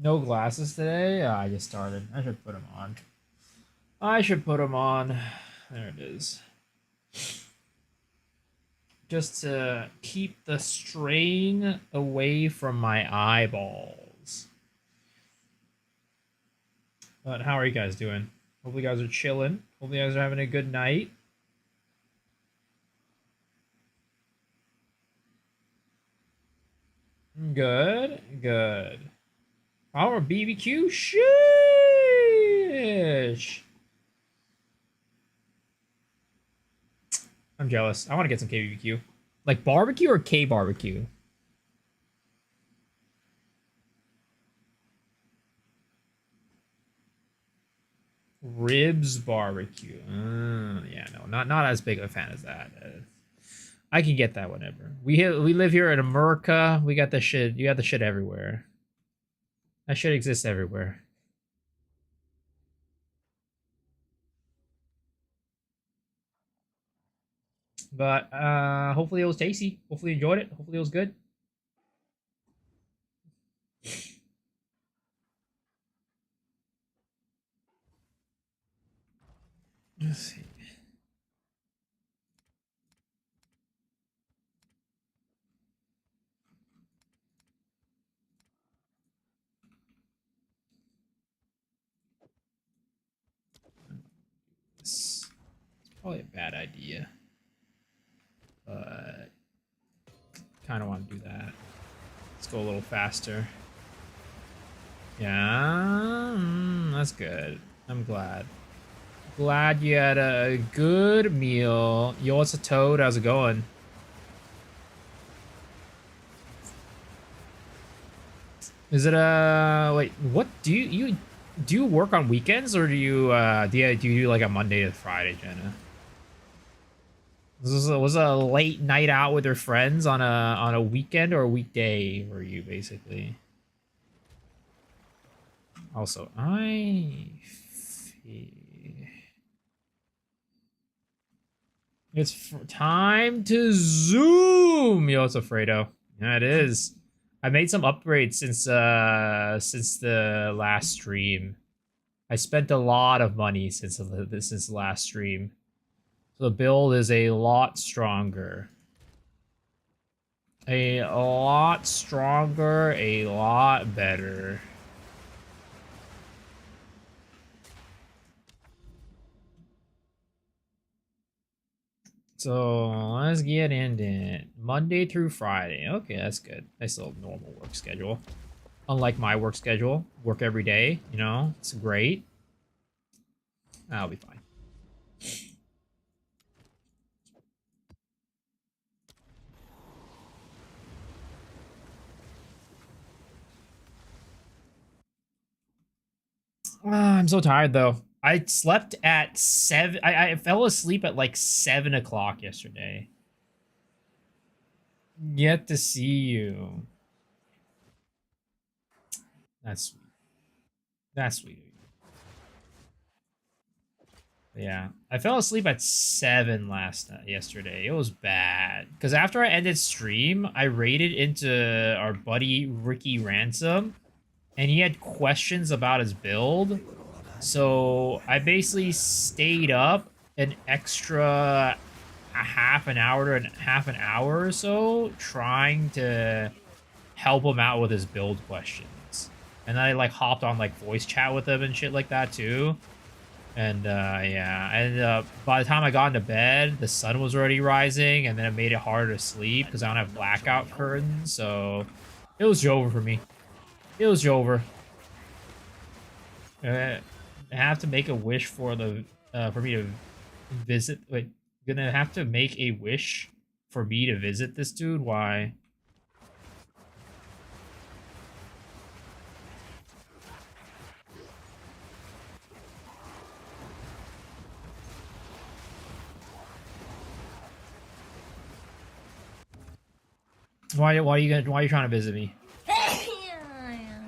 No glasses today? I just started. I should put them on. I should put them on. There it is. Just to keep the strain away from my eyeballs. But how are you guys doing? Hopefully you guys are chilling. Hopefully you guys are having a good night. Good, good. Our BBQ? Sheesh. I'm jealous. I want to get some KBBQ. Like barbecue or K barbecue? Ribs barbecue. Yeah, no, not as big of a fan as that. I can get that whenever. We live here in America. We got the shit. You got the shit everywhere. That shit exists everywhere. But hopefully it was tasty. Hopefully you enjoyed it. Hopefully it was good. Let's see. It's probably a bad idea, but kind of want to do that. Let's go a little faster. Yeah, that's good. I'm glad. Glad you had a good meal. Yo, what's a toad? How's it going? Is it wait, what do you work on weekends or do you do like a Monday to Friday, Jenna? Was a late night out with your friends on a weekend or a weekday for you basically? Also, it's time to zoom. Yo, it's Fredo. Yeah, it is. I made some upgrades since the last stream. I spent a lot of money since the last stream. So the build is a lot stronger. A lot stronger, a lot better. So let's get into it. Monday through Friday. Okay, that's good. Nice little normal work schedule. Unlike my work schedule, work every day, you know, it's great. That'll be fine. I'm so tired though. I slept at 7. I fell asleep at like 7 o'clock yesterday. Get to see you. That's sweet. That's sweet. Yeah, I fell asleep at 7 yesterday. It was bad because after I ended stream, I raided into our buddy Ricky Ransom, and he had questions about his build. So I basically stayed up an extra half an hour or so trying to help him out with his build questions. And then I like hopped on like voice chat with him and shit like that too. And yeah, I ended up by the time I got into bed, the sun was already rising, and then it made it harder to sleep because I don't have blackout curtains. So it was over for me. It was over. I have to make a wish for me to visit. Wait, gonna have to make a wish for me to visit this dude. Why? Why are you trying to visit me?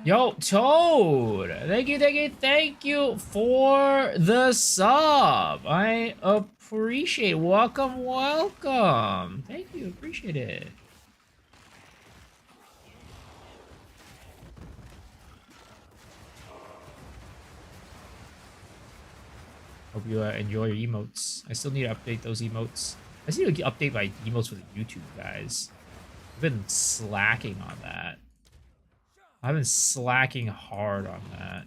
Yo, Toad! Thank you for the sub. I appreciate. Welcome. Thank you, appreciate it. Hope you enjoy your emotes. I still need to update those emotes. I just need to update my emotes for the YouTube, guys. I've been slacking on that. I've been slacking hard on that.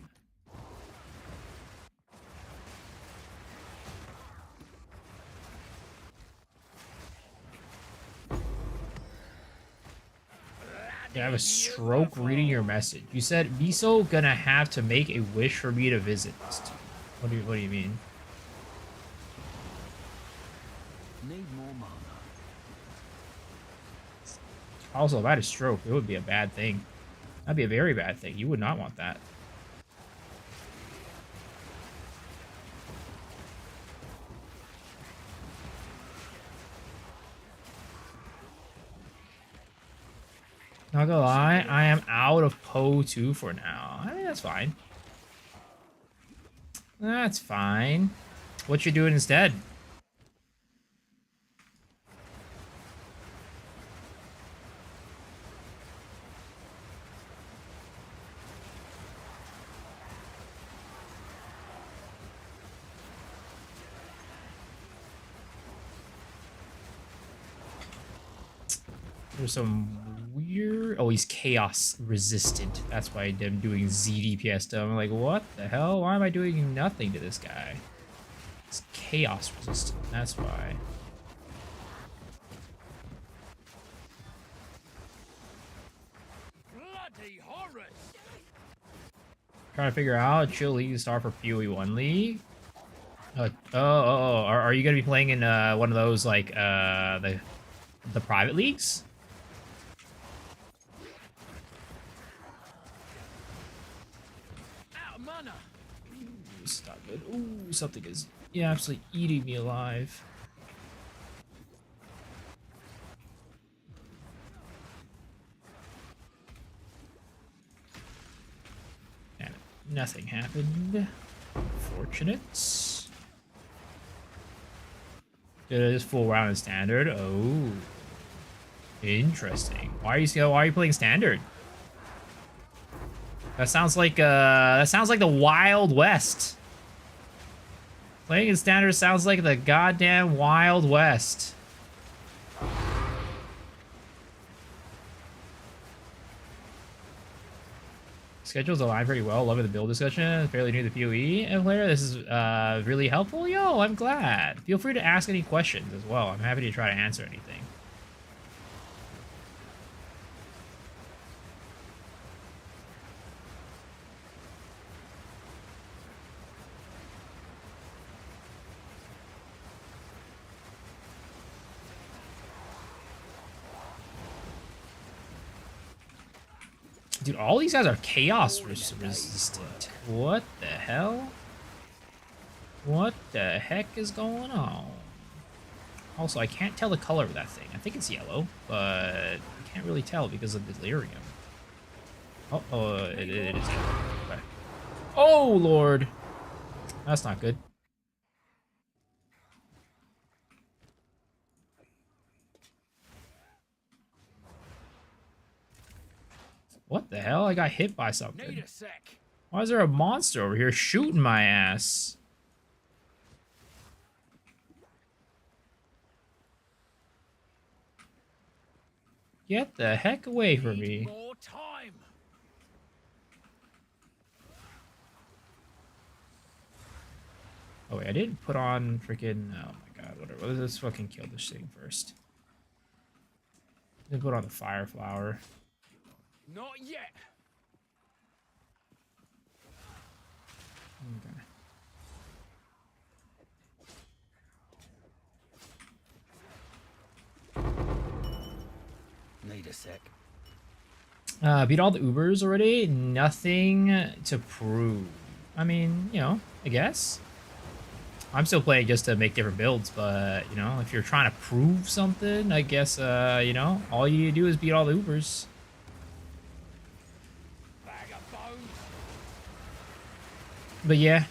I have a stroke reading your message. You said Miso gonna have to make a wish for me to visit this dude. What do you mean? Need more mana. Also, if I had a stroke, it would be a bad thing. That'd be a very bad thing. You would not want that. Not gonna lie, I am out of Poe 2 for now. I mean, that's fine. That's fine. What you doing instead? There's some weird... Oh, he's chaos resistant. That's why I'm doing ZDPS to him. I'm like, what the hell? Why am I doing nothing to this guy? It's chaos resistant. That's why. Bloody horrors! Trying to figure out chill league to start for PoE1 League. Are you gonna be playing in one of those like the private leagues? Stop it. Ooh, something is absolutely eating me alive. And nothing happened. Unfortunate. Did it just full round in standard? Oh. Interesting. Why are you playing standard? That sounds like the Wild West. Playing in standard sounds like the goddamn Wild West. Schedules align pretty well. Loving the build discussion. Fairly new to PoE player. This is really helpful. Yo, I'm glad. Feel free to ask any questions as well. I'm happy to try to answer anything. Dude, all these guys are chaos resistant. What the hell? What the heck is going on? Also, I can't tell the color of that thing. I think it's yellow, but I can't really tell because of the delirium. Oh, it is yellow. Okay. Oh, Lord. That's not good. What the hell? I got hit by something. Need a sec. Why is there a monster over here shooting my ass? Get the heck away from me. More time. Oh wait, I didn't put on freaking... Oh my god, whatever. Let's fucking kill this thing first. Didn't put on the fire flower. Not yet. Okay. Need a sec. Beat all the Ubers already. Nothing to prove. I mean, you know, I guess. I'm still playing just to make different builds, but, you know, if you're trying to prove something, I guess, you know, all you do is beat all the Ubers. Bag of bones. But yeah,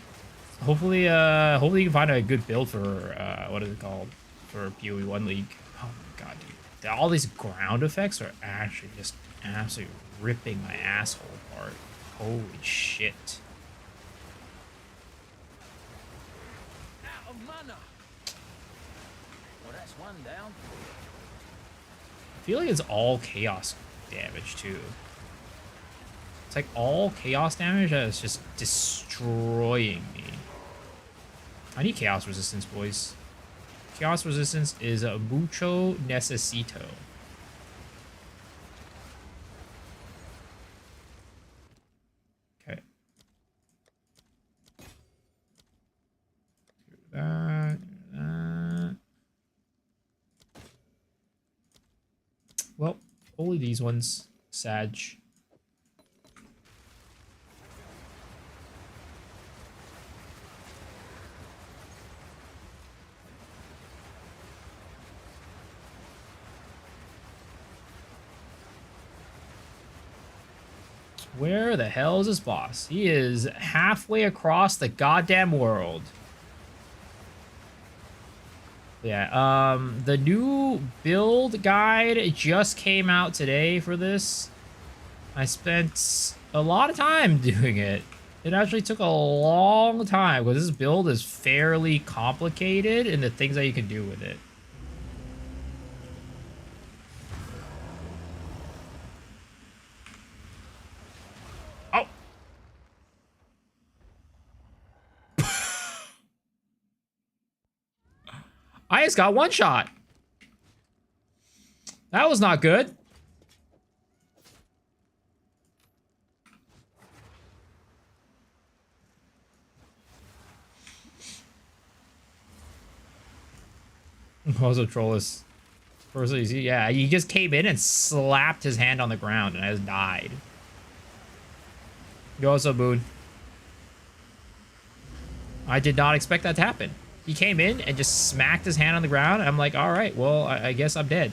hopefully you can find a good build for, what is it called? For PoE1 League. Oh my god, dude. All these ground effects are actually just absolutely ripping my asshole apart. Holy shit. Mana. Well, that's one down. I feel like it's all chaos damage too. It's like all chaos damage that is just destroying me. I need chaos resistance, boys. Chaos resistance is a mucho necesito. Okay. Do that. Well, only these ones. Sag. Where the hell is this boss? He is halfway across the goddamn world. Yeah, the new build guide just came out today for this. I spent a lot of time doing it. It actually took a long time because this build is fairly complicated in the things that you can do with it. Oh! I just got one shot. That was not good. Also, Trollus. Yeah, he just came in and slapped his hand on the ground and I just died. You also, Boone. I did not expect that to happen. He came in and just smacked his hand on the ground. And I'm like, all right, well, I guess I'm dead.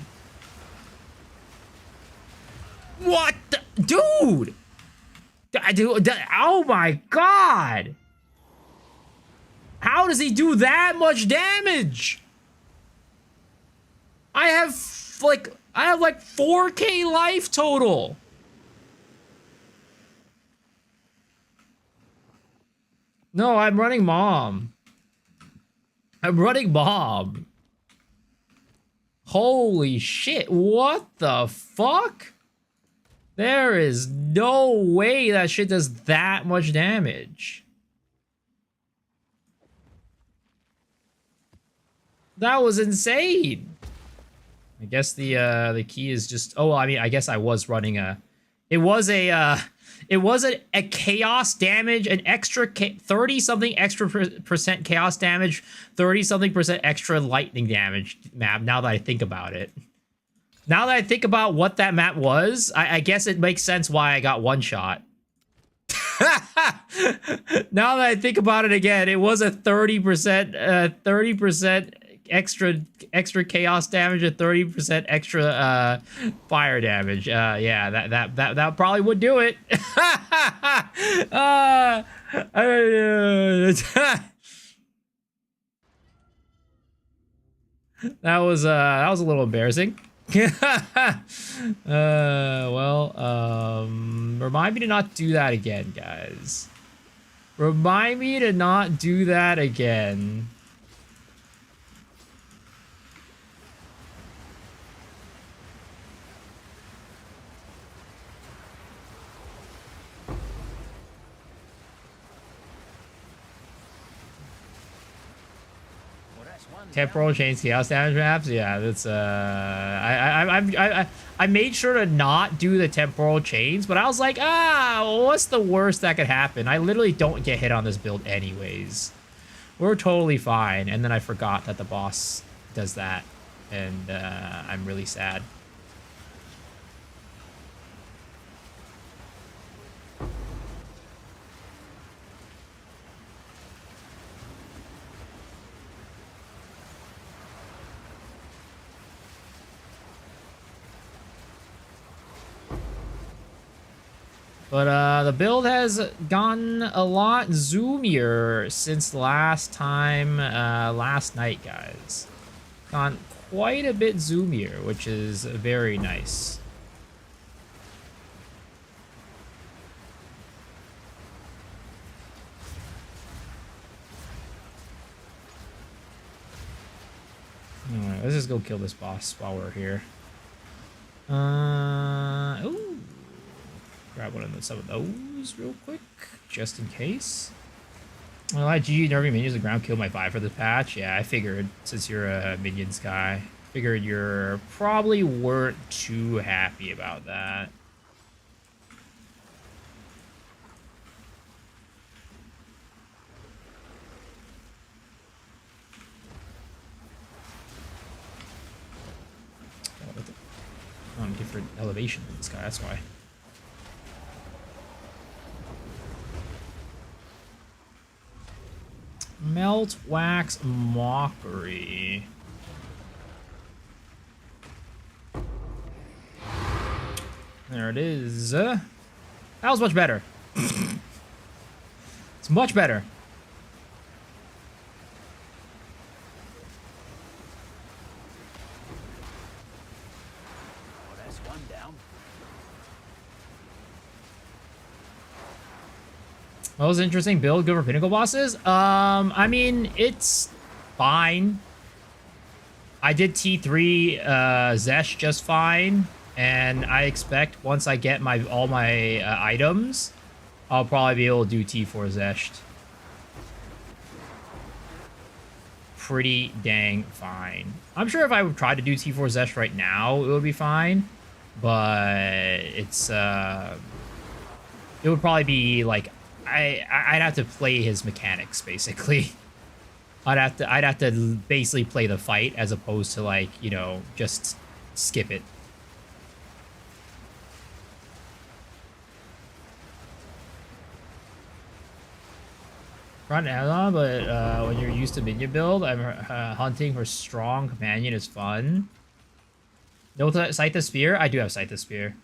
What the? Dude! Oh my god! How does he do that much damage? I have like 4K life total. No, I'm running mom. I'm running mom. Holy shit, what the fuck? There is no way that shit does that much damage. That was insane. I guess the key is just, oh, I mean, I guess I was running a, it was a chaos damage, an extra 30 something extra percent chaos damage, 30 something percent extra lightning damage map. Now that I think about it, now that I think about what that map was, I guess it makes sense why I got one shot. Now that I think about it again, it was a 30% extra chaos damage and 30% extra fire damage. Yeah, that probably would do it. That was a little embarrassing. Well, remind me to not do that again, guys. Remind me to not do that again. Temporal chains chaos damage maps, yeah, that's I made sure to not do the temporal chains, but I was like, what's the worst that could happen? I literally don't get hit on this build anyways. We're totally fine. And then I forgot that the boss does that, and I'm really sad. But the build has gotten a lot zoomier since last time, last night, guys. Gone quite a bit zoomier, which is very nice. let's just go kill this boss while we're here. Ooh. Grab one of some of those real quick, just in case. Well, I GG nervy minions the ground killed my 5 for this patch. Yeah, I figured, since you're a minions guy. Figured you're probably weren't too happy about that. Different elevation than this guy, that's why. Melt Wax Mockery. There it is. That was much better. It's much better. Oh, that's one down. What was interesting build good for pinnacle bosses? I mean, it's fine. I did T3 Zesh just fine, and I expect once I get all my items, I'll probably be able to do T4 Zesh. Pretty dang fine. I'm sure if I would try to do T4 Zesh right now, it would be fine, but it's it would probably be like I'd have to play his mechanics basically. I'd have to basically play the fight as opposed to, like, you know, just skip it. Front add-on, but when you're used to minion build, I'm hunting for strong companion is fun. No Sight the Spear? I do have Sight the Spear.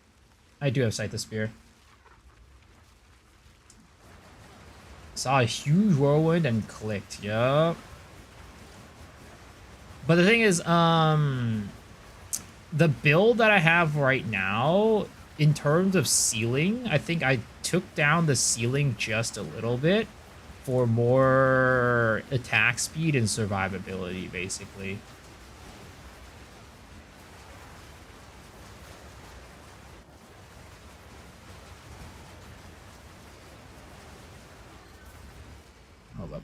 I do have Sight the Spear. Saw a huge whirlwind and clicked. Yup. But the thing is, the build that I have right now, in terms of ceiling, I think I took down the ceiling just a little bit for more attack speed and survivability, basically. Hold up.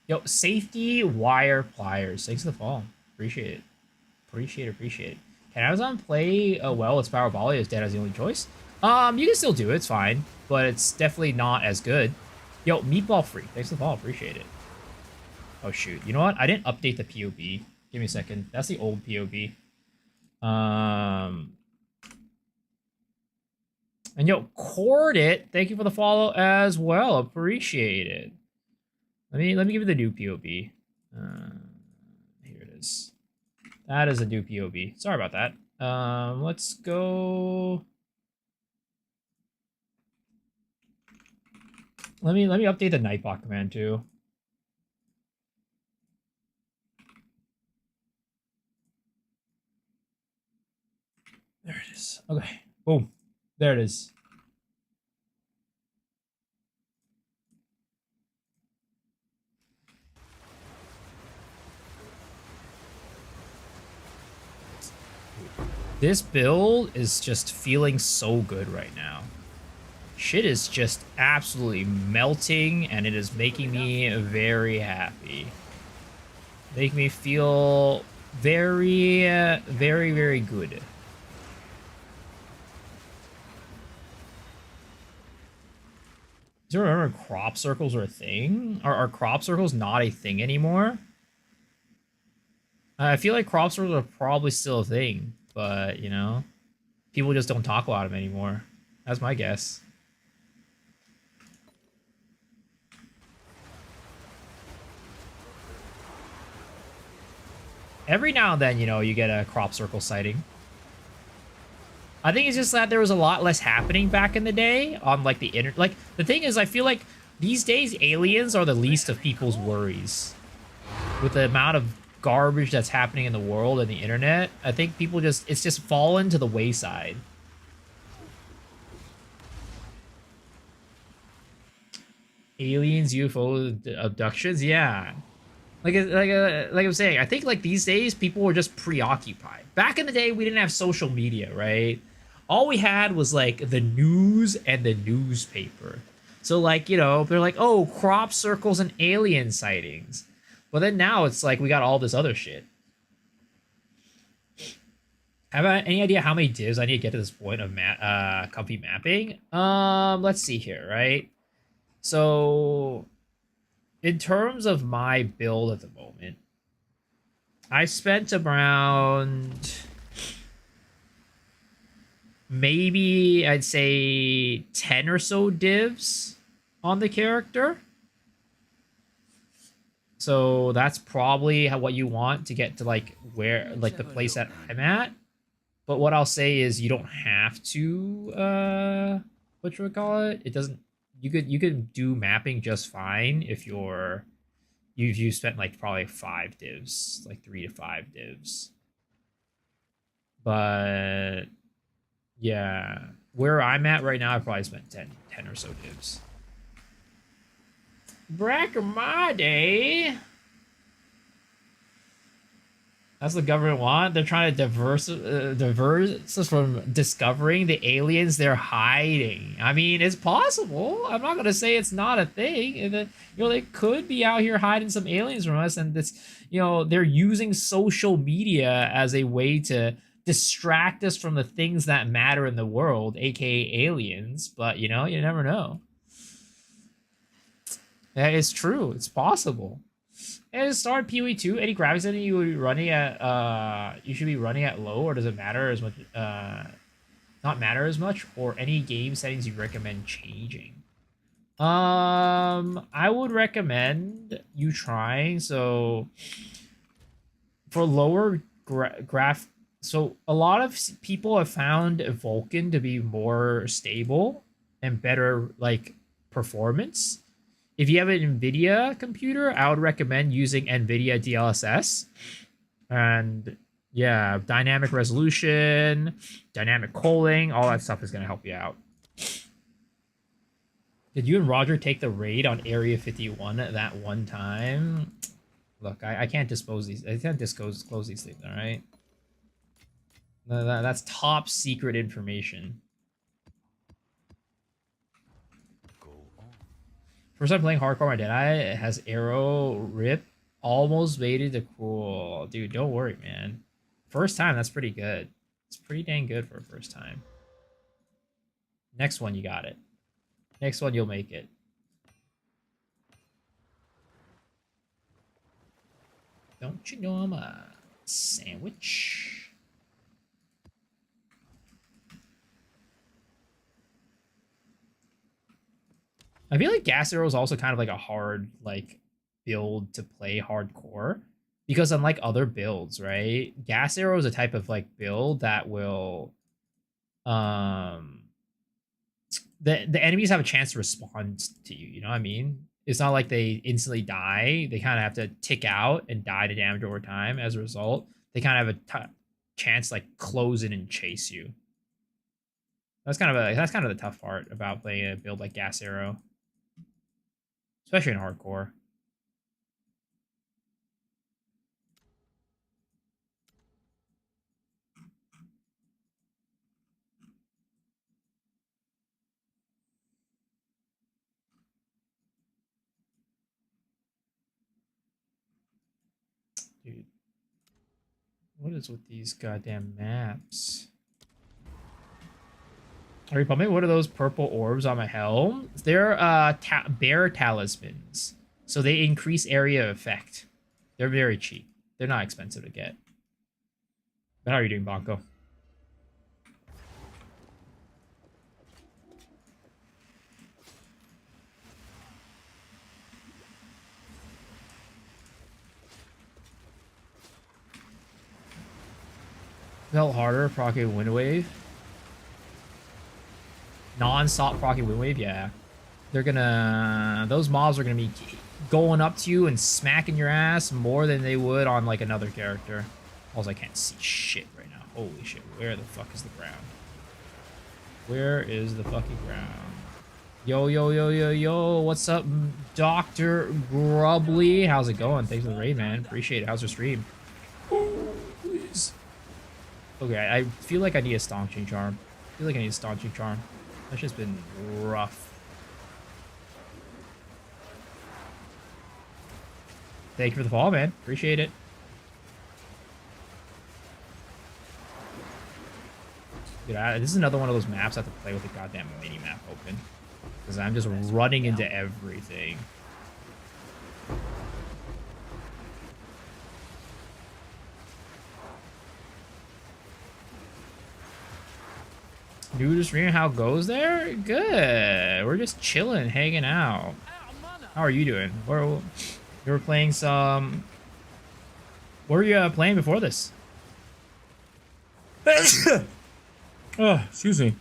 Yo, safety wire pliers. Thanks for the fall. Appreciate it. Appreciate it. Can Amazon play well with Spiral Volley as dead as the only choice? You can still do it. It's fine. But it's definitely not as good. Yo, Meatball Free. Thanks for the fall. Appreciate it. Oh, shoot. You know what? I didn't update the POB. Give me a second. That's the old POB. And yo, Cord it. Thank you for the follow as well. Appreciate it. Let me give you the new POB. Here it is. That is a new POB. Sorry about that. Let's go. Let me update the Nightbot command too. There it is. Okay. Boom. There it is. This build is just feeling so good right now. Shit is just absolutely melting, and it is making me very happy. Make me feel very, very good. Do you remember crop circles were a thing? Are crop circles not a thing anymore? I feel like crop circles are probably still a thing, but, you know, people just don't talk about them anymore. That's my guess. Every now and then, you know, you get a crop circle sighting. I think it's just that there was a lot less happening back in the day on, like, the internet. Like, the thing is, I feel like these days aliens are the least of people's worries. With the amount of garbage that's happening in the world and the internet, I think people it's just fallen to the wayside. Aliens, UFO abductions, yeah. Like I'm saying, I think like these days people were just preoccupied. Back in the day, we didn't have social media, right? All we had was like the news and the newspaper. So like, you know, they're like, oh, crop circles and alien sightings. But then now it's like we got all this other shit. Have I any idea how many divs I need to get to this point of comfy mapping? Let's see here, right? So in terms of my build at the moment, I spent around maybe I'd say 10 or so divs on the character. So that's probably what you want to get to like where like the place that I'm at. But what I'll say is you don't have to what you would call it? It doesn't you could do mapping just fine if you spent like probably 5 divs, like 3 to 5 divs. But yeah, where I'm at right now, I probably spent 10 or so divs. Back in my day, that's what the government want. They're trying to diverse us from discovering the aliens they're hiding. I mean, it's possible. I'm not gonna say it's not a thing. And you know, they could be out here hiding some aliens from us, and this, you know, they're using social media as a way to distract us from the things that matter in the world, aka aliens. But you know, you never know. That is true. It's possible. And start PoE 2. Any graphics setting you would be running at you should be running at low, or does it matter as much not matter as much, or any game settings you recommend changing? I would recommend you trying so for lower graph. So a lot of people have found Vulkan to be more stable and better like performance. If you have an NVIDIA computer, I would recommend using NVIDIA DLSS. And yeah, dynamic resolution, dynamic culling, all that stuff is going to help you out. Did you and Roger take the raid on Area 51 at that one time? Look, I can't disclose these. I can't disclose these things, all right? That's top secret information. First time playing hardcore, my dad has arrow rip almost baited to cool. Dude, don't worry, man. First time, that's pretty good. It's pretty dang good for a first time. Next one, you got it. Next one, you'll make it. Don't you know I'm a sandwich? I feel like gas arrow is also kind of like a hard like build to play hardcore, because unlike other builds, right? Gas arrow is a type of like build that will the enemies have a chance to respond to you, you know what I mean? It's not like they instantly die. They kind of have to tick out and die to damage over time. As a result, they kind of have a chance to like close in and chase you. That's kind of the tough part about playing a build like gas arrow, especially in hardcore. Dude, what is with these goddamn maps? Are you pumping? What are those purple orbs on my helm? They're bear talismans, so they increase area of effect. They're very cheap. They're not expensive to get. But how are you doing, Bonko? Felt harder proccing wind wave. Non-stop proccing wind wave, yeah. They're gonna, those mobs are gonna be going up to you and smacking your ass more than they would on like another character. Also, I can't see shit right now. Holy shit, where the fuck is the ground? Where is the fucking ground? Yo, yo, yo, yo, yo. What's up, Dr. Grubly? How's it going? Thanks for the raid, man. Appreciate it. How's your stream? Oh, please. Okay, I feel like I need a staunching charm. I feel like I need a staunching charm. That's just been rough. Thank you for the follow, man. Appreciate it. Dude, this is another one of those maps I have to play with the goddamn mini map open. Because I'm just running into everything. New to stream, how it goes there? Good. We're just chilling, hanging out. How are you doing? You were playing some... What were you playing before this? Oh, excuse me.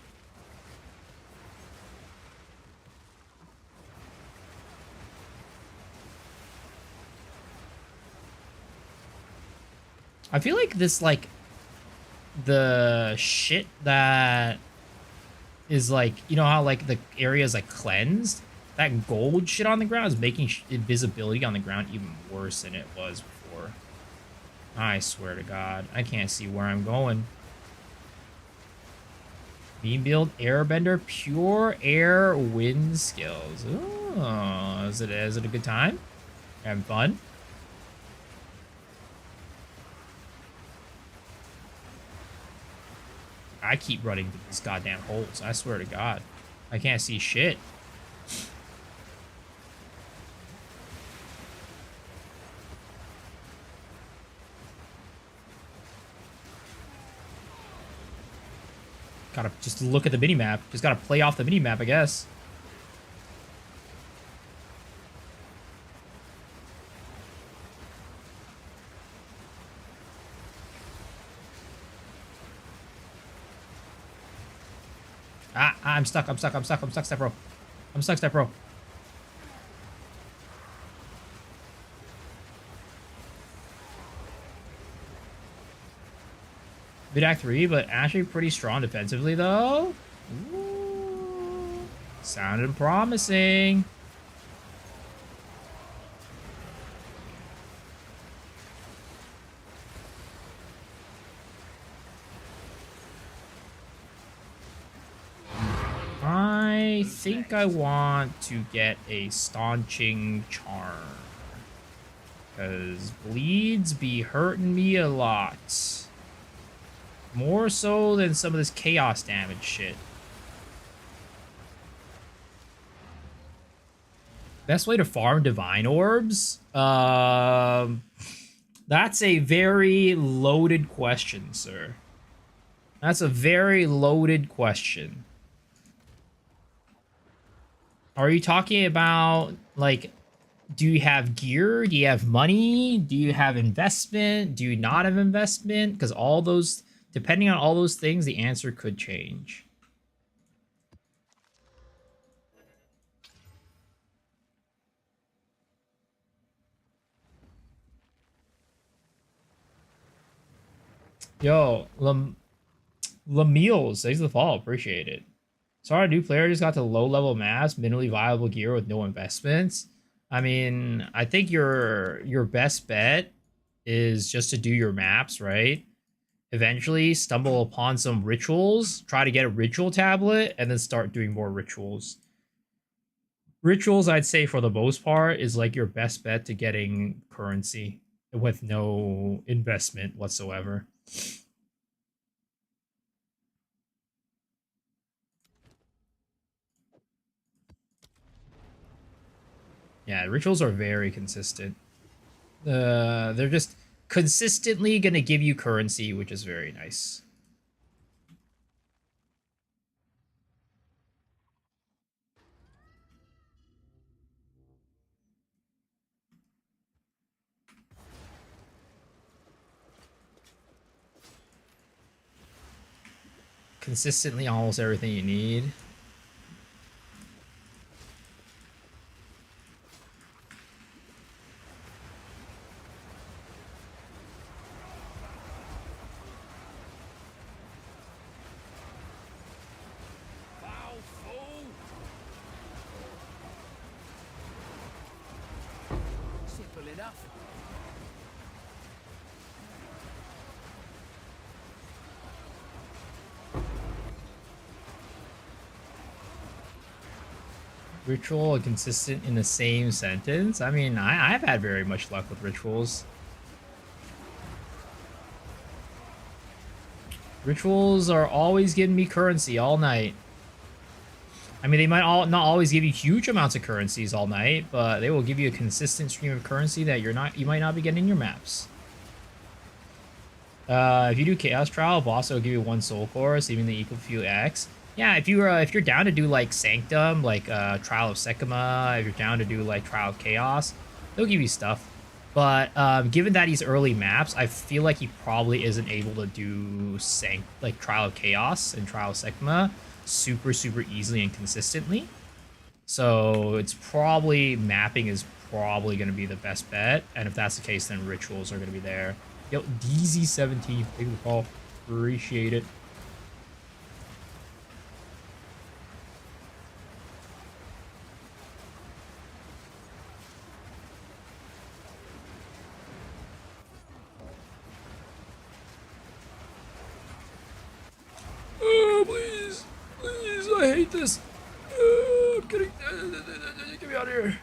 I feel like this, like, the shit that is, like, you know how, like, the area is, like, cleansed? That gold shit on the ground is making invisibility on the ground even worse than it was before. I swear to God, I can't see where I'm going. Beam build, airbender, pure air wind skills. Oh, is it a good time? Having fun? I keep running through these goddamn holes. I swear to God. I can't see shit. Gotta just look at the mini-map. Just gotta play off the mini-map, I guess. I'm stuck, Step Bro. I'm stuck, Step Bro. Mid Act 3, but actually pretty strong defensively, though. Ooh, sounded promising. I think I want to get a staunching charm. Because bleeds be hurting me a lot. More so than some of this chaos damage shit. Best way to farm divine orbs? That's a very loaded question, sir. That's a very loaded question. Are you talking about, like, do you have gear? Do you have money? Do you have investment? Do you not have investment? Because all those, depending on all those things, the answer could change. Yo, Lamilles, thanks for the follow. Appreciate it. Sorry, new player just got to low-level mass, minimally viable gear with no investments. I mean, I think your best bet is just to do your maps, right? Eventually stumble upon some rituals, try to get a ritual tablet, and then start doing more rituals. Rituals, I'd say, for the most part, is like your best bet to getting currency with no investment whatsoever. Yeah, rituals are very consistent. They're just consistently gonna give you currency, which is very nice. Consistently almost everything you need. enough. Ritual and consistent in the same sentence? I mean, I've had very much luck with rituals. Rituals are always giving me currency all night. I mean, they might not always give you huge amounts of currencies all night, but they will give you a consistent stream of currency that you might not be getting in your maps. If you do Chaos Trial, boss will give you 1 soul core, seemingly equal to few X. Yeah, if you're down to do like Sanctum, like Trial of Sekima, if you're down to do like Trial of Chaos, they'll give you stuff. But given that he's early maps, I feel like he probably isn't able to do like Trial of Chaos and Trial of Sekima super easily and consistently. So it's probably mapping is probably going to be the best bet, and if that's the case, then rituals are going to be there. Yo, DZ17, thank you for the call. Appreciate it. Oh, please. Please, I hate this. I'm getting... Get me out of here.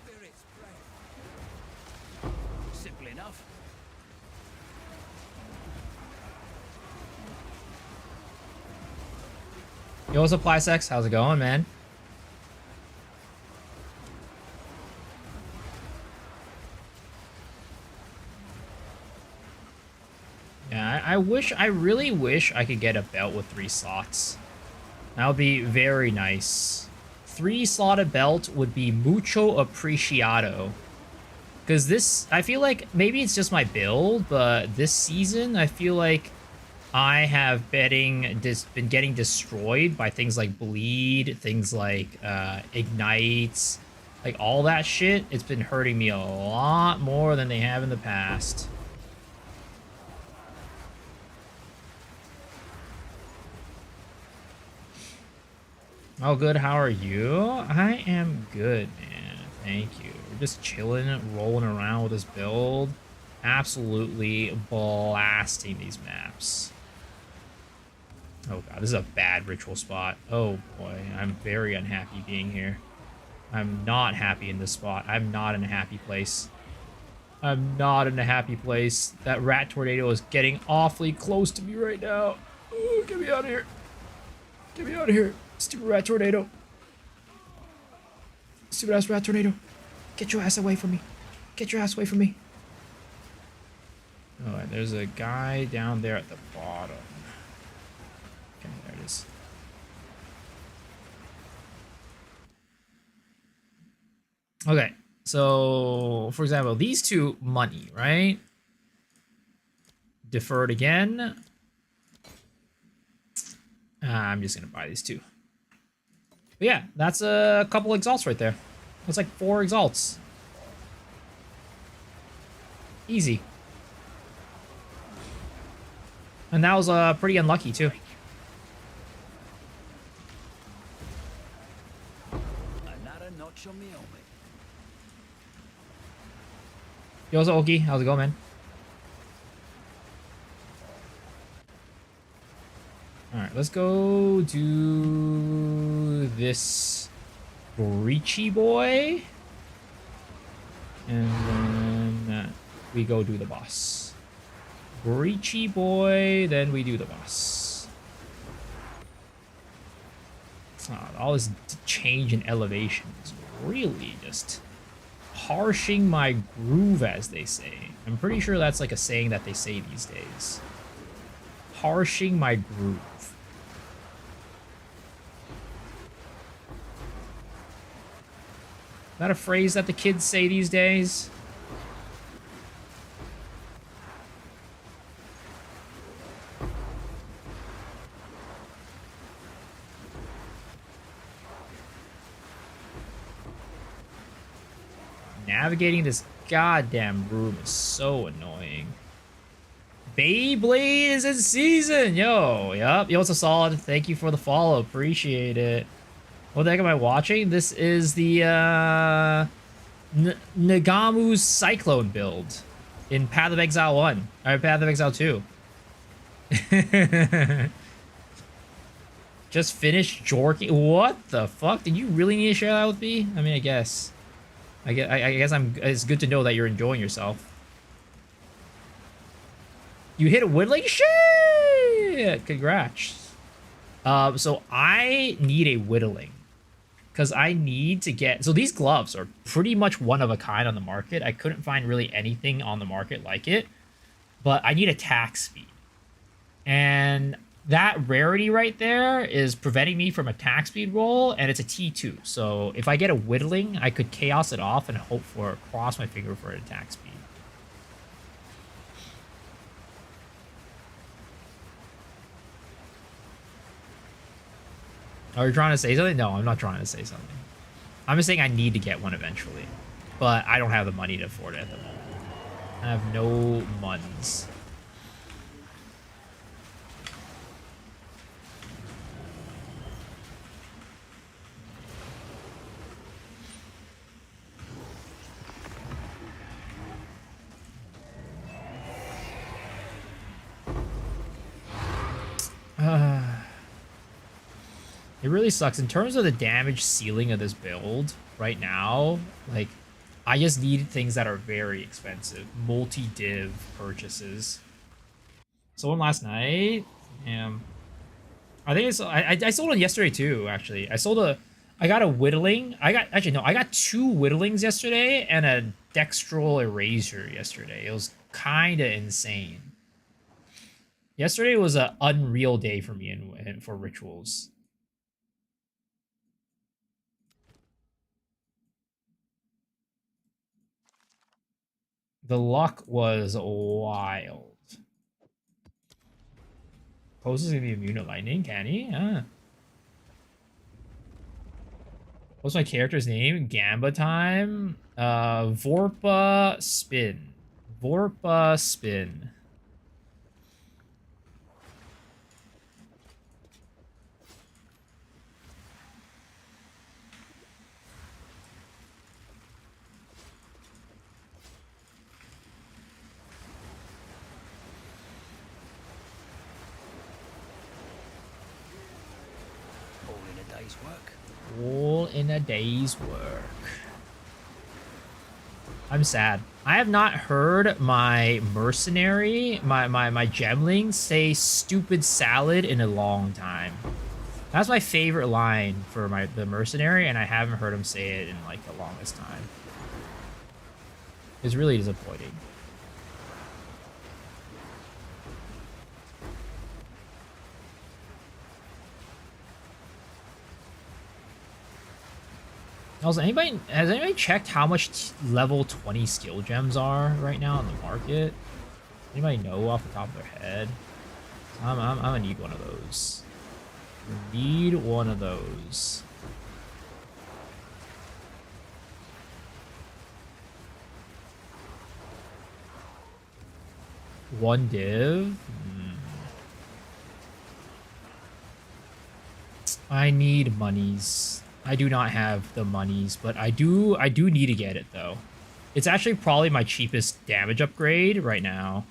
Spirit's breath. Simple enough. Yo, what's up, Plysex? How's it going, man? Yeah, I really wish I could get a belt with 3 slots. That would be very nice. 3-slotted belt would be mucho apreciado. Because this, I feel like, maybe it's just my build, but this season, I feel like I have been getting destroyed by things like bleed, things like ignites, like all that shit. It's been hurting me a lot more than they have in the past. Oh, good. How are you? I am good, man. Thank you. We're just chilling, rolling around with this build. Absolutely blasting these maps. Oh god, this is a bad ritual spot. Oh boy, I'm very unhappy being here. I'm not happy in this spot. I'm not in a happy place. I'm not in a happy place. That rat tornado is getting awfully close to me right now. Oh, get me out of here. Get me out of here. Stupid rat tornado. Stupid ass rat tornado. Get your ass away from me. Get your ass away from me. Oh, and there's a guy down there at the bottom. Okay, there it is. Okay, so for example, these two money, right? Deferred again. I'm just gonna buy these two. But yeah, that's a couple exalts right there. That's like 4 exalts. Easy. And that was pretty unlucky too. Another notch on me helmet. Yo, what's up, Oki? How's it going, man? Alright, let's go do this Breachy boy. And then we go do the boss. Breachy boy, then we do the boss. Oh, all this change in elevation is really just harshing my groove, as they say. I'm pretty sure that's like a saying that they say these days. Harshing my groove. Is that a phrase that the kids say these days? Navigating this goddamn room is so annoying. Beyblade is in season, yo. Yup. Yo, it's a solid. Thank you for the follow. Appreciate it. What the heck am I watching? This is the Nghamu's Cyclone build in Path of Exile 1 or Path of Exile 2. Just finished jorking. What the fuck? Did you really need to share that with me? I mean, I guess. I guess it's good to know that you're enjoying yourself. You hit a Whirling? Shit! Congrats. So I need a Whirling. Because I need to get... So these gloves are pretty much one of a kind on the market. I couldn't find really anything on the market like it. But I need attack speed. And that rarity right there is preventing me from attack speed roll. And it's a T2. So if I get a Whirling, I could chaos it off and hope for... Cross my finger for an attack speed. Are you trying to say something? No, I'm not trying to say something. I'm just saying I need to get one eventually. But I don't have the money to afford it at the moment. I have no muns. It really sucks. In terms of the damage ceiling of this build right now, like, I just need things that are very expensive. Multi-div purchases. Sold one last night. Damn. I think I sold it yesterday too, actually. I got a Whirling. I got 2 Whirlings yesterday and a Dextral Eraser yesterday. It was kind of insane. Yesterday was an unreal day for me for rituals. The luck was wild. Post is gonna be immune to lightning, can he? Ah. What's my character's name? Gamba time. Vorpa Spin. Vorpa Spin. All in a day's work. I'm sad. I have not heard my mercenary, my gemling say stupid salad in a long time. That's my favorite line for the mercenary, and I haven't heard him say it in like the longest time. It's really disappointing. Also, has anybody checked how much level 20 skill gems are right now on the market? Anybody know off the top of their head? I'm gonna need one of those. Need one of those. One div? I need monies. I do not have the monies, but I do need to get it though. It's actually probably my cheapest damage upgrade right now.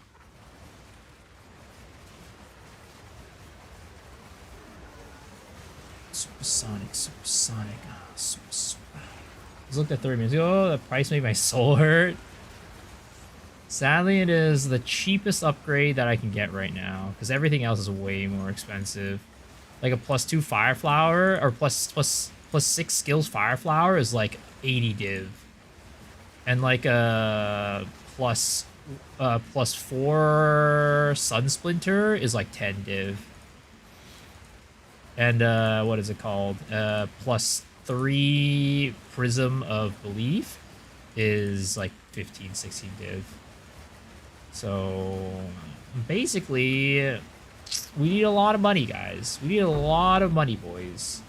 Supersonic. Super. I looked at 30 minutes ago. The price made my soul hurt. Sadly, it is the cheapest upgrade that I can get right now because everything else is way more expensive. Like a +2 fire flower or plus 6 skills fire flower is like 80 div, and like a +4 sun splinter is like 10 div, and what is it called, +3 prism of belief is like 15-16 div. So basically we need a lot of money, guys. We need a lot of money, boys.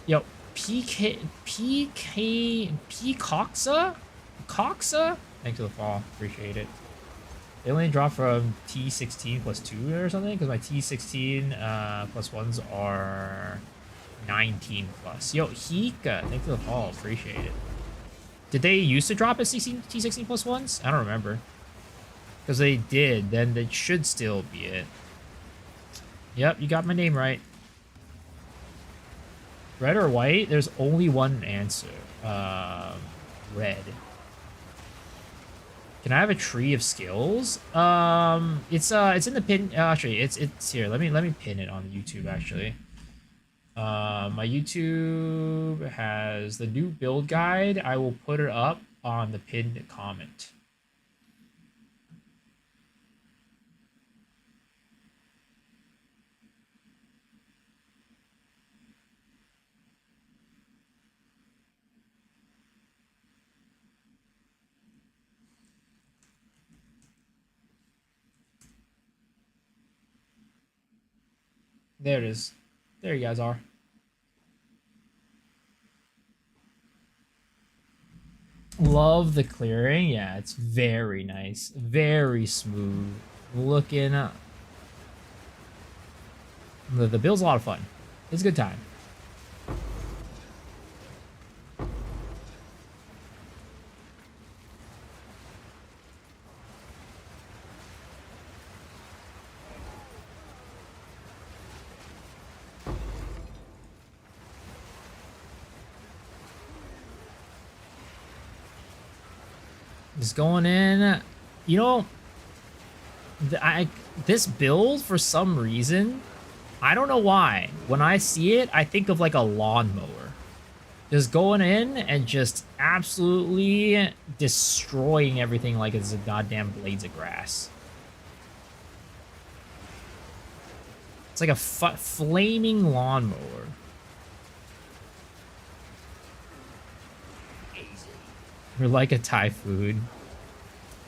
Yo, Coxa? Thanks for the fall. Appreciate it. They only drop from T16 plus 2 or something, because my T16 plus 1s are 19 plus. Yo, Hika, thank you for the follow. Appreciate it. Did they used to drop at T16 plus 1s? I don't remember. Because they did, then that should still be it. Yep, you got my name right. Red or white? There's only one answer. Red. Can I have a tree of skills? It's in the pin. Actually, it's here. Let me pin it on YouTube. Actually, my YouTube has the new build guide. I will put it up on the pinned comment. There it is. There you guys are. Love the clearing. Yeah, it's very nice. Very smooth. Looking up. The build's a lot of fun. It's a good time. Just going in. You know, this build, for some reason, I don't know why. When I see it, I think of like a lawnmower. Just going in and just absolutely destroying everything like it's a goddamn blades of grass. It's like a flaming lawnmower. Or like a typhoon.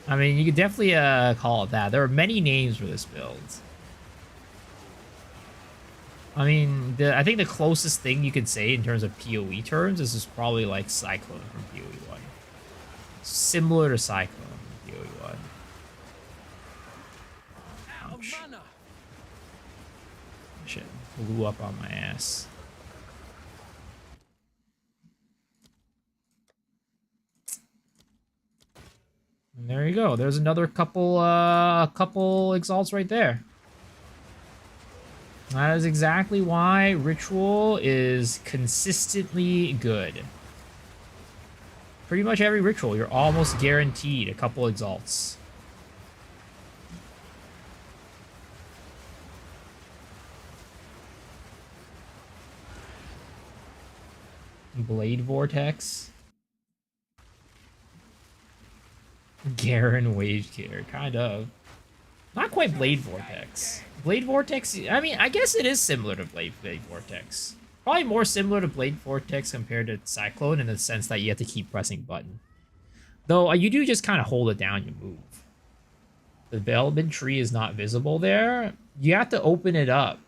I mean, you could definitely call it that. There are many names for this build. I mean, I think the closest thing you could say in terms of PoE terms is probably like Cyclone from PoE 1. Similar to Cyclone from PoE 1. Ouch. Shit, blew up on my ass. And there you go. There's another couple exalts right there. That is exactly why Ritual is consistently good. Pretty much every Ritual, you're almost guaranteed a couple exalts. Blade Vortex. Garen Wage Gear, kind of. Not quite Blade Vortex. Blade Vortex, I mean, I guess it is similar to Blade Vortex. Probably more similar to Blade Vortex compared to Cyclone in the sense that you have to keep pressing button. Though, you do just kind of hold it down, you move. The development tree is not visible there. You have to open it up.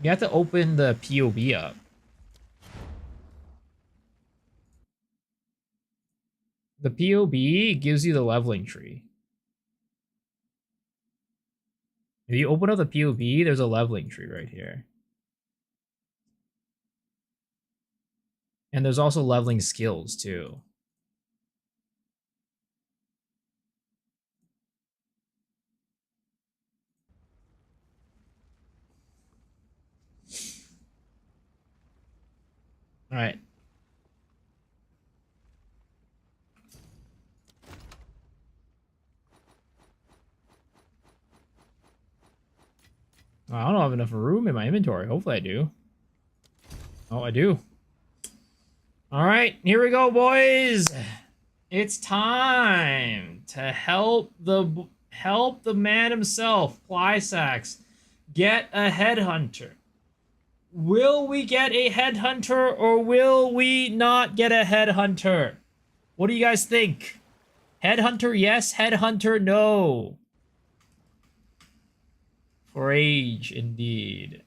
You have to open the POB up. The POB gives you the leveling tree. If you open up the POB, there's a leveling tree right here. And there's also leveling skills, too. Alright. I don't have enough room in my inventory. Hopefully I do. Oh, I do. Alright, here we go, boys. It's time to help the man himself, Plysax, get a headhunter. Will we get a headhunter or will we not get a headhunter? What do you guys think? Headhunter, yes. Headhunter, no. For age, indeed.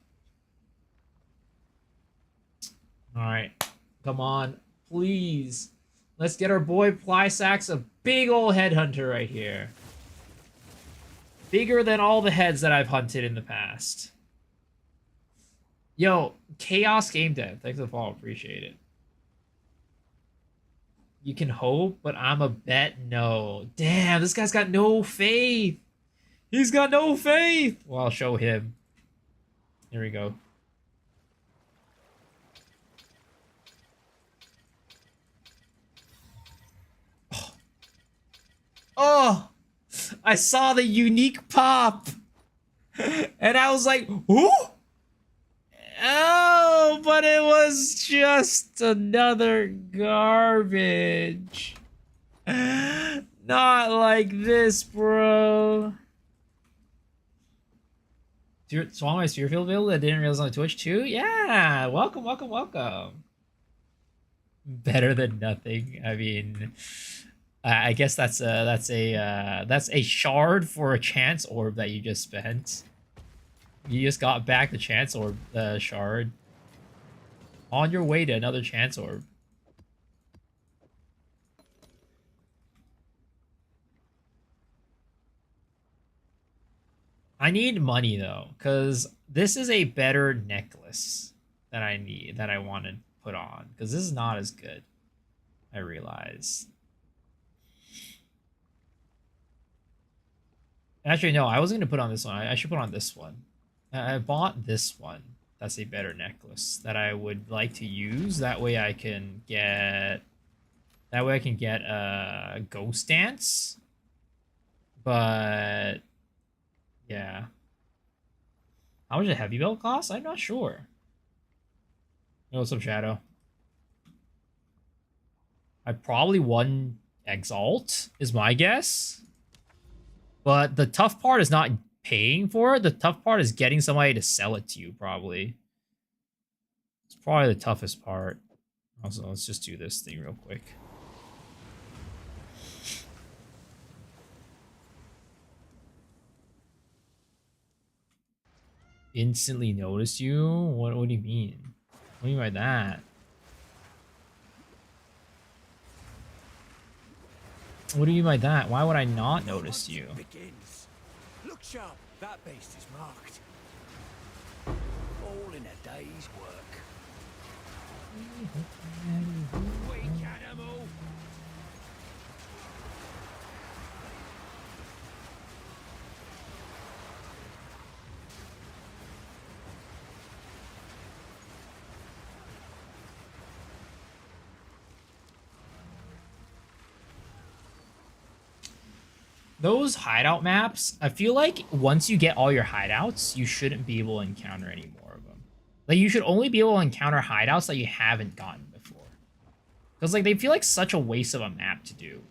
All right. Come on. Please. Let's get our boy Plysax, a big old headhunter right here. Bigger than all the heads that I've hunted in the past. Yo, Chaos Game Dev. Thanks for the follow. Appreciate it. You can hope, but I'm a bet no. Damn, this guy's got no faith. He's got no faith. Well, I'll show him. Here we go. Oh, I saw the unique pop. And I was like, who? Oh, but it was just another garbage. Not like this, bro. Swallow my Spherefield build. I didn't realize on Twitch too. Yeah, welcome, welcome, welcome. Better than nothing. I mean, I guess that's a shard for a chance orb that you just spent. You just got back the chance orb shard. On your way to another chance orb. I need money though, because this is a better necklace that I need, that I want to put on, because this is not as good. I realize. Actually, no, I wasn't going to put on this one. I should put on this one. I bought this one. That's a better necklace that I would like to use. That way I can get... That way I can get a Ghost Dance. But... yeah. How much a heavy belt cost? I'm not sure. Yo, what's up, Shadow? I probably won Exalt, is my guess. But the tough part is not paying for it. The tough part is getting somebody to sell it to you, probably. It's probably the toughest part. Also, let's just do this thing real quick. Instantly notice you? What do you mean? What do you mean by that? What do you mean by that? Why would I not notice you? Begins. Look sharp, that beast is marked. All in a day's work. Weak animal. Those hideout maps, I feel like once you get all your hideouts, you shouldn't be able to encounter any more of them. Like, you should only be able to encounter hideouts that you haven't gotten before. Because, like, they feel like such a waste of a map to do.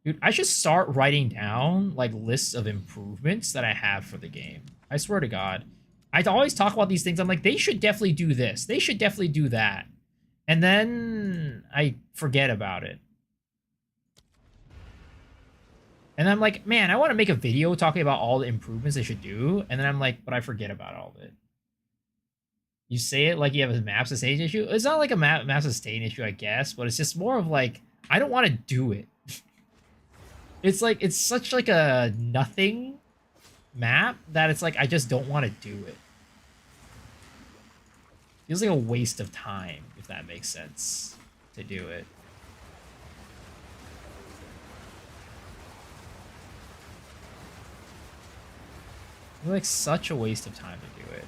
Dude, I should start writing down, like, lists of improvements that I have for the game. I swear to God. I always talk about these things. I'm like, they should definitely do this. They should definitely do that. And then I forget about it. And I'm like, man, I want to make a video talking about all the improvements they should do. And then I'm like, but I forget about all of it. You say it like you have a map sustain issue. It's not like a map sustain issue, I guess. But it's just more of like, I don't want to do it. It's like, it's such like a nothing map that it's like, I just don't want to do it. Feels like a waste of time, if that makes sense, to do it. Feels like such a waste of time to do it.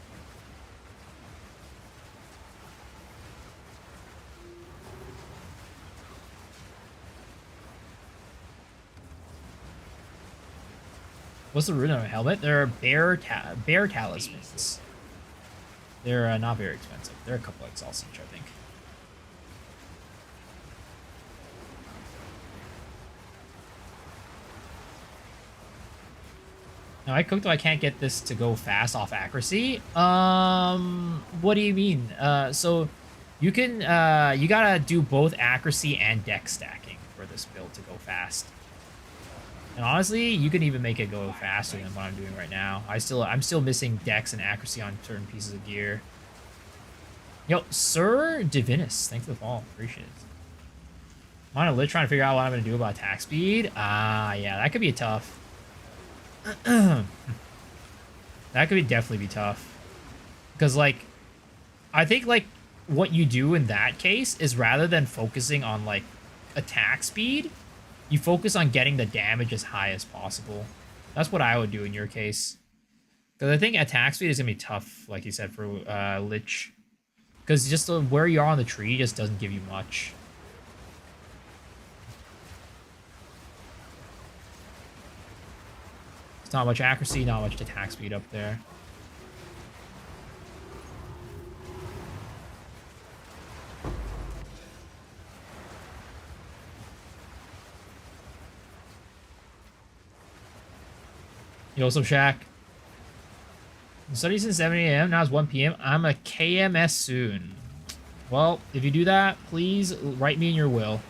What's the rune on a helmet? There are bear talismans. They're not very expensive. They're a couple exalts each, I think. Now, I cooked, though I can't get this to go fast off accuracy. What do you mean? So you can, you gotta do both accuracy and dex stacking for this build to go fast. And honestly, you can even make it go faster than what I'm doing right now. I'm still missing dex and accuracy on certain pieces of gear. Yo, Sir Divinus, thanks for the follow. Appreciate it. I'm on a lit trying to figure out what I'm going to do about attack speed. Ah, yeah, that could be tough. That could definitely be tough. Because, like, I think, like, what you do in that case is rather than focusing on, like, attack speed, you focus on getting the damage as high as possible. That's what I would do in your case. Because I think attack speed is going to be tough, like you said, for Lich. Because just where you are on the tree just doesn't give you much. It's not much accuracy, not much attack speed up there. Yo, what's up, Shaq? I'm studying since 7 a.m. Now it's 1 p.m. I'm a KMS soon. Well, if you do that, please write me in your will.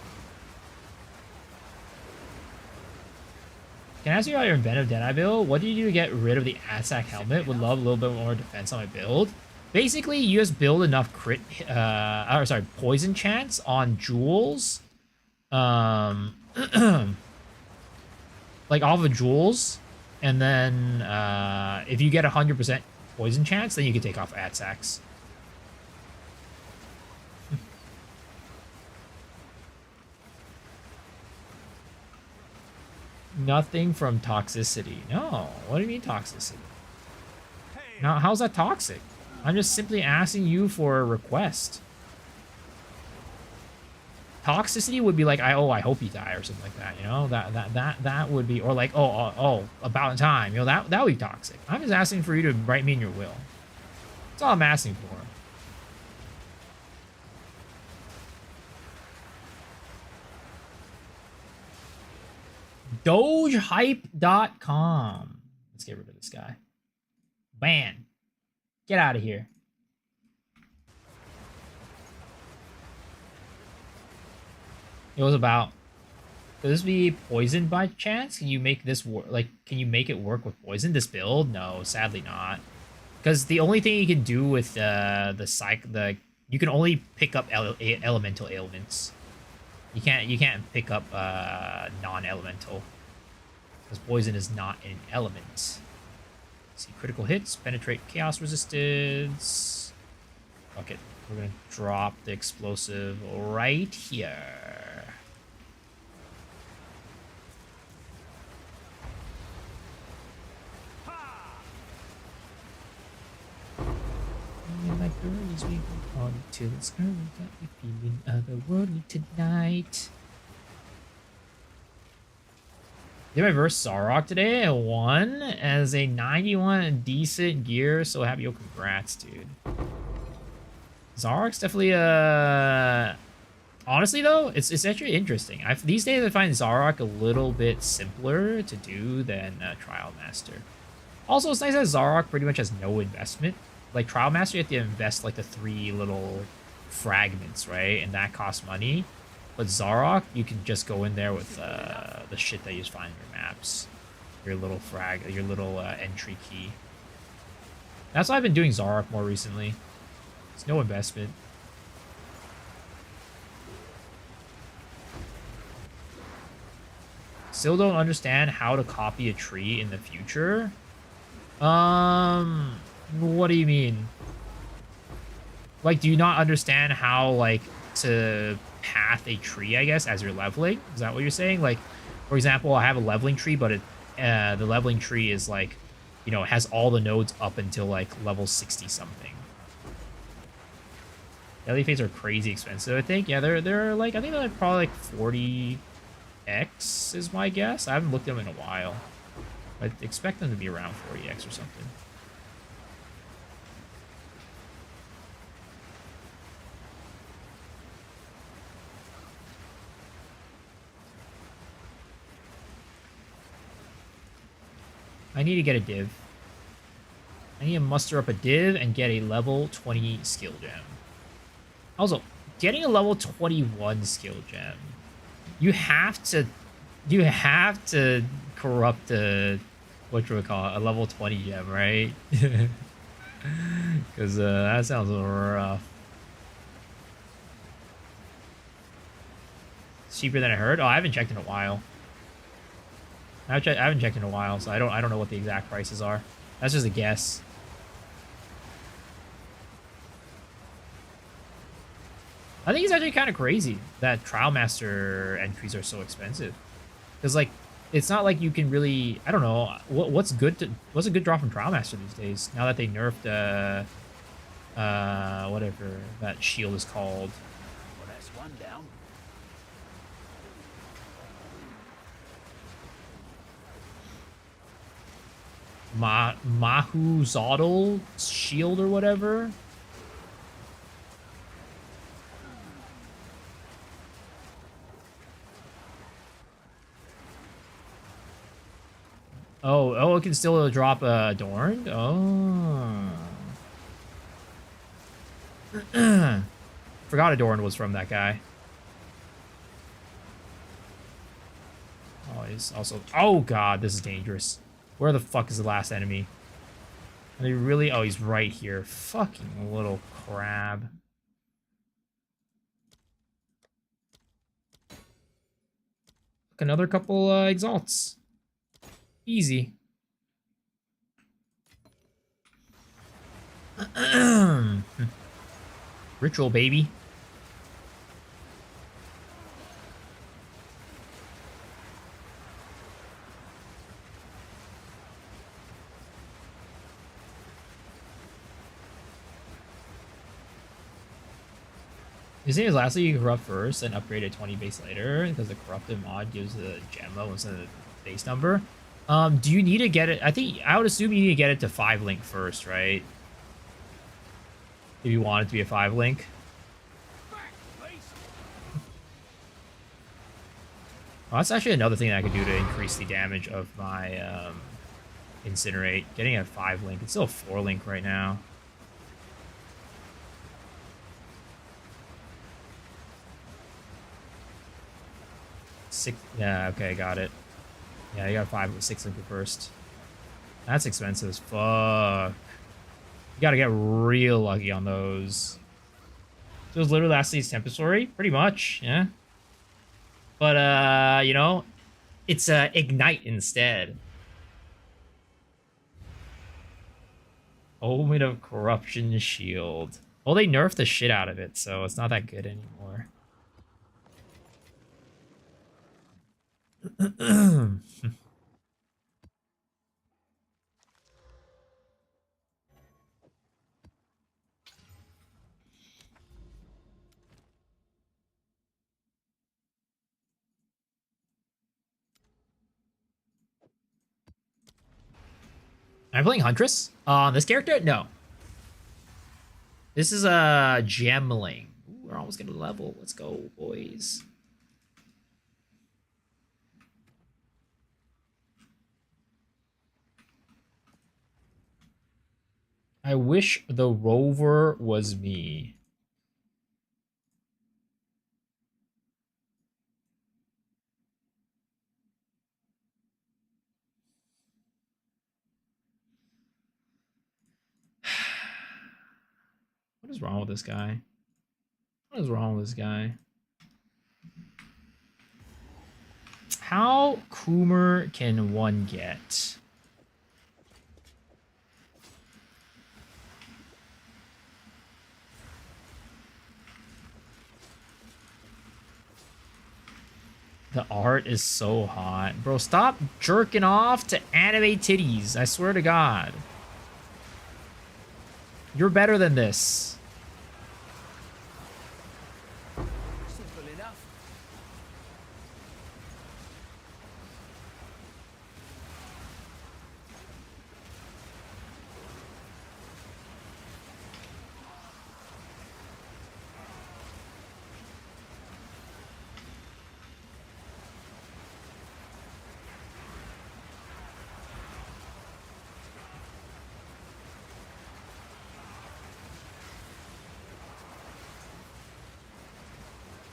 Can I ask you about your inventive Deadeye build? What do you do to get rid of the Atsac helmet? Would love a little bit more defense on my build. Basically, you just build enough poison chance on jewels. Like off of jewels. And then if you get 100% poison chance, then you can take off Atsacs. Nothing from toxicity. No, what do you mean toxicity? Now, how's that toxic? I'm just simply asking you for a request. Toxicity would be like, I hope you die or something like that, you know? That would be, or like, about time, you know, that would be toxic. I'm just asking for you to write me in your will. That's all I'm asking for. Dogehype.com. Let's get rid of this guy. Ban. Get out of here. It was about, could this be poisoned by chance? Can you make this work? Like, can you make it work with poison? This build? No, sadly not. Because the only thing you can do with you can only pick up elemental ailments. You can't pick up non-elemental. Because poison is not an element. See, critical hits, penetrate chaos resistance. Fuck it. We're gonna drop the explosive right here. Like girls, we go party till it's early. Got me feeling otherworldly tonight. Did my verse Zarok today? I won as a 91 decent gear. So happy. Yo, congrats, dude. Zarok's definitely honestly though, it's actually interesting. These days I find Zarok a little bit simpler to do than Trial Master. Also, it's nice that Zarok pretty much has no investment. Like Trial Master, you have to invest like the 3 little fragments, right? And that costs money. But Zarok, you can just go in there with the shit that you just find in your maps. Your little entry key. That's why I've been doing Zarok more recently. It's no investment. Still don't understand how to copy a tree in the future. What do you mean? Like, do you not understand how, like, to path a tree, I guess, as you're leveling? Is that what you're saying? Like, for example, I have a leveling tree, but the leveling tree is, like, you know, it has all the nodes up until, like, level 60-something. Daily fates are crazy expensive, I think. Yeah, they're like, I think they're like probably like 40x is my guess. I haven't looked at them in a while. I expect them to be around 40x or something. I need to get a div. I need to muster up a div and get a level 20 skill gem. Also, getting a level 21 skill gem, you have to corrupt a, what do we call it, a level 20 gem, right? Because that sounds rough. It's cheaper than I heard. Oh, I haven't checked in a while. I haven't checked in a while, so I don't know what the exact prices are. That's just a guess. I think it's actually kind of crazy that Trial Master entries are so expensive. Because like, it's not like you can really. I don't know what's a good draw from Trial Master these days. Now that they nerfed whatever that shield is called. Well, that's one down. Mahu Zodl shield or whatever. Oh, it can still drop Adorned? Oh. Forgot Adorned was from that guy. Oh, he's also... Oh, God, this is dangerous. Where the fuck is the last enemy? Are they really... Oh, he's right here. Fucking little crab. Look, another couple exalts. Easy. Ritual, baby. His name is lastly, you corrupt first and upgrade at 20 base later because the corrupted mod gives the gemmo instead of the base number. Do you need to get it? I would assume you need to get it to 5 link first, right? If you want it to be a 5 link. Well, that's actually another thing that I could do to increase the damage of my Incinerate. Getting a 5 link. It's still a 4 link right now. Yeah, okay, got it. Yeah, you got 5 with 6 linker first. That's expensive as fuck. You gotta get real lucky on those. So it was literally last season's Tempestary? Pretty much, yeah. But, you know, it's Ignite instead. Omen of Corruption Shield. Well, they nerfed the shit out of it, so it's not that good anymore. Am I playing Huntress? On this character? No. This is a Gemling. Ooh, we're almost gonna level. Let's go, boys. I wish the rover was me. What is wrong with this guy? What is wrong with this guy? How Coomer can one get? The art is so hot. Bro, stop jerking off to anime titties. I swear to God. You're better than this. Simple enough.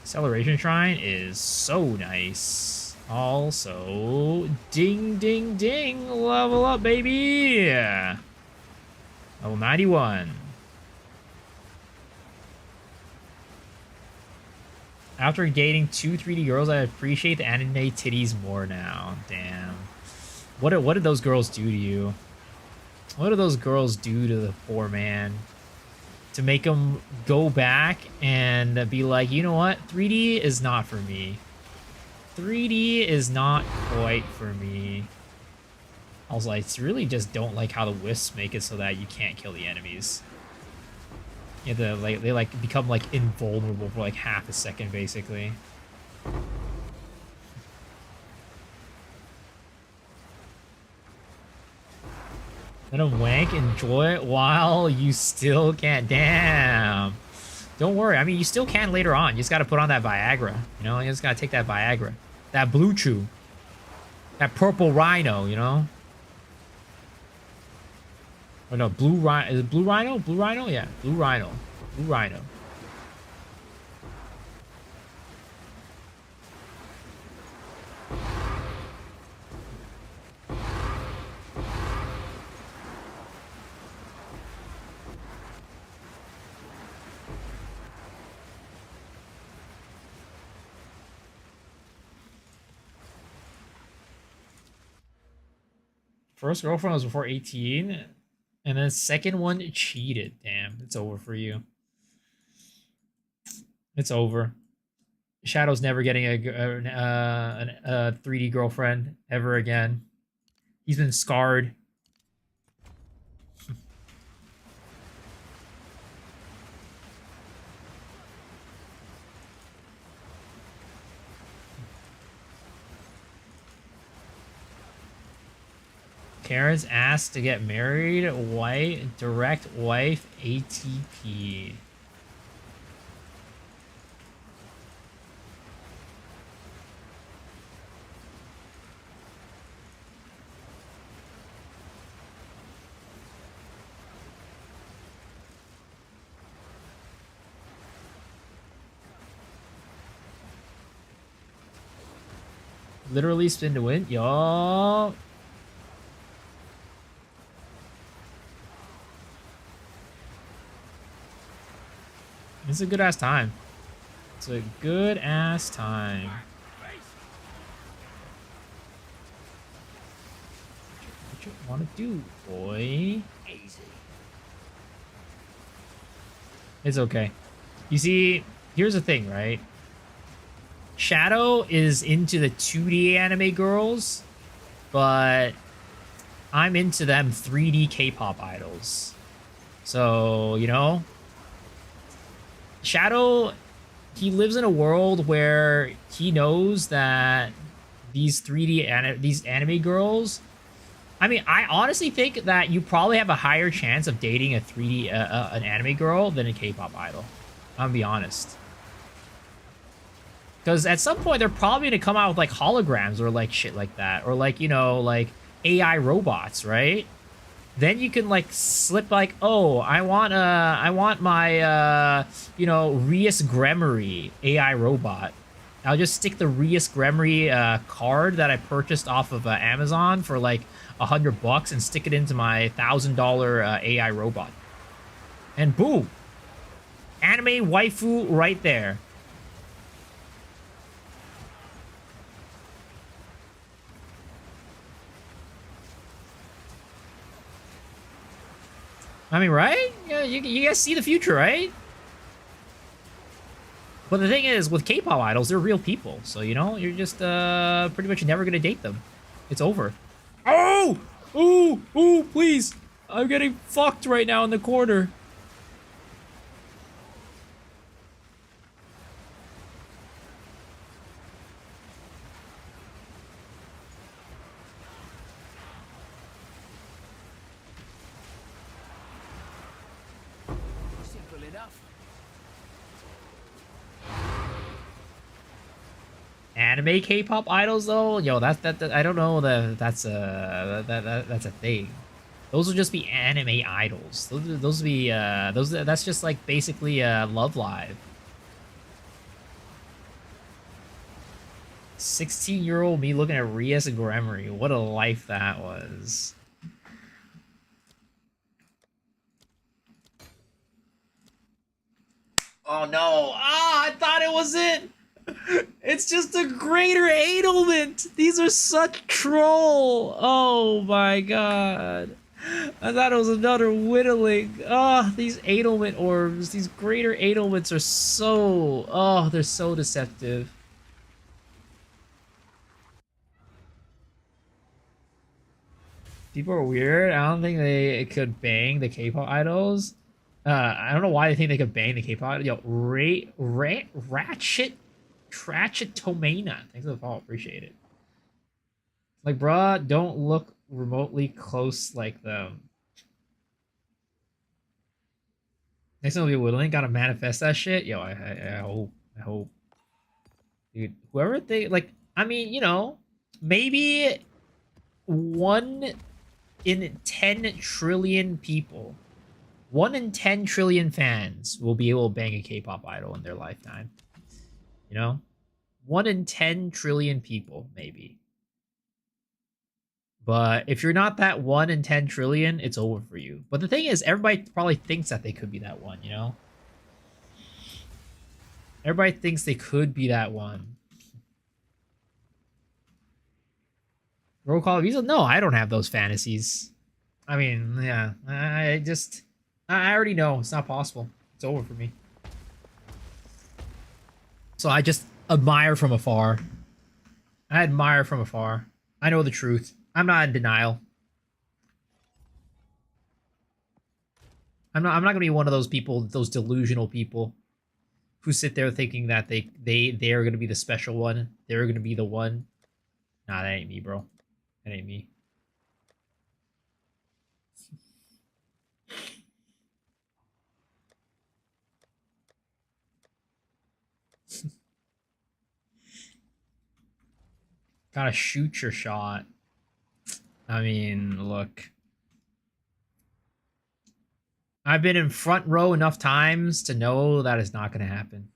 Acceleration Shrine is so nice. Also, ding, ding, ding. Level up, baby. Level 91. After dating 2 3D girls, I appreciate the anime titties more now. Damn. What did those girls do to you? What did those girls do to the poor man? To make him go back and be like, you know what? 3D is not for me. 3D is not quite for me. I was like, really just don't like how the wisps make it so that you can't kill the enemies. Yeah, they like become like invulnerable for like half a second basically. Let him wank, enjoy it while you still can't. Damn. Don't worry. I mean, you still can later on. You just got to put on that Viagra. You know, you just got to take that Viagra. That blue chew. That purple rhino, you know? Or no, blue rhino. Is it blue rhino? Blue rhino? Yeah, blue rhino. Blue rhino. First girlfriend was before 18, and then second one cheated. Damn, it's over for you. It's over. Shadow's never getting a 3D girlfriend ever again. He's been scarred. Karen's asked to get married. Wife, direct wife, ATP. Literally spin to win. Yo. It's a good ass time. It's a good ass time. What you want to do, boy? Easy. It's okay. You see, here's the thing, right? Shadow is into the 2D anime girls, but I'm into them 3D K-pop idols. So, you know, Shadow, he lives in a world where he knows that these these anime girls. I mean, I honestly think that you probably have a higher chance of dating a 3D an anime girl than a K-pop idol. I'm gonna be honest. Because at some point, they're probably going to come out with, like, holograms or, like, shit like that. Or, like, you know, like, AI robots, right? Then you can, like, slip, like, oh, I want my, you know, Rias Gremory AI robot. I'll just stick the Rias Gremory card that I purchased off of Amazon for, like, $100 and stick it into my $1,000 AI robot. And boom. Anime waifu right there. I mean, right? Yeah, you guys see the future, right? But the thing is, with K-pop idols, they're real people. So, you know, you're just pretty much never going to date them. It's over. Oh! Ooh! Ooh, please! I'm getting fucked right now in the corner. Simple enough. Anime K-pop idols, though? Yo, that I don't know that's that's a thing. Those will just be anime idols. Those will be that's just like basically Love Live. 16-year-old me looking at Rias Gremory. What a life that was. Oh no. Ah, I thought it was it. It's just a greater Adelment. These are such troll. Oh my god. I thought it was another Whittling. Oh, these Adelment orbs, these greater Adelments are so... Oh, they're so deceptive. People are weird. I don't think they could bang the K-pop idols. I don't know why they think they could bang the K-pop idol. Yo, Ratchet Tomena. Thanks for the follow. Appreciate it. Like, bruh, don't look remotely close like them. Next time will be Whittling. Gotta manifest that shit. Yo, I hope. I hope. Dude, whoever they like, I mean, you know, maybe 1 in 10 trillion people, 1 in 10 trillion fans will be able to bang a K-pop idol in their lifetime. You know, 1 in 10 trillion people, maybe. But if you're not that 1 in 10 trillion, it's over for you. But the thing is, everybody probably thinks that they could be that one, you know? Everybody thinks they could be that one. Roll call visa? No, I don't have those fantasies. I mean, yeah, I already know it's not possible. It's over for me. So I just admire from afar. I admire from afar. I know the truth. I'm not in denial. I'm not gonna be one of those people, those delusional people who sit there thinking that they're gonna be the special one. They're gonna be the one. Nah, that ain't me, bro. That ain't me. Gotta shoot your shot. I mean, look. I've been in front row enough times to know that is not gonna happen.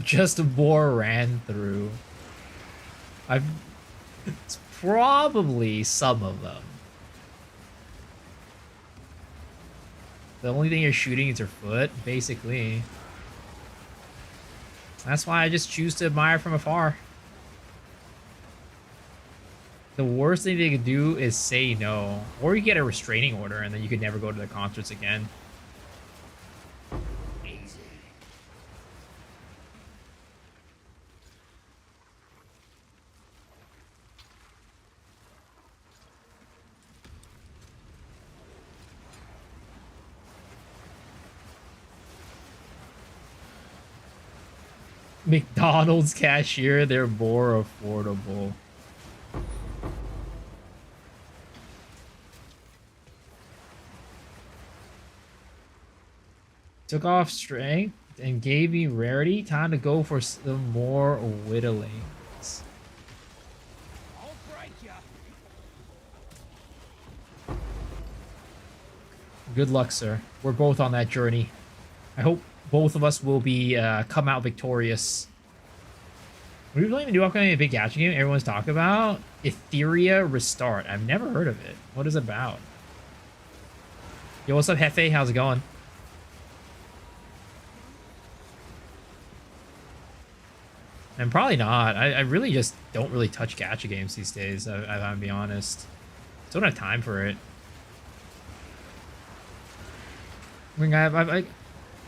Just a boar ran through. It's probably some of them. The only thing you're shooting is your foot, basically. That's why I just choose to admire from afar. The worst thing they could do is say no. Or you get a restraining order and then you could never go to the concerts again. McDonald's cashier, they're more affordable. Took off strength and gave me rarity. Time to go for some more whittlings. I'll break ya. Good luck, sir. We're both on that journey. I hope both of us will be come out victorious. What are you playing to do upcoming a big gacha game everyone's talking about? Etheria Restart. I've never heard of it. What is it about? Yo, what's up, Hefe? How's it going? And probably not. I really just don't really touch gacha games these days. I gotta be honest. Don't have time for it. I mean,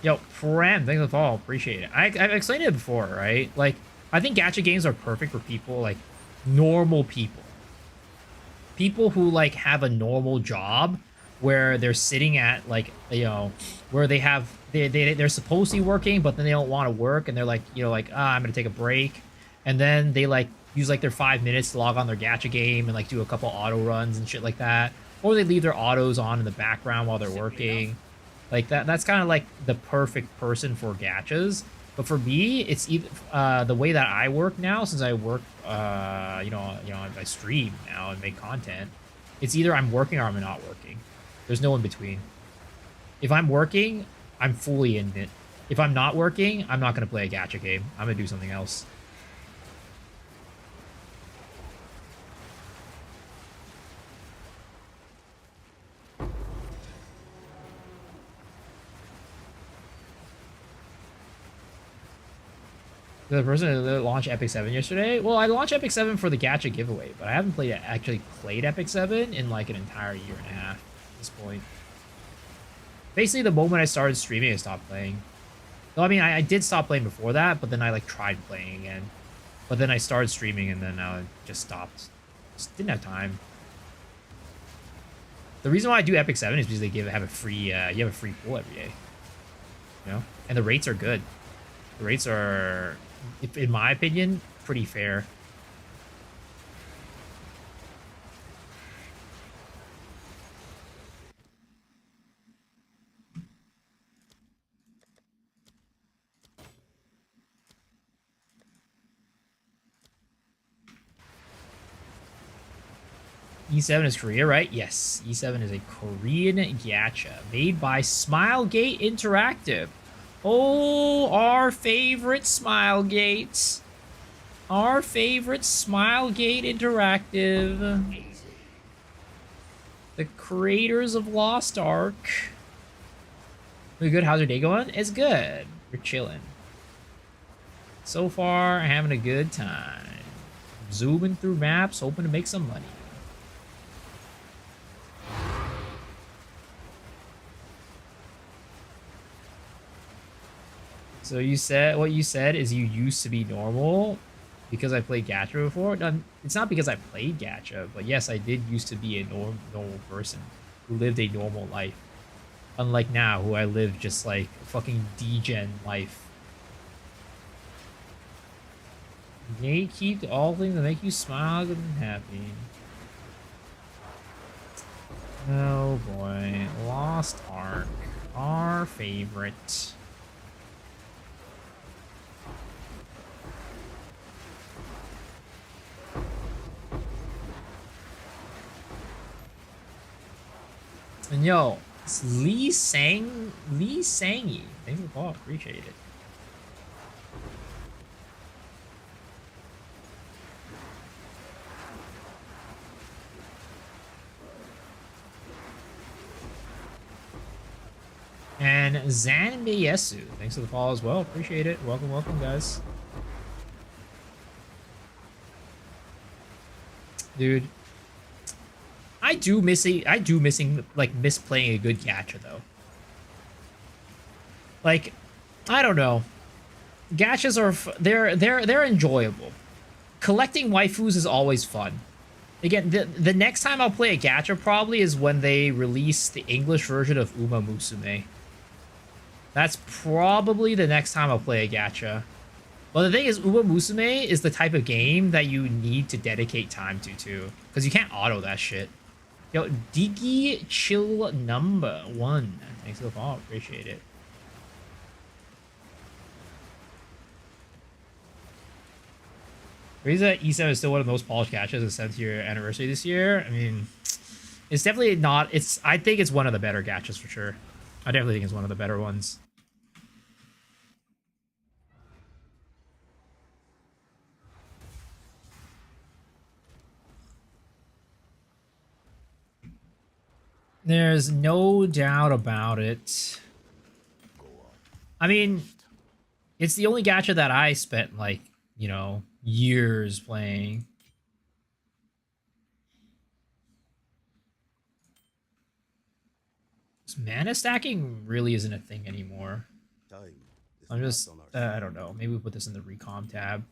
yo, Pram, thanks for the follow. Appreciate it. I've explained it before, right? Like, I think gacha games are perfect for people, like, normal people. People who, like, have a normal job where they're sitting at, like, you know, where they have, they're supposed to be working, but then they don't want to work, and they're like, you know, like, I'm gonna take a break. And then they, like, use, like, their 5 minutes to log on their gacha game and, like, do a couple auto runs and shit like that. Or they leave their autos on in the background while they're working. Like that's kind of like the perfect person for gachas. But for me, it's either the way that I work now, since I work, you know, I stream now and make content. It's either I'm working or I'm not working. There's no in between. If I'm working, I'm fully in it. If I'm not working, I'm not going to play a gacha game. I'm going to do something else. The person that launched Epic 7 yesterday? Well, I launched Epic 7 for the gacha giveaway, but I haven't actually played Epic 7 in like an entire year and a half at this point. Basically, the moment I started streaming, I stopped playing. No, I mean, I did stop playing before that, but then I like tried playing again. But then I started streaming and then I just stopped. Just didn't have time. The reason why I do Epic 7 is because they have a free, you have a free pool every day. You know? And the rates are good. The rates are, in my opinion, pretty fair. E7 is Korea, right? Yes, E7 is a Korean gacha made by Smilegate Interactive. Oh, our favorite Smilegate. Our favorite Smilegate Interactive. The creators of Lost Ark. We good? How's your day going? It's good. We're chilling. So far, having a good time. Zooming through maps, hoping to make some money. So you said, what you said is you used to be normal because I played gacha before? No, it's not because I played gacha, but yes, I did used to be a normal person who lived a normal life. Unlike now, who I live just like a fucking degen life. Gatekeep all things that make you smile good and happy. Oh boy, Lost Ark, our favorite. And yo, it's Lee Sangy. Thanks for the call, appreciate it. And Zanbeyesu, thanks for the follow as well. Appreciate it. Welcome, welcome, guys. Dude, I do miss playing a good gacha though. Like, I don't know. Gachas are they're enjoyable. Collecting waifus is always fun. Again, the next time I'll play a gacha probably is when they release the English version of Uma Musume. That's probably the next time I'll play a gacha. Well, the thing is, Uma Musume is the type of game that you need to dedicate time to, too. Because you can't auto that shit. Yo, Diggy Chill number 1. Thanks for the follow. Appreciate it. The reason that E7 is still one of the most polished gachas is 7th year anniversary this year. I mean, it's definitely not... I think it's one of the better gachas for sure. I definitely think it's one of the better ones. There's no doubt about it. I mean, it's the only gacha that I spent, like, you know, years playing. Mana stacking really isn't a thing anymore. I'm just, I don't know. Maybe we put this in the recom tab.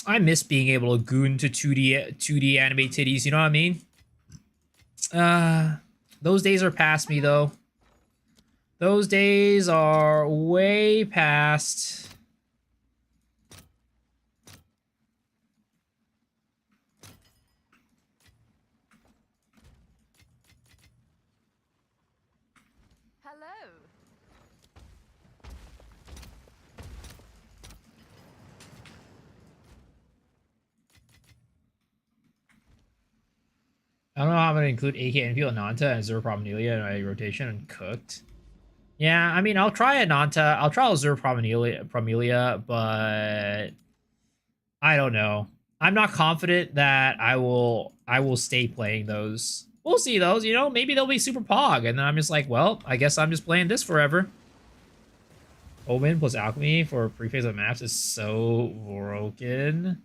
I miss being able to goon to 2D anime titties, you know what I mean? Those days are past me, though. Those days are way past. Hello. I don't know how I'm gonna include AK Enfield, Nanta, and Zero Promenelia in my rotation and cooked. Yeah, I mean, I'll try a Nanta. I'll try a Zero Promenelia, but I don't know. I'm not confident that I will stay playing those. We'll see those, you know, maybe they'll be super pog, and then I'm just like, well, I guess I'm just playing this forever. Omen plus alchemy for pre-phase of maps is so broken.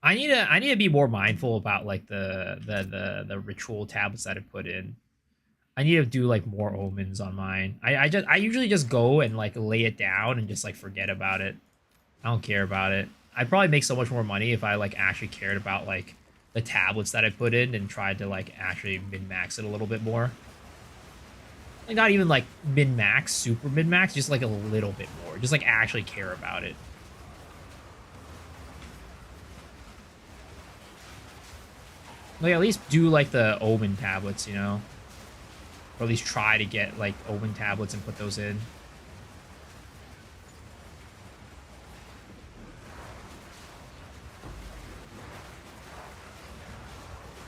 I need to be more mindful about like the ritual tablets that I put in. I need to do like more omens on mine. I usually just go and like lay it down and just like forget about it. I don't care about it. I'd probably make so much more money if I like actually cared about like the tablets that I put in and tried to like actually min-max it a little bit more. Like not even like min-max, super min-max, just like a little bit more. Just like actually care about it. Like at least do like the omen tablets, you know? Or at least try to get like omen tablets and put those in.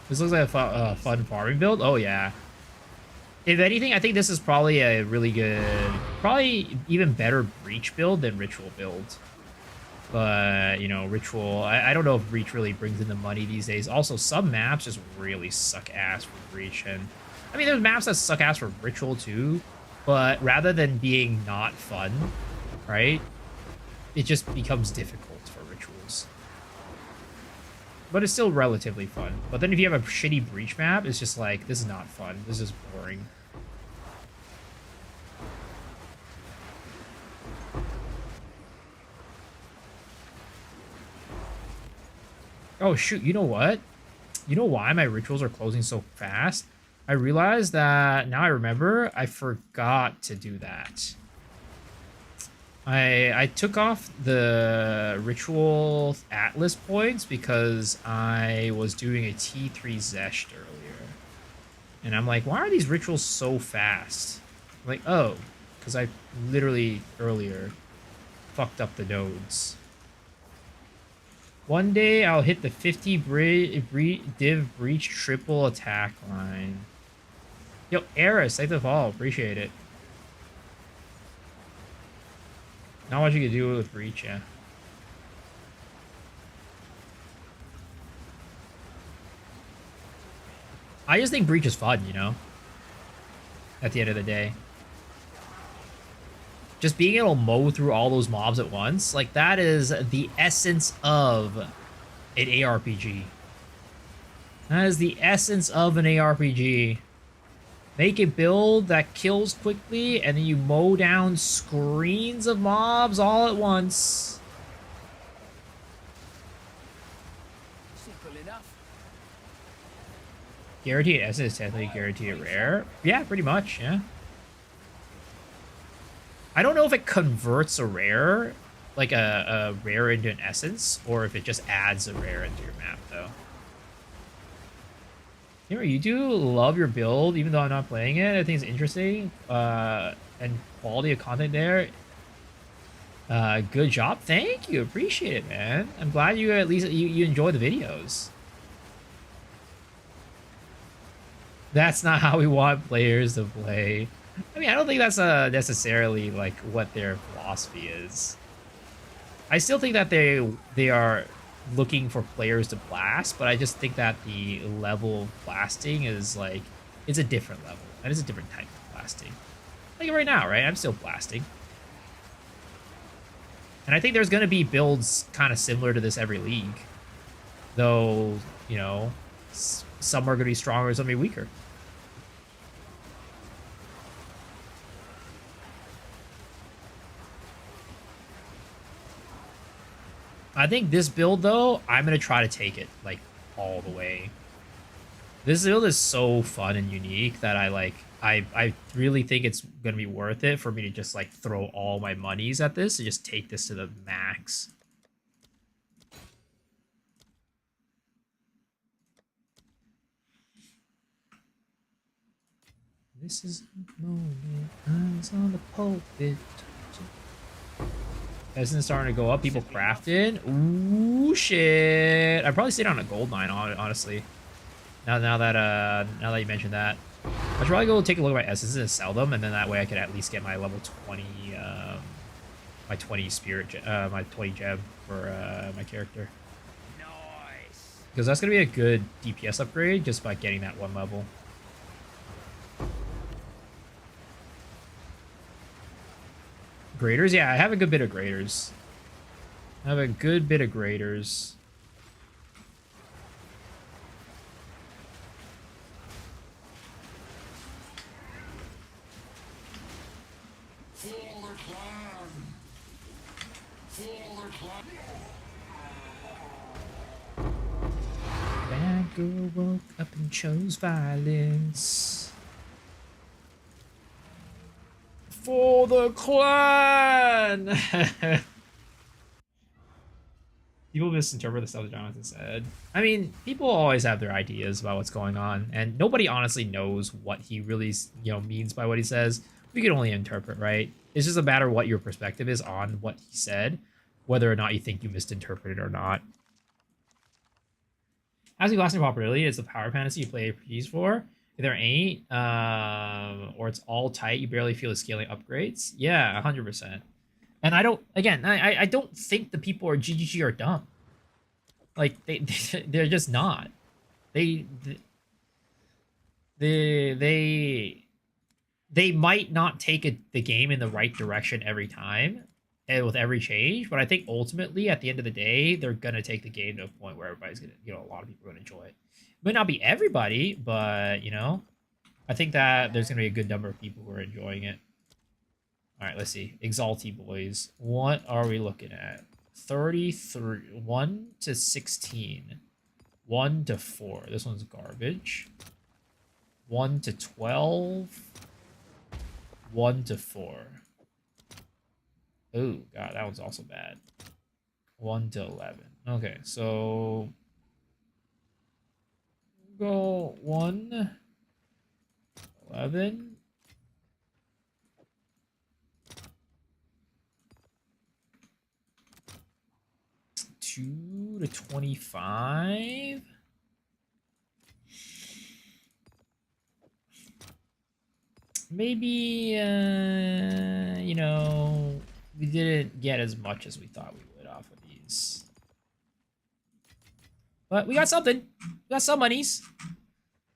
This looks like a fun farming build. Oh, yeah. If anything, I think this is probably a really good, probably even better Breach build than Ritual build. But, you know, Ritual, I don't know if Breach really brings in the money these days. Also, some maps just really suck ass for Breach. And, I mean, there's maps that suck ass for Ritual too. But rather than being not fun, right, it just becomes difficult for Rituals. But it's still relatively fun. But then if you have a shitty Breach map, it's just like, this is not fun. This is boring. Oh, shoot. You know what? You know why my rituals are closing so fast? I realized that, now I remember, I forgot to do that. I took off the ritual atlas points because I was doing a T3 Zesht earlier. And I'm like, why are these rituals so fast? I'm like, oh, because I literally earlier fucked up the nodes. One day I'll hit the 50 div breach triple attack line. Yo, Eris, thank the fall. Appreciate it. Not much you can do with breach, yeah. I just think breach is fun, you know? At the end of the day. Just being able to mow through all those mobs at once, like that is the essence of an ARPG. That is the essence of an ARPG. Make a build that kills quickly, and then you mow down screens of mobs all at once. Simple enough. Guaranteed essence is technically guaranteed rare. Yeah, pretty much, yeah. I don't know if it converts a rare, like a rare into an essence, or if it just adds a rare into your map, though. You do love your build, even though I'm not playing it. I think it's interesting. And quality of content there. Good job. Thank you. Appreciate it, man. I'm glad you at least you enjoy the videos. That's not how we want players to play. I mean, I don't think that's necessarily like what their philosophy is. I still think that they are looking for players to blast, but I just think that the level of blasting is like, it's a different level, and it's a different type of blasting. Like right now, right? I'm still blasting. And I think there's going to be builds kind of similar to this every league. Though, you know, some are going to be stronger, some are going to be weaker. I think this build, though, I'm going to try to take it, like, all the way. This build is so fun and unique that I really think it's going to be worth it for me to just, like, throw all my monies at this and just take this to the max. This is the moment. Eyes on the pulpit. Essence starting to go up. People crafted. Ooh, shit. I'd probably sit on a gold mine, honestly. Now that you mentioned that. I should probably go take a look at my essences and sell them, and then that way I could at least get my level 20, my 20 spirit, my 20 gem for my character. Nice. Because that's going to be a good DPS upgrade just by getting that one level. Graders? Yeah, I have a good bit of graders. I have a good bit of graders. Bad girl woke up and chose violence. For the clan! People misinterpret the stuff that Jonathan said. I mean, people always have their ideas about what's going on, and nobody honestly knows what he really, means by what he says. We can only interpret, right? It's just a matter of what your perspective is on what he said, whether or not you think you misinterpreted or not. As you lost in popularity, it's the power fantasy you play RPGs for. If there ain't, or it's all tight, you barely feel the scaling upgrades. Yeah, 100%. And I don't. Again, I don't think the people at GGG are dumb. Like they're just not. They they they might not take the game in the right direction every time and with every change, but I think ultimately at the end of the day, they're gonna take the game to a point where everybody's gonna, a lot of people are gonna enjoy it. Might not be everybody, but I think that there's gonna be a good number of people who are enjoying it. All right, let's see. Exalty boys. What are we looking at? 33, 1 to 16. 1 to 4. This one's garbage. 1 to 12. 1 to 4. Oh, God, that one's also bad. 1 to 11. Okay, so go 1, 11. 2 to 25. Maybe, we didn't get as much as we thought we would off of these. But we got something. We got some monies.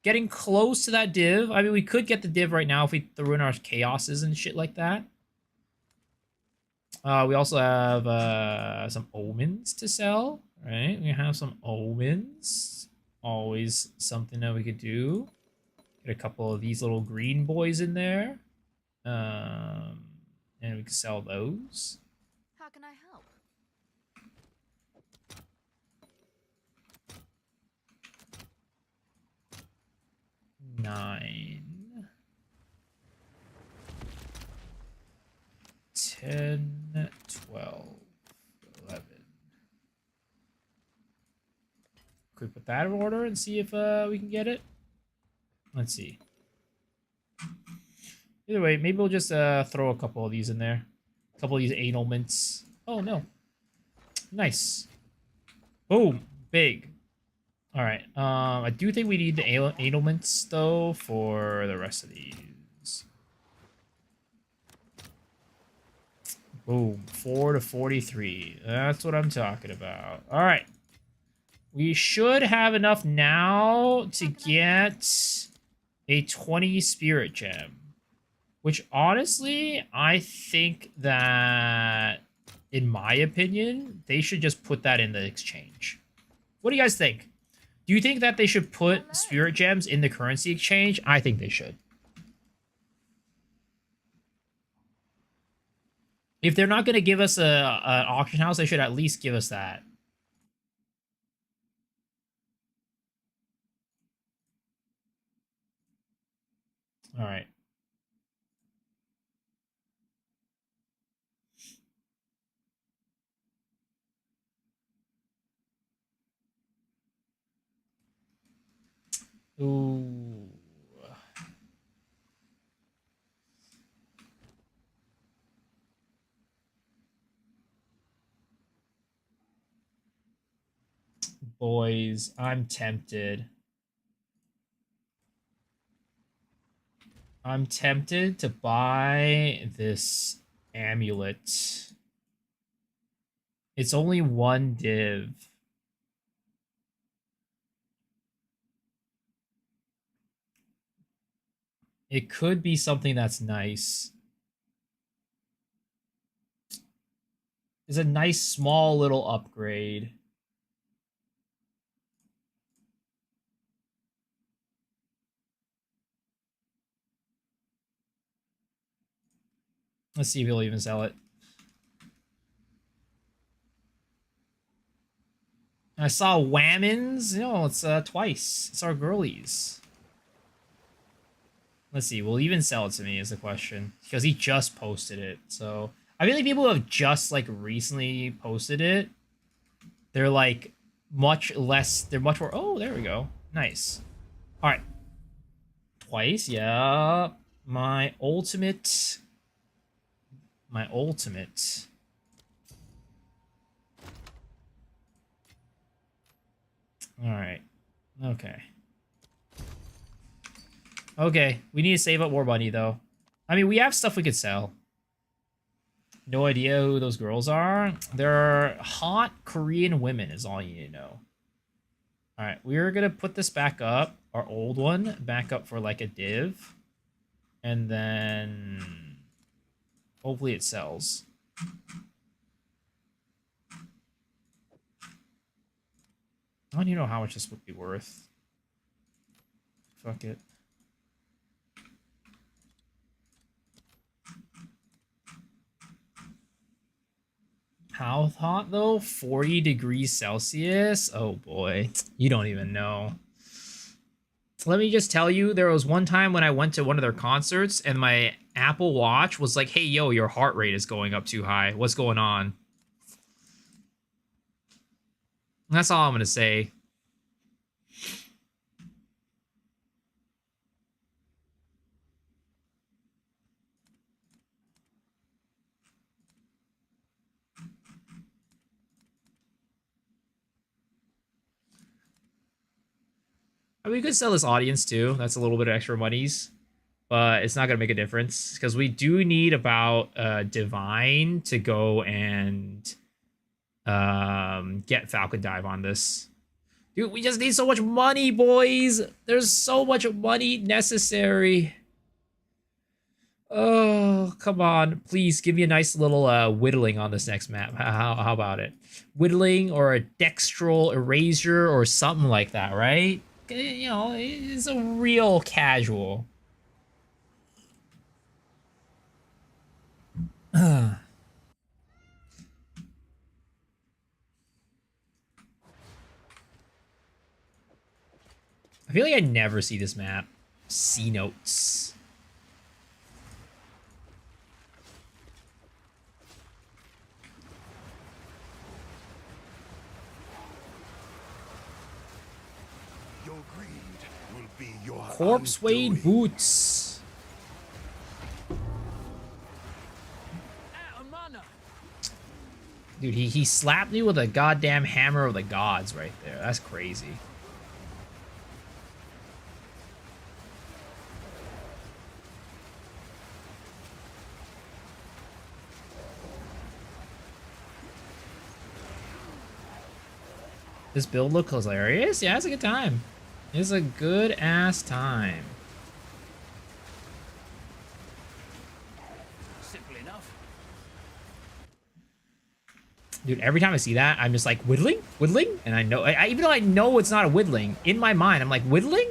Getting close to that div. I mean, we could get the div right now if we threw in our chaoses and shit like that. We also have some omens to sell, right? We have some omens. Always something that we could do. Get a couple of these little green boys in there. And we can sell those. How can I help? 9, 10, 12, 11. Could we put that in order and see if we can get it? Let's see. Either way, maybe we'll just throw a couple of these in there. A couple of these anal mints. Oh, no. Nice. Boom. Big. All right. I do think we need the anal mints, though, for the rest of these. Boom. 4 to 43. That's what I'm talking about. All right. We should have enough now to get a 20 spirit gem. Which, honestly, I think that, in my opinion, they should just put that in the exchange. What do you guys think? Do you think that they should put spirit gems in the currency exchange? I think they should. If they're not going to give us an auction house, they should at least give us that. All right. Ooh. Boys, I'm tempted. I'm tempted to buy this amulet. It's only one div. It could be something that's nice. It's a nice small little upgrade. Let's see if he'll even sell it. I saw Whammons. No, it's twice. It's our girlies. Let's see. Will he even sell it to me is the question. Because he just posted it. So I feel like people who have just like recently posted it, they're like much less. They're much more. Oh, there we go. Nice. All right. Twice. Yeah. My ultimate. My ultimate. All right. Okay. Okay. We need to save up more money, though. I mean, we have stuff we could sell. No idea who those girls are. They're hot Korean women is all you need to know. All right. We're going to put this back up. Our old one back up for like a div. And then hopefully it sells. I don't even know how much this would be worth. Fuck it. How hot though? 40 degrees Celsius? Oh boy. You don't even know. Let me just tell you, there was one time when I went to one of their concerts and my Apple Watch was like, hey, yo, your heart rate is going up too high. What's going on? That's all I'm going to say. I mean, we could sell this audience too. That's a little bit of extra monies, but it's not going to make a difference because we do need about Divine to go and get Falcon Dive on this. Dude, we just need so much money, boys. There's so much money necessary. Oh, come on. Please give me a nice little whittling on this next map. How about it? Whittling or a dextral erasure or something like that, right? You know, it's a real casual. I feel like I never see this map. C notes. Your greed will be your Corpse Wade undoing. boots. Out of mana. Dude, he slapped me with a goddamn hammer of the gods right there. That's crazy. This build looks hilarious. Yeah, it's a good time. It's a good ass time. Simple enough. Dude, every time I see that, I'm just like, whittling? Whittling? And I know, even though I know it's not a whittling, in my mind, I'm like, whittling?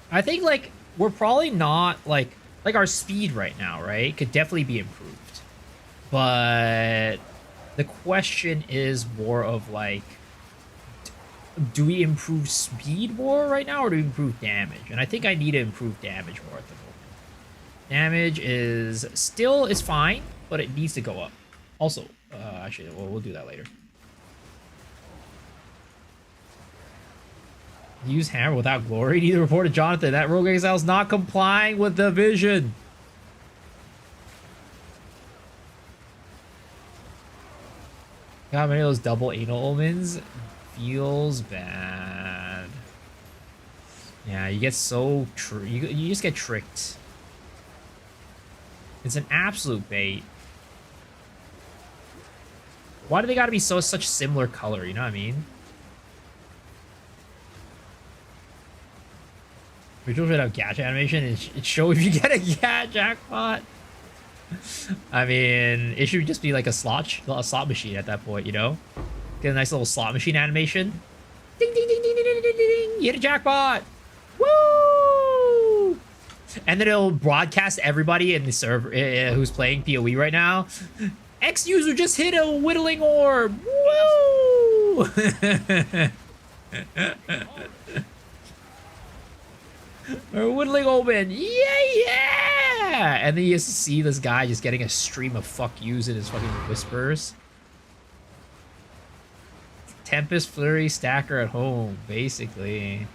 I think, like, we're probably not, like our speed right now, right? Could definitely be improved. But the question is more of, like, do we improve speed more right now or do we improve damage? And I think I need to improve damage more at the moment. Damage is still is fine, but it needs to go up. Also, actually, we'll do that later. Use hammer without glory. Need to report to Jonathan that Rogue Exile's not complying with the vision. Got many of those double anal omens. Feels bad. Yeah, you get so you just get tricked. It's an absolute bait. Why do they gotta be such similar color? You know what I mean? Ritual should have gacha animation. It show if you get a jackpot. I mean, it should just be like a slot machine at that point, you know? Get a nice little slot machine animation. Ding ding ding ding ding ding ding ding. You hit a jackpot. Woo! And then it'll broadcast everybody in the server who's playing PoE right now. X user just hit a whittling orb. Woo! Or whittling omen. Yeah! And then you just see this guy just getting a stream of fuck yous in his fucking whispers. Tempest Flurry stacker at home, basically.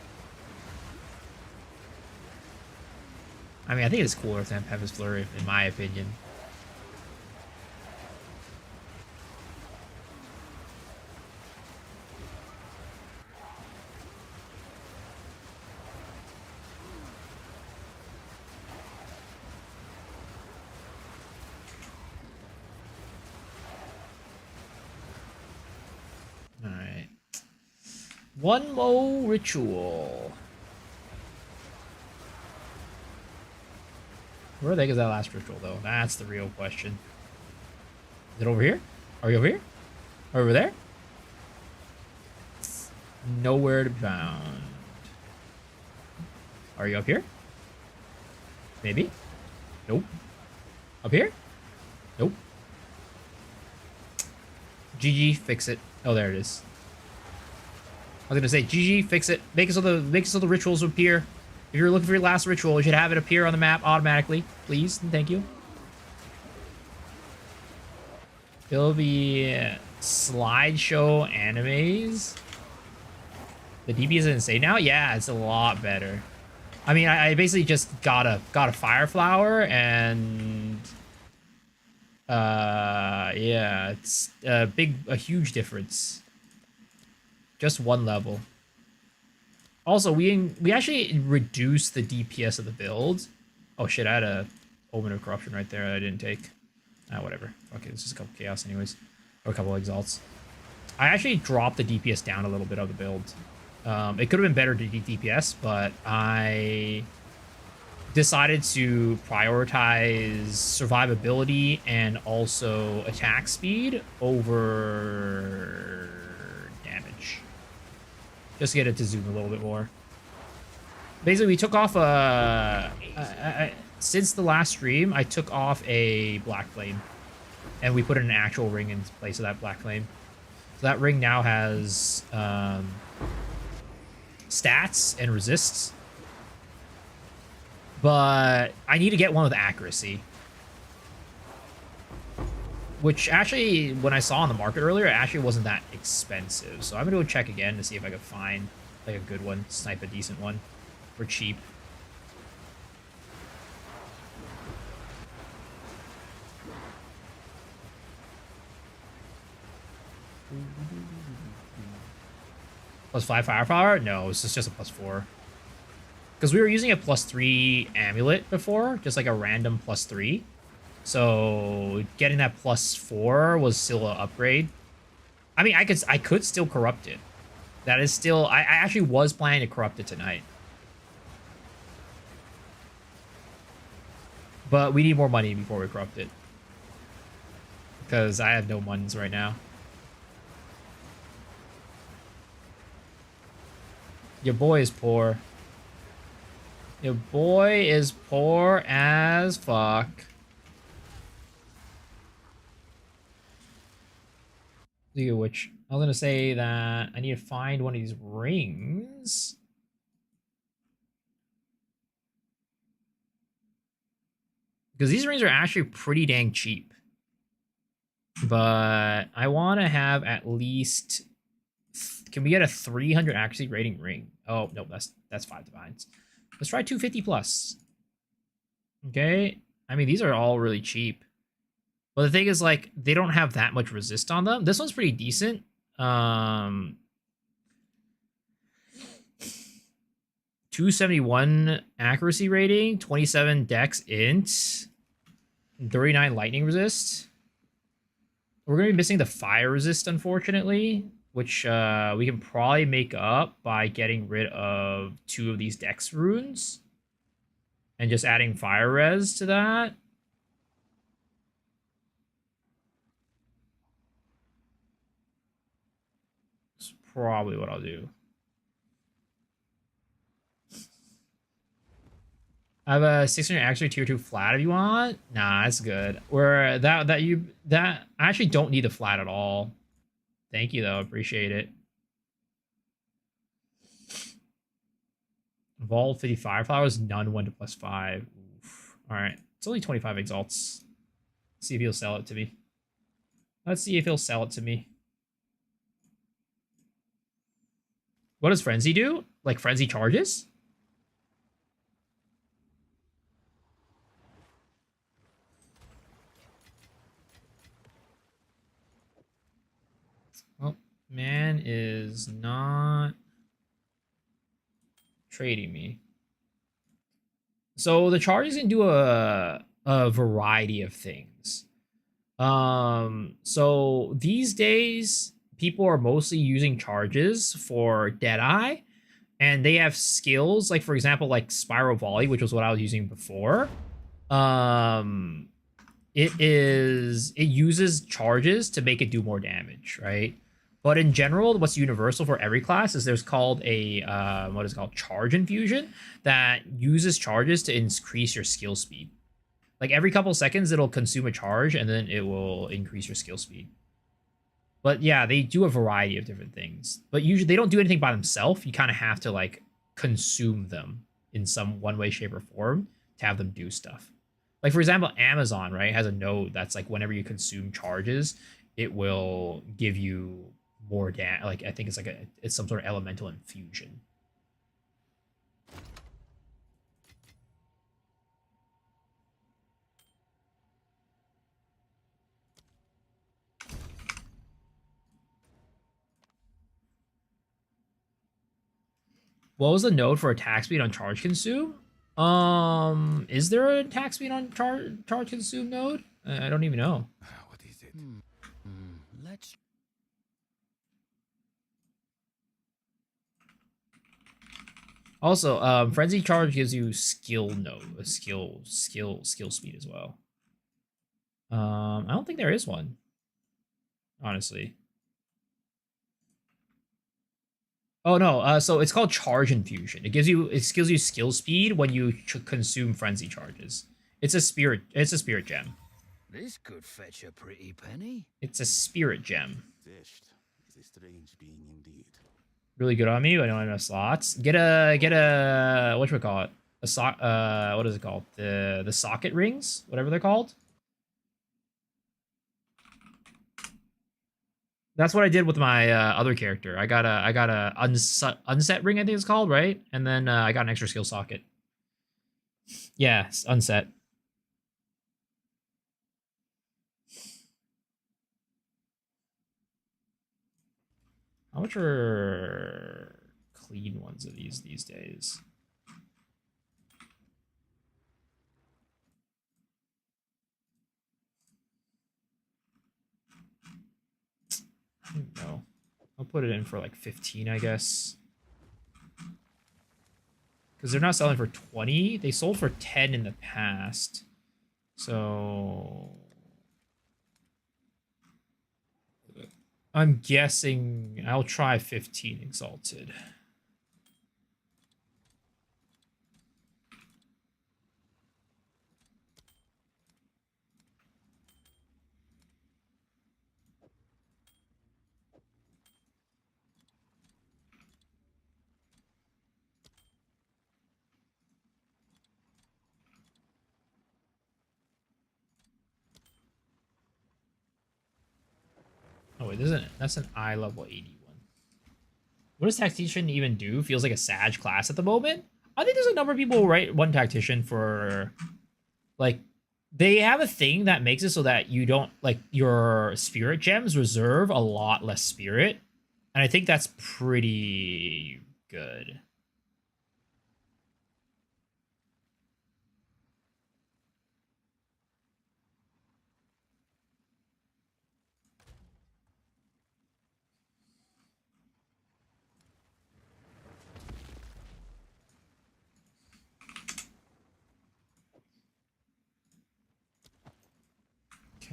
I mean, I think it's cooler than Tempest Flurry, in my opinion. Alright. One more ritual. Where the heck is that last ritual, though? That's the real question. Is it over here? Are we over here? Over there? Nowhere to be found. Are you up here? Maybe? Nope. Up here? Nope. GG, fix it. Oh, there it is. I was gonna say, GG, fix it. Make it so the rituals appear. If you're looking for your last ritual, you should have it appear on the map automatically. Please and thank you. It'll be slideshow animes. The DB is insane now? Yeah, it's a lot better. I mean, I basically just got a fire flower and yeah, it's a huge difference. Just one level. Also, we actually reduced the DPS of the build. Oh shit, I had a Omen of Corruption right there that I didn't take. Ah, whatever. Okay, it's just a couple Chaos anyways. Or a couple Exalts. I actually dropped the DPS down a little bit of the build. It could have been better to DPS, but I decided to prioritize survivability and also attack speed over damage. Just to get it to zoom a little bit more. Basically, we took off since the last stream, I took off a Black Flame. And we put in an actual ring in place of that Black Flame. So that ring now has stats and resists. But I need to get one with accuracy. Which actually, when I saw on the market earlier, it actually wasn't that expensive. So I'm going to go check again to see if I could find like a good one, snipe a decent one for cheap. +5 firepower? No, it's just a +4. Because we were using a +3 amulet before, just like a random +3. So getting that +4 was still an upgrade. I mean, I could still corrupt it. That is still... I actually was planning to corrupt it tonight. But we need more money before we corrupt it. Because I have no monies right now. Your boy is poor. Your boy is poor as fuck. Speaking of which, I was gonna say that I need to find one of these rings. Because these rings are actually pretty dang cheap. But I want to have at least... Can we get a 300 accuracy rating ring? Oh, no, that's 5 divines. Let's try 250 plus. Okay. I mean, these are all really cheap. But the thing is, like, they don't have that much resist on them. This one's pretty decent. 271 accuracy rating, 27 dex int, 39 lightning resist. We're going to be missing the fire resist, unfortunately, which we can probably make up by getting rid of 2 of these dex runes and just adding fire res to that. That's probably what I'll do. I have a 600 actually tier 2 flat if you want. Nah, that's good. Or that I actually don't need the flat at all. Thank you though, appreciate it. Vault 55 flowers, none 1 to +5. Oof. All right, it's only 25 exalts. Let's see if he'll sell it to me. Let's see if he'll sell it to me. What does Frenzy do? Like Frenzy charges? Well, man is not trading me. So the charges can do a variety of things. So these days people are mostly using charges for Deadeye, and they have skills like, for example, like Spiral Volley, which was what I was using before. It uses charges to make it do more damage, right? But in general, what's universal for every class is there's called a what is called charge infusion that uses charges to increase your skill speed. Like every couple seconds, it'll consume a charge and then it will increase your skill speed. But yeah, they do a variety of different things. But usually they don't do anything by themselves. You kind of have to like consume them in some one way, shape, or form to have them do stuff. Like for example, Amazon, right, has a node that's like whenever you consume charges, it will give you more damage. Like I think it's some sort of elemental infusion. What was the node for attack speed on charge consume? Is there an attack speed on charge consume node? I don't even know. What is it? Let's. Also, frenzy charge gives you skill node, a skill speed as well. I don't think there is one, honestly. Oh no, so it's called charge infusion. It gives you skill speed when you consume frenzy charges. It's a spirit gem. This could fetch a pretty penny. It's a spirit gem. Zesht is a strange being indeed. Really good on me. I don't have enough slots. Get a what should we call it? What is it called? The socket rings, whatever they're called. That's what I did with my other character. I got a unset ring, I think it's called, right? And then I got an extra skill socket. Yeah, unset. How much are clean ones of these days? I don't know. I'll put it in for like 15, I guess. Because they're not selling for 20. They sold for 10 in the past. So I'm guessing I'll try 15 exalted. Oh wait, that's an eye level 81. What does Tactician even do? Feels like a Sag class at the moment. I think there's a number of people who write one Tactician for, like, they have a thing that makes it so that you don't, like, your spirit gems reserve a lot less spirit. And I think that's pretty good.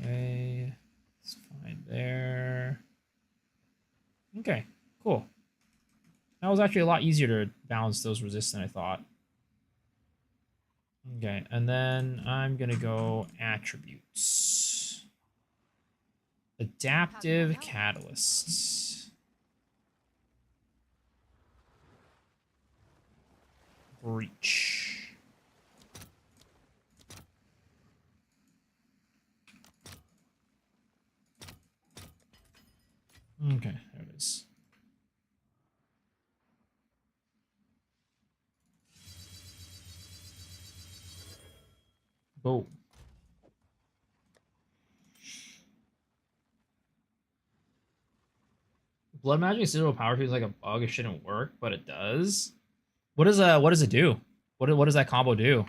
Okay, it's fine there. Okay, cool. That was actually a lot easier to balance those resists than I thought. Okay, and then I'm gonna go attributes. Adaptive catalysts. Breach. Okay, there it is. Boom. Blood magic zero power feels like a bug. It shouldn't work, but it does. What does it do? What does that combo do?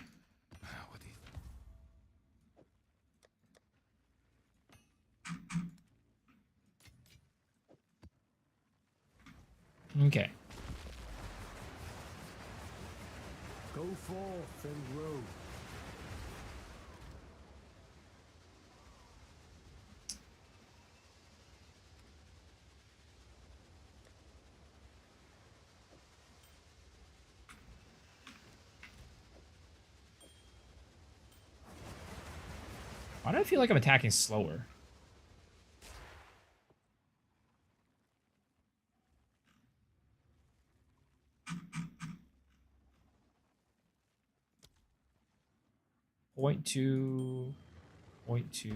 Okay. Go forth and grow. Why do I feel like I'm attacking slower? Point 2, 4.9,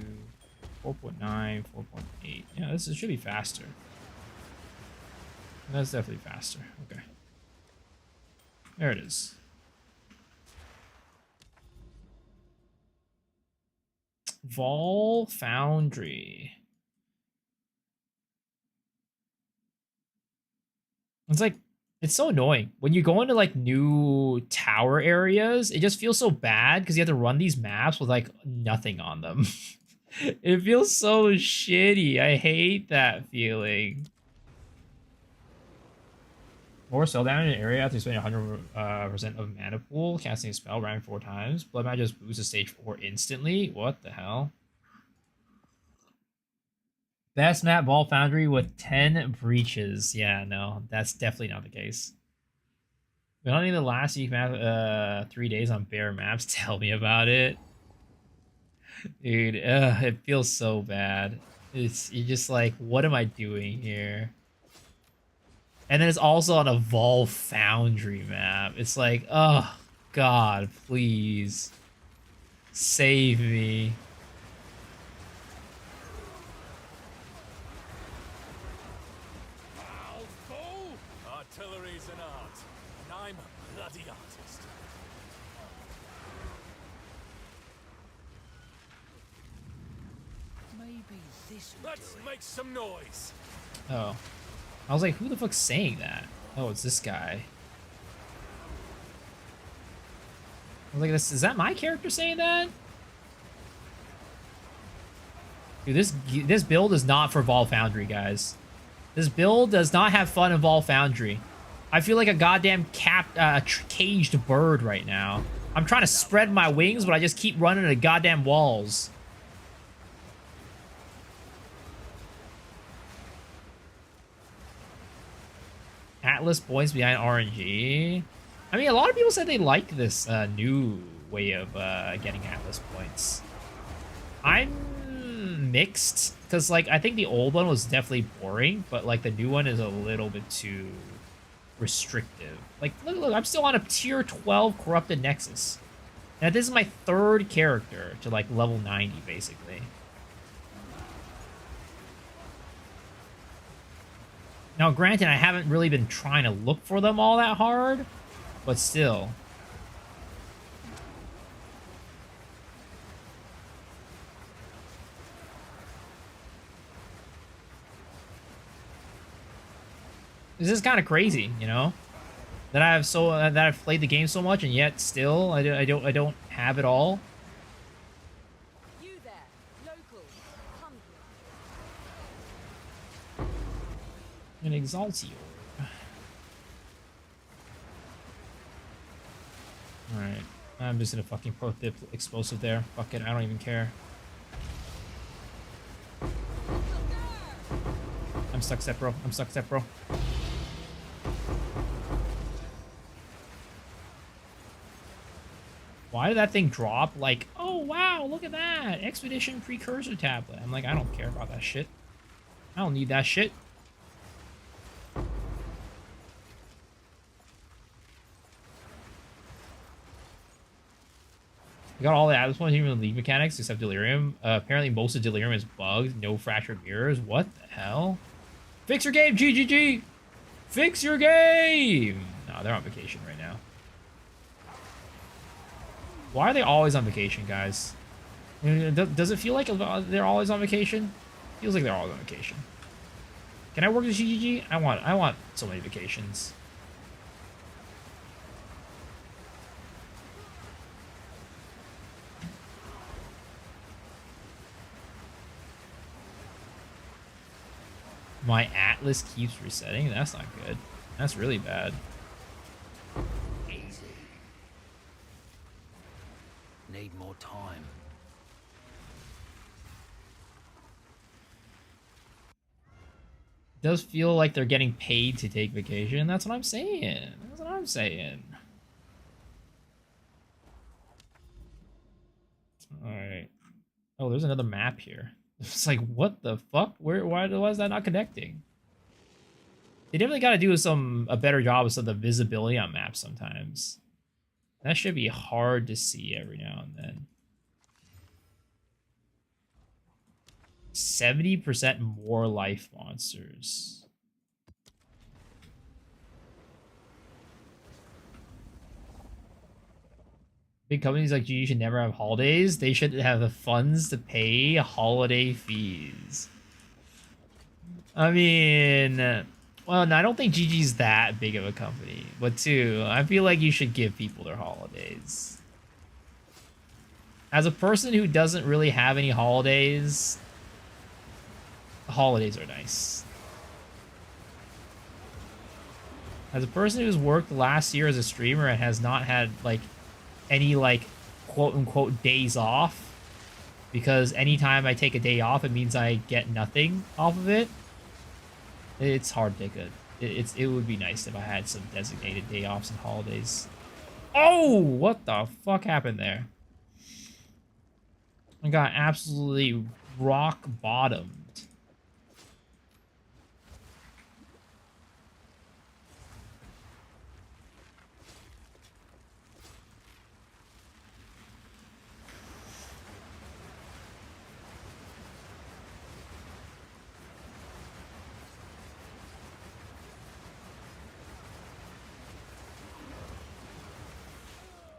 4.8. Yeah, this should be faster. That's definitely faster. Okay. There it is. Vol Foundry. It's like, it's so annoying. When you go into like new tower areas, it just feels so bad because you have to run these maps with like nothing on them. It feels so shitty. I hate that feeling. More spell damage in an area after spending 100% of mana pool, casting a spell, ran 4 times. Blood magic just boosts to stage 4 instantly. What the hell? Best map Ball Foundry with 10 breaches. Yeah, no, that's definitely not the case. Been hunting the last week map 3 days on bare maps. Tell me about it. Dude, it feels so bad. You're just like, what am I doing here? And then it's also on a Vol Foundry map. It's like, oh god, please. Save me. Artillery's an art, and I'm a bloody artist. Maybe this will Let's do it. make some noise. Oh. I was like, who the fuck's saying that? Oh, it's this guy. I was like, is that my character saying that? Dude, this build is not for Vol Foundry, guys. This build does not have fun in Vol Foundry. I feel like a goddamn caged bird right now. I'm trying to spread my wings, but I just keep running into goddamn walls. Atlas points behind RNG. I mean, a lot of people said they like this new way of getting Atlas points. I'm mixed, because, like, I think the old one was definitely boring, but, like, the new one is a little bit too restrictive. Like, look, I'm still on a tier 12 Corrupted Nexus. And this is my 3rd character to, like, level 90, basically. Now, granted, I haven't really been trying to look for them all that hard, but still. This is kind of crazy, you know, that I've played the game so much, and yet still I don't have it all. You there, local, come here. An Exaltior. Alright. I'm just gonna fucking put the explosive there. Fuck it, I don't even care. I'm stuck, step bro. I'm stuck, step bro. Why did that thing drop? Like, oh wow, look at that. Expedition precursor tablet. I'm like, I don't care about that shit. I don't need that shit. We got all the Atlas points, even league mechanics, except Delirium. Apparently most of Delirium is bugged. No fractured mirrors. What the hell? Fix your game, GGG! Fix your game! No, they're on vacation right now. Why are they always on vacation, guys? Does it feel like they're always on vacation? Feels like they're always on vacation. Can I work with GGG? I want so many vacations. My Atlas keeps resetting? That's not good. That's really bad. Easy. Need more time. It does feel like they're getting paid to take vacation. That's what I'm saying. That's what I'm saying. Alright. Oh, there's another map here. It's like, what the fuck? Why is that not connecting? They definitely got to do a better job of some of the visibility on maps sometimes. That should be hard to see every now and then. 70% more life monsters. Big companies like GG should never have holidays. They should have the funds to pay holiday fees. I mean, well, no, I don't think GG's that big of a company. But two, I feel like you should give people their holidays. As a person who doesn't really have any holidays, holidays are nice. As a person who's worked last year as a streamer and has not had, like, any, like, quote-unquote days off, because anytime I take a day off, it means I get nothing off of it, it's hard to take it would be nice if I had some designated day offs and holidays. Oh, what the fuck happened there? I got absolutely rock bottomed.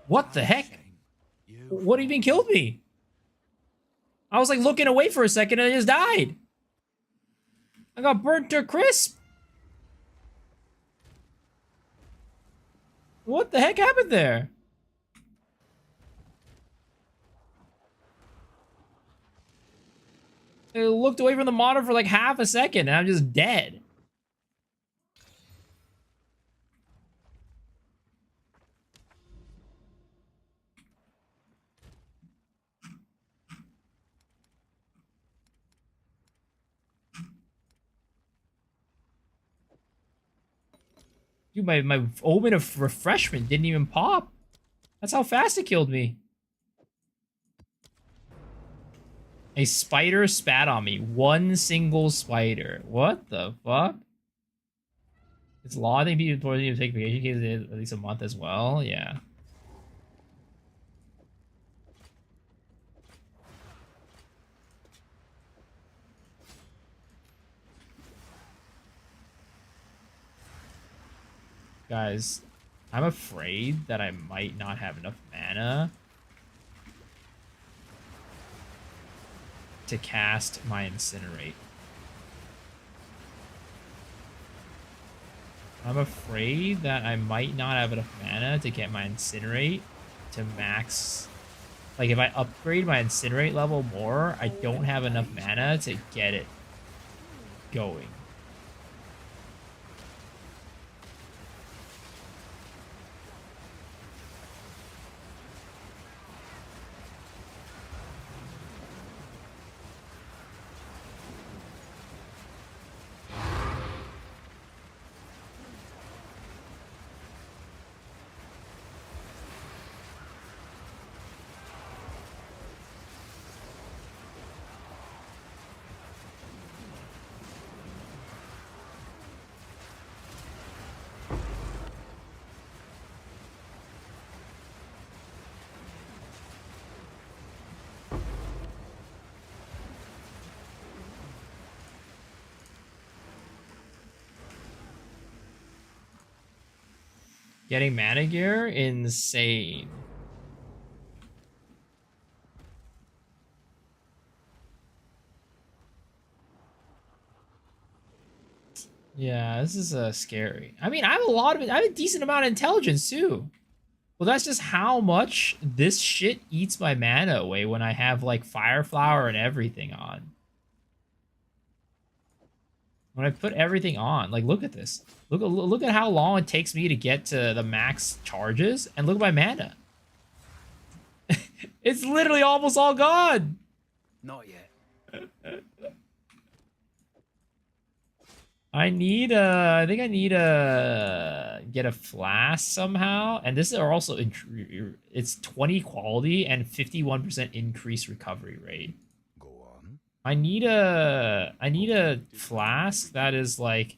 What the heck? What even killed me? I was like looking away for a second and I just died. I got burnt to a crisp. What the heck happened there? I looked away from the monitor for like half a second and I'm just dead. Dude, my omen of refreshment didn't even pop. That's how fast it killed me. A spider spat on me. One single spider. What the fuck? It's law. I think people need to take vacation cases at least a month as well. Yeah. Guys, I'm afraid that I might not have enough mana to cast my Incinerate. I'm afraid that I might not have enough mana to get my Incinerate to max. Like, if I upgrade my Incinerate level more, I don't have enough mana to get it going. Getting mana gear? Insane. Yeah, this is scary. I mean, I have a lot of it. I have a decent amount of intelligence too. Well, that's just how much this shit eats my mana away when I have like Fire Flower and everything on. When I put everything on, like, look at this. Look at how long it takes me to get to the max charges, and look at my mana. It's literally almost all gone. Not yet. I think I need get a flask somehow, and this is also it's 20 quality and 51% increased recovery rate. Go on. I need a flask that is like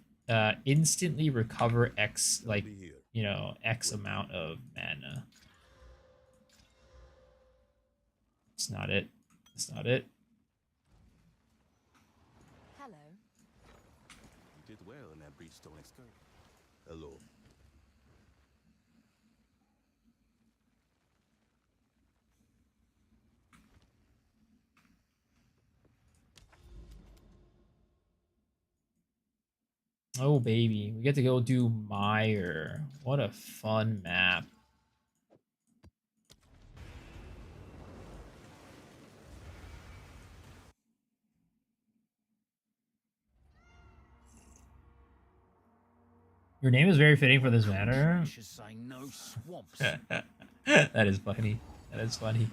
instantly recover X, like, you know, X amount of mana. It's not it. It's not it. Hello. You did well in that breachstone excursion. Hello. Oh baby, we get to go do Mire. What a fun map. Your name is very fitting for this banner. I should say no swamps. That is funny. That is funny.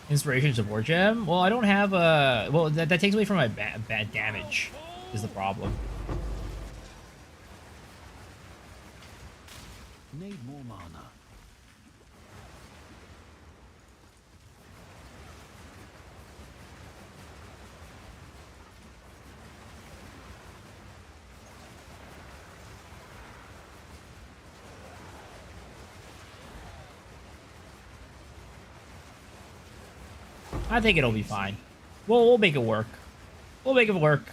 Inspiration support gem? Well, I don't have a... Well, that takes away from my bad damage, is the problem. Need more mana. I think it'll be fine. We'll make it work. We'll make it work.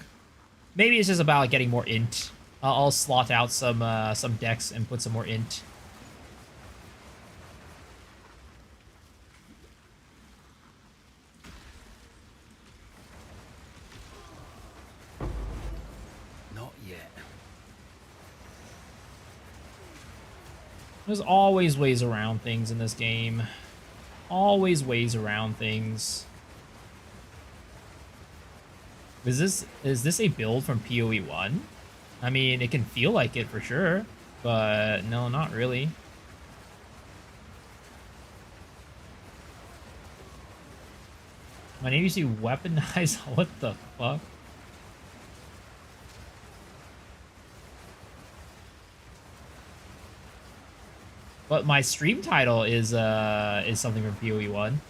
Maybe it's just about like, getting more int. I'll slot out some decks and put some more int. Not yet. There's always ways around things in this game. Always ways around things. Is this a build from PoE 1? I mean, it can feel like it for sure, but no, not really. My name used to be weaponized. What the fuck? But my stream title is something from PoE 1.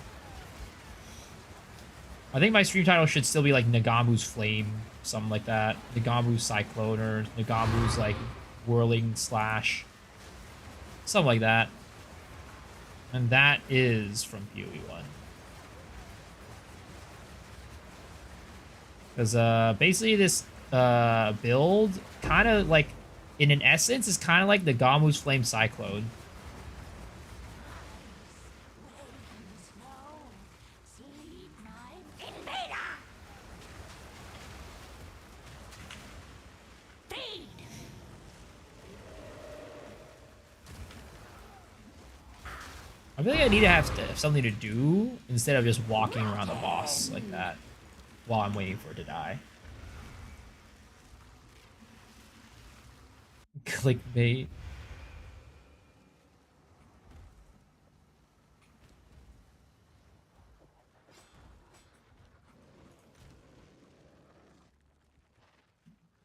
I think my stream title should still be like Nghamu's Flame, something like that. Nghamu's Cyclone or Nghamu's like Whirling Slash. Something like that. And that is from PoE1. Because basically this build kind of like, in an essence, is kind of like the Nghamu's Flame Cyclone. I feel like I need to have something to do instead of just walking around the boss like that while I'm waiting for it to die. Clickbait.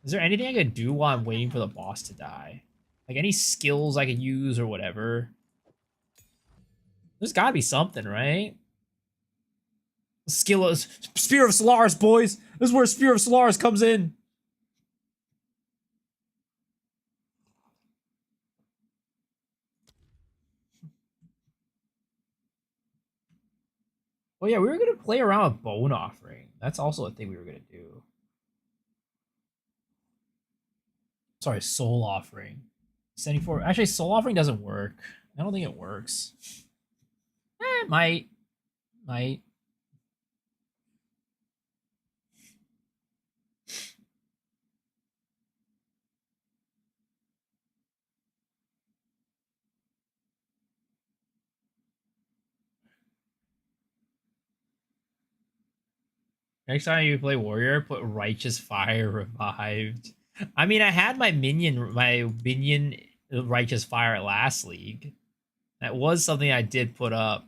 Is there anything I could do while I'm waiting for the boss to die? Like any skills I could use or whatever? There's gotta be something, right? Skill is Spear of Solaris, boys! This is where Spear of Solaris comes in! Oh yeah, we were gonna play around with Bone Offering. That's also a thing we were gonna do. Sorry, Soul Offering. 74. Actually, Soul Offering doesn't work. I don't think it works. It might. Might. Next time you play Warrior, put Righteous Fire Revived. I mean, I had my minion Righteous Fire at last league. That was something I did put up.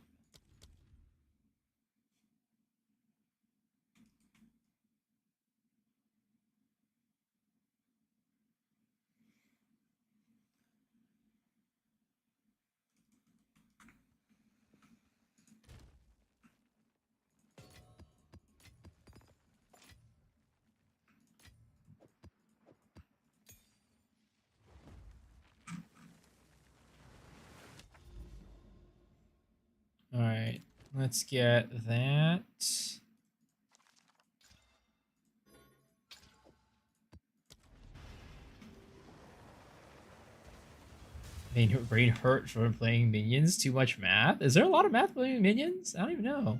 Alright, let's get that. Brain hurt from playing minions. Too much math. Is there a lot of math playing minions? I don't even know.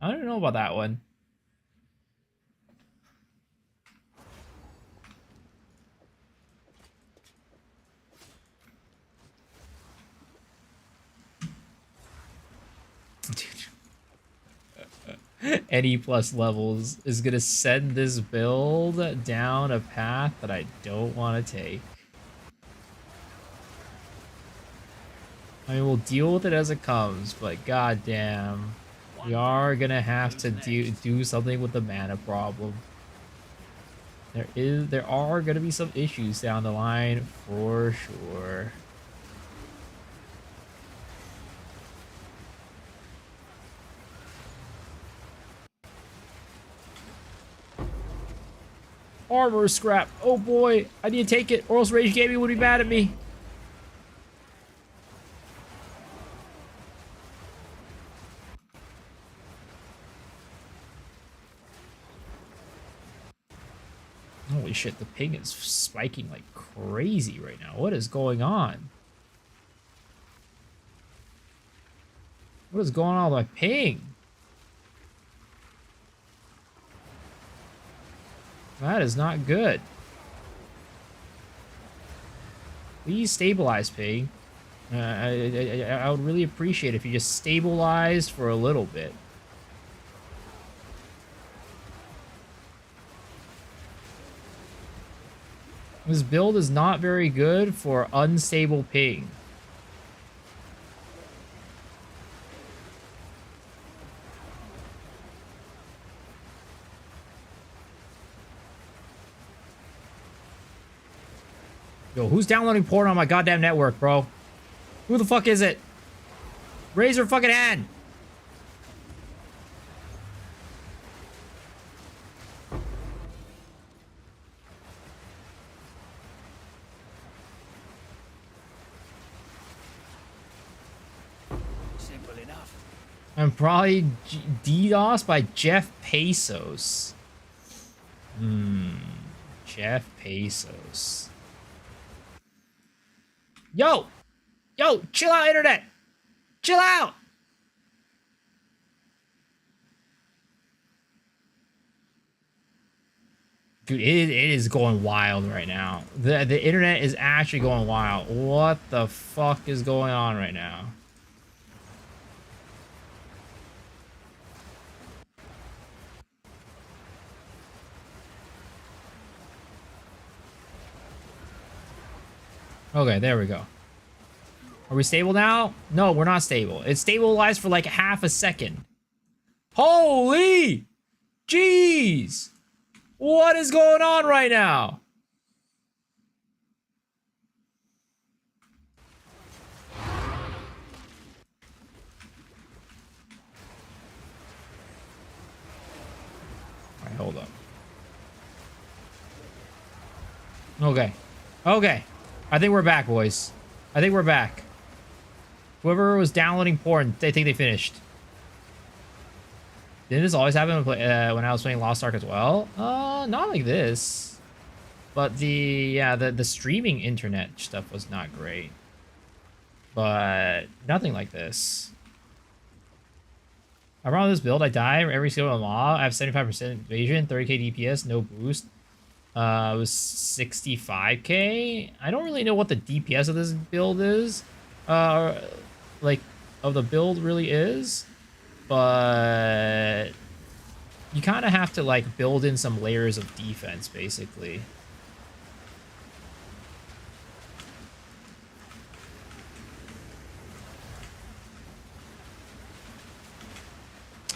I don't even know about that one. Any plus levels is gonna send this build down a path that I don't want to take. I mean, we'll deal with it as it comes, but goddamn, we are gonna have to do something with the mana problem. There are gonna be some issues down the line for sure. Armor scrap. Oh boy, I need to take it, or else Rage Gaming would be mad at me. Holy shit, the ping is spiking like crazy right now. What is going on? What is going on with my ping? That is not good. Please stabilize, ping. I would really appreciate it if you just stabilized for a little bit. This build is not very good for unstable ping. Yo, who's downloading porn on my goddamn network, bro? Who the fuck is it? Raise your fucking hand! enough. I'm probably DDoS by Jeff Bezos. Jeff Bezos. Yo! Yo, chill out, internet! Chill out! Dude, it is going wild right now. The internet is actually going wild. What the fuck is going on right now? Okay, there we go. Are we stable now? No, we're not stable. It stabilized for like half a second. Holy! Jeez! What is going on right now? Alright, hold up. Okay. Okay. I think we're back, boys. I think we're back. Whoever was downloading porn, they think they finished. Didn't this always happen when I was playing Lost Ark as well? Not like this. But the streaming internet stuff was not great. But nothing like this. I run this build, I die every single mob. I have 75% evasion, 30k DPS, no boost. It was 65k. I don't really know what the DPS of this build is. Like, of the build really is. But you kind of have to, like, build in some layers of defense, basically.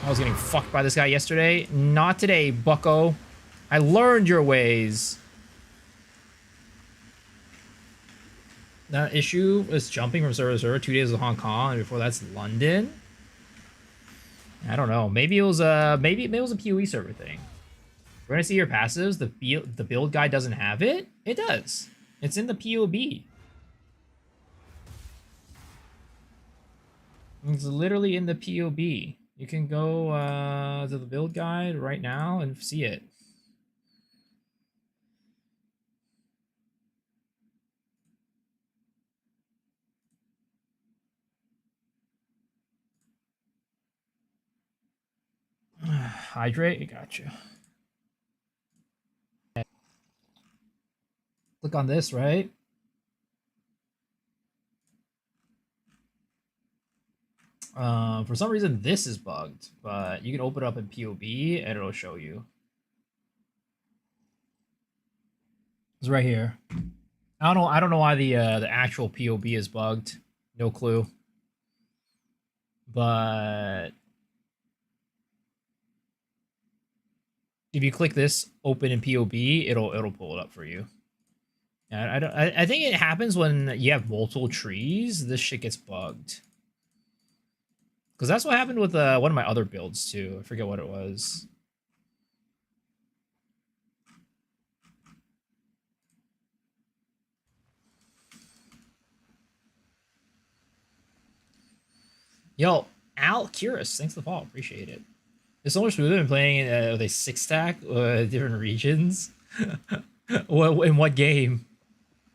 I was getting fucked by this guy yesterday. Not today, bucko. I learned your ways. That issue was jumping from server to server. 2 days of Hong Kong, and before that's London. I don't know. Maybe it was a PoE server thing. We're gonna see your passives. The build guide doesn't have it. It does. It's in the POB. It's literally in the POB. You can go to the build guide right now and see it. Hydrate, gotcha. Click on this, right? For some reason this is bugged, but you can open it up in POB and it'll show you. It's right here. I don't know why the actual POB is bugged. No clue. But if you click this open in POB, it'll pull it up for you. I think it happens when you have multiple trees. This shit gets bugged. Because that's what happened with one of my other builds too. I forget what it was. Yo, Al Curious, thanks for the follow. Appreciate it. It's so much smoother than playing with a 6-stack different regions. In what game?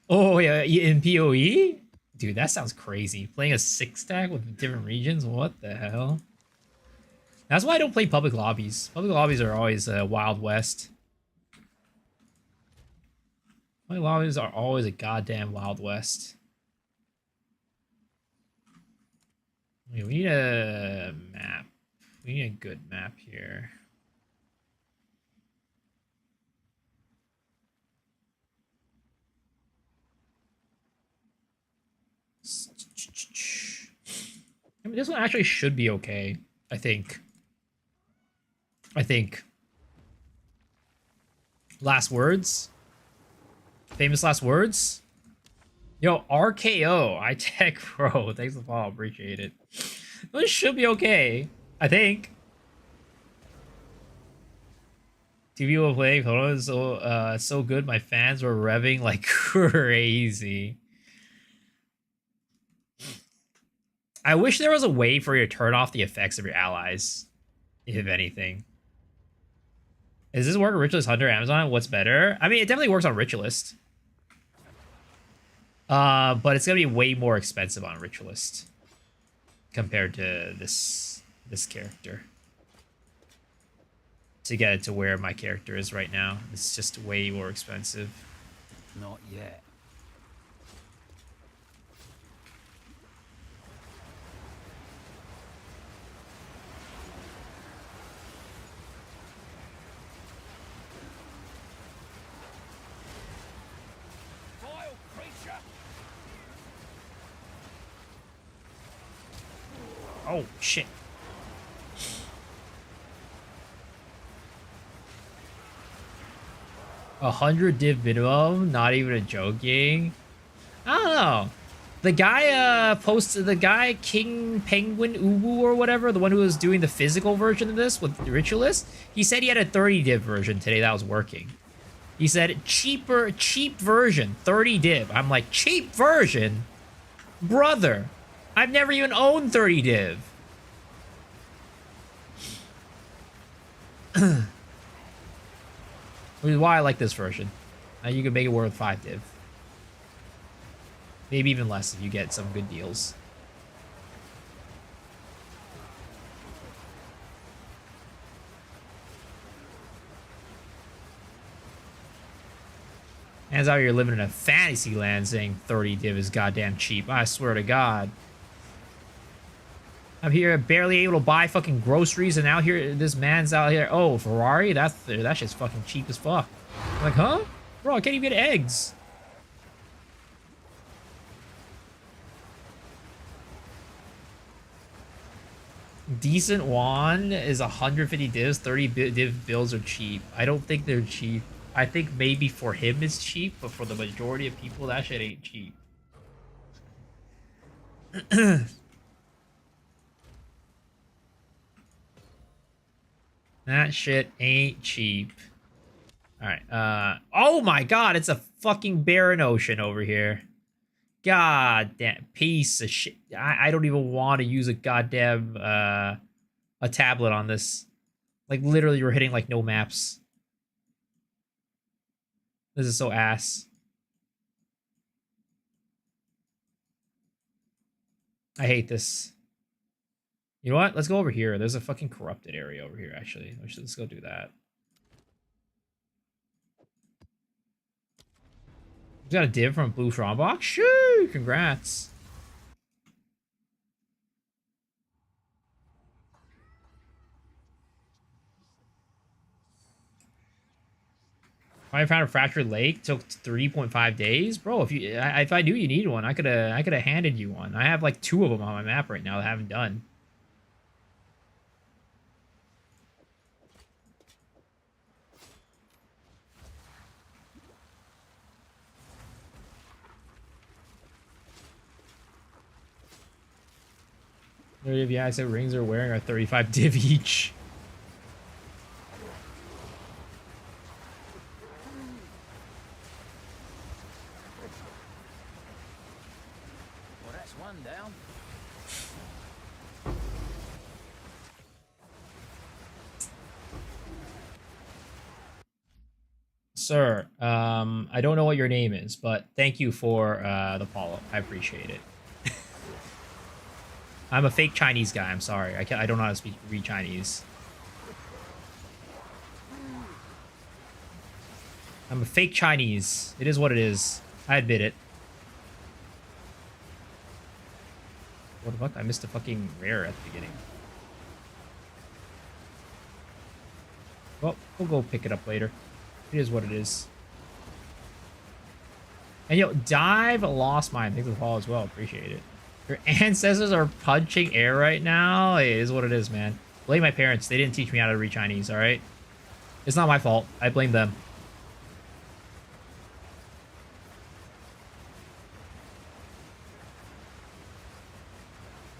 Oh yeah, in PoE? Dude, that sounds crazy. Playing a 6-stack with different regions? What the hell? That's why I don't play public lobbies. Public lobbies are always Wild West. Public lobbies are always a goddamn Wild West. We need a map. We need a good map here. I mean, this one actually should be okay, I think. Last words? Famous last words? Yo, RKO, I Tech Pro. Thanks for the follow, appreciate it. This should be okay, I think. Two people playing photos so good my fans were revving like crazy. I wish there was a way for you to turn off the effects of your allies, if anything. Does this work on Ritualist Hunter Amazon? What's better? I mean, it definitely works on Ritualist. But it's gonna be way more expensive on Ritualist compared to this character. To get it to where my character is right now, it's just way more expensive. Not yet. Vile creature! Oh shit! 100 div minimum, not even a joking. I don't know. The guy posted, the guy King Penguin Ubu or whatever, the one who was doing the physical version of this with the Ritualist, he said he had a 30 div version today that was working. He said cheap version, 30 div. I'm like, cheap version? Brother, I've never even owned 30 div. Which is why I like this version. You can make it work with 5 div. Maybe even less if you get some good deals. Hands out, you're living in a fantasy land saying 30 div is goddamn cheap. I swear to God. I'm here barely able to buy fucking groceries, and now here this man's out here. Oh, Ferrari? That shit's fucking cheap as fuck. I'm like, huh? Bro, I can't even get eggs. Decent one is 150 divs. 30 div bills are cheap. I don't think they're cheap. I think maybe for him it's cheap, but for the majority of people, that shit ain't cheap. That shit ain't cheap. Alright, oh my god, it's a fucking barren ocean over here. God damn piece of shit. I don't even want to use a goddamn a tablet on this. Like literally you're hitting like no maps. This is so ass. I hate this. You know what? Let's go over here. There's a fucking corrupted area over here, actually. Let's go do that. We got a div from Blue Strombox? Shoo! Congrats. I found a fractured lake. Took 3.5 days, bro. If I knew you needed one, I could have handed you one. I have like 2 of them on my map right now that I haven't done. Yeah, I said rings are wearing are 35 div each. Well, that's one down. Sir, I don't know what your name is, but thank you for the follow. I appreciate it. I'm a fake Chinese guy. I'm sorry. I don't know how to read Chinese. I'm a fake Chinese. It is what it is. I admit it. What the fuck? I missed a fucking rare at the beginning. Well, we'll go pick it up later. It is what it is. And yo, Dive Lost Mine. Thanks for the follow as well. Appreciate it. Your ancestors are punching air right now. It is what it is, man. Blame my parents. They didn't teach me how to read Chinese, alright? It's not my fault. I blame them.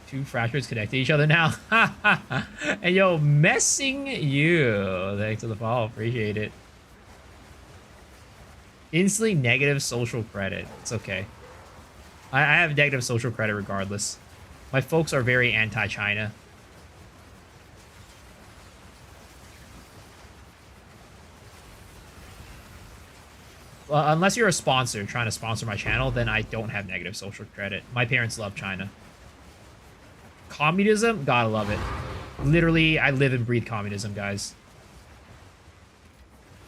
Two fractures connect to each other now. And yo, messing you. Thanks for the follow. Appreciate it. Instantly negative social credit. It's okay. I have negative social credit regardless. My folks are very anti-China. Unless you're a sponsor trying to sponsor my channel, then I don't have negative social credit. My parents love China. Communism? Gotta love it. Literally, I live and breathe communism, guys.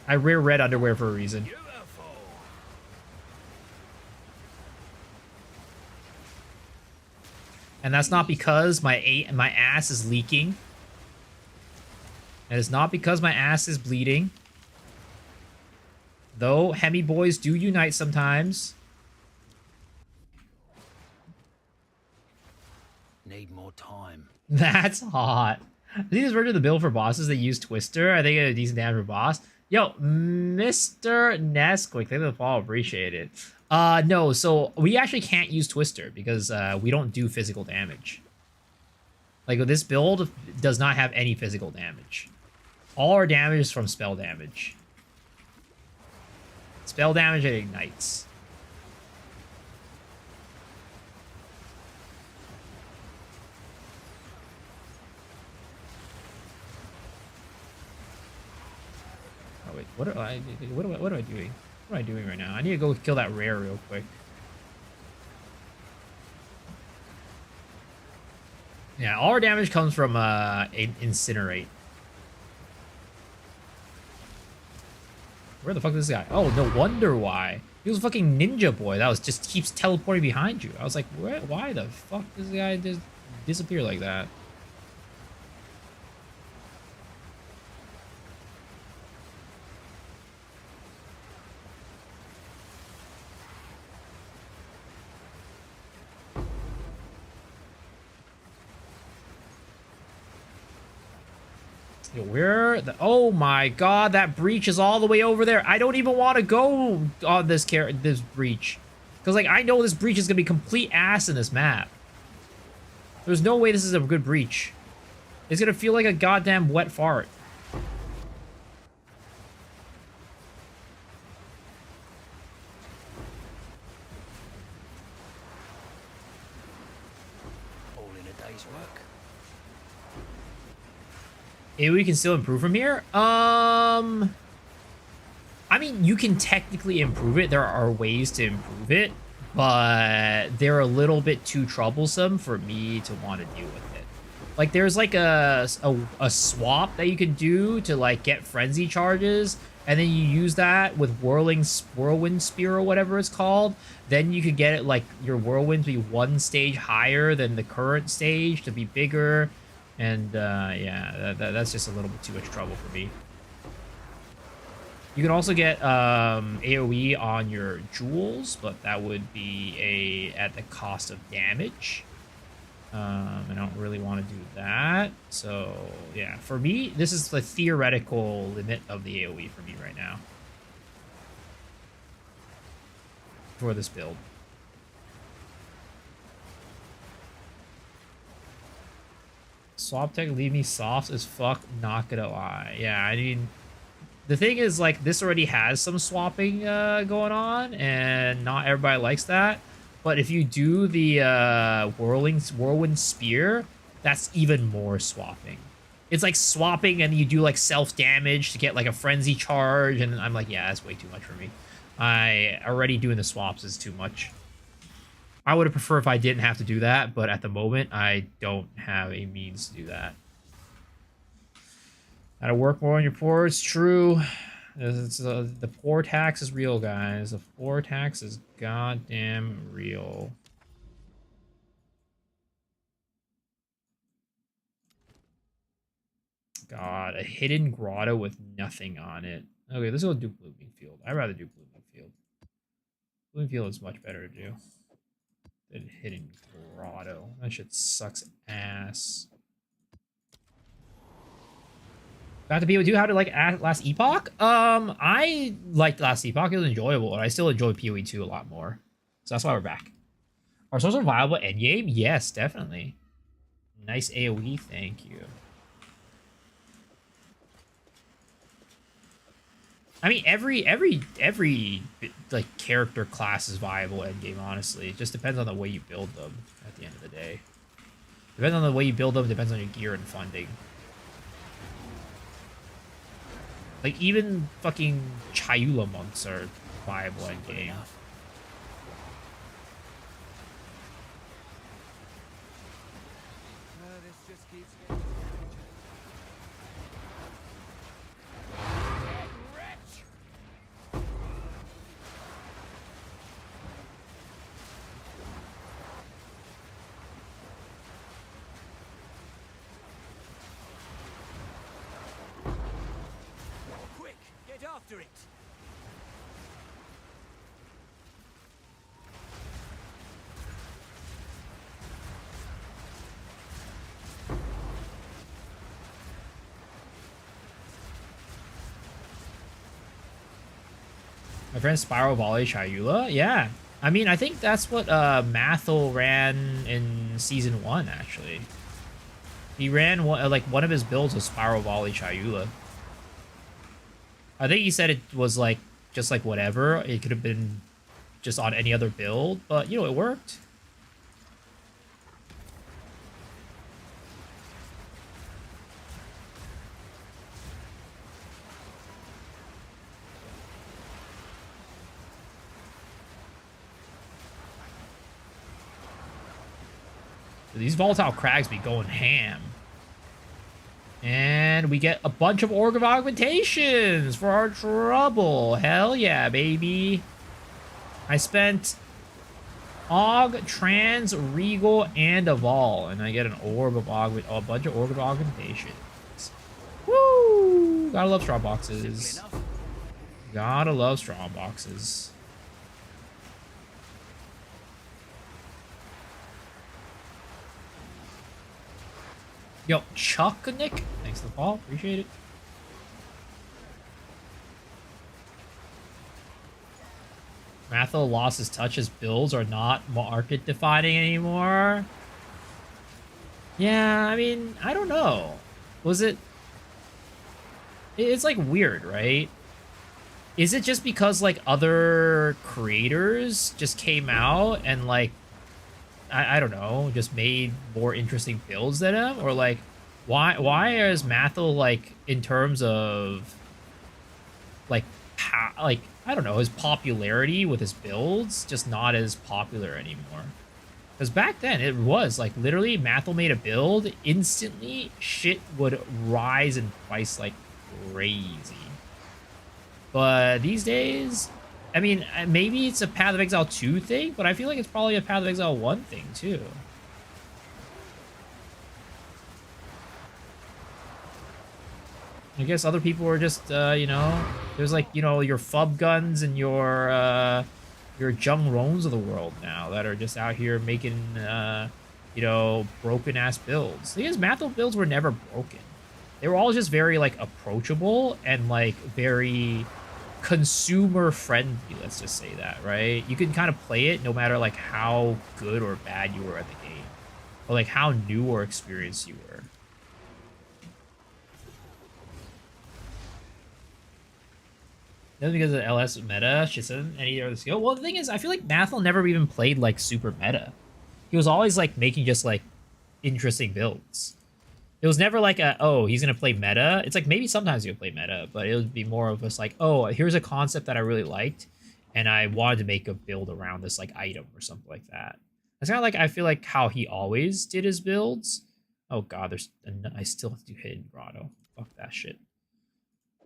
I wear red underwear for a reason. And that's not because my ass is leaking. It is not because my ass is bleeding. Though Hemi boys do unite sometimes. Need more time. That's hot. I think this version of the build for bosses that use Twister. I think a decent damage for boss. Yo, Mr. Nesquik, thank you for the follow. Appreciate it. No, so we actually can't use Twister because we don't do physical damage. Like, this build does not have any physical damage. All our damage is from spell damage. Spell damage, it ignites. Oh wait, what am I doing? What am I doing right now? I need to go kill that rare real quick. Yeah, all our damage comes from incinerate. Where the fuck is this guy? Oh, no wonder why. He was a fucking ninja boy that was just keeps teleporting behind you. I was like, why the fuck does this guy just disappear like that? Yo, where the oh my god, that breach is all the way over there. I don't even want to go on this breach. Because like I know this breach is gonna be complete ass in this map. There's no way this is a good breach. It's gonna feel like a goddamn wet fart. All in a day's work. We can still improve from here. I mean, you can technically improve it. There are ways to improve it, but they're a little bit too troublesome for me to want to deal with it. Like, there's like a swap that you can do to like get frenzy charges, and then you use that with whirlwind spear or whatever it's called. Then you could get it like your whirlwind to be one stage higher than the current stage to be bigger. And, yeah, that's just a little bit too much trouble for me. You can also get AoE on your jewels, but that would be at the cost of damage. I don't really want to do that. So, yeah, for me, this is the theoretical limit of the AoE for me right now. For this build. Swap tech, leave me soft as fuck, not gonna lie. Yeah, I mean, the thing is, like, this already has some swapping going on, and not everybody likes that. But if you do the whirlwind spear, that's even more swapping. It's like swapping, and you do like self damage to get like a frenzy charge, and I'm like, yeah, that's way too much for me. Already doing the swaps is too much. I would have preferred if I didn't have to do that, but at the moment, I don't have a means to do that. Gotta work more on your poor. It's true. The poor tax is real, guys. The poor tax is goddamn real. God, a hidden grotto with nothing on it. Okay, let's go do Blooming Field. I'd rather do Blooming Field. Blooming Field is much better to do than hidden grotto. That shit sucks ass. Back to PoE2, how to like Last Epoch? I liked Last Epoch. It was enjoyable, and I still enjoy PoE2 a lot more. So that's why we're back. Are souls a viable endgame? Yes, definitely. Nice AoE, thank you. I mean, every like character class is viable endgame. Honestly, it just depends on the way you build them. At the end of the day. Depends on the way you build them, depends on your gear and funding. Like, even fucking Chayula monks are viable in game. This just keeps getting wretch! Quick, get after it! My friend Spiral Volley Chayula? Yeah. I mean, I think that's what Mathel ran in Season 1, actually. He ran, like, one of his builds was Spiral Volley Chayula. I think he said it was, like, just, like, whatever. It could have been just on any other build, but, you know, it worked. These volatile crags be going ham. And we get a bunch of Org of Augmentations for our trouble. Hell yeah, baby. I spent Aug, Trans, Regal, and Evol, and I get an Orb of a bunch of Org of Augmentations. Woo! Gotta love strong boxes. Gotta love strong boxes. Yo, Chuck Nick, thanks for the follow. Appreciate it. Mathel lost his touch. His builds are not market defining anymore. Yeah, I mean, I don't know. Was it? It's like weird, right? Is it just because like other creators just came out and like I don't know, just made more interesting builds than him, or like why is Mathel like in terms of like like I don't know, his popularity with his builds just not as popular anymore? Because back then it was like literally Mathel made a build, instantly shit would rise in price like crazy. But these days, I mean, maybe it's a Path of Exile 2 thing, but I feel like it's probably a Path of Exile 1 thing, too. I guess other people were just, you know, there's like, you know, your Fub Guns and your Jung Rones of the world now that are just out here making, you know, broken-ass builds. The thing is, Mathel builds were never broken. They were all just very, like, approachable and, like, very consumer friendly, let's just say that, right? You can kind of play it no matter like how good or bad you were at the game, or like how new or experienced you were. That's because of LS meta, shit said any other skill. Well, the thing is, I feel like Mathel never even played like super meta. He was always like making just like interesting builds. It was never like a, oh, he's going to play meta. It's like maybe sometimes he'll play meta, but it would be more of just like, oh, here's a concept that I really liked, and I wanted to make a build around this like item or something like that. That's kind of like, I feel like how he always did his builds. Oh god, I still have to do Hidden Grotto. Fuck that shit.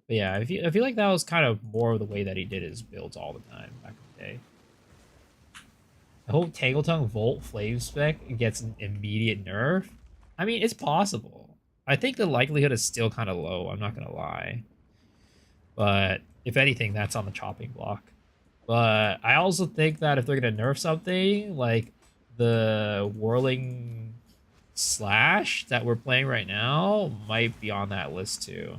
But yeah, I feel like that was kind of more of the way that he did his builds all the time back in the day. I hope Tangletongue Volt Flame Spec gets an immediate nerf. I mean, it's possible. I think the likelihood is still kind of low, I'm not going to lie. But if anything, that's on the chopping block. But I also think that if they're going to nerf something, like the Whirling Slash that we're playing right now might be on that list too.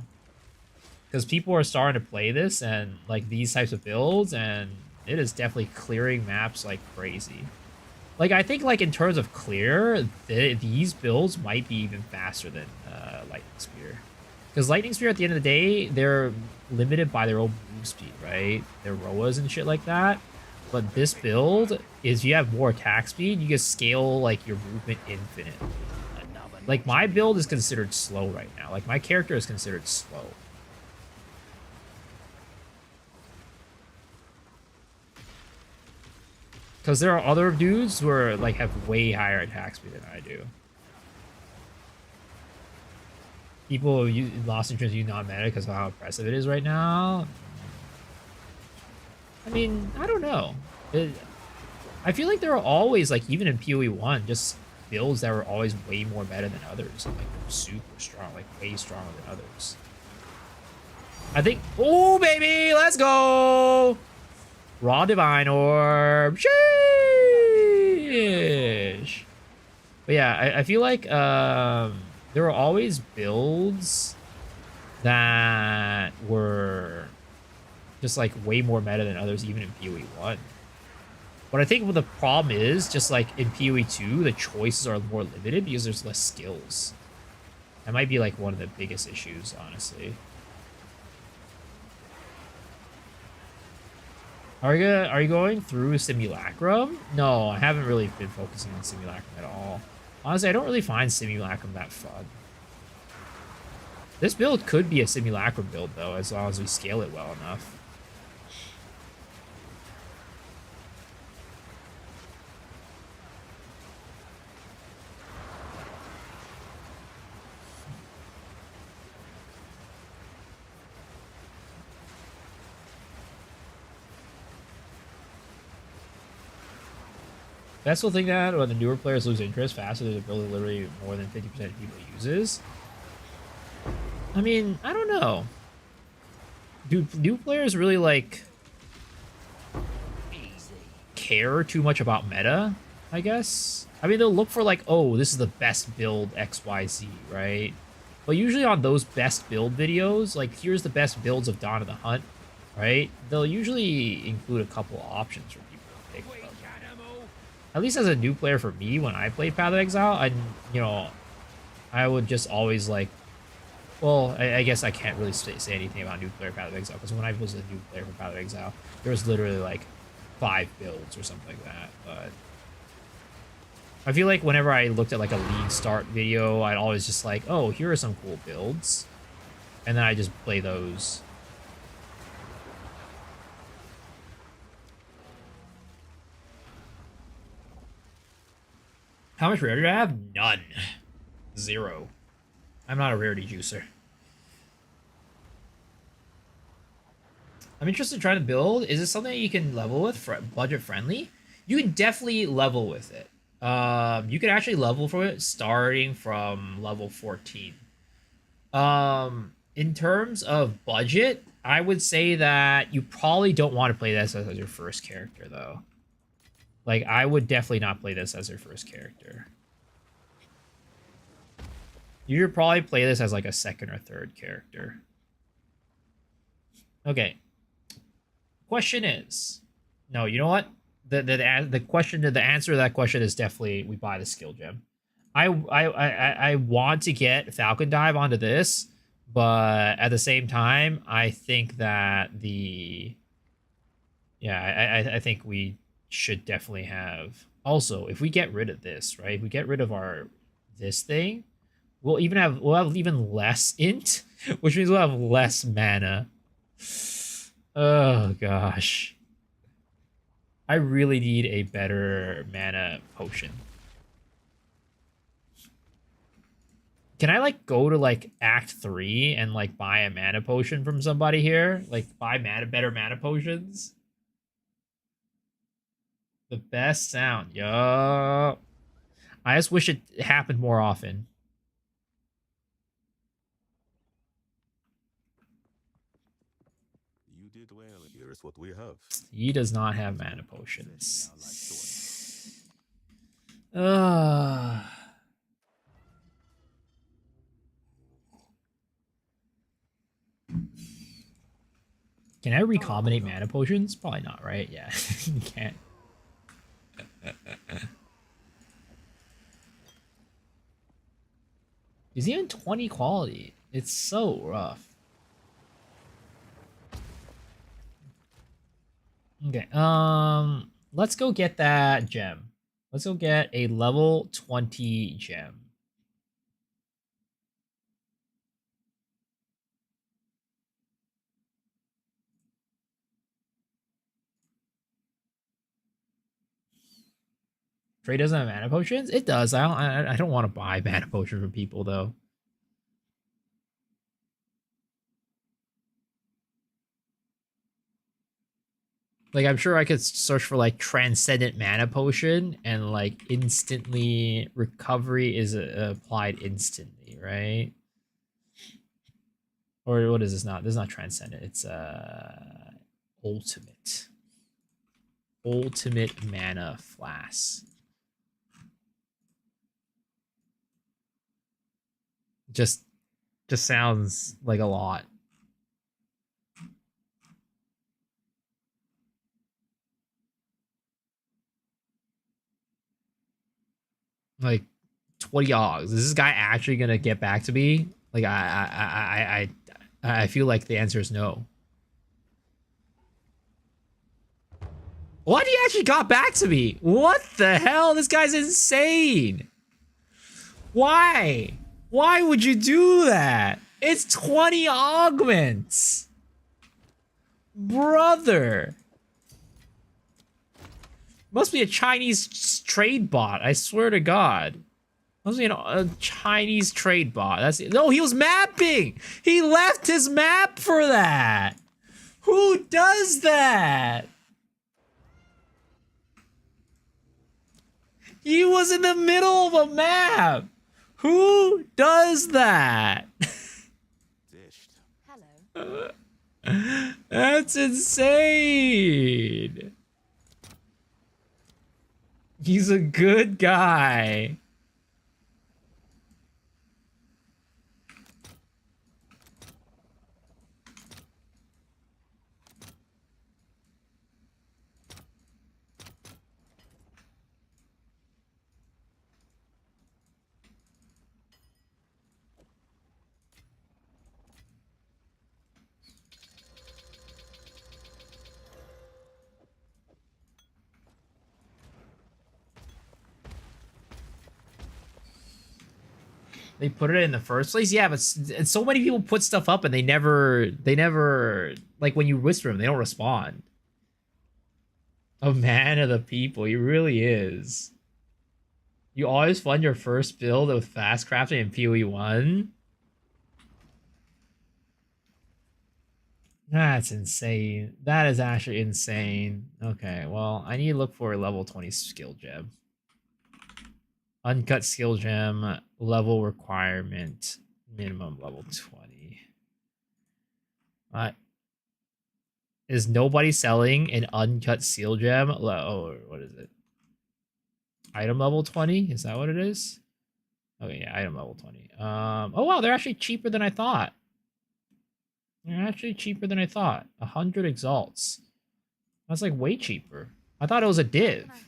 Because people are starting to play this and like these types of builds, and it is definitely clearing maps like crazy. Like, I think, like, in terms of clear, these builds might be even faster than Lightning Spear. Because Lightning Spear, at the end of the day, they're limited by their own move speed, right? Their ROAs and shit like that. But this build is, you have more attack speed, you can scale, like, your movement infinitely. Like, my build is considered slow right now. Like, my character is considered slow. Because there are other dudes who are, like, have way higher attack speed than I do. People lost interest in non-meta because of how impressive it is right now. I mean, I don't know. I feel like there are always, like, even in PoE 1, just builds that were always way more meta than others. And, like, they're super strong, like, way stronger than others. I think... Oh, baby! Let's go! Raw Divine Orb. Sheesh! But yeah, I feel like there were always builds that were just like way more meta than others, even in PoE 1. But I think what the problem is, just like in PoE 2, the choices are more limited because there's less skills. That might be like one of the biggest issues, honestly. Are you going through Simulacrum? No, I haven't really been focusing on Simulacrum at all. Honestly, I don't really find Simulacrum that fun. This build could be a Simulacrum build, though, as long as we scale it well enough. That's the thing that when the newer players lose interest faster, there's a build literally more than 50% of people uses. I mean, I don't know. Do new players really, like, care too much about meta, I guess? I mean, they'll look for, like, oh, this is the best build XYZ, right? But usually on those best build videos, like, here's the best builds of Dawn of the Hunt, right? They'll usually include a couple options for people to pick from. At least as a new player for me, when I played Path of Exile, I would just always, like, well, I guess I can't really say anything about new player Path of Exile, because when I was a new player for Path of Exile, there was literally, like, 5 builds or something like that. But I feel like whenever I looked at, like, a league start video, I'd always just like, oh, here are some cool builds. And then I just play those. How much rarity do I have? None. 0. I'm not a rarity juicer. I'm interested in trying to build. Is this something that you can level with, budget friendly? You can definitely level with it. You can actually level for it starting from level 14. In terms of budget, I would say that you probably don't want to play this as your first character, though. Like, I would definitely not play this as your first character. You should probably play this as, like, a second or third character. Okay. Question is... No, you know what? The question, the answer to that question is definitely we buy the skill gem. I want to get Falcon Dive onto this, but at the same time, I think that the... Yeah, I think we should definitely have... Also, if we get rid of this, right? If we get rid of this thing, we'll have even less int, which means we'll have less mana. Oh gosh. I really need a better mana potion. Can I, like, go to, like, Act 3 and, like, buy a mana potion from somebody here? Like, buy better mana potions? The best sound, yo. I just wish it happened more often. You did well. Here's what we have. He does not have mana potions. Can I recombinate mana potions? Probably not, right? Yeah, you can't. He's even 20 quality. It's so rough. Okay, let's go get that gem. Let's go get a level 20 gem. Trade doesn't have mana potions? It does. I don't want to buy mana potion from people though. Like, I'm sure I could search for, like, Transcendent Mana Potion, and, like, instantly recovery is applied instantly, right? Or what is this not? This is not Transcendent. It's, Ultimate. Ultimate Mana Flask. Just sounds like a lot. Like 20 ogs. Is this guy actually gonna get back to me? Like I feel like the answer is no. What? He actually got back to me. What the hell? This guy's insane. Why? Why would you do that? It's 20 augments. Brother. Must be a Chinese trade bot. I swear to God. Must be a Chinese trade bot. That's it. No, he was mapping. He left his map for that. Who does that? He was in the middle of a map. Who does that? Dished. Hello. That's insane. He's a good guy. They put it in the first place? Yeah, but so many people put stuff up and they never, like when you whisper them, they don't respond. A man of the people, he really is. You always fund your first build with fast crafting in PoE 1? That's insane. That is actually insane. Okay, well, I need to look for a level 20 skill gem. Uncut skill gem, level requirement, minimum level 20. Is nobody selling an uncut seal gem? Oh, what is it? Item level 20? Is that what it is? Okay, yeah, item level 20. Oh wow, they're actually cheaper than I thought. They're actually cheaper than I thought. 100 exalts. That's like way cheaper. I thought it was a div. Can I help?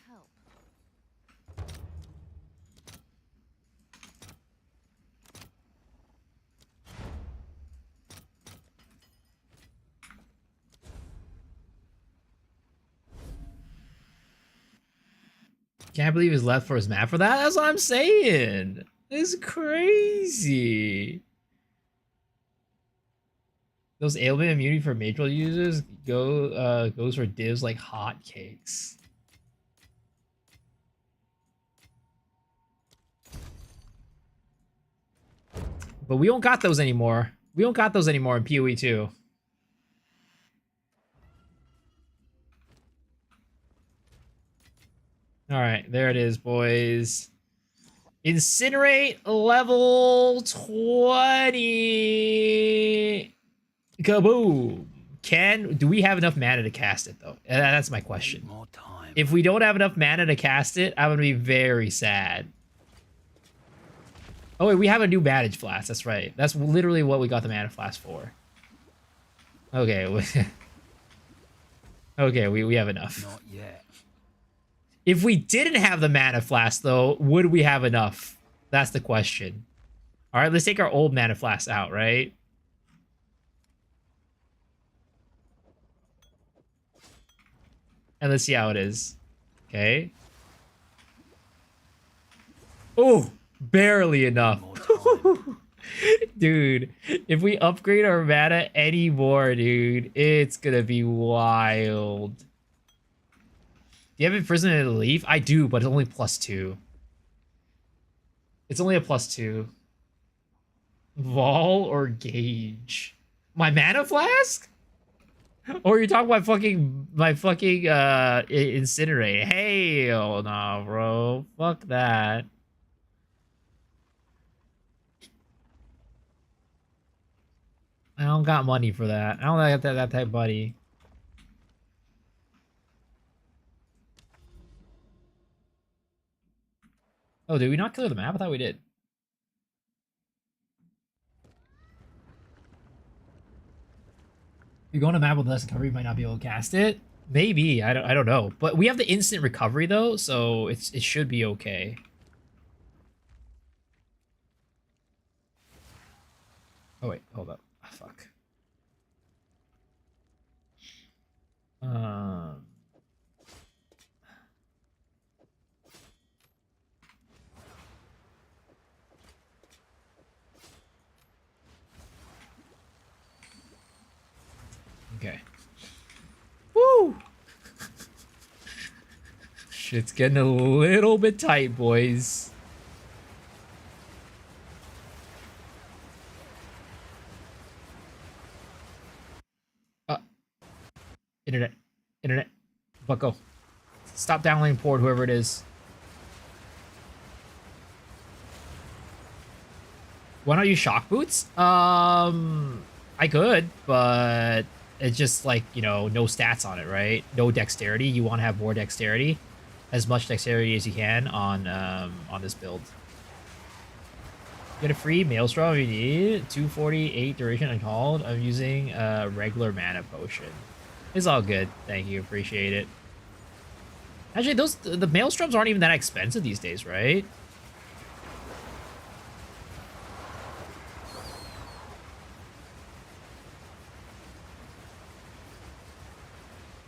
Can't believe he's left for his map for that. That's what I'm saying. It's crazy. Those ailment immunity for Matril users goes for divs like hotcakes. But we don't got those anymore. We don't got those anymore in PoE 2. All right, there it is, boys. Incinerate level 20. Kaboom. Do we have enough mana to cast it, though? That's my question. More time. If we don't have enough mana to cast it, I'm going to be very sad. Oh, wait, we have a new Bandage Flask. That's right. That's literally what we got the Mana Flask for. Okay. Okay, we have enough. Not yet. If we didn't have the Mana Flask, though, would we have enough? That's the question. All right, let's take our old Mana Flask out, right? And let's see how it is. Okay. Oh, barely enough. Dude, if we upgrade our mana anymore, dude, it's gonna be wild. Do you have Imprisonment and Leaf? I do, but it's only +2. It's only a +2. Vol or Gauge? My Mana Flask? Or you're talking about my fucking Incinerate? Hell nah, bro. Fuck that. I don't got money for that. I don't got that type of money. Oh, did we not clear the map? I thought we did. If you're going to map with less recovery, you might not be able to cast it. Maybe. I don't know. But we have the instant recovery though, so it should be okay. Oh wait, hold up. Oh, fuck. Okay. Woo! Shit's getting a little bit tight, boys. Internet. Internet. Bucko. Stop downloading port, whoever it is. Why not use shock boots? I could, but it's just like, you know, no stats on it, right? No dexterity. You want to have more dexterity. As much dexterity as you can on this build. Get a free Maelstrom if you need. 248 duration uncalled. I'm using a regular mana potion. It's all good. Thank you. Appreciate it. Actually, the Maelstroms aren't even that expensive these days, right?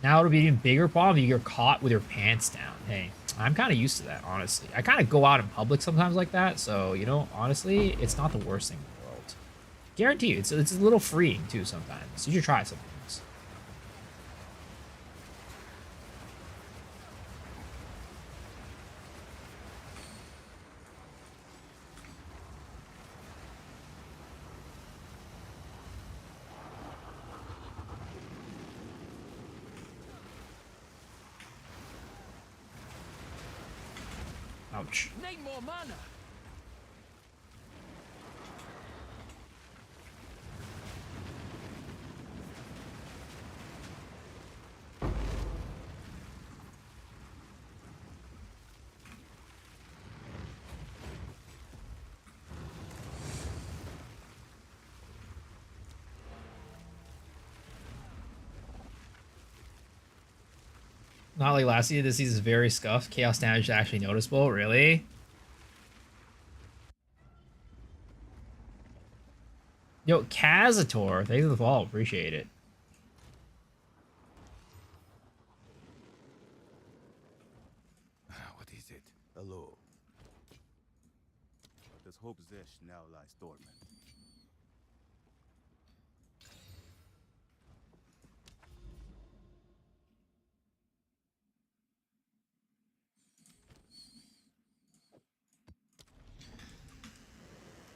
Now it'll be an even bigger problem if you're caught with your pants down. Hey, I'm kind of used to that, honestly. I kind of go out in public sometimes like that, so, you know, honestly, it's not the worst thing in the world. Guarantee you, it's a little freeing, too, sometimes. You should try it sometimes. Ouch. Need more mana. Not like last season. This season is very scuffed. Chaos damage is actually noticeable. Really? Yo, Kazator. Thanks for the follow. Appreciate it. What is it? Hello. Does Hope's Zesh now lies dormant?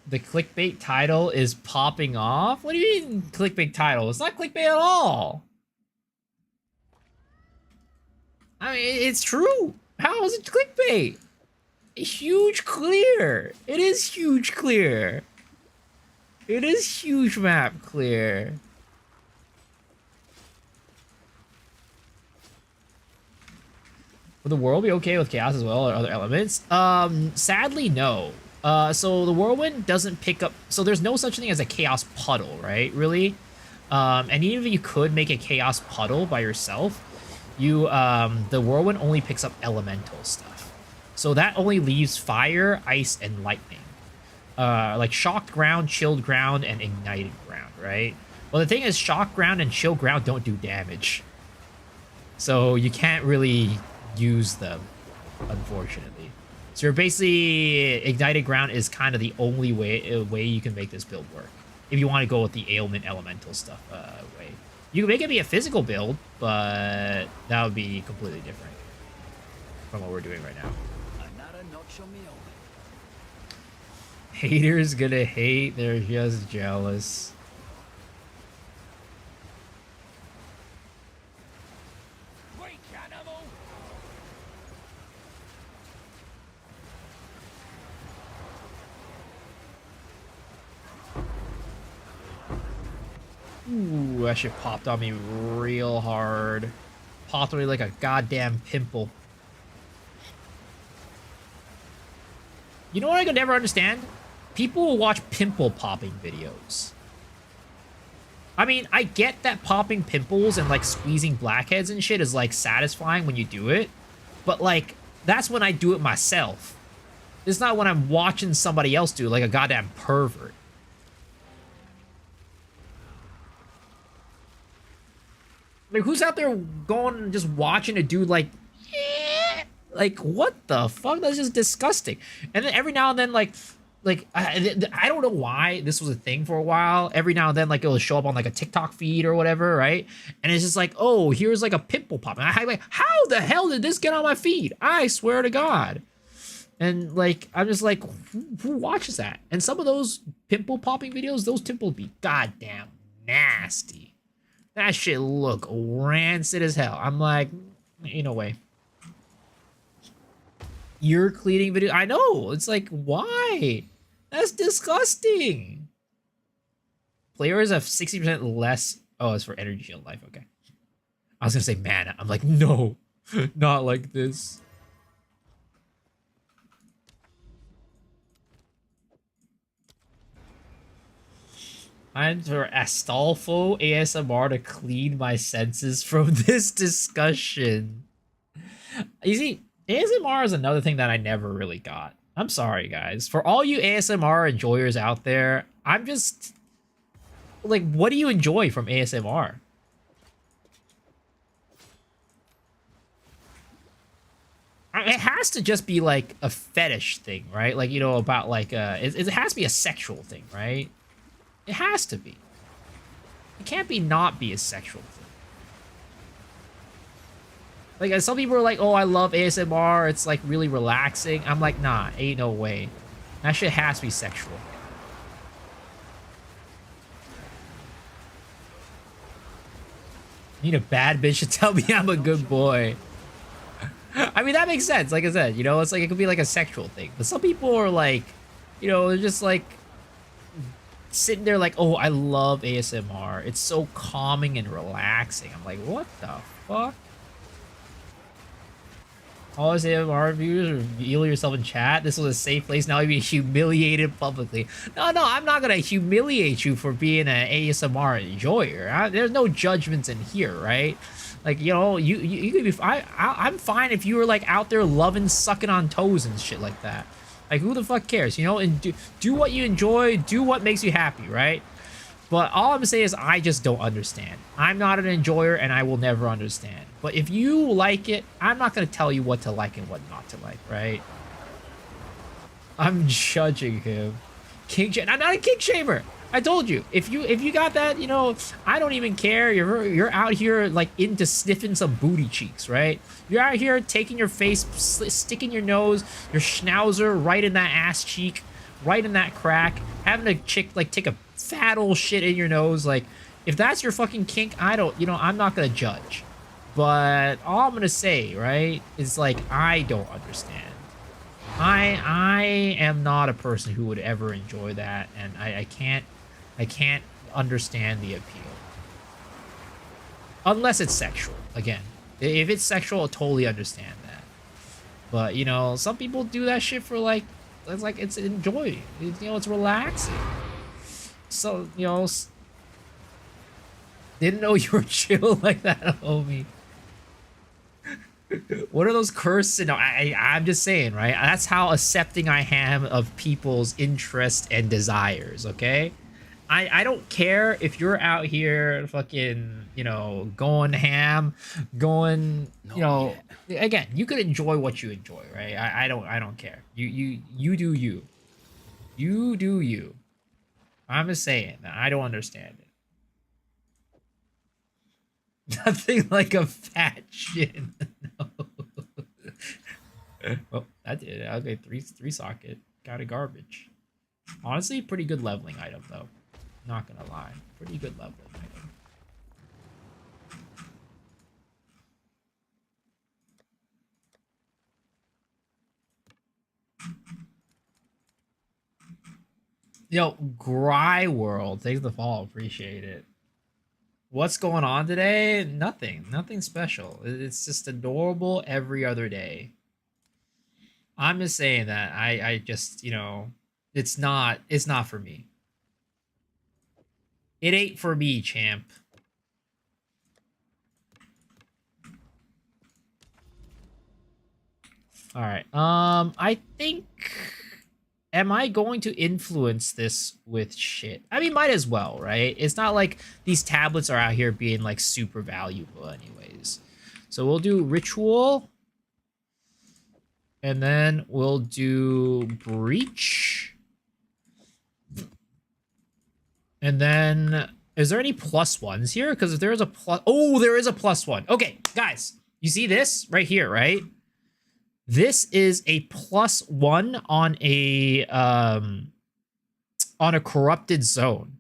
The clickbait title is popping off? What do you mean clickbait title? It's not clickbait at all. I mean, it's true. How is it clickbait? Huge clear. It is huge clear. It is huge map clear. Would the world be okay with chaos as well or other elements? Sadly, no. So the whirlwind doesn't pick up. So there's no such thing as a chaos puddle, right? Really. And even if you could make a chaos puddle by yourself, the whirlwind only picks up elemental stuff. So that only leaves fire, ice, and lightning. Like shocked ground, chilled ground, and ignited ground, right? Well, the thing is, shocked ground and chilled ground don't do damage. So you can't really use them, unfortunately. So you're basically, ignited ground is kind of the only way you can make this build work. If you want to go with the ailment elemental stuff way. You can make it be a physical build, but that would be completely different. from what we're doing right now. Another notch on me open. Haters gonna hate, they're just jealous. Wait, animal! Ooh, that shit popped on me real hard. Popped on me like a goddamn pimple. You know what I could never understand? People will watch pimple popping videos. I mean, I get that popping pimples and like squeezing blackheads and shit is like satisfying when you do it. But like, that's when I do it myself. It's not when I'm watching somebody else do it like a goddamn pervert. Like, who's out there going and just watching a dude like, like, what the fuck? That's just disgusting. And then every now and then, like I don't know why this was a thing for a while. Every now and then, like, it'll show up on like a TikTok feed or whatever, right? And it's just like, oh, here's like a pimple pop. And I'm like, how the hell did this get on my feed? I swear to God. And like, I'm just like, who watches that? And some of those pimple popping videos, those pimples be goddamn nasty. That shit look rancid as hell. I'm like, ain't no way. Ear cleaning video. I know. It's like, why? That's disgusting. Players have 60% less. Oh, it's for energy shield life. Okay. I was gonna say mana. I'm like, no, not like this. I'm for Astolfo ASMR to clean my senses from this discussion. You see, ASMR is another thing that I never really got. I'm sorry, guys. For all you ASMR enjoyers out there, I'm just... like, what do you enjoy from ASMR? It has to just be, like, a fetish thing, right? Like, you know, about, like, it has to be a sexual thing, right? It has to be. It can't be not be a sexual thing. Like, some people are like, oh, I love ASMR. It's, like, really relaxing. I'm like, nah, ain't no way. That shit has to be sexual. Need a bad bitch to tell me I'm a good boy. I mean, that makes sense. Like I said, you know, it's like, it could be like a sexual thing. But some people are like, you know, they're just like sitting there like, oh, I love ASMR. It's so calming and relaxing. I'm like, what the fuck? All ASMR reviewers, reveal yourself in chat. This was a safe place. Now you're being humiliated publicly. No, I'm not gonna humiliate you for being an ASMR enjoyer. There's no judgments in here, right? Like, you know, you could be. I'm fine if you were like out there loving sucking on toes and shit like that. Like, who the fuck cares, you know? And do what you enjoy. Do what makes you happy, right? But all I'm saying is I just don't understand. I'm not an enjoyer, and I will never understand. But if you like it, I'm not going to tell you what to like and what not to like, right? I'm judging him. I'm not a king shamer. I told you. If you got that, you know, I don't even care. You're out here like into sniffing some booty cheeks, right? You're out here taking your face, sticking your nose, your schnauzer right in that ass cheek, right in that crack, having a chick like take a fat old shit in your nose. Like, if that's your fucking kink, I'm not gonna judge. But all I'm gonna say, right, is like, I don't understand. I am not a person who would ever enjoy that, and I can't understand the appeal. Unless it's sexual. Again, if it's sexual, I totally understand that. But, you know, some people do that shit for like, it's enjoying. You know, it's relaxing. So, you know, didn't know you were chill like that, homie. What are those curses? No, I'm just saying, right? That's how accepting I am of people's interests and desires, okay? I don't care if you're out here fucking, you know, going ham, going, you know, again, you could enjoy what you enjoy, right? I don't care. You do you. You do you. I'm just saying that I don't understand it. Nothing like a fat shin. No. Well, that did it. Okay, three socket. Got a garbage. Honestly, pretty good leveling item though. Not gonna lie, pretty good leveling item. Yo, Gry World, thanks for the follow. Appreciate it. What's going on today? Nothing. Nothing special. It's just adorable every other day. I'm just saying that I just, it's not for me. It ain't for me, champ. All right. I think, am I going to influence this with shit? I mean, might as well, right? It's not like these tablets are out here being like super valuable anyways. So we'll do ritual. And then we'll do breach. And then, is there any plus ones here? Because if there is a plus, oh, there is a plus one. Okay, guys, you see this right here, right? This is a +1 on a corrupted zone.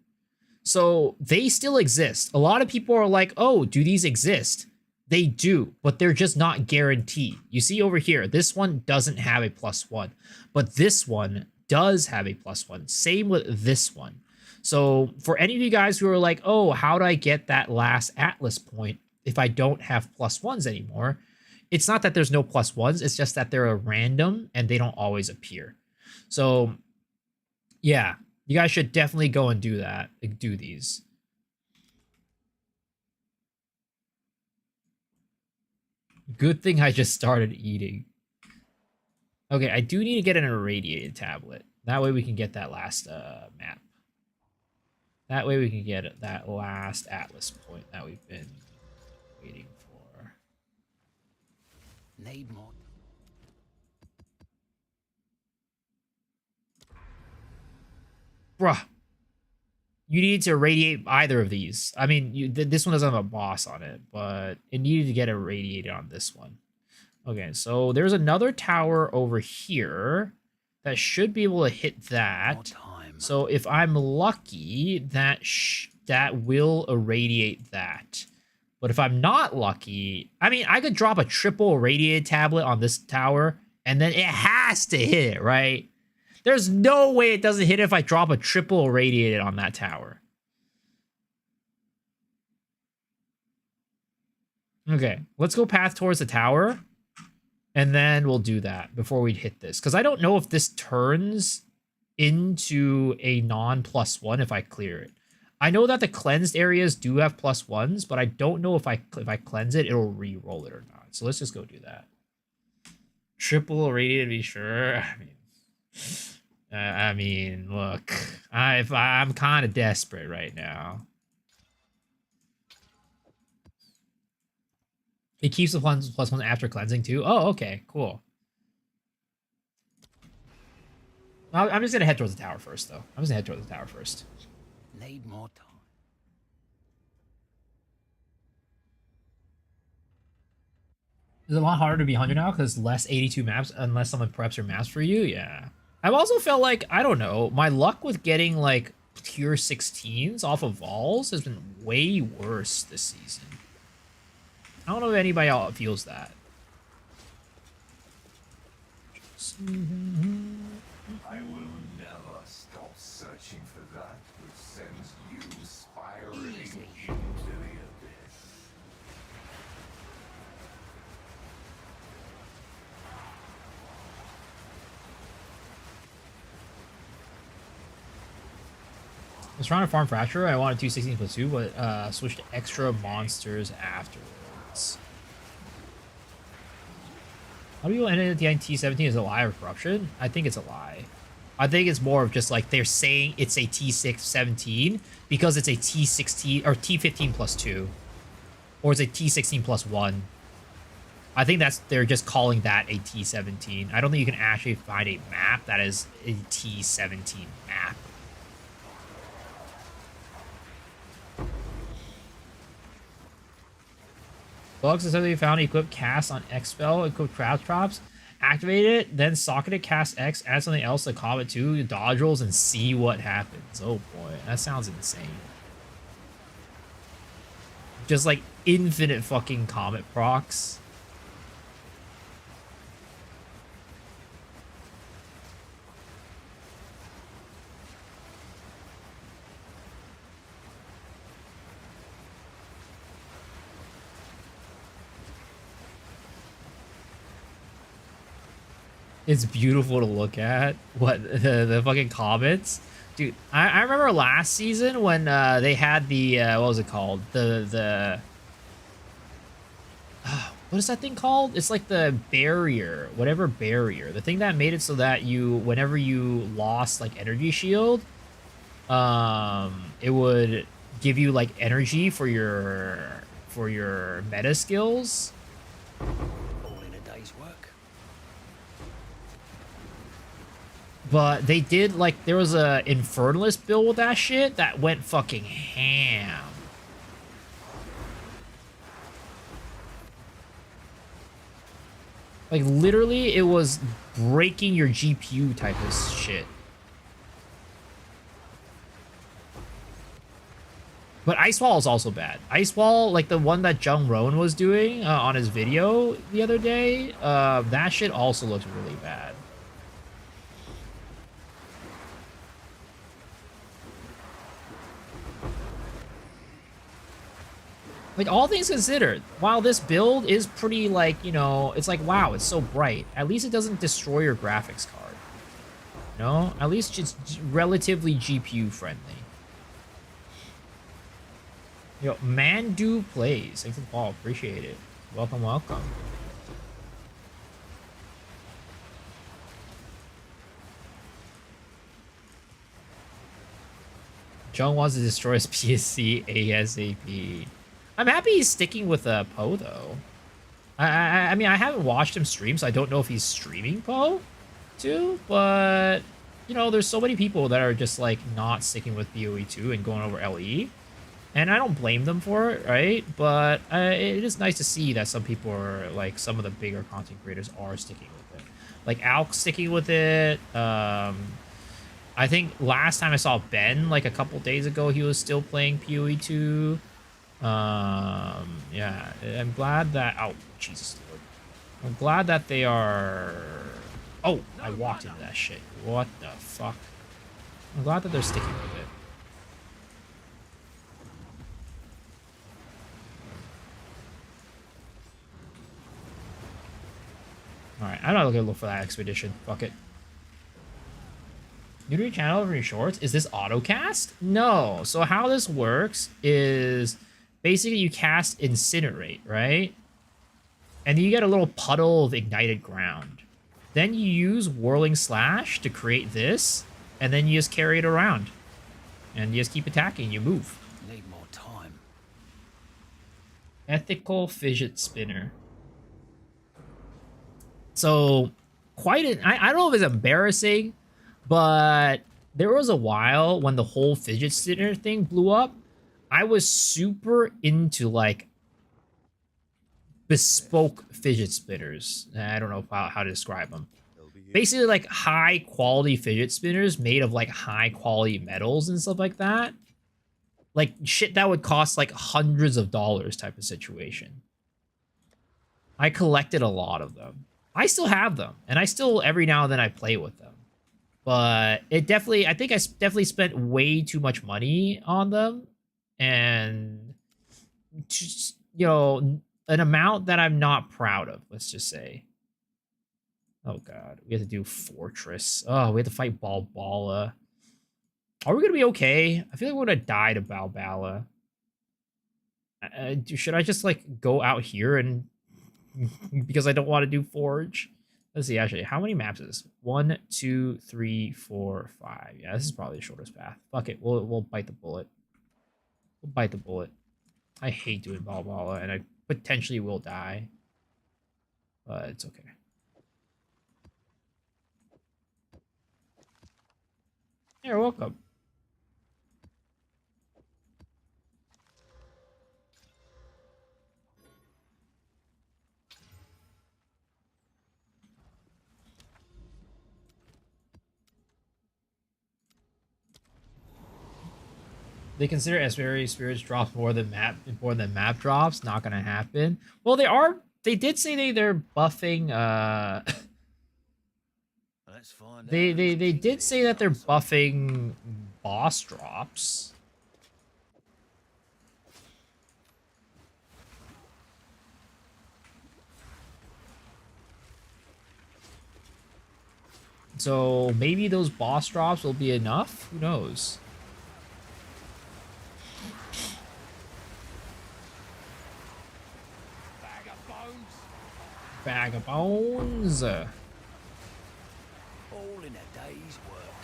So they still exist. A lot of people are like, oh, do these exist? They do, but they're just not guaranteed. You see over here, this one doesn't have a +1, but this one does have a +1. Same with this one. So for any of you guys who are like, oh, how do I get that last Atlas point if I don't have +1s anymore? It's not that there's no +1s, it's just that they're a random and they don't always appear. So yeah, you guys should definitely go and do that, like, do these. Good thing I just started eating. Okay, I do need to get an irradiated tablet. That way we can get that last map. That way we can get that last Atlas point that we've been waiting for. Need more. Bruh. You need to irradiate either of these. I mean, this one doesn't have a boss on it, but it needed to get irradiated on this one. Okay, so there's another tower over here that should be able to hit that. So if I'm lucky, that will irradiate that. But if I'm not lucky, I mean, I could drop a triple irradiated tablet on this tower, and then it has to hit it, right? There's no way it doesn't hit if I drop a triple irradiated on that tower. Okay, let's go path towards the tower. And then we'll do that before we hit this. Because I don't know if this turns into a non-+1 if I clear it. I know that the cleansed areas do have +1s, but I don't know if I cleanse it, it'll re-roll it or not. So let's just go do that. Triple irradiated, be sure. I mean, look, I'm kind of desperate right now. It keeps the +1 after cleansing too. Oh, okay, cool. I'm just gonna head towards the tower first, though. I'm just gonna head towards the tower first. Need more time. Is it a lot harder to be 100 now because less 82 maps unless someone preps your maps for you? Yeah. I've also felt like, I don't know, my luck with getting like tier 16s off of Vols has been way worse this season. I don't know if anybody else feels that. I will never stop searching for that which sends you spiraling into the abyss. I was trying to farm Fracture. I wanted 216+2, but switched to extra monsters afterwards. How do you end at the T17? Is it a lie or corruption? I think it's a lie. I think it's more of just like they're saying it's a T17 because it's a T16 or T15+2, or it's a T16+1. I think they're just calling that a T17. I don't think you can actually find a map that is a T17 map. Bugs is something we found equipped cast on Expel, equipped crouch drops. Activate it, then socket it, cast X, add something else to Comet 2, dodge rolls, and see what happens. Oh boy, that sounds insane. Just like infinite fucking Comet procs. It's beautiful to look at. What the fucking comments, dude. I remember last season when they had the what was it called? The what is that thing called? It's like the barrier, whatever barrier. The thing that made it so that you, whenever you lost like energy shield, it would give you like energy for your meta skills. All in a day's work. But they did, like, there was a Infernalist build with that shit that went fucking ham. Like, literally, it was breaking your GPU type of shit. But Icewall is also bad. Icewall, like the one that Jung Roan was doing on his video the other day, that shit also looks really bad. Like, all things considered, while this build is pretty, like, you know, it's like, wow, it's so bright. At least it doesn't destroy your graphics card. You know? At least it's relatively GPU friendly. Yo, Mandu plays. Thanks for the follow. Appreciate it. Welcome, welcome. John wants to destroy his PSC ASAP. I'm happy he's sticking with Poe, though. I mean, I haven't watched him stream, so I don't know if he's streaming Poe, too. But, you know, there's so many people that are just, like, not sticking with PoE 2 and going over LE. And I don't blame them for it, right? But it is nice to see that some people are, like, some of the bigger content creators are sticking with it. Like, Alk's sticking with it. I think last time I saw Ben, like, a couple days ago, he was still playing PoE 2. Yeah, I'm glad that, oh, Jesus Lord. I'm glad that they are, oh, I walked into that shit. What the fuck? I'm glad that they're sticking with it. Alright, I'm not gonna look for that expedition. Fuck it. New to your channel over your shorts? Is this autocast? No. So how this works is basically you cast Incinerate, right? And you get a little puddle of ignited ground. Then you use Whirling Slash to create this, and then you just carry it around. And you just keep attacking, you move. Need more time. Ethical Fidget Spinner. So, quite an, I don't know if it's embarrassing, but there was a while when the whole fidget spinner thing blew up. I was super into, like, bespoke fidget spinners. I don't know how to describe them. Basically, like, high-quality fidget spinners made of, like, high-quality metals and stuff like that. Like, shit that would cost, like, hundreds of dollars type of situation. I collected a lot of them. I still have them, and I still, every now and then, I play with them. But it definitely, I think I definitely spent way too much money on them, and just, you know, an amount that I'm not proud of, let's just say. Oh god, we have to do Fortress. Oh, we have to fight Balbala. Are we gonna be okay? I feel like we're gonna die to Balbala. Should I just, like, go out here and because I don't want to do Forge? Let's see, actually, how many maps is this? 1, 2, 3, 4, 5. Yeah, this is probably the shortest path. Fuck it, we'll bite the bullet. We'll bite the bullet. I hate doing Balbala, and I potentially will die. But it's okay. You're welcome. They consider Asbury spirits drops more than map drops. Not gonna happen. Well, they are. They did say they're buffing. Let's find They out they who's they king of did this say that they're castle. buffing boss drops. So maybe those boss drops will be enough. Who knows? Bag of bones. Bag of bones. All in a day's work.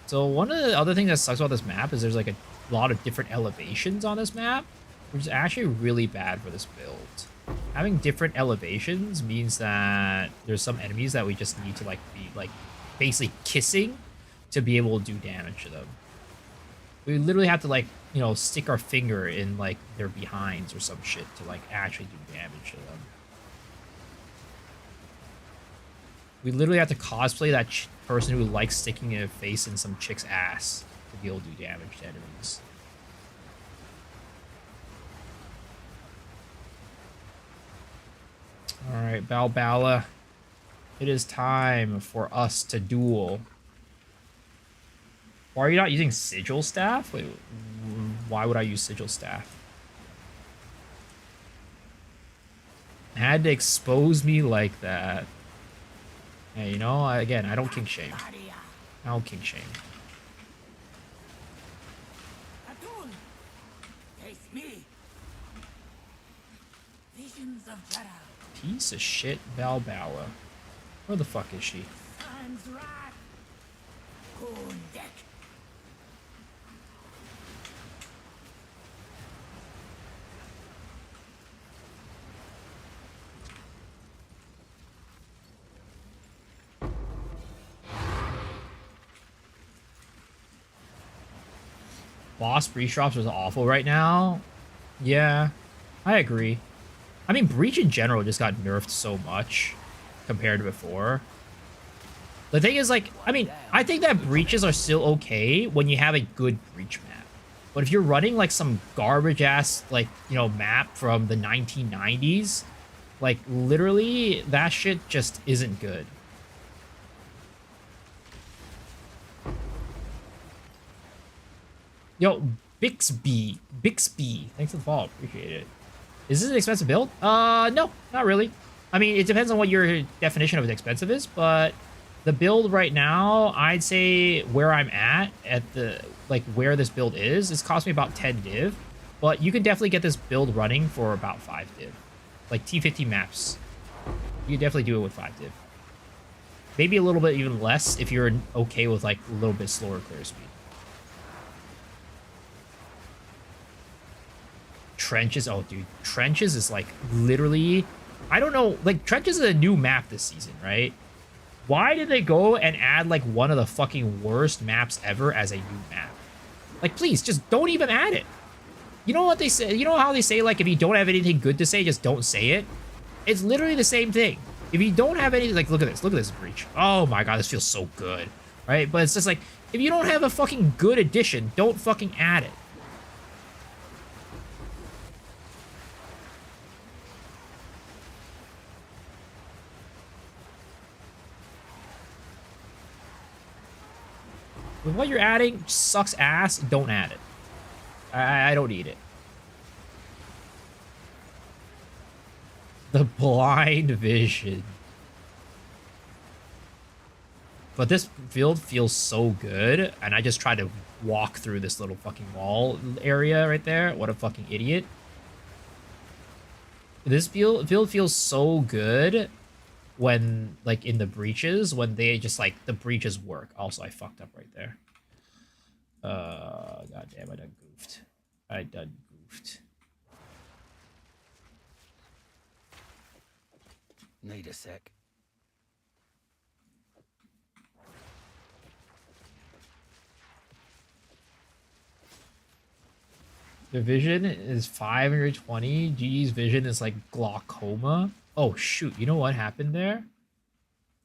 So one of the other things that sucks about this map is there's like a lot of different elevations on this map, which is actually really bad for this build. Having different elevations means that there's some enemies that we just need to like be like basically kissing to be able to do damage to them. We literally have to like, you know, stick our finger in like their behinds or some shit to like actually do damage to them. We literally have to cosplay that person who likes sticking a face in some chick's ass to be able to do damage to enemies. Alright, Balbala. It is time for us to duel. Why are you not using Sigil Staff? Wait, why would I use Sigil Staff? Had to expose me like that. Hey, you know, again, I don't kink shame. I don't kink shame. Atun, face me. Visions of Jara. Piece of shit, Balbala. Where the fuck is she? Time's right. On deck. Boss breach drops is awful right now. Yeah, I agree. I mean, breach in general just got nerfed so much compared to before. The thing is, like, I mean, I think that breaches are still okay when you have a good breach map. But if you're running, like, some garbage-ass, like, you know, map from the 1990s, like, literally, that shit just isn't good. Yo, Bixby. Thanks for the follow. Appreciate it. Is this an expensive build? No, not really. I mean, it depends on what your definition of an expensive is, but the build right now, I'd say where I'm at the, like, where this build is, it's cost me about 10 div, but you can definitely get this build running for about 5 div. Like, T50 maps. You can definitely do it with 5 div. Maybe a little bit even less if you're okay with, like, a little bit slower clear speed. Trenches, oh dude, Trenches is like literally, I don't know, like Trenches is a new map this season, right? Why did they go and add like one of the fucking worst maps ever as a new map? Like, please, just don't even add it. You know what they say, you know how they say, like, if you don't have anything good to say, just don't say it? It's literally the same thing. If you don't have anything, like, look at this breach. Oh my god, this feels so good, right? But it's just like, if you don't have a fucking good addition, don't fucking add it. With what you're adding sucks ass, don't add it. I don't need it. The blind vision. But this field feels so good, and I just tried to walk through this little fucking wall area right there. What a fucking idiot. This field feels so good when, like, in the breaches, when they just, like, the breaches work. Also, I fucked up right there. God damn, I done goofed. Need a sec. The vision is 520. GG's vision is like glaucoma. Oh, shoot. You know what happened there?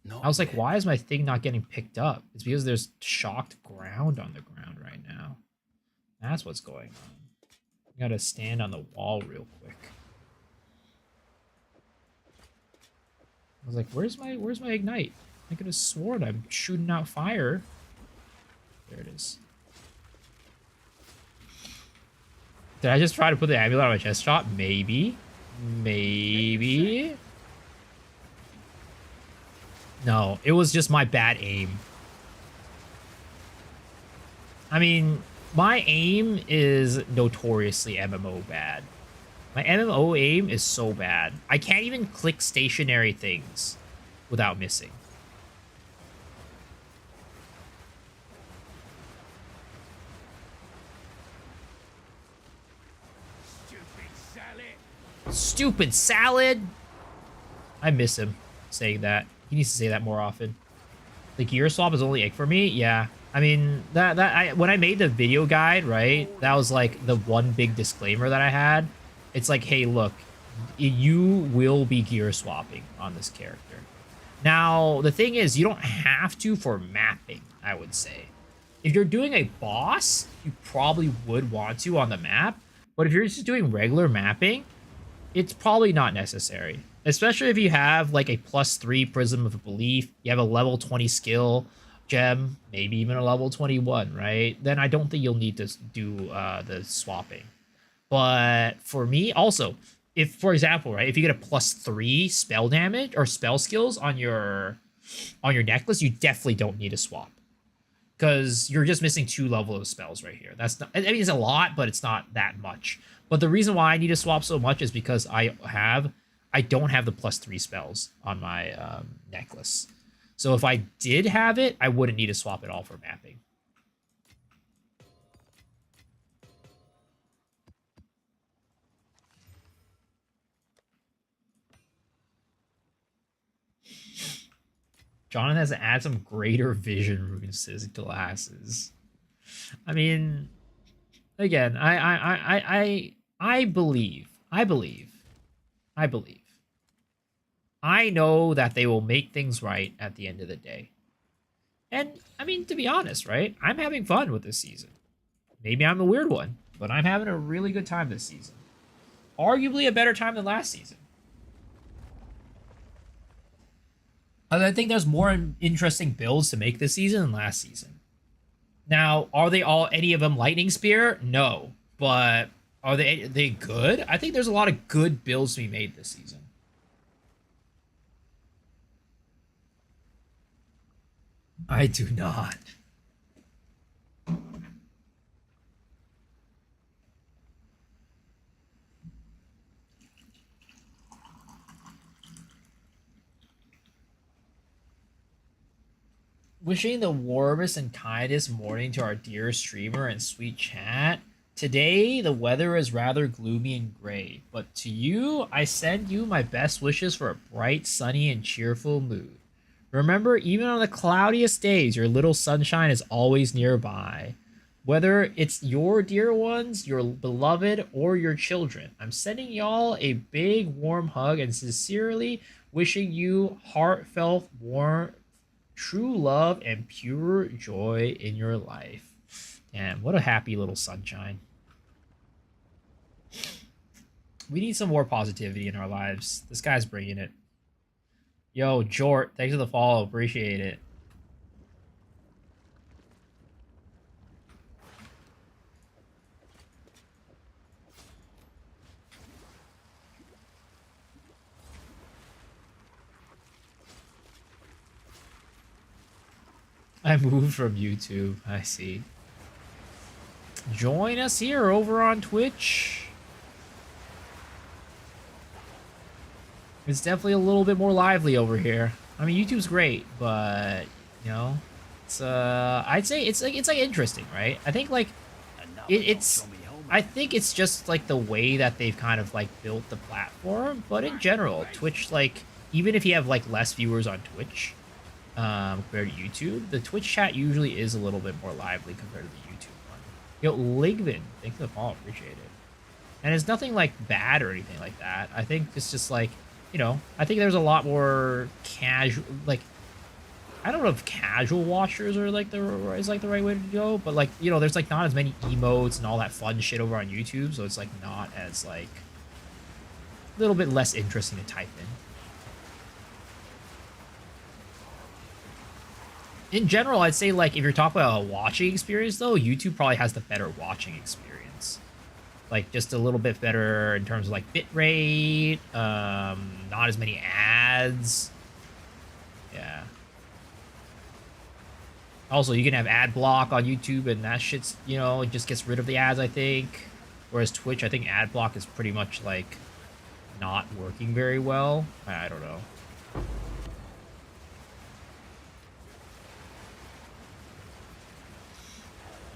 Not I was like, yet. why is my thing not getting picked up? It's because there's shocked ground on the ground right now. That's what's going on. I gotta stand on the wall real quick. I was like, where's my ignite? I could have sworn I'm shooting out fire. There it is. Did I just try to put the amulet on my chest shot? Maybe. Maybe. No, it was just my bad aim. I mean, my aim is notoriously MMO bad. My MMO aim is so bad. I can't even click stationary things without missing. Stupid salad. I miss him saying that. He needs to say that more often. The gear swap is only egg for me? Yeah. I mean, when I made the video guide, right, that was like the one big disclaimer that I had. It's like, hey, look, you will be gear swapping on this character. Now, the thing is, you don't have to for mapping, I would say. If you're doing a boss, you probably would want to on the map. But if you're just doing regular mapping, it's probably not necessary. Especially if you have like a +3 Prism of Belief, you have a level 20 skill gem, maybe even a level 21, right? Then I don't think you'll need to do the swapping. But for me, also, if, for example, right, if you get a +3 spell damage or spell skills on your necklace, you definitely don't need a swap. Because you're just missing 2 levels of spells right here. That's not, I mean, it's a lot, but it's not that much. But the reason why I need to swap so much is because I don't have the +3 spells on my necklace. So if I did have it, I wouldn't need to swap at all for mapping. Jonathan has to add some greater vision runes to his glasses. I mean, again, I believe. I know that they will make things right at the end of the day. And, I mean, to be honest, right? I'm having fun with this season. Maybe I'm the weird one, but I'm having a really good time this season. Arguably a better time than last season. I think there's more interesting builds to make this season than last season. Now, are they all, any of them Lightning Spear? No. But are they good? I think there's a lot of good builds to be made this season. I do not. Wishing the warmest and kindest morning to our dear streamer and sweet chat. Today, the weather is rather gloomy and gray, but to you, I send you my best wishes for a bright, sunny, and cheerful mood. Remember, even on the cloudiest days, your little sunshine is always nearby. Whether it's your dear ones, your beloved, or your children, I'm sending y'all a big, warm hug and sincerely wishing you heartfelt, warm, true love and pure joy in your life. And what a happy little sunshine. We need some more positivity in our lives. This guy's bringing it. Yo, Jort, thanks for the follow. Appreciate it. I moved from YouTube. I see. Join us here over on Twitch. It's definitely a little bit more lively over here. I mean, YouTube's great, but you know, it's I'd say it's like interesting, right? I think like I think it's just like the way that they've kind of like built the platform, but in general, Twitch, like even if you have like less viewers on Twitch compared to YouTube, the Twitch chat usually is a little bit more lively compared to the YouTube one. Yo, Ligvin, thanks for the follow, appreciate it. And it's nothing like bad or anything like that. I think it's just like, you know, I think there's a lot more casual, like, I don't know if casual watchers are like is like the right way to go, but like, you know, there's like not as many emotes and all that fun shit over on YouTube, so it's like not as like a little bit less interesting to type in general, I'd say, like, if you're talking about a watching experience, though, YouTube probably has the better watching experience. Like, just a little bit better in terms of, like, bitrate, not as many ads. Yeah. Also, you can have ad block on YouTube, and that shit's, you know, it just gets rid of the ads, I think. Whereas Twitch, I think ad block is pretty much, like, not working very well. I don't know.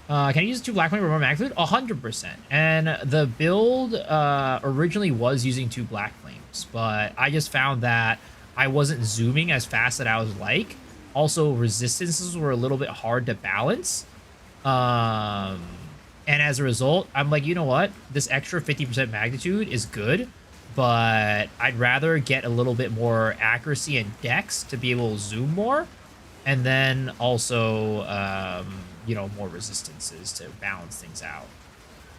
Can I use 2 black flame for more mag food? 100%. And the build originally was using 2 black flames, but I just found that I wasn't zooming as fast as I was like. Also, resistances were a little bit hard to balance. And as a result, I'm like, you know what? This extra 50% magnitude is good, but I'd rather get a little bit more accuracy and dex to be able to zoom more. And then also, you know, more resistances to balance things out.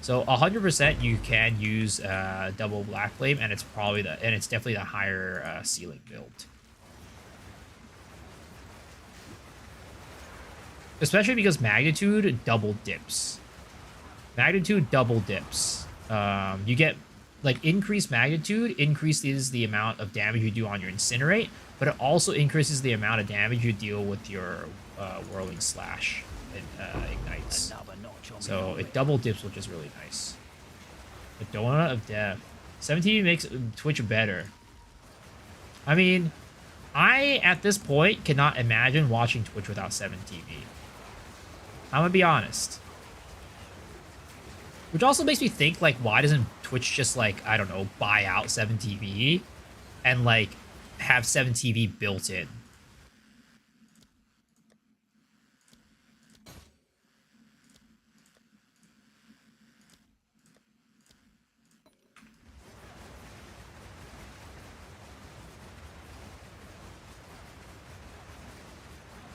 So 100% you can use double black flame, and it's probably it's definitely the higher ceiling build. Especially because magnitude double dips. Magnitude double dips. You get like increased magnitude increases the amount of damage you do on your incinerate, but it also increases the amount of damage you deal with your whirling slash and ignites. So it double dips, which is really nice. The donut of death. 17 makes Twitch better. I mean, I at this point cannot imagine watching Twitch without 7TV. I'm gonna be honest. Which also makes me think, like, why doesn't Twitch just, like, I don't know, buy out 7TV and, like, have 7TV built in?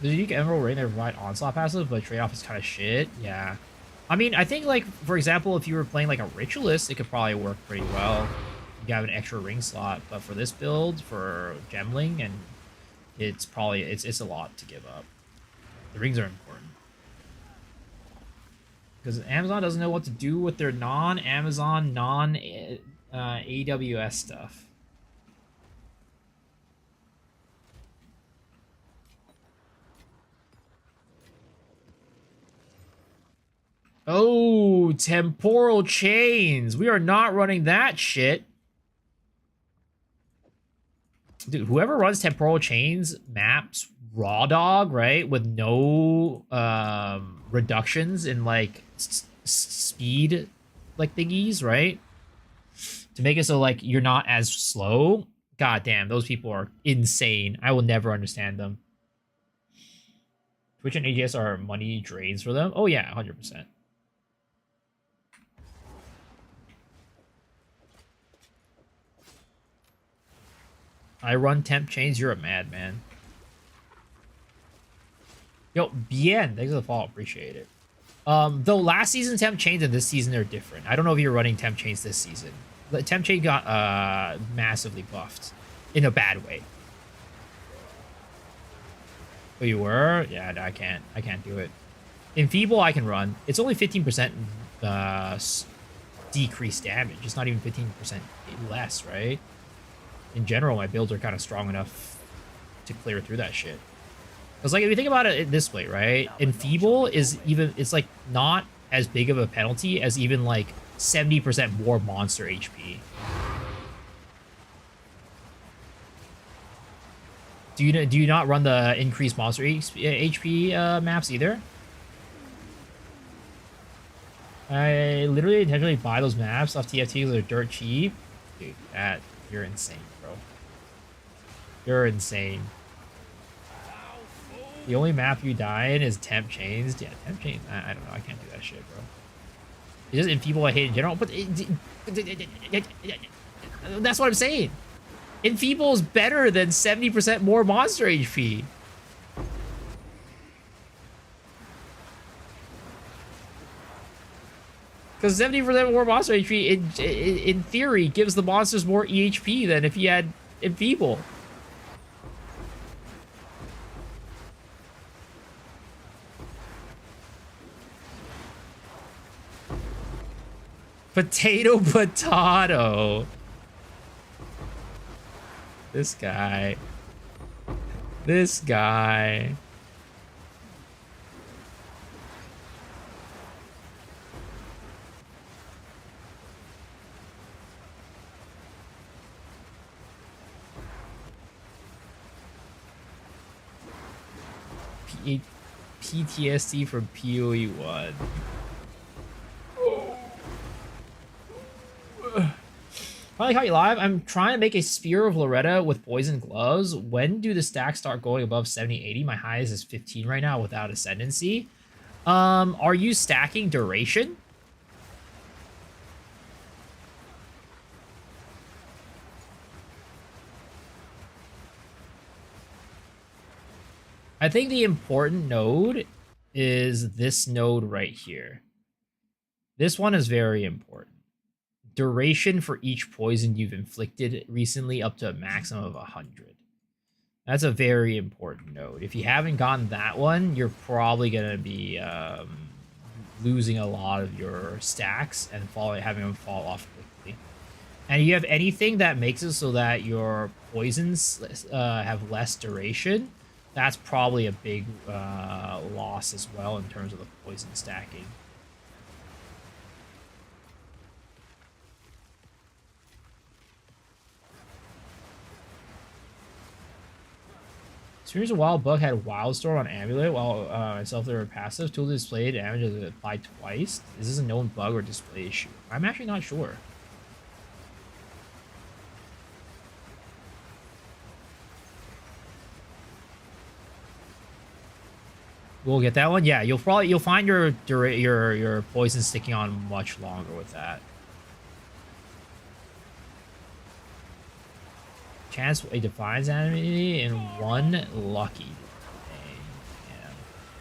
The unique Emerald Ring, they provide onslaught passive, but trade-off is kind of shit. Yeah. I mean, I think, like, for example, if you were playing, like, a Ritualist, it could probably work pretty well. You have an extra ring slot, but for this build, for Gemling, and it's probably, it's a lot to give up. The rings are important. Because Amazon doesn't know what to do with their non-Amazon, non-AWS stuff. Oh, temporal chains. We are not running that shit. Dude, whoever runs temporal chains maps raw dog, right? With no reductions in like speed like thingies, right? To make it so like you're not as slow. God damn, those people are insane. I will never understand them. Twitch and AGS are money drains for them. Oh yeah, 100%. I run temp chains. You're a madman. Yo, bien. Thanks for the follow. Appreciate it. Though last season temp chains and this season are different. I don't know if you're running temp chains this season. The temp chain got massively buffed in a bad way. Oh, you were? Yeah, no, I can't do it. In Feeble, I can run. It's only 15% decreased damage. It's not even 15% less, right? In general, my builds are kind of strong enough to clear through that shit. Because, like, if you think about it this way, right? Enfeeble is even, it's, like, not as big of a penalty as even, like, 70% more monster HP. Do you not run the increased monster HP maps either? I literally intentionally buy those maps off TFT because they're dirt cheap. Dude, you're insane, bro. You're insane. The only map you die in is temp chains. Yeah, temp chains. I don't know. I can't do that shit, bro. It's just Enfeeble I hate in general, but that's what I'm saying. Enfeeble is better than 70% more monster HP. Because 70% more monster HP, in theory, gives the monsters more EHP than if you had Enfeeble. Potato. This guy. This guy. PTSD from PoE 1. Finally caught you live. I'm trying to make a Spear of Loretta with poison gloves. When do the stacks start going above 70, 80? My highest is 15 right now without Ascendancy. Are you stacking duration? I think the important node is this node right here. This one is very important. Duration for each poison you've inflicted recently up to a maximum of 100. That's a very important node. If you haven't gotten that one, you're probably going to be losing a lot of your stacks and having them fall off quickly. And if you have anything that makes it so that your poisons have less duration, that's probably a big loss as well in terms of the poison stacking. Here's a wild bug had Wildstorm on Amulet while myself they were passive. Tool displayed damage is applied twice. Is this a known bug or display issue? I'm actually not sure. We'll get that one. Yeah, you'll find your poison sticking on much longer with that. Chance a defines enemy in one lucky. Yeah.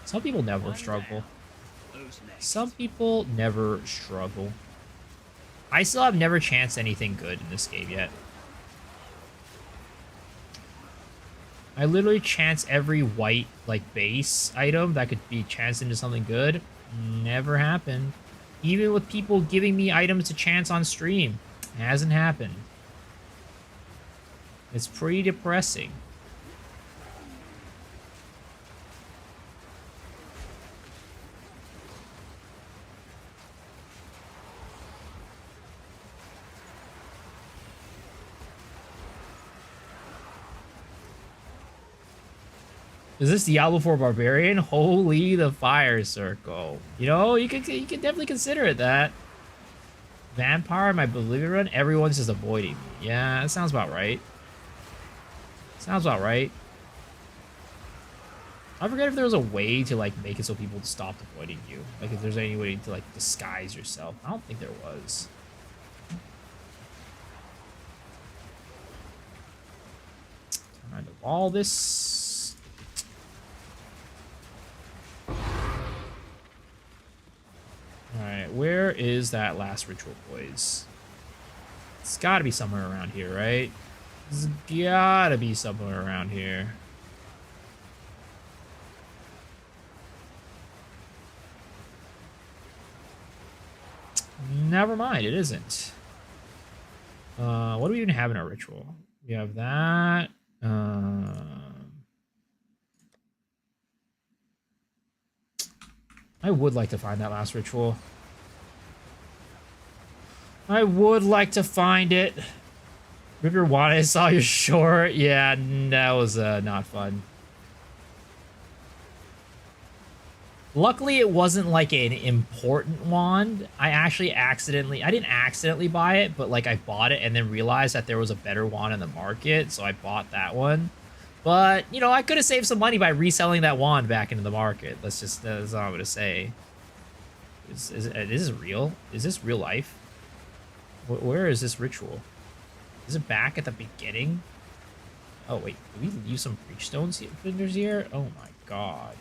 Some people never struggle. Some people never struggle. I still have never chanced anything good in this game yet. I literally chance every white like base item that could be chanced into something good. Never happened. Even with people giving me items to chance on stream. It hasn't happened. It's pretty depressing. Is this Diablo 4 Barbarian? Holy the fire circle. You know, you can definitely consider it that. Vampire, my Bolivia run, everyone's just avoiding me. Yeah, that sounds about right. Sounds about right. I forget if there was a way to like make it so people stop avoiding you. Like if there's any way to like disguise yourself. I don't think there was. Trying to wall this. Alright, where is that last ritual, boys? It's gotta be somewhere around here, right? It's gotta be somewhere around here. Never mind, it isn't. What do we even have in our ritual? We have that. I would like to find that last ritual. I would like to find it. Rip your wand, I saw your short. Yeah, that was not fun. Luckily, it wasn't like an important wand. I didn't accidentally buy it, but like I bought it and then realized that there was a better wand in the market, so I bought that one. But, you know, I could have saved some money by reselling that wand back into the market. That's all I'm gonna say. Is this real? Is this real life? Where is this ritual? Is it back at the beginning? Oh, wait. Did we use some breach stones vendors here? Oh, my God.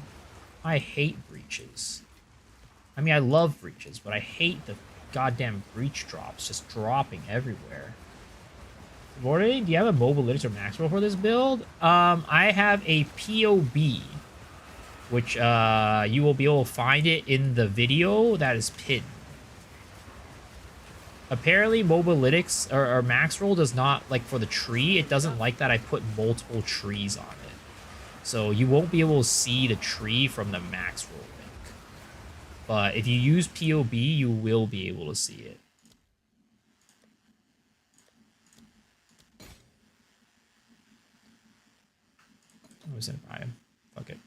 I hate breaches. I mean, I love breaches, but I hate the goddamn breach drops just dropping everywhere. Whirling, do you have a mobile lytics or maxwell for this build? I have a POB, which you will be able to find it in the video that is pinned. Apparently, mobilytics or max roll does not, like, for the tree, it doesn't like that I put multiple trees on it. So you won't be able to see the tree from the max roll link. But if you use POB, you will be able to see it. I was gonna buy him. Fuck it.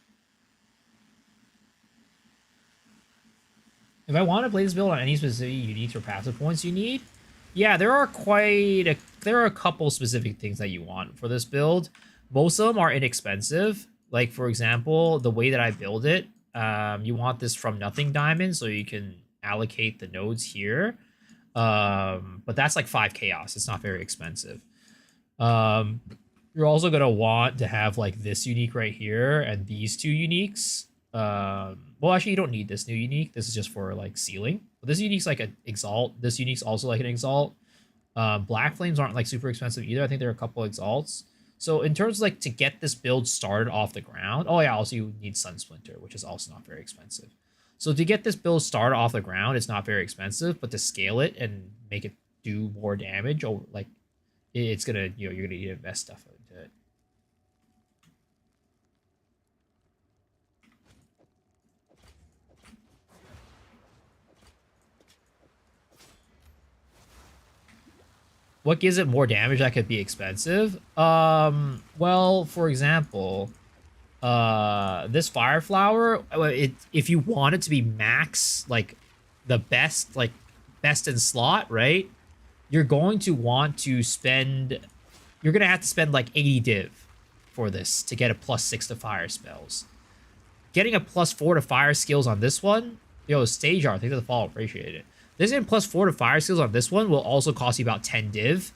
If I want to play this build on any specific uniques or passive points you need, yeah, there are a couple specific things that you want for this build. Most of them are inexpensive. Like, for example, the way that I build it, you want this from nothing diamond, so you can allocate the nodes here. But that's like 5 chaos. It's not very expensive. You're also gonna want to have like this unique right here and these 2 uniques. Well, actually, you don't need this new unique. This is just for like sealing. But this unique's like an exalt. This unique's also like an exalt. Black flames aren't like super expensive either. I think there are a couple exalts. So in terms of like to get this build started off the ground, oh yeah, also you need Sun Splinter, which is also not very expensive. So to get this build started off the ground, it's not very expensive, but to scale it and make it do more damage, or like it's gonna, you know, you're gonna need to invest stuff into it. What gives it more damage that could be expensive? Well, for example, this Fire Flower, if you want it to be max, like the best, like best in slot, right? You're going to want to spend, you're going to have to spend like 80 div for this to get a +6 to fire spells. Getting a +4 to fire skills on this one, yo, Stage Art, thanks for the follow, appreciate it. This and +4 to fire skills on this one will also cost you about 10 div.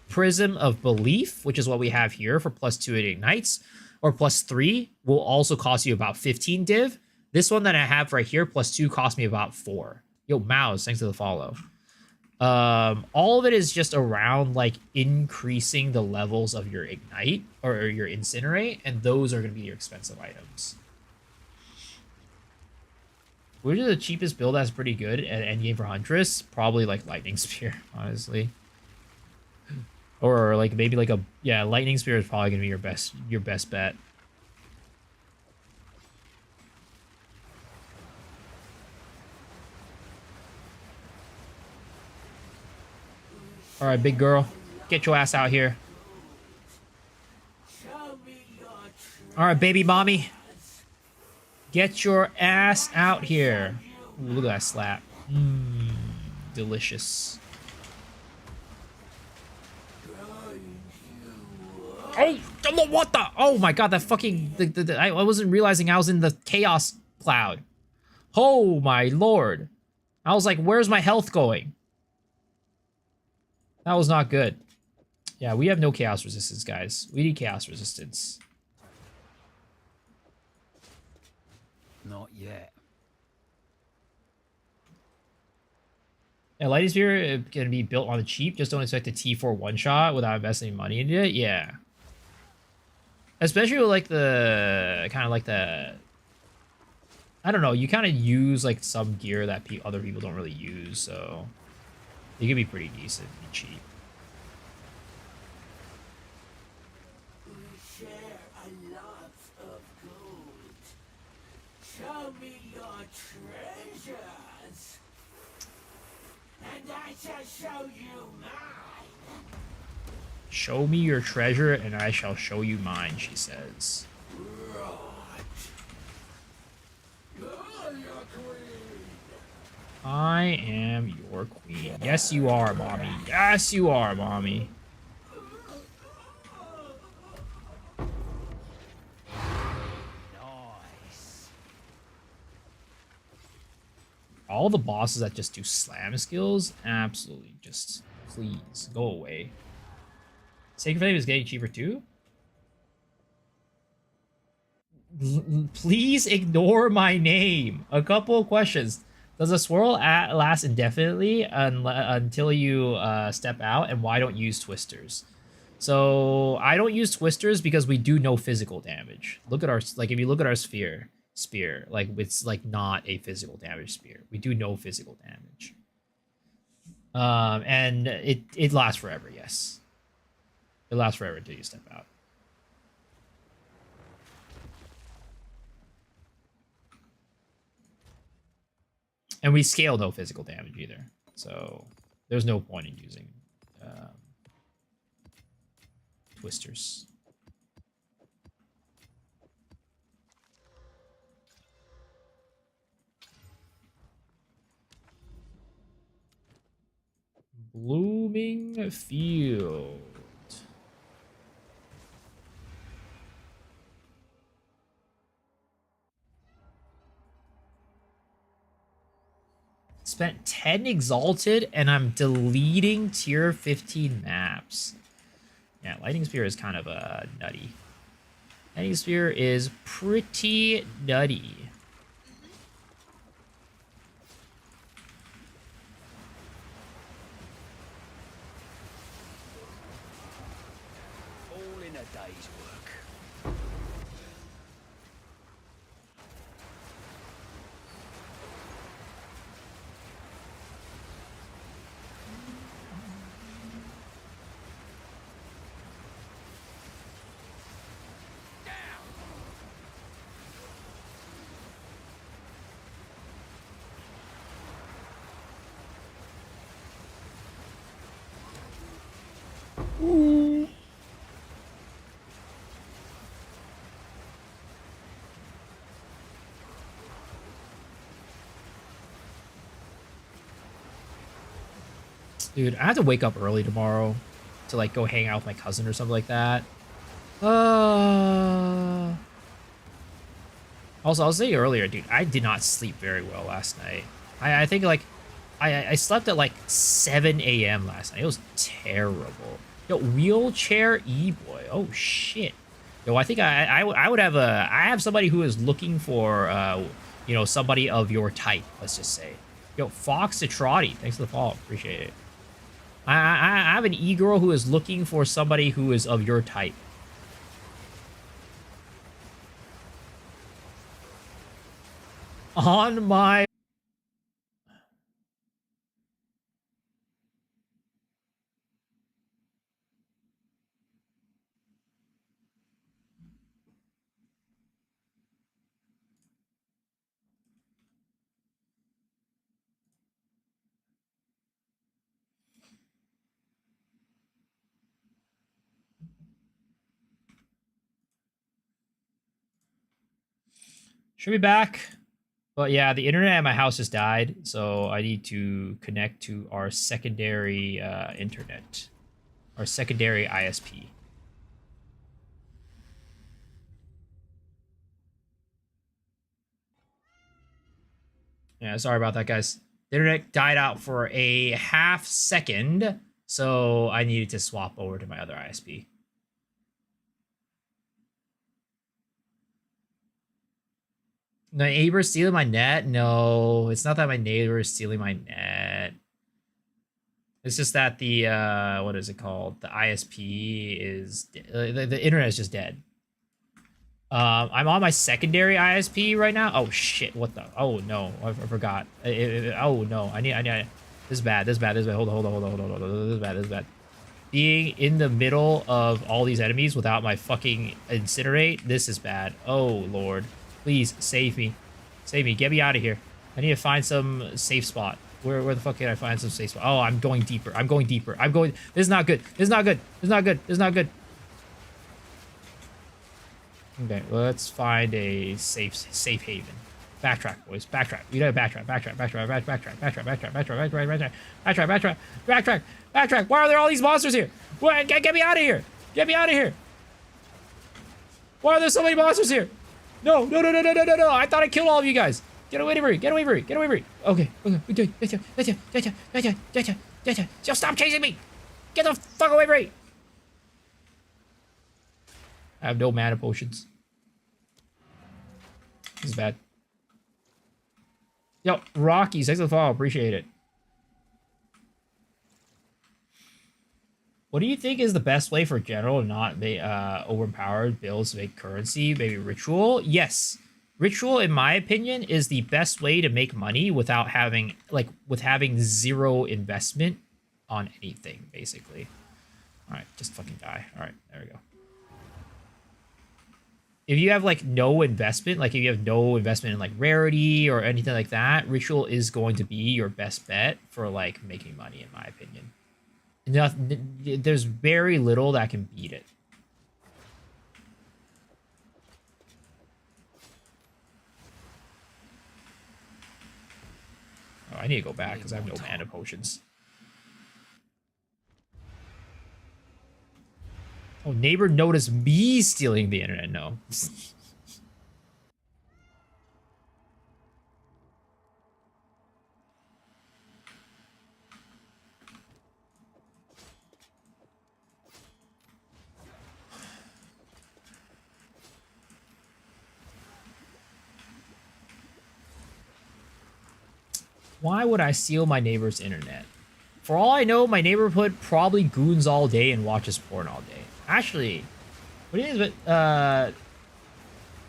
Prism of Belief, which is what we have here for +2 to ignites, or +3 will also cost you about 15 div. This one that I have right here, +2, cost me about 4. Yo, Mouse, thanks for the follow. All of it is just around like increasing the levels of your ignite or your incinerate, and those are going to be your expensive items. Which is the cheapest build that's pretty good at endgame for Huntress? Probably like Lightning Spear, honestly. Or like maybe like a, yeah, Lightning Spear is probably gonna be your best bet. All right, big girl, get your ass out here. All right, baby mommy. Get your ass out here. Ooh, look at that slap. Mmm, delicious. Oh, what the? Oh my god, that fucking... I wasn't realizing I was in the chaos cloud. Oh my lord. I was like, where's my health going? That was not good. Yeah, we have no chaos resistance, guys. We need chaos resistance. Not yet. Yeah, Lightning Spear can be built on the cheap. Just don't expect a T4 one-shot without investing money into it. Yeah. Especially with like the... kind of like the... I don't know. You kind of use like some gear that other people don't really use. So it could be pretty decent and cheap. Show me your treasures, and I shall show you mine. Show me your treasure, and I shall show you mine, she says. I am your queen. Yes, you are, mommy. Yes, you are, mommy. All the bosses that just do slam skills, absolutely just please go away. Sacred Flame is getting cheaper too? Please ignore my name. A couple of questions. Does a swirl last indefinitely until you step out? And why don't you use twisters? So I don't use twisters because we do no physical damage. Look at our, like, if you look at our spear, like, it's like not a physical damage spear. We do no physical damage. And it lasts forever. Yes, it lasts forever until you step out. And we scale no physical damage either, so there's no point in using twisters. Blooming Field. Spent 10 exalted and I'm deleting tier 15 maps. Yeah, Lightning Spear is kind of nutty. Lightning Spear is pretty nutty. All in a day's work. Ooh. Dude, I have to wake up early tomorrow to like go hang out with my cousin or something like that. Also, I was saying earlier, dude, I did not sleep very well last night. I think like I slept at like 7 a.m. last night. It was terrible. Yo, wheelchair e-boy. Oh shit. Yo, I think I would have I have somebody who is looking for you know, somebody of your type, let's just say. Yo, Fox to Trotty, thanks for the follow. Appreciate it. I have an e-girl who is looking for somebody who is of your type. On my... Should be back. But yeah, the internet at my house just died, so I need to connect to our secondary internet. Our secondary ISP. Yeah, sorry about that, guys. The internet died out for a half second, so I needed to swap over to my other ISP. My neighbor stealing my net? No, it's not that my neighbor is stealing my net. It's just that the, what is it called? The ISP is, the internet is just dead. I'm on my secondary ISP right now. Oh shit, what the, oh no, I forgot. Oh no, I need, this is bad, this is bad, this is bad. Hold on, this is bad, this is bad. Being in the middle of all these enemies without my fucking incinerate, this is bad. Oh lord. Please, save me. Save me. Get me out of here. I need to find some safe spot. Where the fuck can I find some safe spot? Oh, I'm going deeper. I'm going deeper. I'm going... This is not good. This is not good. This is not good. This is not good. Okay, let's find a safe haven. Backtrack, boys. Backtrack. You gotta backtrack. Backtrack. Why are there all these monsters here? Get me out of here. Get me out of here. Why are there so many monsters here? No. I thought I killed all of you guys. Get away from me. Okay. Just stop chasing me. Get the fuck away from me. I have no mana potions. This is bad. Yo, Rocky, thanks for the follow. Appreciate it. What do you think is the best way for general to not make overpowered builds to make currency? Maybe ritual? Yes. Ritual, in my opinion, is the best way to make money without having having zero investment on anything, basically. Alright, just fucking die. Alright, there we go. If you have like no investment, like if you have no investment in like rarity or anything like that, ritual is going to be your best bet for like making money, in my opinion. There's very little that can beat it. Oh, I need to go back because I have no mana potions. Oh, neighbor noticed me stealing the internet. No. Why would I steal my neighbor's internet? For all I know, my neighborhood probably goons all day and watches porn all day. Actually, what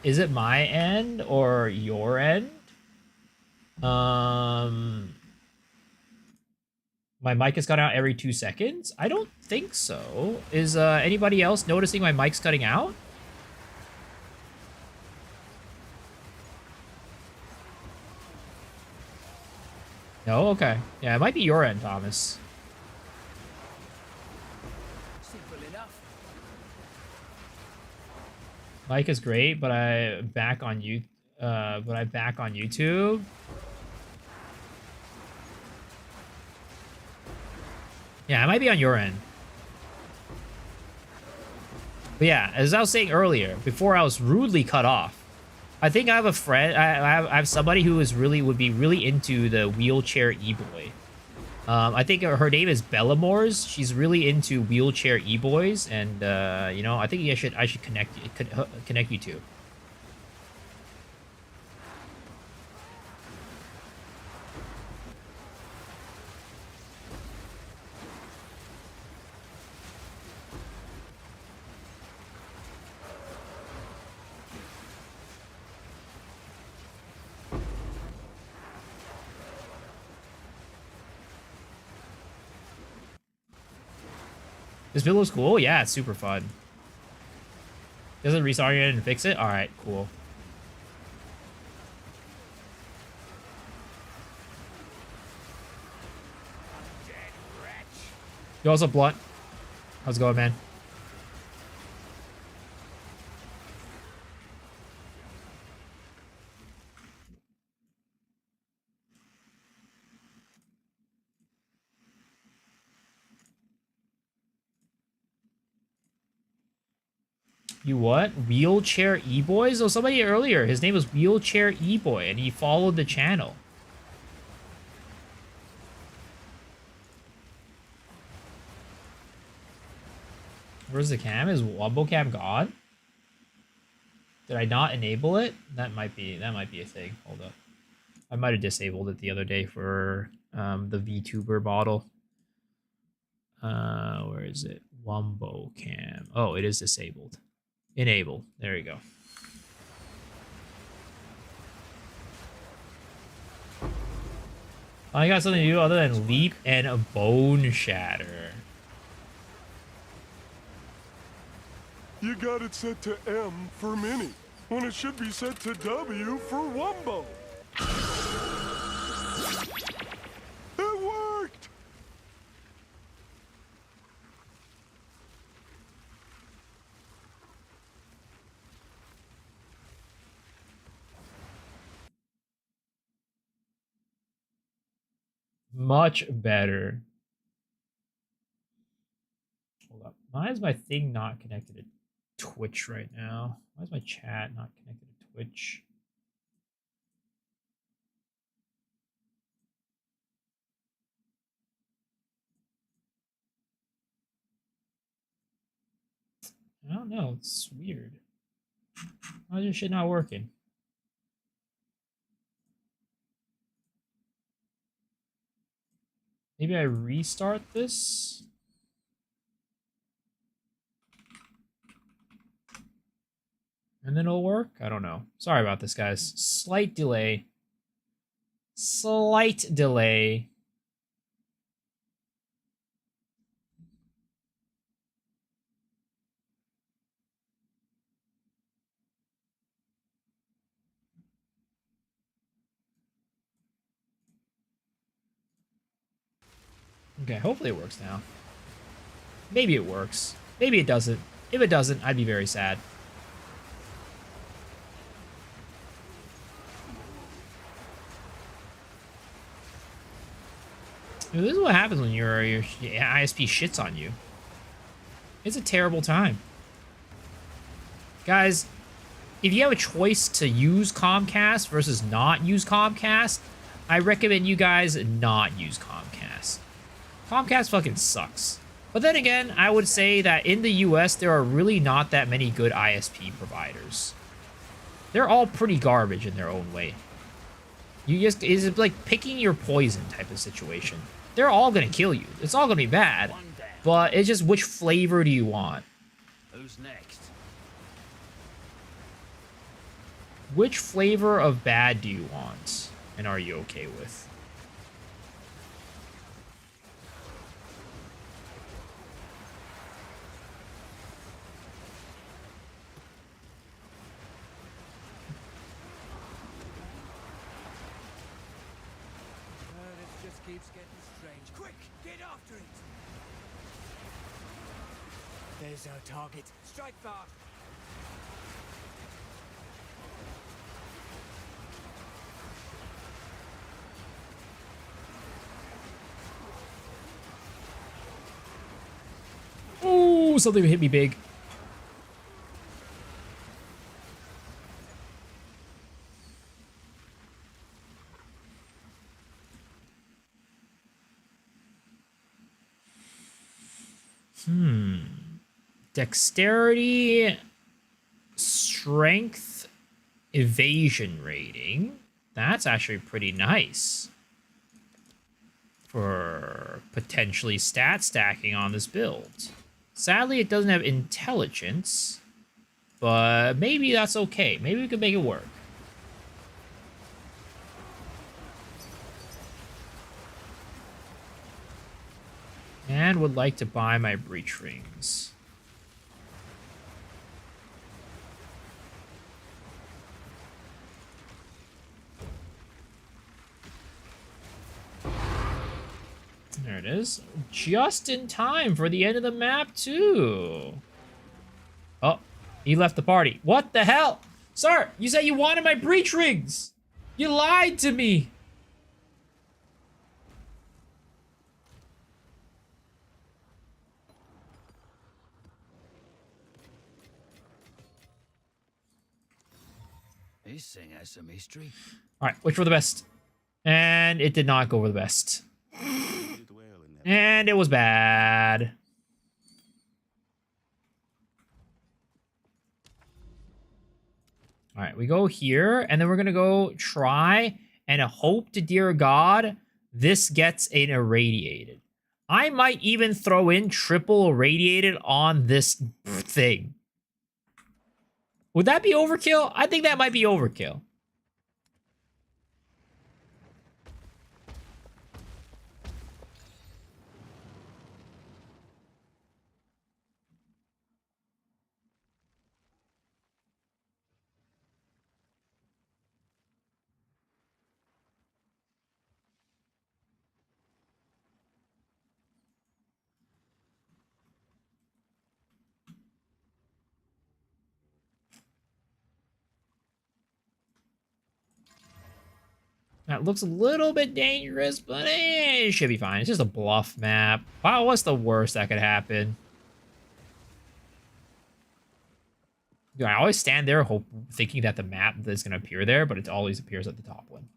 is it my end or your end? My mic has cut out every 2 seconds? I don't think so. Is anybody else noticing my mic's cutting out? No? Okay. Yeah, it might be your end, Thomas. Simple enough. Mic is great, but I'm back on YouTube. Yeah, it might be on your end. But yeah, as I was saying earlier, before I was rudely cut off, I think I have a friend. I have somebody who would be really into the wheelchair e-boy. I think her name is Bellamores. She's really into wheelchair e-boys, and you know, I think I should connect you two. This build looks cool. Yeah, it's super fun. Doesn't restart it and fix it? Alright, cool. You also Blunt. How's it going, man? You what? Wheelchair E-Boys? Oh, somebody earlier. His name was Wheelchair E-Boy, and he followed the channel. Where's the cam? Is Wombo Cam gone? Did I not enable it? That might be a thing. Hold up. I might have disabled it the other day for the VTuber model. Where is it? Wombo Cam. Oh, it is disabled. Enable. There you go. I got something to do other than leap and a bone shatter. You got it set to M for mini, when it should be set to W for Wumbo. It worked! Much better. Hold up. Why is my thing not connected to Twitch right now? Why is my chat not connected to Twitch? I don't know. It's weird. Why is this shit not working? Maybe I restart this? And then it'll work? I don't know. Sorry about this, guys. Slight delay. Slight delay. Okay, hopefully it works now. Maybe it works. Maybe it doesn't. If it doesn't, I'd be very sad. This is what happens when your ISP shits on you. It's a terrible time. Guys, if you have a choice to use Comcast versus not use Comcast, I recommend you guys not use Comcast. Comcast fucking sucks. But then again, I would say that in the US, there are really not that many good ISP providers. They're all pretty garbage in their own way. It's like picking your poison type of situation. They're all gonna kill you. It's all gonna be bad. But it's just which flavor do you want? Who's next? Which flavor of bad do you want? And are you okay with? This just keeps getting strange. Quick, get after it! There's our target. Strike fast! Oh, something hit me big. Dexterity, strength, evasion rating. That's actually pretty nice for potentially stat stacking on this build. Sadly, it doesn't have intelligence, but maybe that's okay. Maybe we can make it work. And would like to buy my breach rings. There it is. Just in time for the end of the map, too. Oh, he left the party. What the hell? Sir, you said you wanted my breach rings. You lied to me. This thing has some history. All right, which for the best? And it did not go for the best. Did well in that. And it was bad. All right, we go here, and then we're going to go try and hope to dear God this gets an irradiated. I might even throw in triple irradiated on this thing. Would that be overkill? I think that might be overkill. That looks a little bit dangerous, but it should be fine. It's just a bluff map. Wow, what's the worst that could happen? I always stand there thinking that the map is going to appear there, but it always appears at the top one.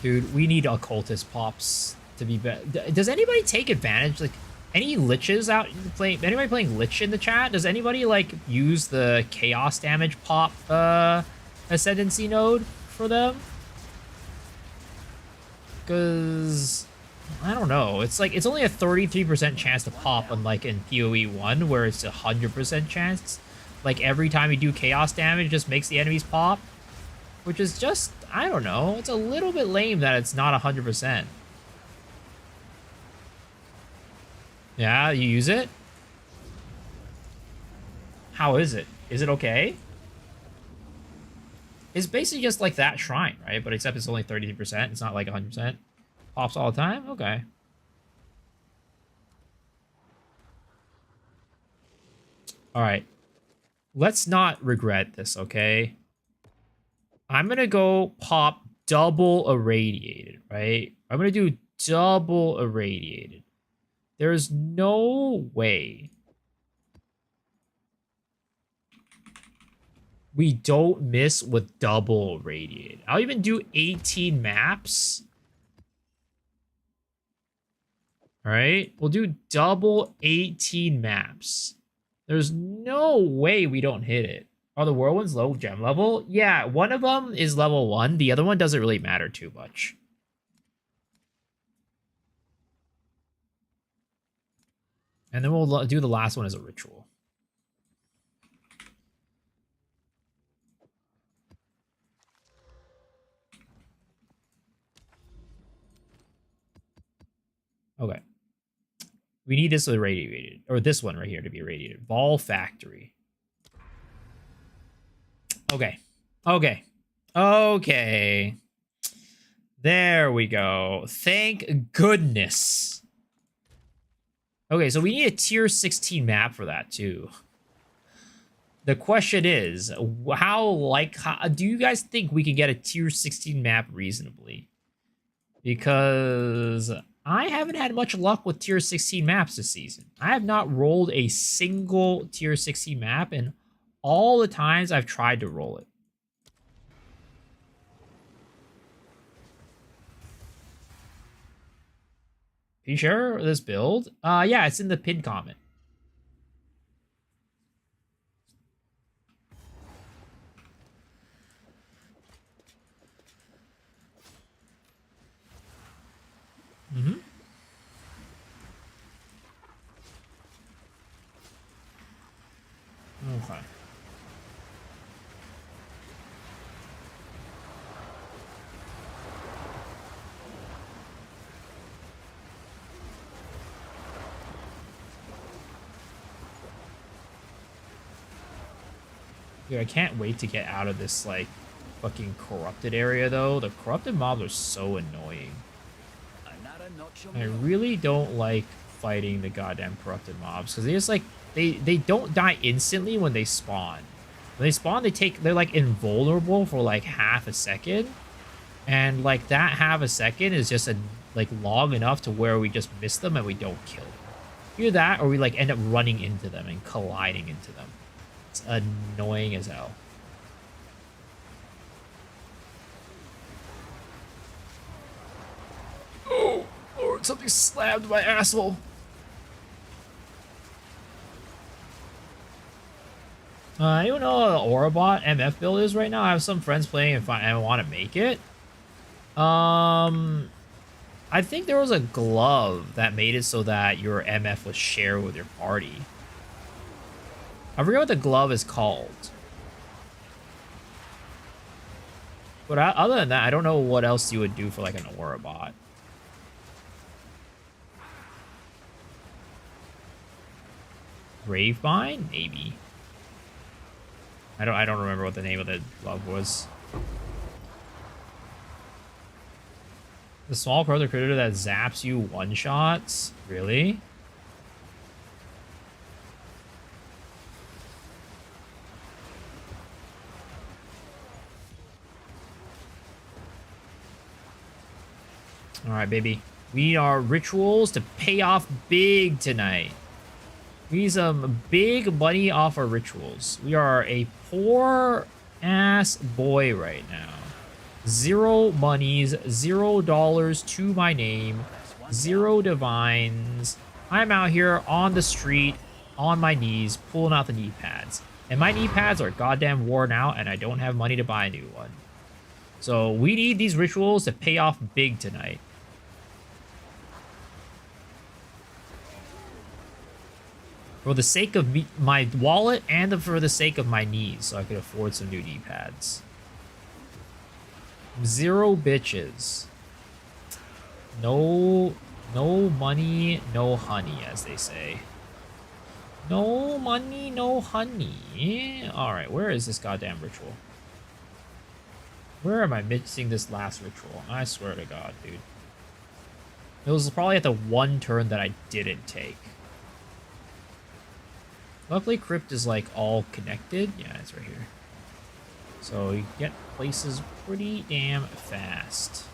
Dude, we need occultist pops to be better. Does anybody take advantage? Like, any liches out playing? Anybody playing lich in the chat? Does anybody like use the chaos damage pop ascendancy node for them? Because I don't know. It's like it's only a 33% chance to pop, unlike in PoE 1 where it's a 100% chance. Like every time you do chaos damage, it just makes the enemies pop, which is just, I don't know. It's a little bit lame that it's not 100%. Yeah, you use it? How is it? Is it okay? It's basically just like that shrine, right? But except it's only 33%. It's not like 100%. Pops all the time? Okay. All right. Let's not regret this, okay? I'm going to go pop double irradiated, right? I'm going to do double irradiated. There's no way we don't miss with double irradiated. I'll even do 18 maps. All right, we'll do double 18 maps. There's no way we don't hit it. Are the whirlwinds low gem level? Yeah, one of them is level 1. The other one doesn't really matter too much. And then we'll do the last one as a ritual. Okay. We need this irradiated, or this one right here to be irradiated. Ball Factory. Okay. Okay. Okay. There we go. Thank goodness. Okay, so we need a tier 16 map for that too. The question is, how do you guys think we can get a tier 16 map reasonably? Because I haven't had much luck with tier 16 maps this season. I have not rolled a single tier 16 map in all the times I've tried to roll it. Are you sure this build? Yeah, it's in the pinned comment. Mm-hmm. Okay. Dude, I can't wait to get out of this, like, fucking corrupted area, though. The corrupted mobs are so annoying. I really don't like fighting the goddamn corrupted mobs, because they just, like, they don't die instantly when they spawn. When they spawn, they're, like, invulnerable for, like, half a second. And, like, that half a second is just, like, long enough to where we just miss them and we don't kill them. Either that, or we, like, end up running into them and colliding into them. It's annoying as hell. Oh, Lord, something slammed my asshole. Anyone know what the Orabot MF build is right now? I have some friends playing and I want to make it. I think there was a glove that made it so that your MF was shared with your party. I forget what the glove is called. But other than that, I don't know what else you would do for like an Orabot. Gravemind? Maybe. I don't remember what the name of the glove was. The small brother critter that zaps you one-shots? Really? Alright, baby. We need our rituals to pay off big tonight. We need some big money off our rituals. We are a poor-ass boy right now. 0 monies, $0 to my name, 0 divines. I'm out here on the street, on my knees, pulling out the knee pads. And my knee pads are goddamn worn out, and I don't have money to buy a new one. So we need these rituals to pay off big tonight. For the sake of my wallet and for the sake of my knees, so I could afford some new knee pads. 0 bitches. No money, no honey, as they say. No money, no honey. Alright, where is this goddamn ritual? Where am I missing this last ritual? I swear to God, dude. It was probably at the one turn that I didn't take. Luckily, Crypt is like all connected. Yeah, it's right here. So you get places pretty damn fast.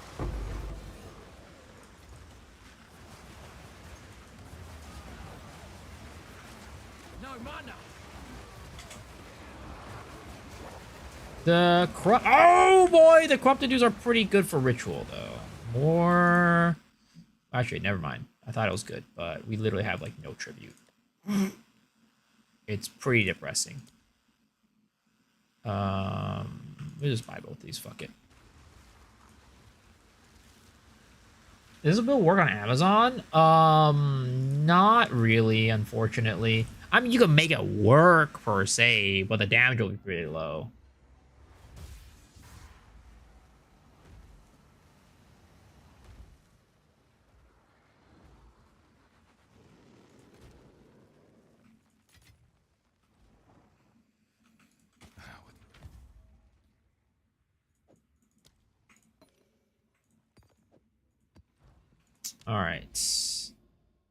No mana. Oh boy, the corrupted dudes are pretty good for ritual though. More. Actually, never mind. I thought it was good, but we literally have like no tribute. It's pretty depressing. We'll just buy both these. Fuck it. Does this build work on Amazon? Not really, unfortunately. I mean, you can make it work per se, but the damage will be pretty low. All right.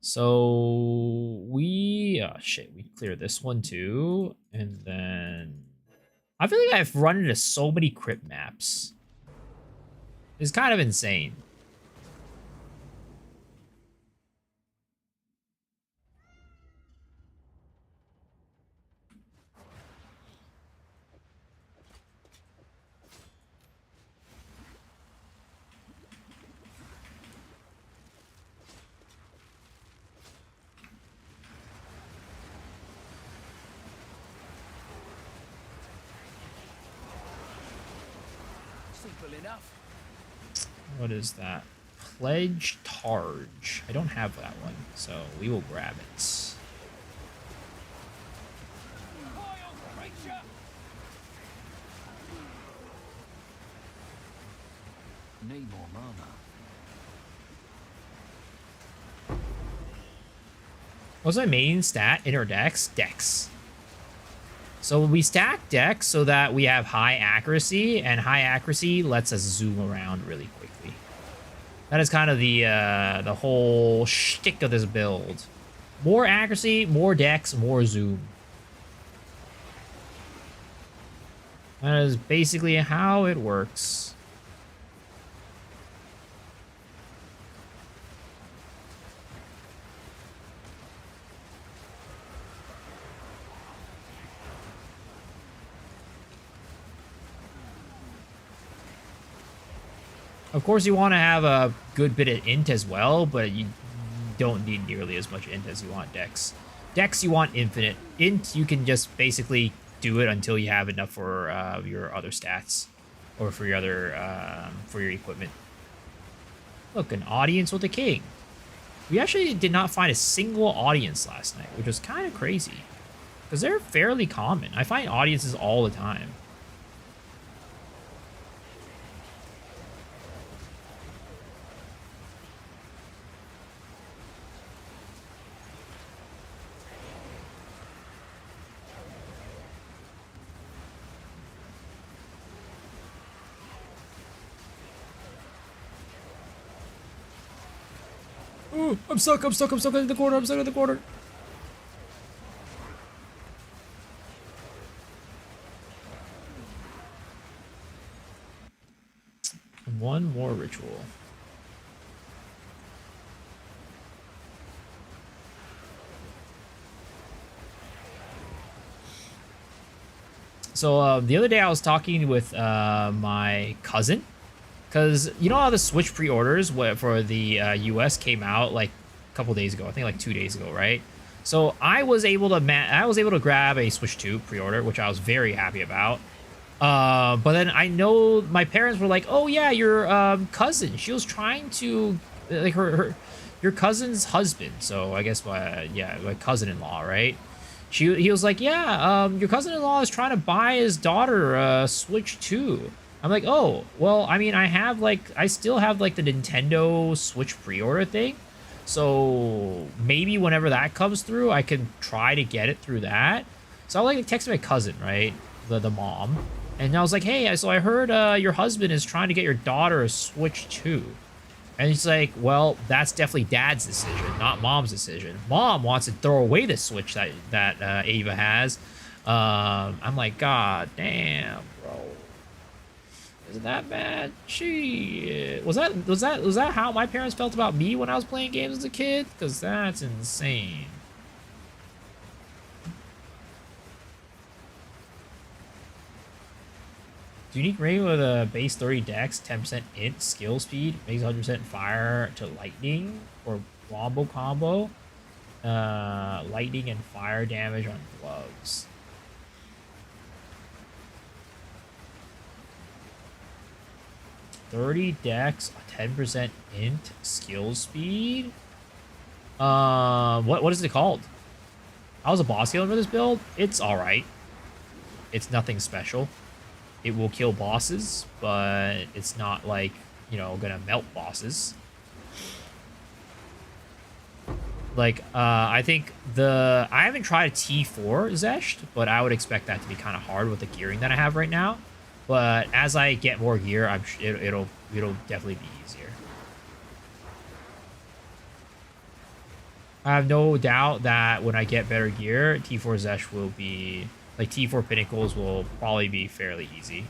So we shit, we clear this one too, and then I feel like I've run into so many crypt maps. It's kind of insane. Simple enough. What is that? Pledge Targe. I don't have that one, so we will grab it. Need more mana. What's my main stat in our decks? Dex. So we stack Dex so that we have high accuracy, and high accuracy lets us zoom around really quickly. That is kind of the whole shtick of this build. More accuracy, more Dex, more zoom. That is basically how it works. Of course, you want to have a good bit of int as well, but you don't need nearly as much int as you want Dex. Dex, you want infinite. Int, you can just basically do it until you have enough for your other stats, or for your other for your equipment. Look, an audience with a king. We actually did not find a single audience last night, which was kind of crazy, because they're fairly common. I find audiences all the time. Ooh, I'm stuck in the corner, I'm stuck in the corner. One more ritual. So the other day I was talking with my cousin, Because you know how the Switch pre-orders for the US came out like a couple days ago. I think like 2 days ago, right? So I was able to grab a Switch 2 pre-order, which I was very happy about. But then I know my parents were like, "Oh yeah, your cousin. She was trying to like your cousin's husband. So I guess my cousin-in-law, right? He was like, yeah, your cousin-in-law is trying to buy his daughter a Switch 2. I'm like, oh, well, I mean, I still have like the Nintendo Switch pre-order thing. So maybe whenever that comes through, I can try to get it through that. So I like texted my cousin, right? The mom. And I was like, hey, so I heard your husband is trying to get your daughter a Switch 2. And he's like, well, that's definitely dad's decision, not mom's decision. Mom wants to throw away the Switch that Ava has. I'm like, God damn, bro. Isn't that bad? Shit. Was that how my parents felt about me when I was playing games as a kid? Because that's insane. Unique ring with a base 30 dex, 10% int skill speed, makes 100% fire to lightning or wombo combo. Lightning and fire damage on gloves. $30 dex, 10% int skill speed. What is it called? I was a boss killer for this build. It's all right. It's nothing special. It will kill bosses, but it's not like, you know, gonna melt bosses. Like, I think I haven't tried a T4 Zesht, but I would expect that to be kind of hard with the gearing that I have right now. But as I get more gear, it'll definitely be easier. I have no doubt that when I get better gear, T4 Zesht will be... like, T4 Pinnacles will probably be fairly easy.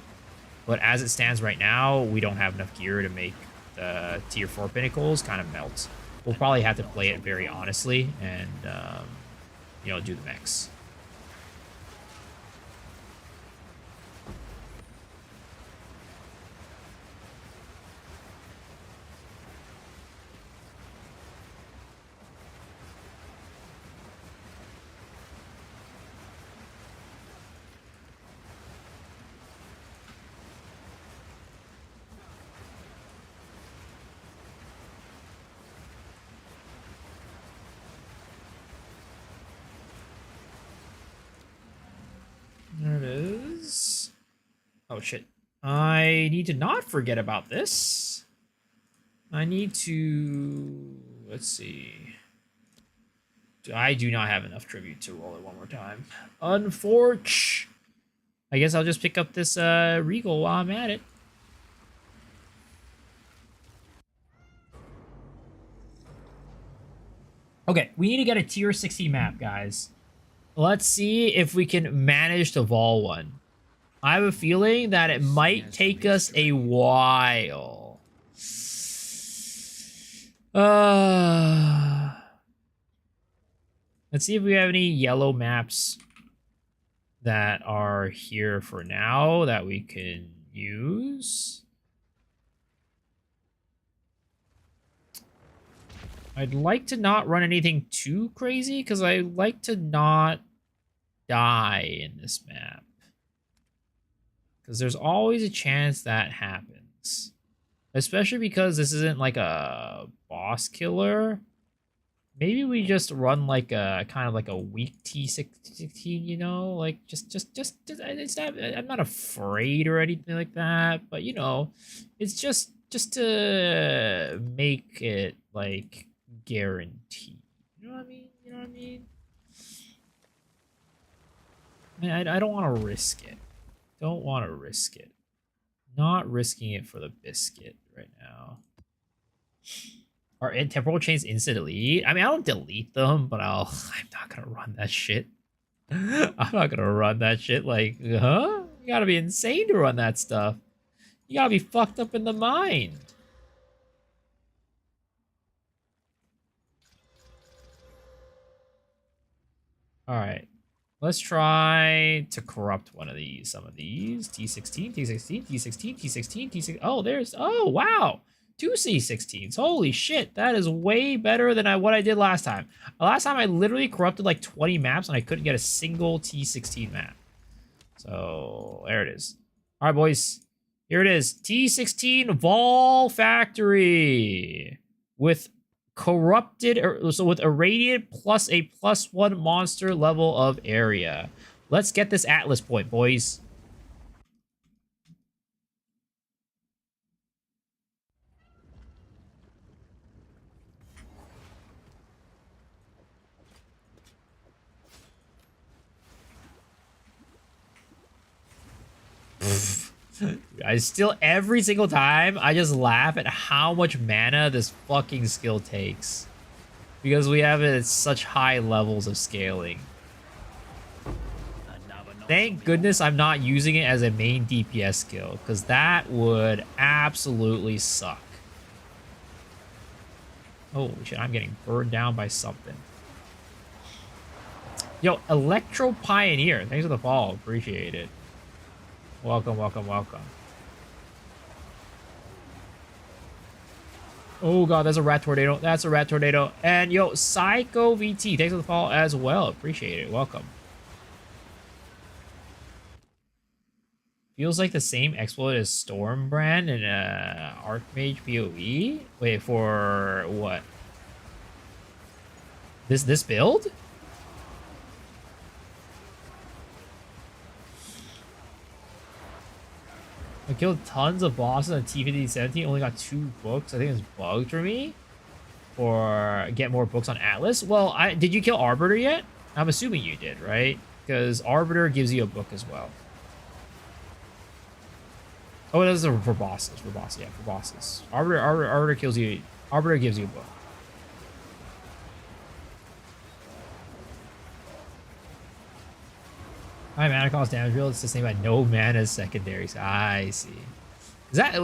But as it stands right now, we don't have enough gear to make the Tier 4 Pinnacles kind of melt. We'll probably have to play it very honestly and, you know, do the mix. There it is. Oh, shit. I need to not forget about this. I need to... let's see. I do not have enough tribute to roll it one more time. Unfortunately. I guess I'll just pick up this Regal while I'm at it. Okay, we need to get a tier 60 map, guys. Let's see if we can manage to vol one. I have a feeling that it might take us a while. Let's see if we have any yellow maps that are here for now that we can use. I'd like to not run anything too crazy because I like to not die in this map. Because there's always a chance that happens. Especially because this isn't like a boss killer. Maybe we just run like a kind of like a weak T16, you know? Like just it's not, I'm not afraid or anything like that, but you know, it's just to make it like guaranteed. You know what I mean? You know what I mean? I mean, I don't want to risk it. Don't want to risk it. Not risking it for the biscuit right now. Are temporal chains instant delete? I mean, I don't delete them, but I'm not gonna run that shit. I'm not gonna run that shit. Like, huh? You gotta be insane to run that stuff. You gotta be fucked up in the mind. All right. Let's try to corrupt one of these. Some of these. T16, T16, T16, T16, T16. Oh, there's... Oh, wow. 2 C16s. Holy shit. That is way better than what I did last time. Last time I literally corrupted like 20 maps and I couldn't get a single T16 map. So, there it is. All right, boys. Here it is. T16 Vol Factory. With corrupted, so with irradiated plus a +1 monster level of area. Let's get this Atlas point, boys. Every single time, I just laugh at how much mana this fucking skill takes. Because we have it at such high levels of scaling. Thank goodness I'm not using it as a main DPS skill, because that would absolutely suck. Holy shit, I'm getting burned down by something. Yo, Electro Pioneer, thanks for the follow, appreciate it. Welcome, welcome, welcome. Oh god, that's a rat tornado. That's a rat tornado. And yo, Psycho VT, thanks for the follow as well. Appreciate it. Welcome. Feels like the same exploit as Stormbrand and Archmage PoE. Wait, for what? This build? I killed tons of bosses on T5017, only got 2 books. I think it's bugged for me. Or get more books on Atlas. Well, did you kill Arbiter yet? I'm assuming you did, right? Because Arbiter gives you a book as well. Oh, those are for bosses. For bosses, yeah, for bosses. Arbiter kills you. Arbiter gives you a book. High mana cost damage real. It's the same by no mana secondaries. I see. Is that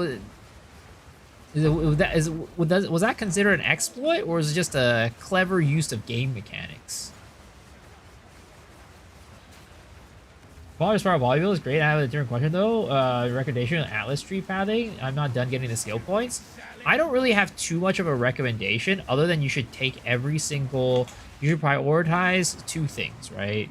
was that considered an exploit, or is it just a clever use of game mechanics? Power Volleyball is great. I have a different question though. Recommendation on Atlas tree pathing. I'm not done getting the skill points. I don't really have too much of a recommendation, other than you should take every single. You should prioritize 2 things, right?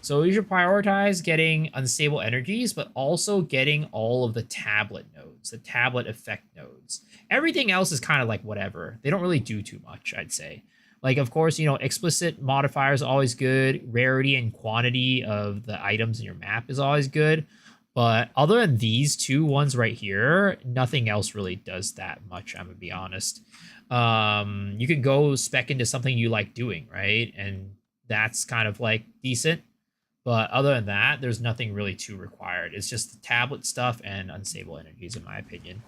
So you should prioritize getting unstable energies, but also getting all of the tablet nodes, the tablet effect nodes. Everything else is kind of like whatever. They don't really do too much, I'd say. Like, of course, you know, explicit modifiers are always good. Rarity and quantity of the items in your map is always good. But other than these 2 ones right here, nothing else really does that much, I'm going to be honest. You can go spec into something you like doing, right? And that's kind of like decent. But other than that, there's nothing really too required. It's just the tablet stuff and unstable energies, in my opinion.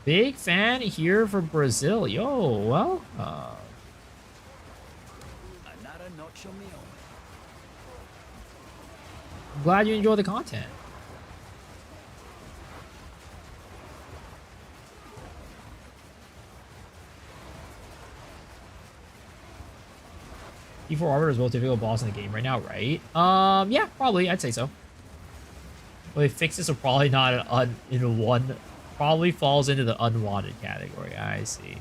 Big fan here for Brazil. Yo, well, I'm glad you enjoy the content. E4 Arbiter is the most difficult boss in the game right now, right? Yeah, probably. I'd say so. Well, they fix this, so probably not probably falls into the unwanted category. I see.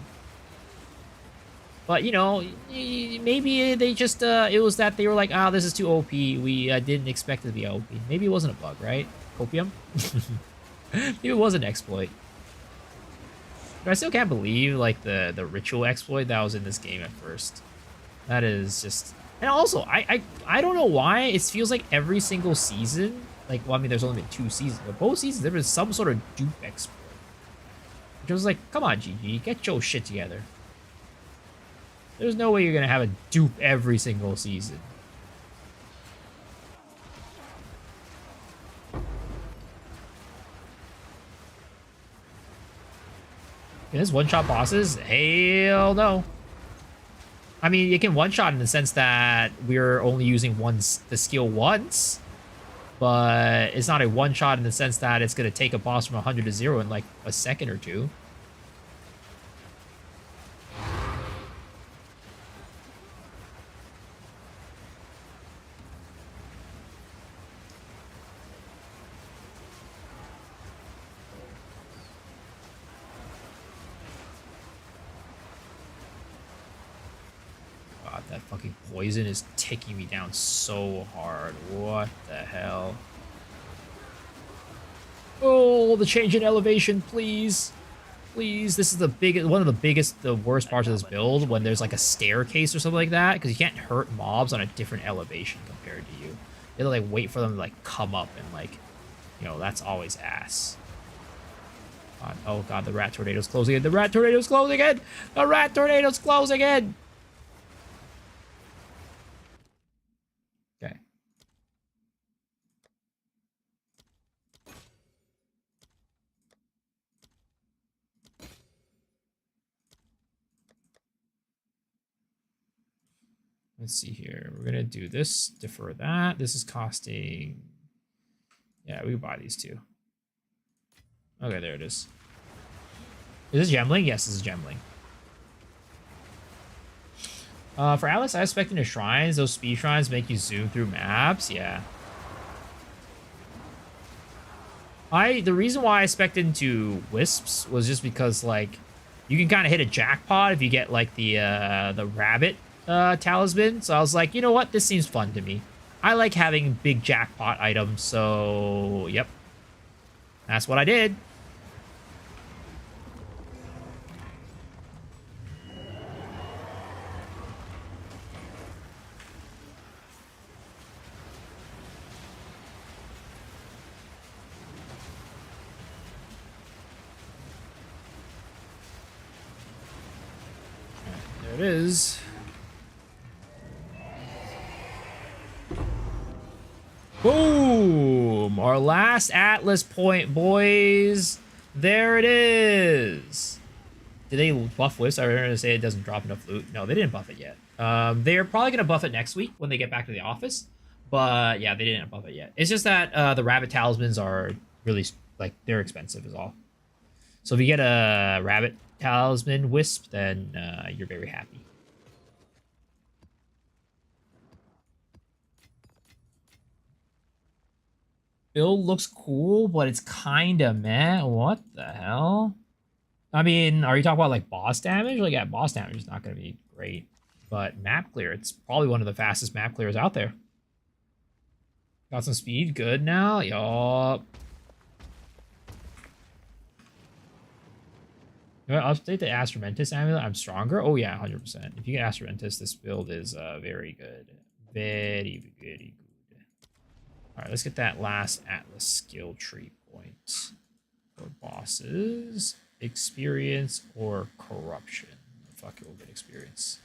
But, you know, maybe they just, it was that they were like, this is too OP. We didn't expect it to be OP. Maybe it wasn't a bug, right? Copium? Maybe it was an exploit. But I still can't believe, like, the ritual exploit that was in this game at first. That is just... And also, I don't know why. It feels like every single season... Like, well, I mean, there's only been 2 seasons. But both seasons, there was some sort of dupe exploit. Which was like, come on, GG. Get your shit together. There's no way you're going to have a dupe every single season. Can this one-shot bosses? Hell no. I mean, you can one-shot in the sense that we're only using the skill once, but it's not a one-shot in the sense that it's going to take a boss from 100 to 0 in like a second or 2. That fucking poison is ticking me down so hard. What the hell? Oh, the change in elevation, please. Please. This is one of the biggest, the worst parts of this build, when there's like a staircase or something like that, because you can't hurt mobs on a different elevation compared to you. You have to like wait for them to like come up and like, you know, that's always ass. Oh god, the rat tornado's closing in. The rat tornado's closing in! The rat tornado's closing in! Okay. Let's see here. We're gonna do this, defer that. This is costing... Yeah, we can buy these two. Okay, there it is. Is this Gemling? Yes, this is Gemling. For Alex, I was expecting the shrines. Those speed shrines make you zoom through maps. Yeah. The reason why I expected into Wisps was just because, like, you can kind of hit a jackpot if you get, like, the rabbit talisman. So I was like, you know what? This seems fun to me. I like having big jackpot items, so, yep. That's what I did. There it is. Boom! Our last Atlas point, boys. There it is. Did they buff Wisp? I remember to say it doesn't drop enough loot. No, they didn't buff it yet. They're probably going to buff it next week when they get back to the office. But yeah, they didn't buff it yet. It's just that the rabbit talismans are really, like, they're expensive is all. So if you get a rabbit talisman Wisp, then you're very happy. Build looks cool, but it's kind of meh. What the hell? I mean, are you talking about, like, boss damage? Like, yeah, boss damage is not going to be great. But map clear, it's probably one of the fastest map clears out there. Got some speed. Good now. Yup. You know, update the Astromentis amulet. I'm stronger. Oh, yeah, 100%. If you get Astromentis, this build is very good. Very, very good. All right, let's get that last Atlas skill tree point. For bosses, experience, or corruption. Fuck it, we'll get experience.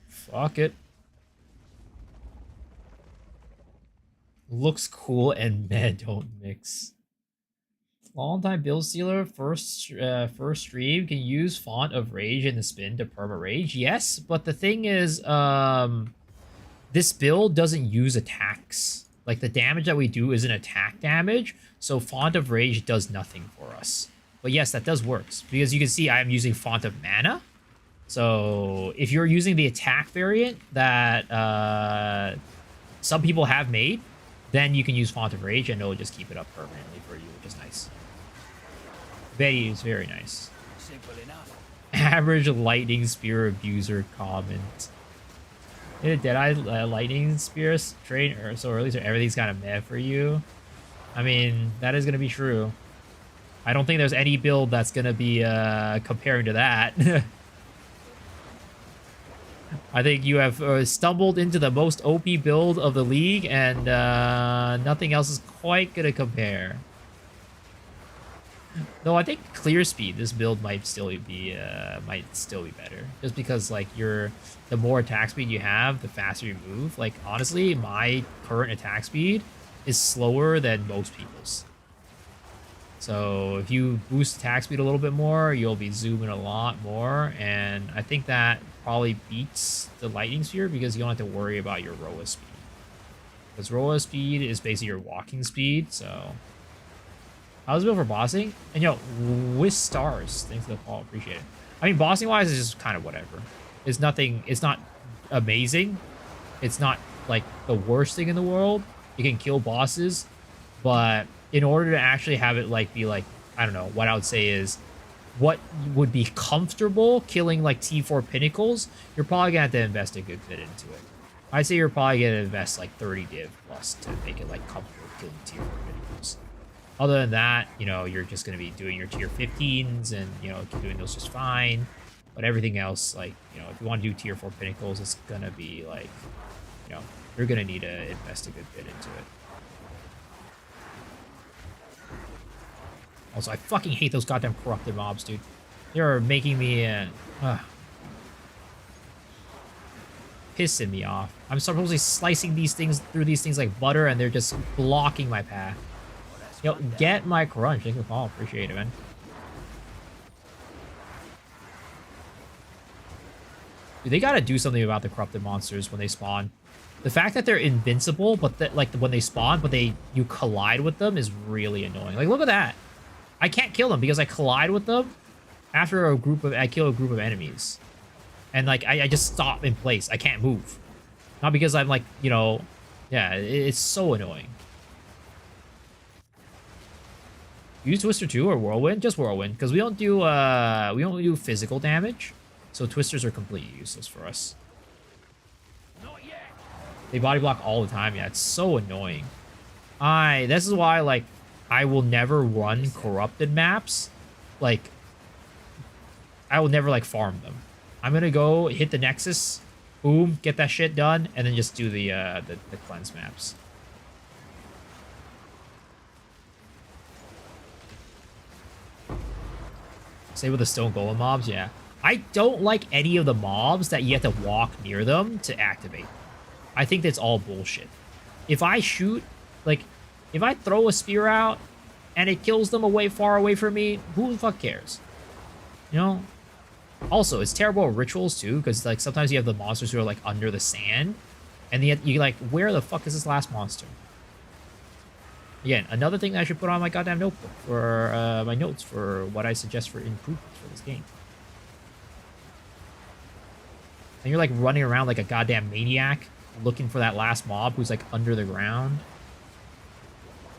Fuck it. Looks cool and meh, don't mix. Long time build stealer, first stream can use Font of Rage in the spin to perma rage. Yes, but the thing is, this build doesn't use attacks. Like, the damage that we do isn't attack damage, so Font of Rage does nothing for us. But yes, that does work, because you can see I'm using Font of Mana. So if you're using the attack variant that some people have made, then you can use Font of Rage and it'll just keep it up permanently for you, which is nice. It's very nice. Simple enough. Average lightning spear abuser comment. Did a Deadeye lightning spear train so early, so everything's kind of meh for you? I mean, that is going to be true. I don't think there's any build that's going to be comparing to that. I think you have stumbled into the most OP build of the league, and nothing else is quite going to compare. Though I think clear speed, this build might still be better, just because, like, the more attack speed you have, the faster you move. Like, honestly, my current attack speed is slower than most people's. So if you boost attack speed a little bit more, you'll be zooming a lot more, and I think that probably beats the lightning sphere because you don't have to worry about your Roa speed. Because Roa speed is basically your walking speed, so. How's it built for bossing? And yo, with stars. Thanks for the call, appreciate it. I mean, bossing wise is just kind of whatever. It's nothing, it's not amazing. It's not like the worst thing in the world. You can kill bosses, but in order to actually have it like be like, I don't know, what I would say is what would be comfortable killing like T4 pinnacles, you're probably gonna have to invest a good bit into it. I'd say you're probably gonna invest like 30 div plus to make it like comfortable killing T4 pinnacles. Other than that, you know, you're just gonna be doing your tier 15s and, you know, doing those just fine. But everything else, like, you know, if you want to do tier 4 pinnacles, it's gonna be like, you know, you're gonna need to invest a good bit into it. Also, I fucking hate those goddamn corrupted mobs, dude. They're making me, pissing me off. I'm supposedly slicing these things through these things like butter, and they're just blocking my path. Yo, get my crunch. Thank you for calling. Appreciate it, man. Dude, they gotta do something about the corrupted monsters when they spawn. The fact that they're invincible, but that like when they spawn, but you collide with them is really annoying. Like, look at that. I can't kill them because I collide with them after I kill a group of enemies. And like, I just stop in place. I can't move. Not because I'm like, you know, yeah, it's so annoying. Use Twister 2 or Whirlwind? Just Whirlwind, because we don't do physical damage. So Twisters are completely useless for us. Not yet. They body block all the time. Yeah, it's so annoying. This is why, like, I will never run corrupted maps. Like, I will never, like, farm them. I'm gonna go hit the Nexus, boom, get that shit done, and then just do the cleanse maps. Same with the Stone Golem mobs, yeah. I don't like any of the mobs that you have to walk near them to activate. I think that's all bullshit. If I shoot, like, if I throw a spear out and it kills them far away from me, who the fuck cares? You know? Also, it's terrible at rituals too, because like sometimes you have the monsters who are like under the sand, and you like, where the fuck is this last monster? Again, another thing that I should put on my goddamn notebook for my notes for what I suggest for improvements for this game. And you're like running around like a goddamn maniac looking for that last mob who's like under the ground.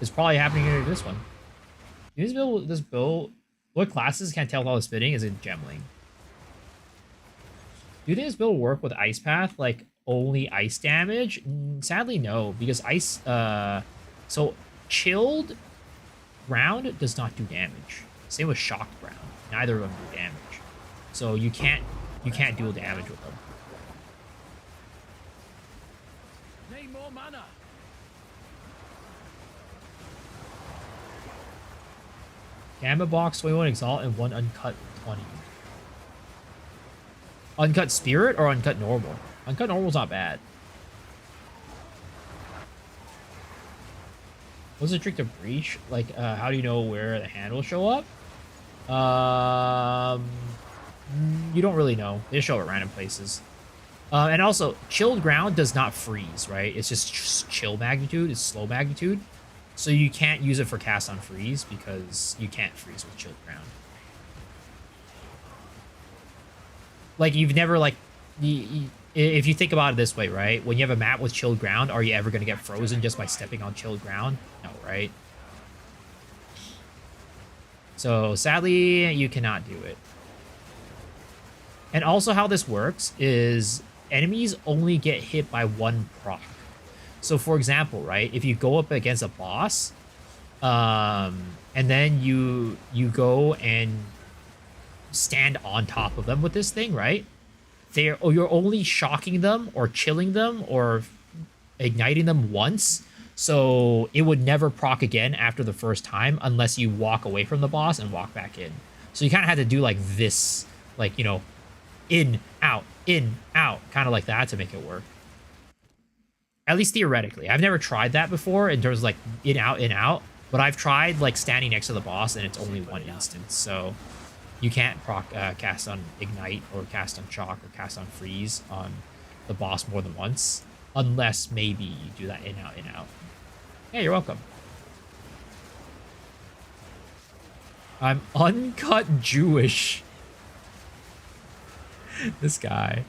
It's probably happening in this one. This build, what classes can't tell all the spitting is in Gemling. Do you think this build will work with Ice Path, like only ice damage? Sadly, no, because ice, so chilled ground does not do damage. Same with shocked ground. Neither of them do damage. So you can't deal damage with them. Need more mana. Gamma box, 21 exalt, and 1 uncut 20. Uncut spirit or uncut normal? Uncut normal's not bad. What's the trick to breach? Like, how do you know where the hand will show up? You don't really know. They show up at random places. And also, chilled ground does not freeze, right? It's just chill magnitude. It's slow magnitude. So you can't use it for cast on freeze because you can't freeze with chilled ground. Like, you've never, like, if you think about it this way, right? When you have a map with chilled ground, are you ever going to get frozen just by stepping on chilled ground? No, right? So, sadly, you cannot do it. And also how this works is enemies only get hit by 1 proc. So, for example, right? If you go up against a boss, and then you go and stand on top of them with this thing, right? You're only shocking them or chilling them or igniting them once, so it would never proc again after the first time unless you walk away from the boss and walk back in. So you kind of have to do like this, like, you know, in, out, kind of like that to make it work. At least theoretically. I've never tried that before in terms of like in, out, but I've tried like standing next to the boss and it's only 1 instance, so you can't cast on Ignite or cast on Shock or cast on Freeze on the boss more than once. Unless maybe you do that in, out. Yeah, you're welcome. I'm uncut Jewish. This guy.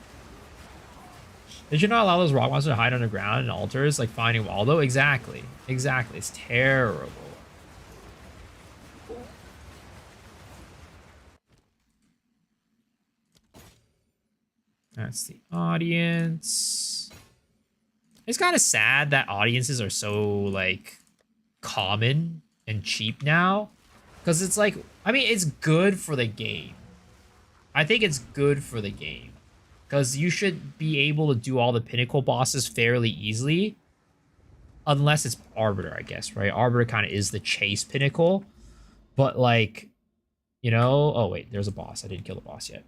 They should not allow those rock monsters to hide underground in altars, like finding Waldo. Exactly. Exactly. It's terrible. That's the audience. It's kind of sad that audiences are so, like, common and cheap now. Because it's like, I mean, it's good for the game. I think it's good for the game. Because you should be able to do all the pinnacle bosses fairly easily. Unless it's Arbiter, I guess, right? Arbiter kind of is the chase pinnacle. But, like, you know... Oh, wait, there's a boss. I didn't kill the boss yet.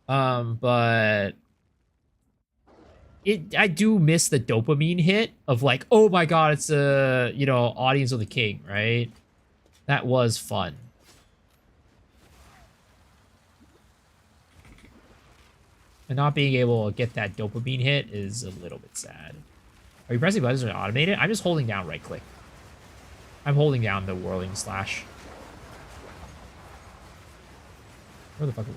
But... I do miss the dopamine hit of, like, oh my god, it's a, you know, Audience of the King, right? That was fun. And not being able to get that dopamine hit is a little bit sad. Are you pressing buttons or automated? I'm just holding down right click. I'm holding down the whirling slash. Where the fuck are we?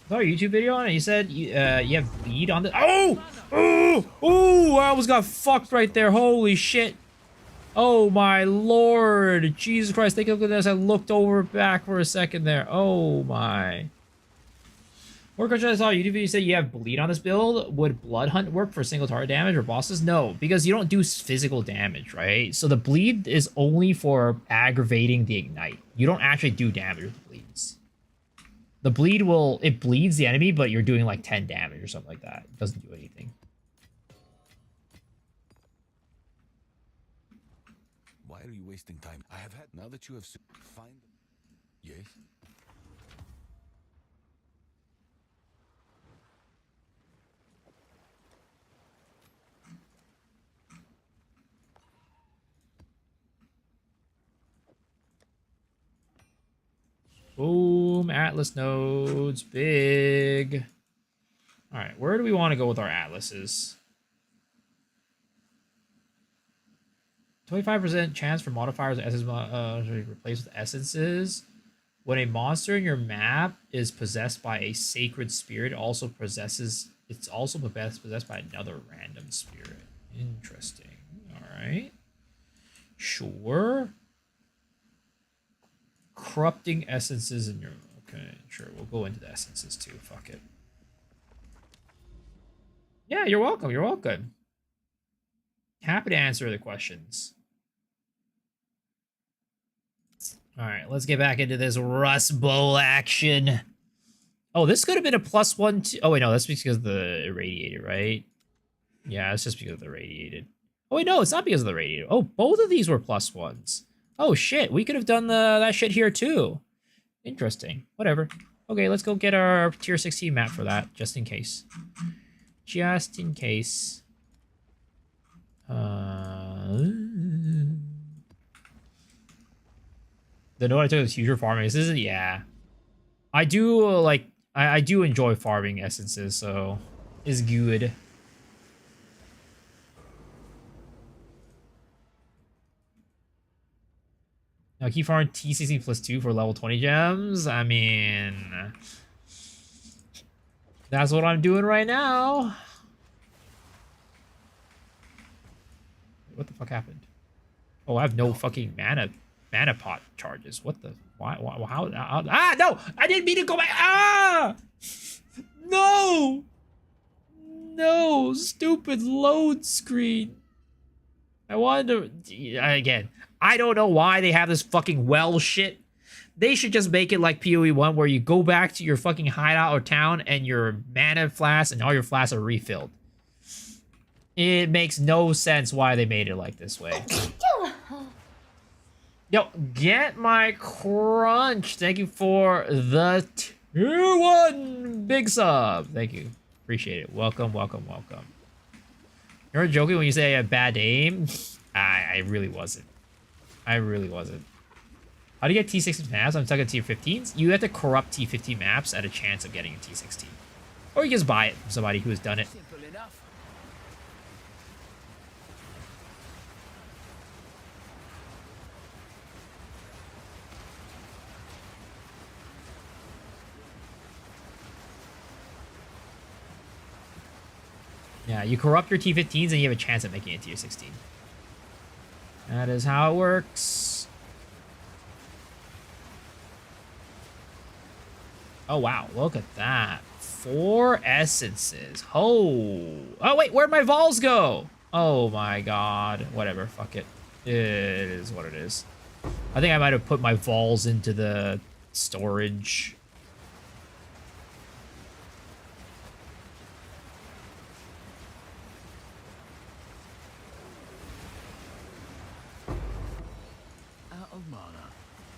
Saw a YouTube video on it. You said you have bleed on the. Oh! I almost got fucked right there. Holy shit! Oh my lord! Jesus Christ! Take a look at this. I looked over back for a second there. Oh my. More question I saw a YouTube video. You said you have bleed on this build. Would blood hunt work for single target damage or bosses? No, because you don't do physical damage, right? So the bleed is only for aggravating the ignite. You don't actually do damage with the bleeds. The bleed it bleeds the enemy, but you're doing like 10 damage or something like that. It doesn't do anything. Why are you wasting time? I have had, now that you have find. Yes? Boom, Atlas nodes, big. All right, where do we want to go with our Atlases? 25% chance for modifiers and essence replaced with essences. When a monster in your map is possessed by a sacred spirit, it's also possessed by another random spirit. Interesting. All right. Sure. Corrupting essences in your... Okay, sure. We'll go into the essences too. Fuck it. Yeah, you're welcome. You're welcome. Happy to answer the questions. All right, let's get back into this Rust Bowl action. Oh, this could have been a +1 too. Oh, wait, no. That's because of the irradiated, right? Yeah, it's just because of the irradiated. Oh, wait, no. It's not because of the irradiated. Oh, both of these were +1s. Oh, shit. We could have done that shit here, too. Interesting. Whatever. Okay, let's go get our tier 16 map for that, just in case. Just in case. The note I took is future farming. This isn't... Yeah. I do, like... I do enjoy farming essences, so... It's good. Now keep farming T16 +2 for level 20 gems. I mean... That's what I'm doing right now. What the fuck happened? Oh, I have no fucking mana pot charges. What the... Why how... Ah, no! I didn't mean to go back! Ah! No! No! Stupid load screen. I wanted to... Again... I don't know why they have this fucking well shit. They should just make it like PoE 1 where you go back to your fucking hideout or town and your mana flasks and all your flasks are refilled. It makes no sense why they made it like this way. Yo, get my crunch. Thank you for the tier 1 big sub. Thank you. Appreciate it. Welcome, welcome, welcome. You're joking when you say I have bad aim? I really wasn't. I really wasn't. How do you get T16 maps? I'm stuck at tier 15s. You have to corrupt T15 maps at a chance of getting a T16. Or you just buy it from somebody who has done it. Simple enough. Yeah, you corrupt your T15s and you have a chance at making it tier 16. That is how it works. Oh, wow. Look at that. 4 essences. Oh. Oh, wait. Where'd my Vols go? Oh, my God. Whatever. Fuck it. It is what it is. I think I might have put my Vols into the storage. Out of mana.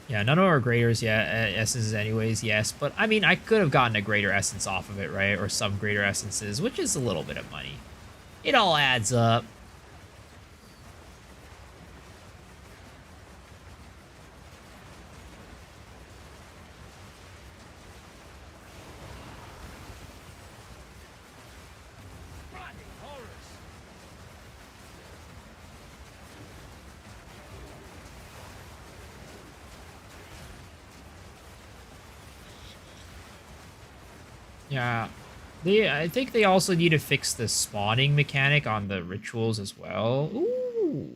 Yeah, none of our graders yet, essences anyways, yes. But, I mean, I could have gotten a greater essence off of it, right? Or some greater essences, which is a little bit of money. It all adds up. Bloody horrors. Yeah. I think they also need to fix the spawning mechanic on the rituals as well. Ooh.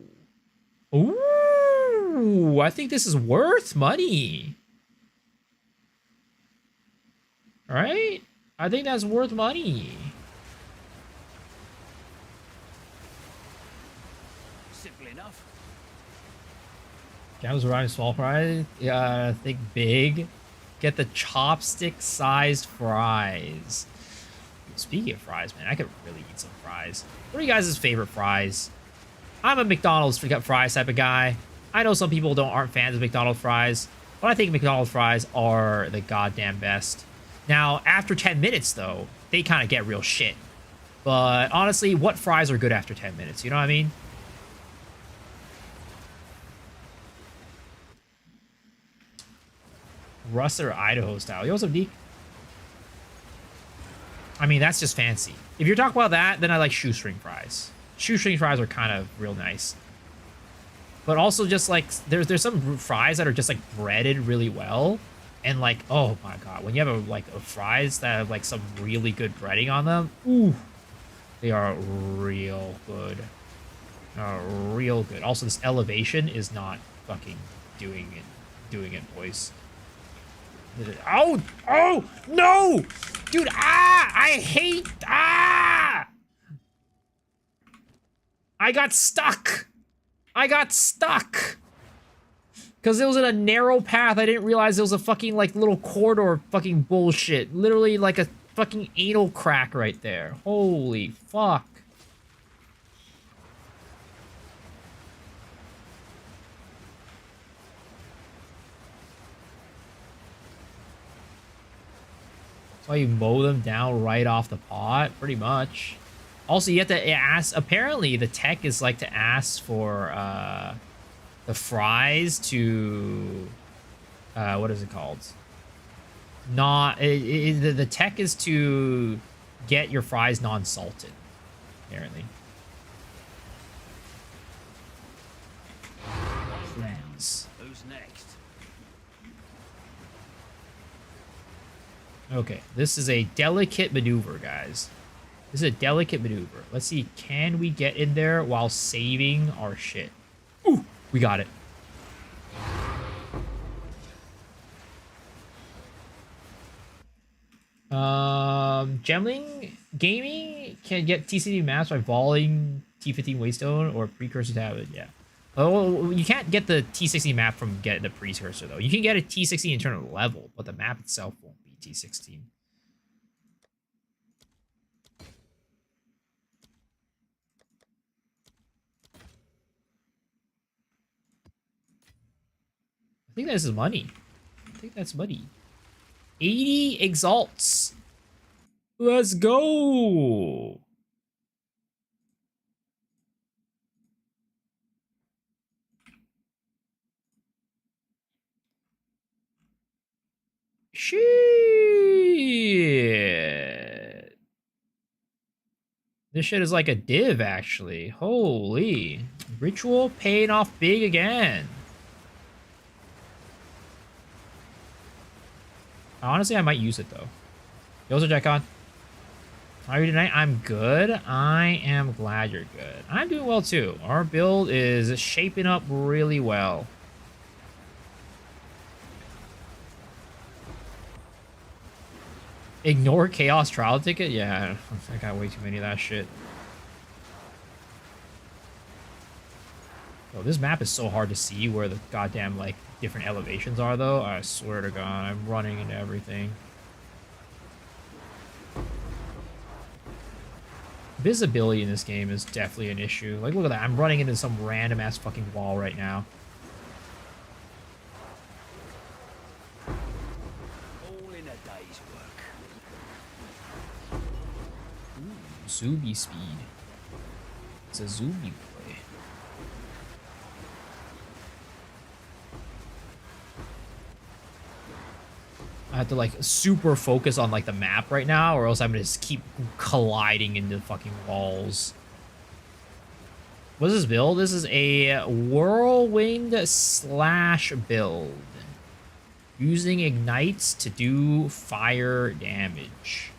Ooh. I think this is worth money. Right? I think that's worth money. Simple enough. Jams around small fries. Yeah, I think big. Get the chopstick-sized fries. Speaking of fries, man, I could really eat some fries. What are you guys' favorite fries? I'm a McDonald's fries type of guy. I know some people aren't fans of McDonald's fries, but I think McDonald's fries are the goddamn best. Now, after 10 minutes, though, they kind of get real shit. But honestly, what fries are good after 10 minutes? You know what I mean? Russer, Idaho style. Yo, what's up, Deke? I mean, that's just fancy. If you're talking about that, then I like shoestring fries. Shoestring fries are kind of real nice. But also just like, there's some fries that are just like breaded really well. And like, oh my God, when you have a fries that have like some really good breading on them, ooh, they are real good. Real good. Also, this elevation is not fucking doing it, boys. Oh, no! Dude, I hate, I got stuck. Because it was in a narrow path. I didn't realize it was a fucking, like, little corridor fucking bullshit. Literally, like, a fucking anal crack right there. Holy fuck. Why you mow them down right off the pot, pretty much. Also, you have to ask, apparently the tech is like to ask for the fries to what is it called? The tech is to get your fries non-salted, apparently. Friends. Who's next? Okay, this is a delicate maneuver, guys. This is a delicate maneuver. Let's see, can we get in there while saving our shit? Ooh, we got it. Gemling Gaming can get TCD maps by volleying T15 Waystone or precursor to have it, yeah. Oh, you can't get the T60 map from getting the precursor, though. You can get a T60 internal level, but the map itself won't be T16. I think this is money. I think that's money. 80 exalts. Let's go. Shit. This shit is like a div, actually. Holy. Ritual paying off big again. Honestly, I might use it, though. Yo, Jackon. How are you tonight? I'm good. I am glad you're good. I'm doing well too. Our build is shaping up really well. Ignore Chaos Trial Ticket? Yeah, I got way too many of that shit. Oh, this map is so hard to see where the goddamn, like, different elevations are, though. I swear to God, I'm running into everything. Visibility in this game is definitely an issue. Like, look at that. I'm running into some random-ass fucking wall right now. All in a day's work. Ooh, Zuby speed. It's a Zuby boy. I have to, like, super focus on, like, the map right now, or else I'm gonna just keep colliding into fucking walls. What is this build? This is a whirlwind slash build. Using ignites to do fire damage.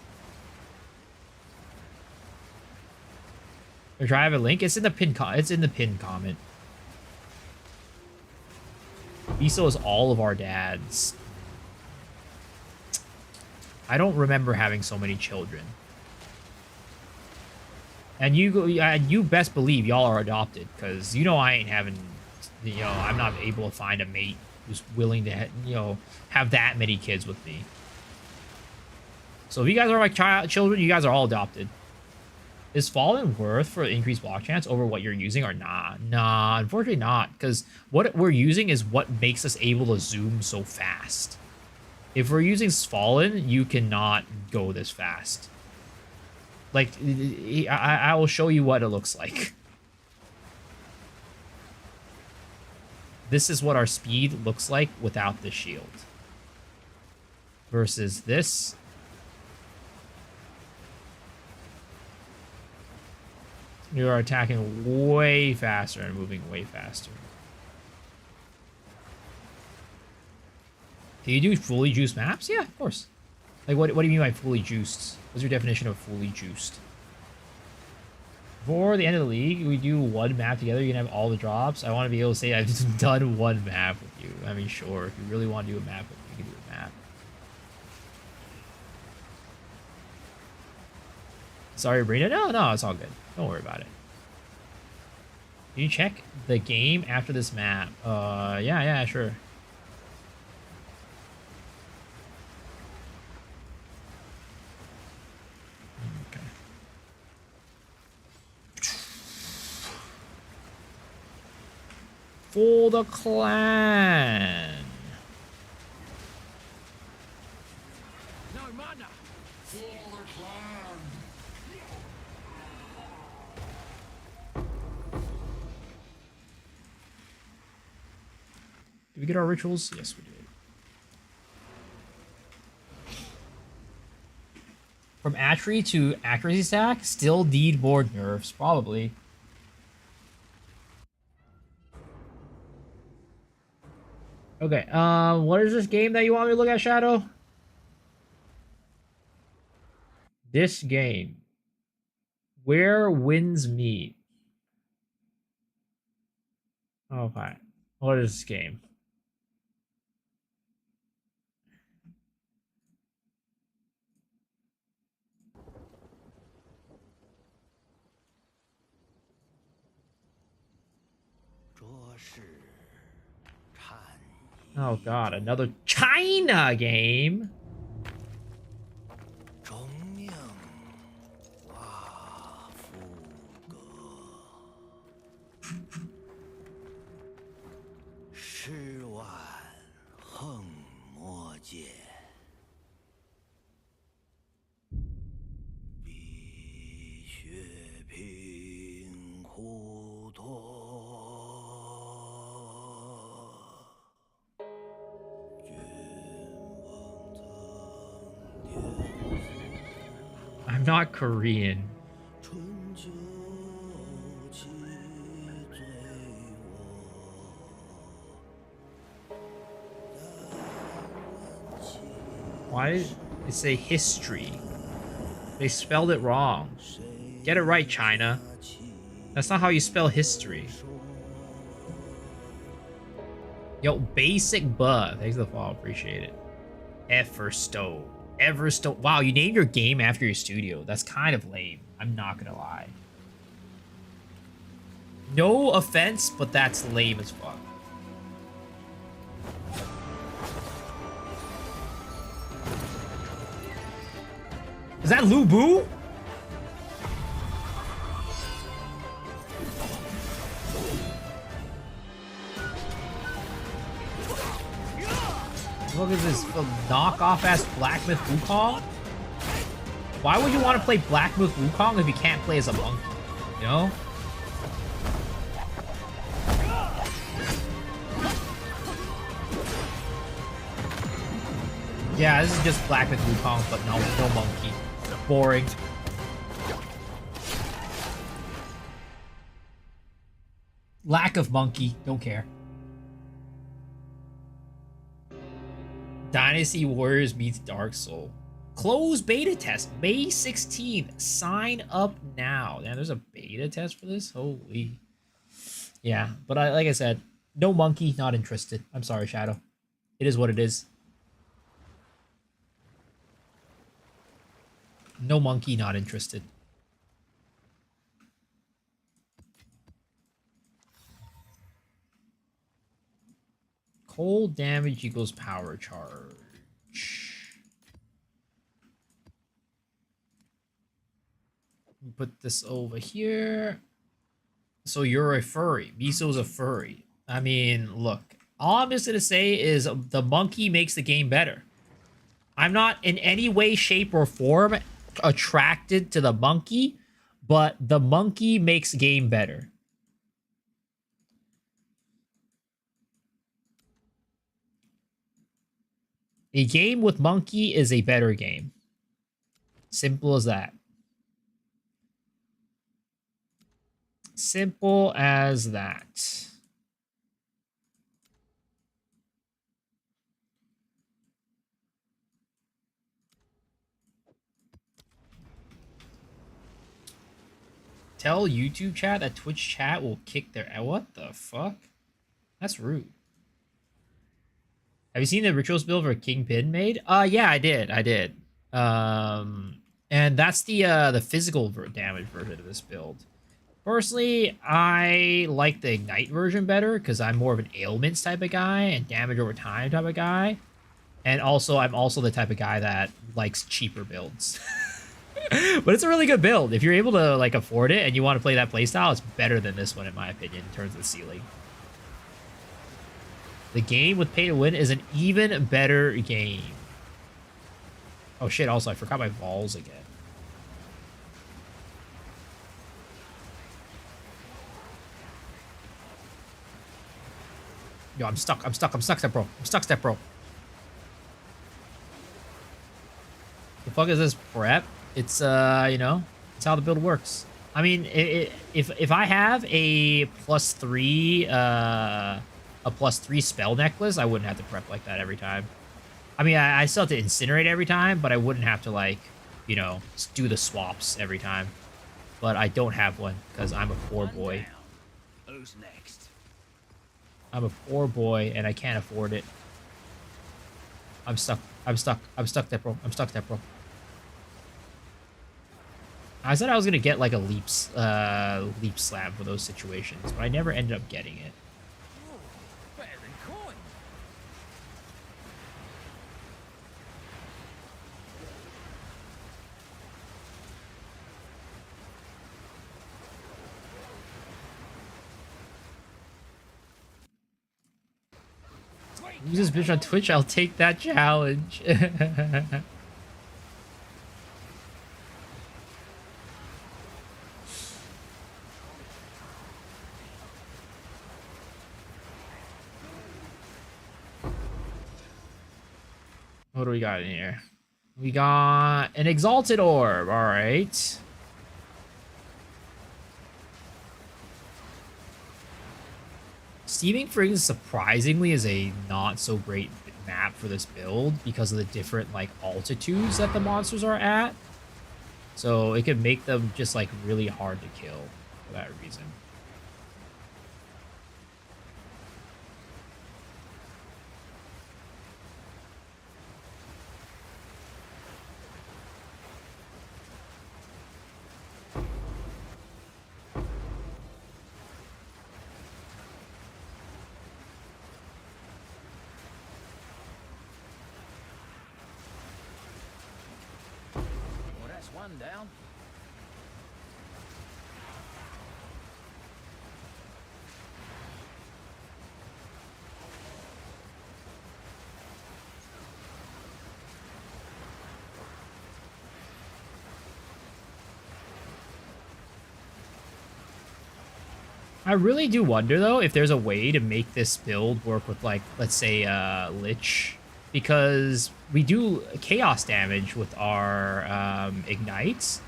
Or do I have a link? It's in the pin comment. Miso is all of our dads. I don't remember having so many children. And you best believe y'all are adopted, because you know I ain't having, you know, I'm not able to find a mate who's willing to, you know, have that many kids with me. So if you guys are my children, you guys are all adopted. Is Fallen worth for increased block chance over what you're using or not? Nah, unfortunately not, because what we're using is what makes us able to zoom so fast. If we're using Fallen, you cannot go this fast. Like, I will show you what it looks like. This is what our speed looks like without the shield. Versus this. You are attacking way faster and moving way faster. Can you do fully juiced maps? Yeah, of course. Like, what do you mean by fully juiced? What's your definition of fully juiced? For the end of the league, we do one map together. You can have all the drops. I want to be able to say I've just done one map with you. I mean, sure, if you really want to do a map with me, you can do a map. Sorry, Brina. No, it's all good. Don't worry about it. Can you check the game after this map? Yeah, sure. For the clan. No mana. Did we get our rituals? Yes, we did. From Atri to accuracy stack, still need more nerfs, probably. Okay, what is this game that you want me to look at, Shadow? This game. Where winds meet. Okay. What is this game? Oh god, another China game? I'm not Korean. Why did it say history? They spelled it wrong. Get it right, China. That's not how you spell history. Yo, basic buh. Thanks for the follow. Appreciate it. Everstone. Everstone. Wow, you named your game after your studio. That's kind of lame. I'm not gonna lie. No offense, but that's lame as fuck. Is that Lu Bu? What is this knockoff ass Black Myth Wukong? Why would you want to play Black Myth Wukong if you can't play as a monkey? You know? Yeah, this is just Black Myth Wukong, but no monkey. Boring. Lack of monkey. Don't care. Dynasty Warriors meets Dark Soul. Closed beta test. May 16th. Sign up now. Damn, there's a beta test for this? Holy. Yeah, but like I said, no monkey, not interested. I'm sorry, Shadow. It is what it is. No monkey, not interested. Cold damage equals power charge. Put this over here. So you're a furry. Miso's a furry. I mean, look. All I'm just going to say is the monkey makes the game better. I'm not in any way, shape, or form attracted to the monkey, but the monkey makes the game better. A game with monkey is a better game. Simple as that. Simple as that. Tell YouTube chat that Twitch chat will kick their... What the fuck? That's rude. Have you seen the rituals build for Kingpin made? Yeah, I did. And that's the physical damage version of this build. Personally, I like the Ignite version better because I'm more of an ailments type of guy and damage over time type of guy. And also, I'm also the type of guy that likes cheaper builds. But it's a really good build. If you're able to like afford it and you want to play that playstyle, it's better than this one in my opinion in terms of the ceiling. The game with pay to win is an even better game. Oh shit, also I forgot my balls again. Yo, I'm stuck, step bro. The fuck is this prep? It's, you know, it's how the build works. I mean, if I have a +3 spell necklace, I wouldn't have to prep like that every time. I mean, I still have to incinerate every time, but I wouldn't have to, like, you know, do the swaps every time. But I don't have one because I'm a poor boy. Who's next? I'm a poor boy and I can't afford it. I'm stuck, that bro. I said I was gonna get like a leap slam for those situations, but I never ended up getting it. Better than coin. Use this bitch on Twitch, I'll take that challenge. What do we got in here? We got an Exalted Orb. All right. Steaming Friggs surprisingly is a not so great map for this build because of the different like altitudes that the monsters are at. So it could make them just like really hard to kill for that reason. Well, that's one down. I really do wonder though if there's a way to make this build work with like, let's say, Lich, because we do chaos damage with our ignites.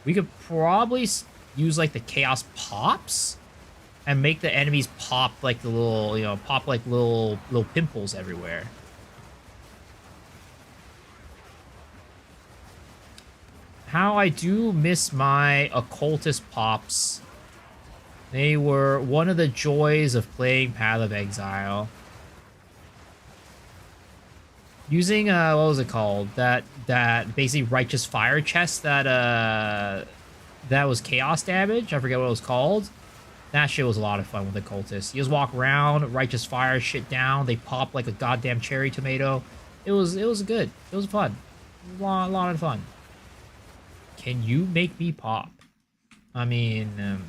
We could probably use like the chaos pops and make the enemies pop like the little, pop like little pimples everywhere. How I do miss my occultist pops. They were one of the joys of playing Path of Exile. Using what was it called? That basically righteous fire chest that was chaos damage. I forget what it was called. That shit was a lot of fun with the cultists. You just walk around, righteous fire shit down. They pop like a goddamn cherry tomato. It was good. It was fun. A lot of fun. Can you make me pop? I mean.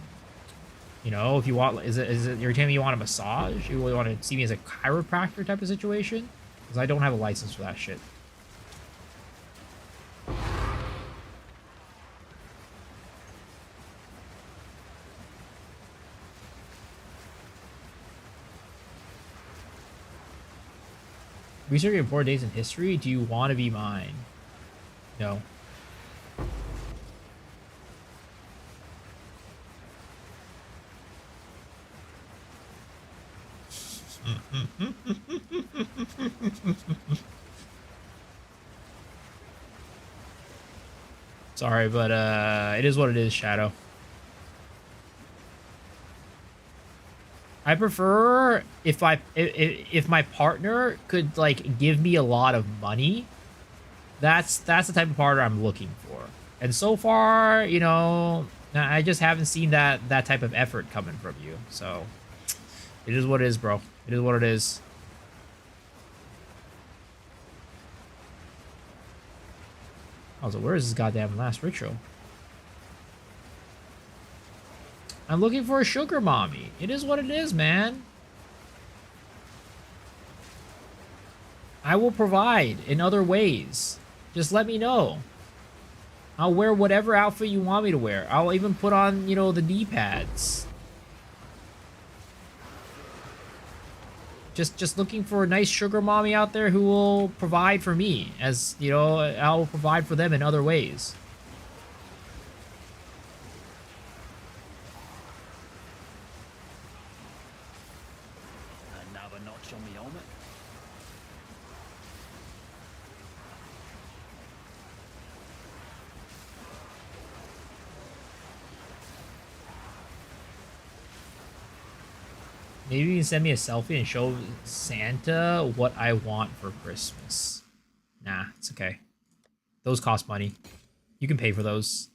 If you want, is it you're telling me you want a massage? You really want to see me as a chiropractor type of situation? Because I don't have a license for that shit. Research important days in history. Do you want to be mine? No. Sorry, but it is what it is, Shadow. I prefer if my partner could like give me a lot of money. That's the type of partner I'm looking for. And so far, I just haven't seen that type of effort coming from you. So it is what it is, bro. It is what it is. I was like, where is this goddamn last ritual? I'm looking for a sugar mommy. It is what it is, man. I will provide in other ways. Just let me know. I'll wear whatever outfit you want me to wear. I'll even put on, the knee pads. Just looking for a nice sugar mommy out there who will provide for me, as I'll provide for them in other ways. Another notch on the helmet. Maybe you can send me a selfie and show Santa what I want for Christmas. Nah, it's okay. Those cost money. You can pay for those.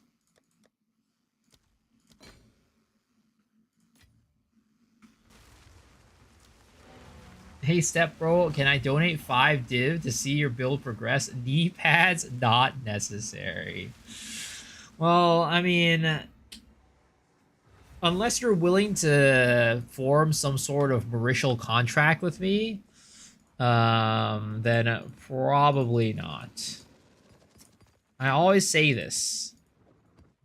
Hey, Step Bro, can I donate 5 div to see your build progress? Knee pads not necessary. Well, I mean, unless you're willing to form some sort of marital contract with me, then probably not. I always say this,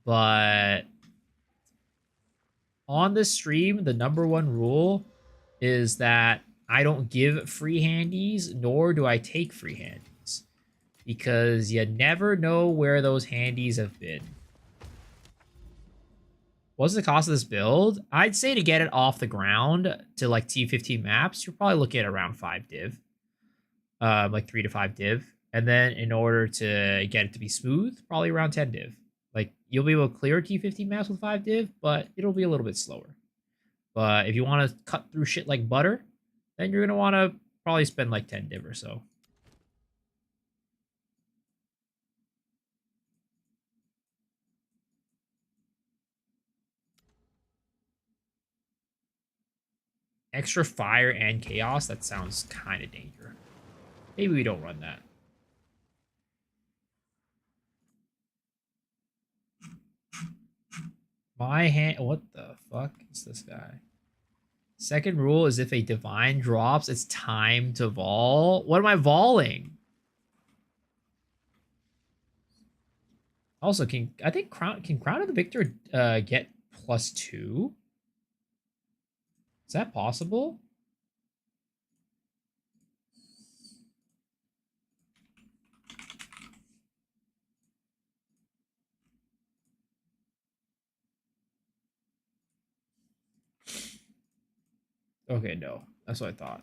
but on this stream, the #1 rule is that I don't give free handies, nor do I take free handies, because you never know where those handies have been. What's the cost of this build? I'd say to get it off the ground to like T15 maps, you're probably looking at around 5 div. Like 3 to 5 div. And then in order to get it to be smooth, probably around 10 div. Like you'll be able to clear T15 maps with 5 div, but it'll be a little bit slower. But if you want to cut through shit like butter, then you're going to want to probably spend like 10 div or so. Extra fire and chaos? That sounds kind of dangerous. Maybe we don't run that. My hand... What the fuck is this guy? Second rule is if a divine drops, it's time to vol. What am I voling? Also, can Crown of the Victor get +2? Is that possible? Okay, no. That's what I thought.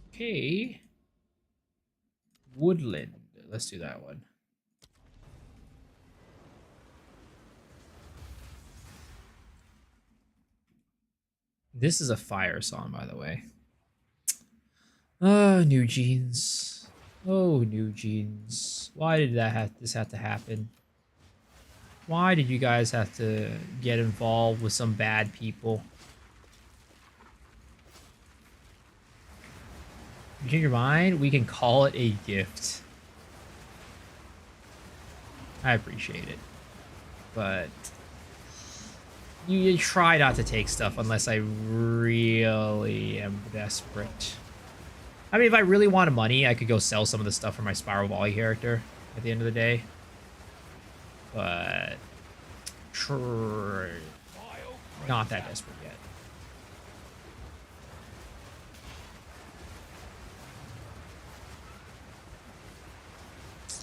Okay. Woodland. Let's do that one. This is a fire song, by the way. Oh, New Jeans. Oh, New Jeans. Why did this have to happen? Why did you guys have to get involved with some bad people? You change your mind? We can call it a gift. I appreciate it. But you try not to take stuff unless I really am desperate. I mean, if I really wanted money, I could go sell some of the stuff for my Spiral Volley character at the end of the day. But not that desperate yet.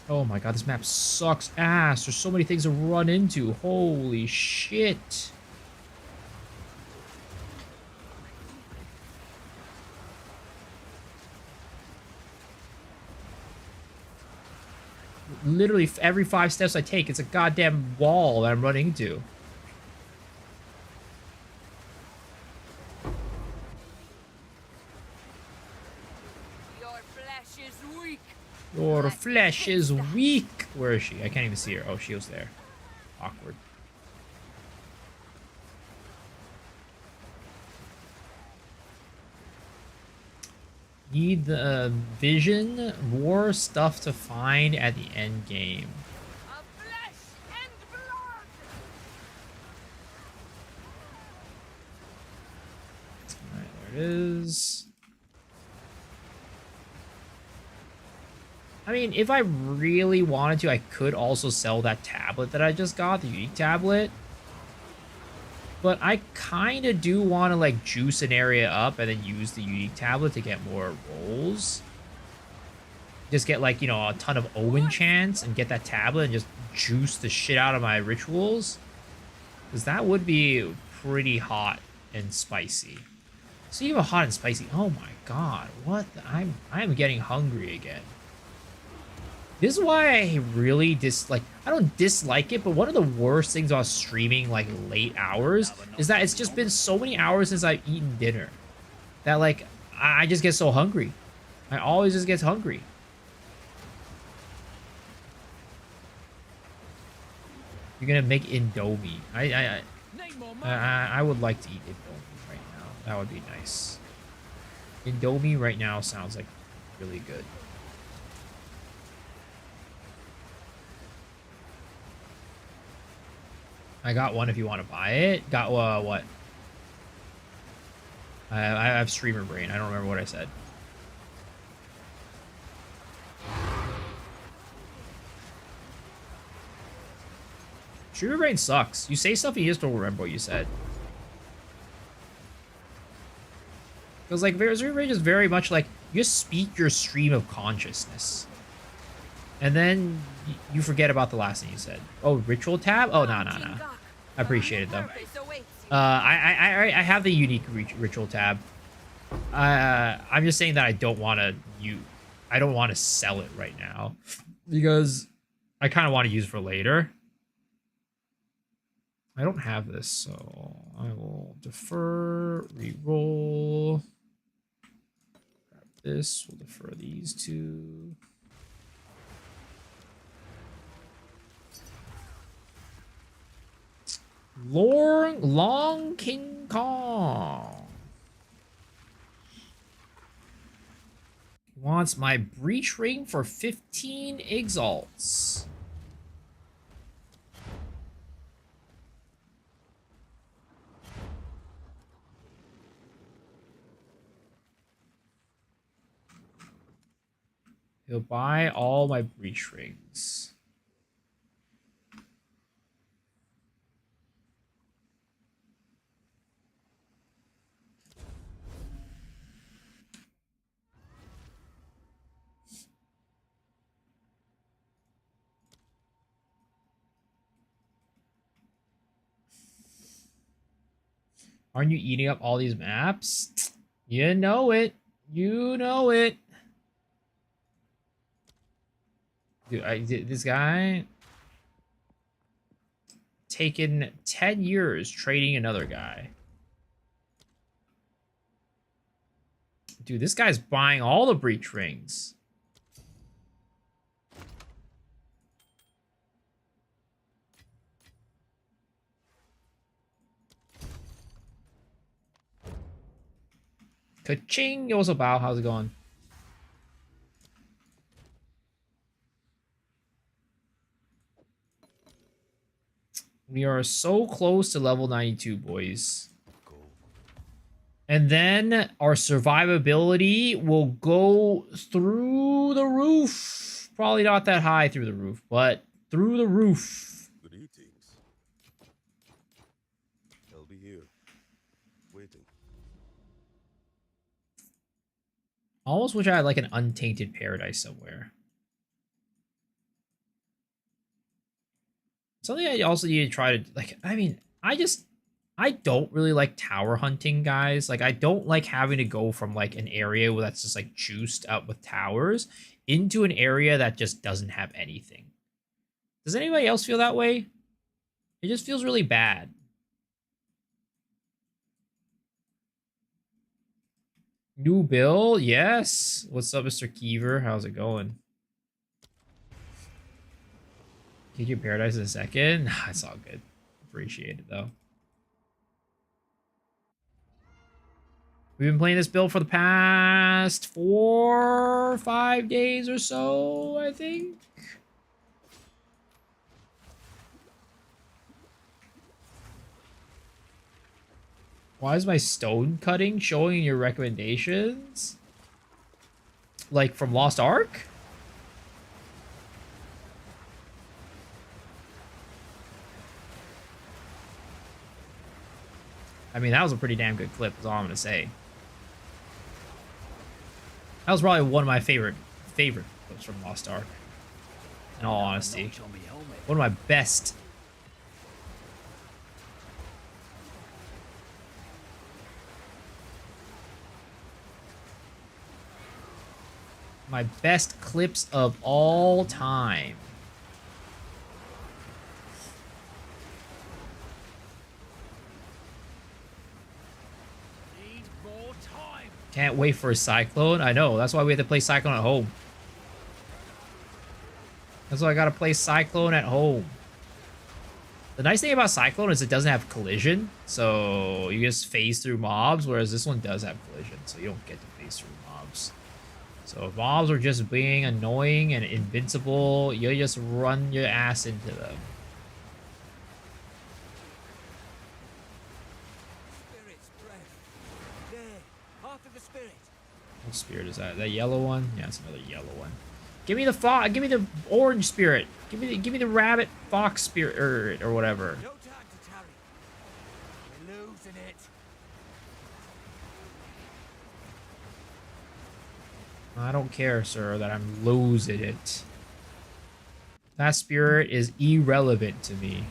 Oh my god, this map sucks ass. There's so many things to run into. Holy shit. Literally every 5 steps I take, it's a goddamn wall that I'm running into. Your flesh is weak. Your flesh is weak. Where is she? I can't even see her. Oh, she was there. Awkward. Need the vision, more stuff to find at the end game. Of flesh and blood. Alright, there it is. I mean, if I really wanted to, I could also sell that tablet that I just got, the unique tablet. But I kind of do want to, like, juice an area up and then use the unique tablet to get more rolls. Just get, like, you know, a ton of Owen chants and get that tablet and just juice the shit out of my rituals. Because that would be pretty hot and spicy. So even hot and spicy. Oh my god, what? I'm getting hungry again. This is why I really I don't dislike it, but one of the worst things about streaming, like, late hours is that it's just been so many hours since I've eaten dinner that, like, I just get so hungry. I always just get hungry. You're gonna make Indomie. I would like to eat Indomie right now. That would be nice. Indomie right now sounds like really good. I got one if you want to buy it. Got what? I have streamer brain. I don't remember what I said. Streamer brain sucks. You say stuff and you just don't remember what you said. Because, like, streamer brain is very much like, you just speak your stream of consciousness. And then you forget about the last thing you said. Oh, ritual tab? Oh, no. I appreciate it, though. I have the unique ritual tab. I'm just saying that I don't want to sell it right now because I kind of want to use it for later. I don't have this, so I will defer, re-roll. Grab this, we'll defer these two. Long King Kong. He wants my breach ring for 15 exalts. He'll buy all my breach rings. Aren't you eating up all these maps? You know it. You know it. Dude, this guy taken 10 years trading another guy. Dude, this guy's buying all the breach rings. Ka-ching! Yo, what's up, Bao? How's it going? We are so close to level 92, boys. And then our survivability will go through the roof. Probably not that high through the roof, but through the roof. Greetings. I'll be here, waiting. Almost wish I had like an untainted paradise somewhere. Something I also need to try to, like, I mean, I don't really like tower hunting, guys. Like, I don't like having to go from, like, an area where that's just, like, juiced up with towers into an area that just doesn't have anything. Does anybody else feel that way? It just feels really bad. New bill? Yes. What's up, Mr. Keever? How's it going? Get your paradise in a second. Nah, it's all good. Appreciate it, though. We've been playing this build for the past 4 or 5 days or so, I think. Why is my stone cutting showing in your recommendations? Like from Lost Ark? I mean, that was a pretty damn good clip, is all I'm gonna say. That was probably one of my favorite clips from Lost Ark. In all honesty. One of my best. My best clips of all time. Can't wait for a Cyclone. I know. That's why we have to play Cyclone at home. That's why I gotta play Cyclone at home. The nice thing about Cyclone is it doesn't have collision. So you just phase through mobs, whereas this one does have collision. So you don't get to phase through mobs. So if mobs are just being annoying and invincible, you just run your ass into them. What spirit is that? That yellow one? Yeah, it's another yellow one. Give me the fox. Give me the orange spirit. Give me the rabbit fox spirit or whatever. No time to tarry. We're losing it. I don't care, sir, that I'm losing it. That spirit is irrelevant to me.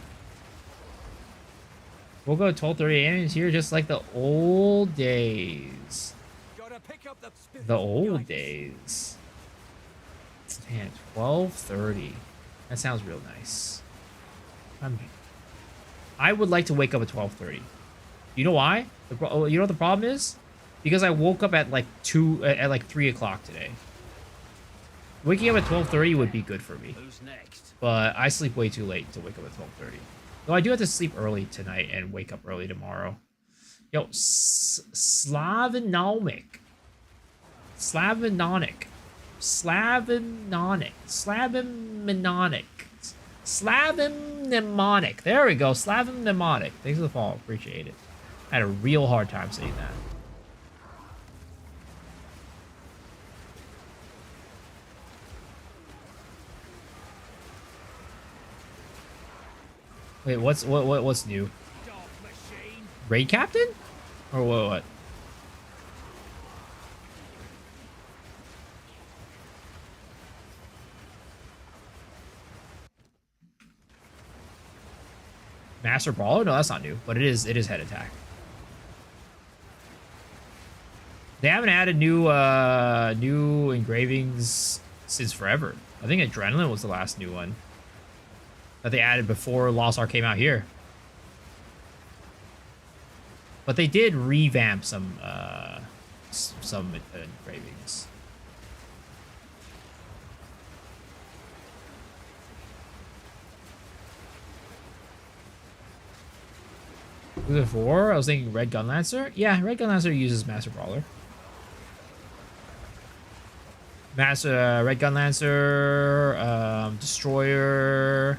We'll go 12:30 a.m. here just like the old days. Gotta pick up the spirit. The old days. Man, 12:30. That sounds real nice. I would like to wake up at 12:30. You know why? You know what the problem is? Because I woke up at like 3 o'clock today. Waking up at 12:30 would be good for me. Who's next? But I sleep way too late to wake up at 12:30. Though I do have to sleep early tonight and wake up early tomorrow. Yo, Slavinomic. Slavinomic. Slavinomic. Slavinomic. Slavinomic. There we go. Slavinomic. Thanks for the follow. Appreciate it. I had a real hard time saying that. Wait, what's new? Raid captain? Or what? Master Brawler? No, that's not new, but it is head attack. They haven't added new engravings since forever. I think Adrenaline was the last new one that they added before Lost Ark came out here. But they did revamp some engravings. Was it 4? I was thinking Red Gun Lancer. Yeah, Red Gun Lancer uses Master Brawler. Red Gun Lancer, Destroyer.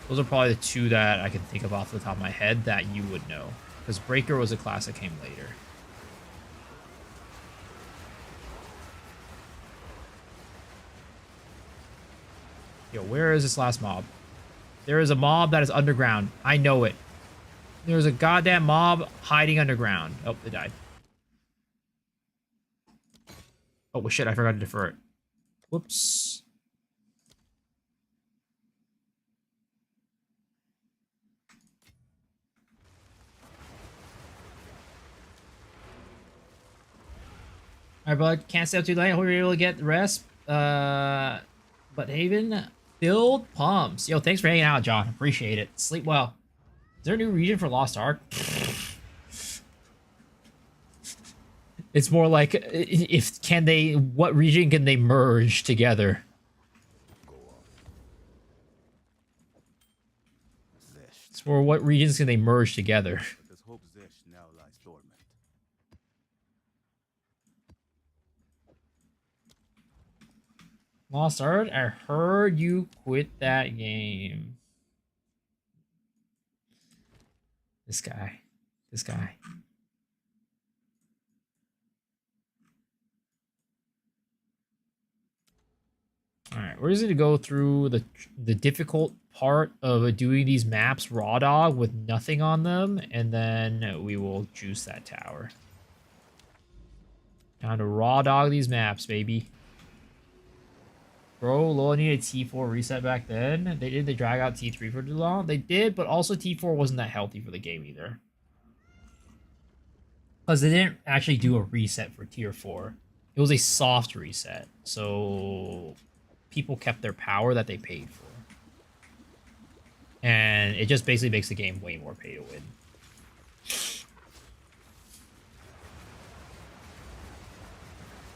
Those are probably the two that I can think of off the top of my head that you would know. Because Breaker was a class that came later. Yo, where is this last mob? There is a mob that is underground. I know it. There's a goddamn mob hiding underground. Oh, they died. Oh, well, shit, I forgot to defer it. Whoops. Alright, bud. Can't stay up too late. I hope you're able to get the rest. But Haven, build pumps. Yo, thanks for hanging out, John. Appreciate it. Sleep well. Is there a new region for Lost Ark? It's more like what region can they merge together? It's more what regions can they merge together? Lost Ark? I heard you quit that game. This guy. Alright, we're just going to go through the difficult part of doing these maps raw dog with nothing on them, and then we will juice that tower. Time to raw dog these maps, baby. Bro, Loa needed T4 reset back then. They drag out T3 for too long? They did, but also T4 wasn't that healthy for the game either. Because they didn't actually do a reset for Tier 4. It was a soft reset. So people kept their power that they paid for. And it just basically makes the game way more pay to win.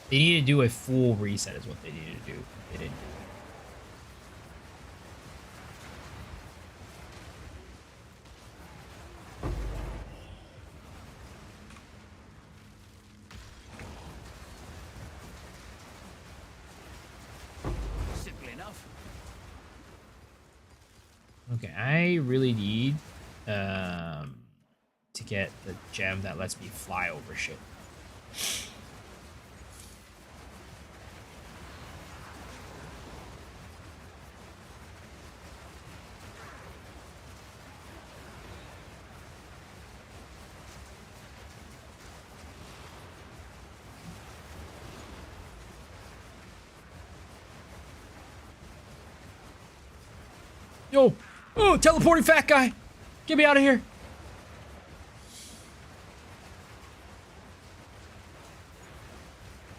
They need to do a full reset is what they needed to do. They didn't do it. Simple enough. Okay, I really need to get the gem that lets me fly over shit. Yo! Oh, teleporting fat guy! Get me out of here!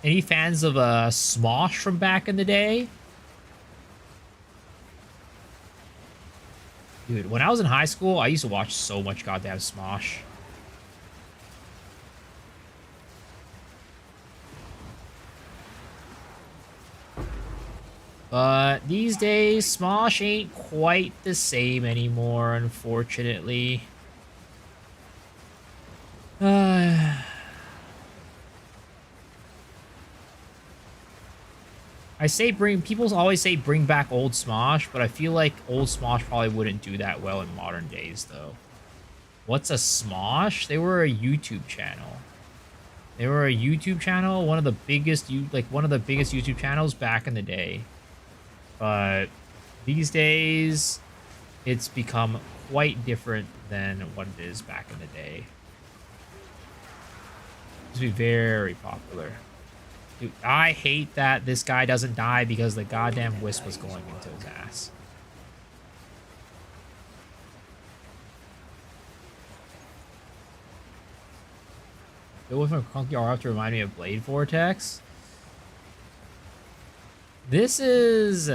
Any fans of Smosh from back in the day? Dude, when I was in high school, I used to watch so much goddamn Smosh. But these days, Smosh ain't quite the same anymore, unfortunately. People always say bring back old Smosh, but I feel like old Smosh probably wouldn't do that well in modern days, though. What's a Smosh? They were a YouTube channel. They were a YouTube channel, one of the biggest YouTube channels back in the day. But these days, it's become quite different than what it is back in the day. It used to be very popular. Dude, I hate that this guy doesn't die because the goddamn wisp was going into his ass. Go with a Crunky RF to remind me of Blade Vortex. This is,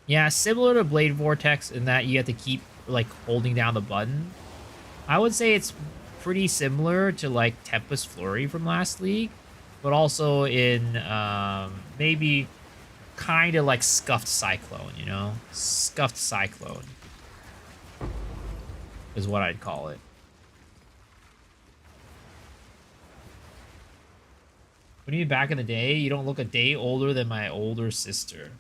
yeah, similar to Blade Vortex in that you have to keep, like, holding down the button. I would say it's pretty similar to, like, Tempest Flurry from last league, but also in, maybe kind of like Scuffed Cyclone, you know? Scuffed Cyclone is what I'd call it. When you back in the day, you don't look a day older than my older sister.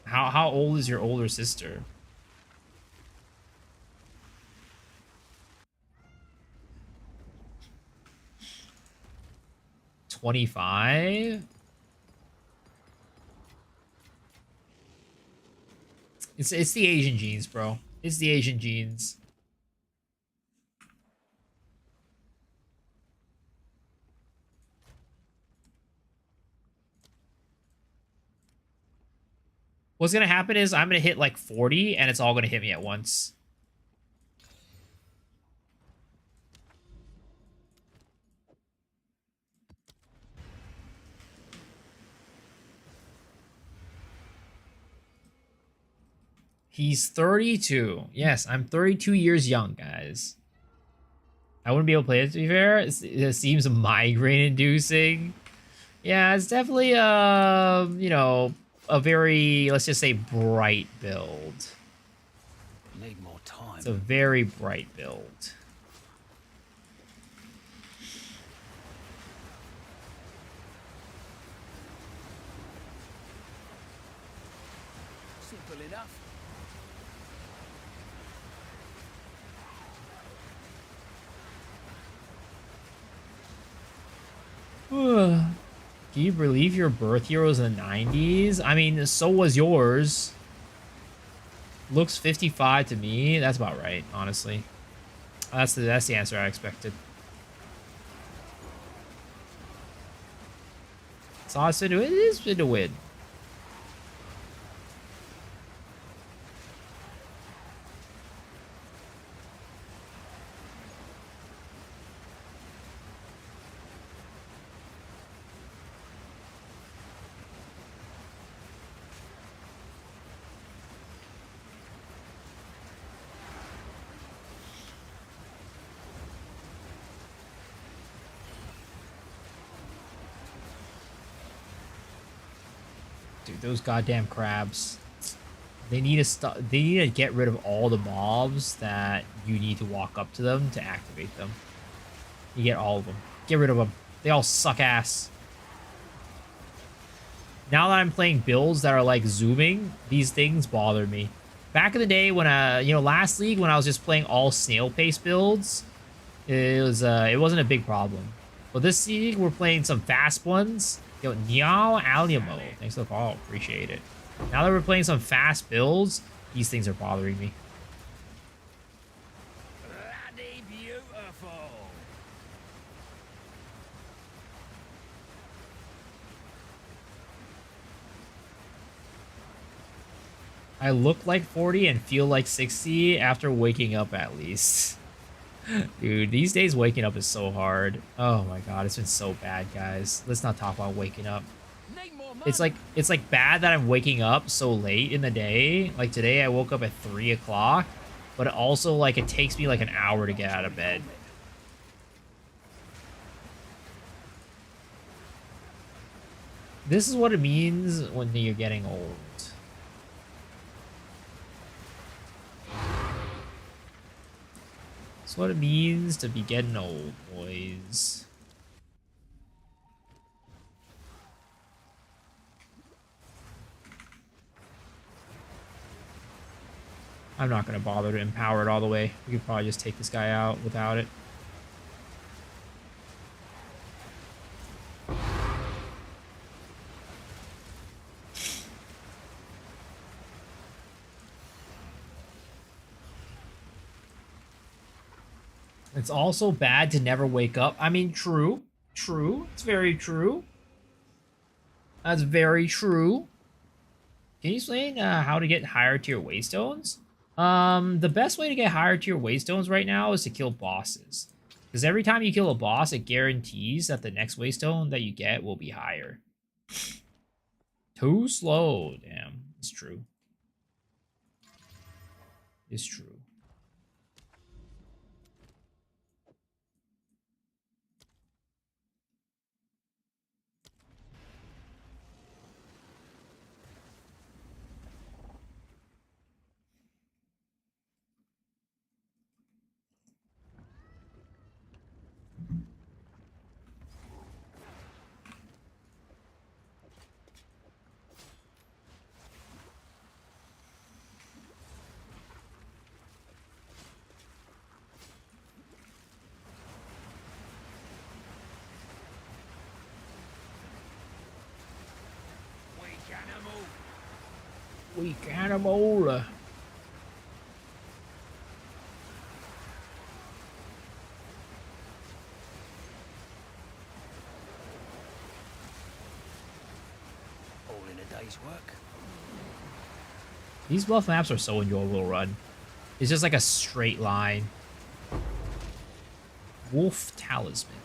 How old is your older sister? $25? It's the Asian genes, bro. It's the Asian genes. What's gonna happen is I'm gonna hit like 40 and it's all gonna hit me at once. He's 32. Yes, I'm 32 years young, guys. I wouldn't be able to play it, to be fair. It seems migraine-inducing. Yeah, it's definitely, you know, a very, let's just say, bright build. Need more time. It's a very bright build. Simple enough. Can you believe your birth year was in the 90s? I mean, so was yours. Looks 55 to me. That's about right, honestly. That's the answer I expected. So it's it is been a win. Dude, those goddamn crabs. They need to stop. They need to get rid of all the mobs that you need to walk up to them to activate them. You get all of them. Get rid of them. They all suck ass. Now that I'm playing builds that are like zooming, these things bother me. Back in the day when you know, last league when I was just playing all snail pace builds, it wasn't a big problem. But this league we're playing some fast ones. Yo, Niao Aliamo. Thanks for the follow. Appreciate it. Now that we're playing some fast builds, these things are bothering me. Bloody beautiful. I look like 40 and feel like 60 after waking up at least. Dude, these days waking up is so hard. Oh my god, it's been so bad, guys. Let's not talk about waking up. Need more money. It's like bad that I'm waking up so late in the day. Like today I woke up at 3 o'clock, but also like it takes me like an hour to get out of bed. This is what it means when you're getting old. That's what it means to be getting old, boys. I'm not going to bother to empower it all the way. We could probably just take this guy out without it. It's also bad to never wake up. I mean, true. True. It's very true. That's very true. Can you explain how to get higher tier waystones? The best way to get higher tier waystones right now is to kill bosses. Because every time you kill a boss, it guarantees that the next waystone that you get will be higher. Too slow. Damn. It's true. It's true. Weak animal. Weak animal. All in a day's work. These bluff maps are so enjoyable to run. It's just like a straight line. Wolf Talisman.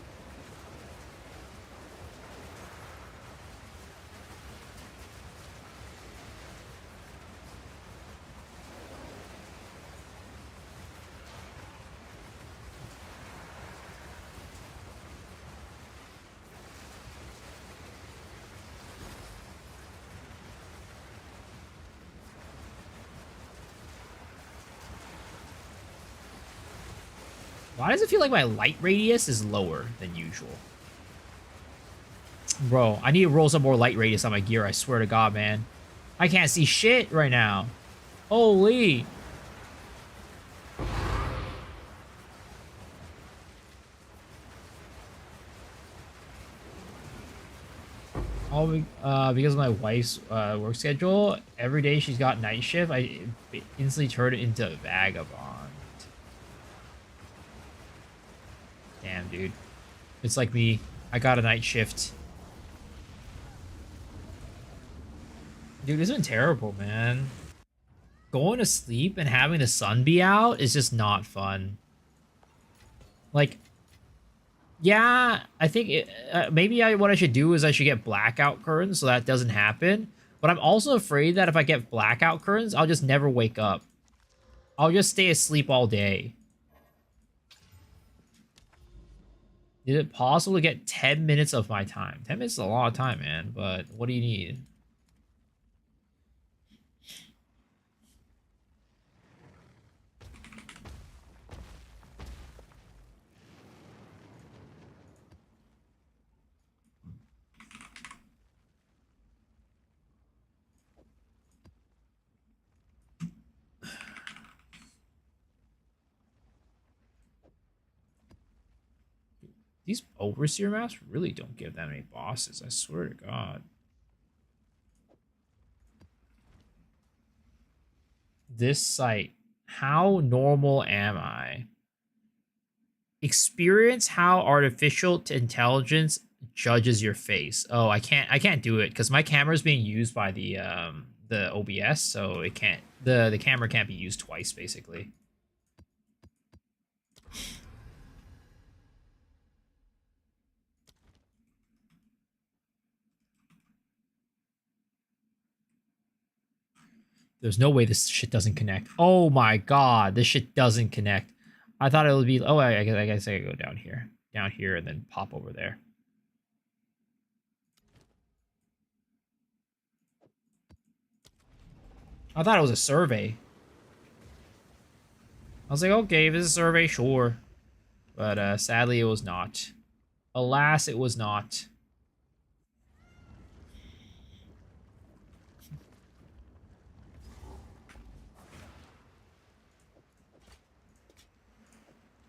Why does it feel like my light radius is lower than usual? Bro, I need to roll some more light radius on my gear, I swear to God, man. I can't see shit right now. Holy. All because of my wife's work schedule, every day she's got night shift, I instantly turn it into a vagabond. Damn, dude. It's like me. I got a night shift. Dude, this has been terrible, man. Going to sleep and having the sun be out is just not fun. Like, yeah, I think maybe what I should do is I should get blackout curtains so that doesn't happen. But I'm also afraid that if I get blackout curtains, I'll just never wake up. I'll just stay asleep all day. Is it possible to get 10 minutes of my time? 10 minutes is a lot of time, man, but what do you need? These overseer maps really don't give that many bosses, I swear to God. This site. How normal am I? Experience how artificial intelligence judges your face. Oh, I can't do it because my camera is being used by the OBS, so it can't the camera can't be used twice basically. There's no way this shit doesn't connect. Oh my god, this shit doesn't connect. I thought it would be... Oh, I guess I could go down here. Down here and then pop over there. I thought it was a survey. I was like, okay, if it's a survey, sure. But sadly, it was not. Alas, it was not.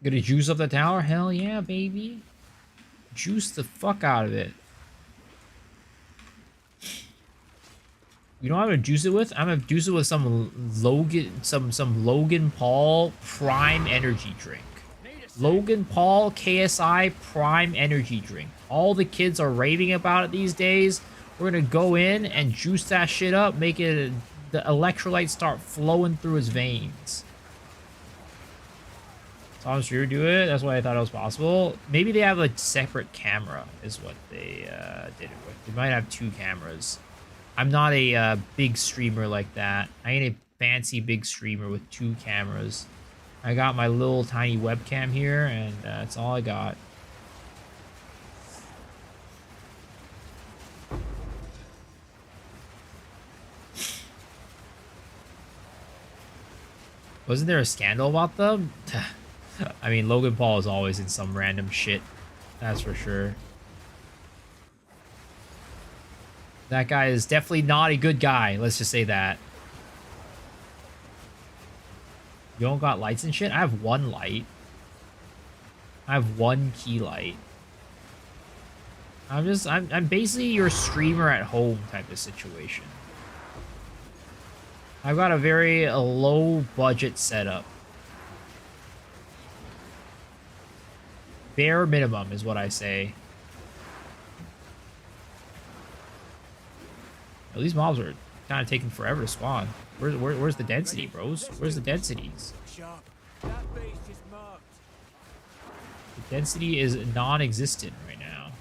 Gonna juice up the tower? Hell yeah, baby. Juice the fuck out of it. You know what I'm gonna juice it with? I'm gonna juice it with some Logan Paul Prime Energy Drink. Logan Paul KSI Prime Energy Drink. All the kids are raving about it these days. We're gonna go in and juice that shit up, make it the electrolytes start flowing through his veins. Tom Streamer do it. That's why I thought it was possible. Maybe they have a separate camera, is what they did it with. They might have 2 cameras. I'm not a big streamer like that. I ain't a fancy big streamer with 2 cameras. I got my little tiny webcam here, and that's all I got. Wasn't there a scandal about them? I mean, Logan Paul is always in some random shit. That's for sure. That guy is definitely not a good guy. Let's just say that. You don't got lights and shit? I have 1 light. I have 1 key light. I'm basically your streamer at home type of situation. I've got a very low budget setup. Bare minimum is what I say. Well, these mobs are kind of taking forever to spawn. Where's the density, bros? Where's the densities? The density is non-existent right now.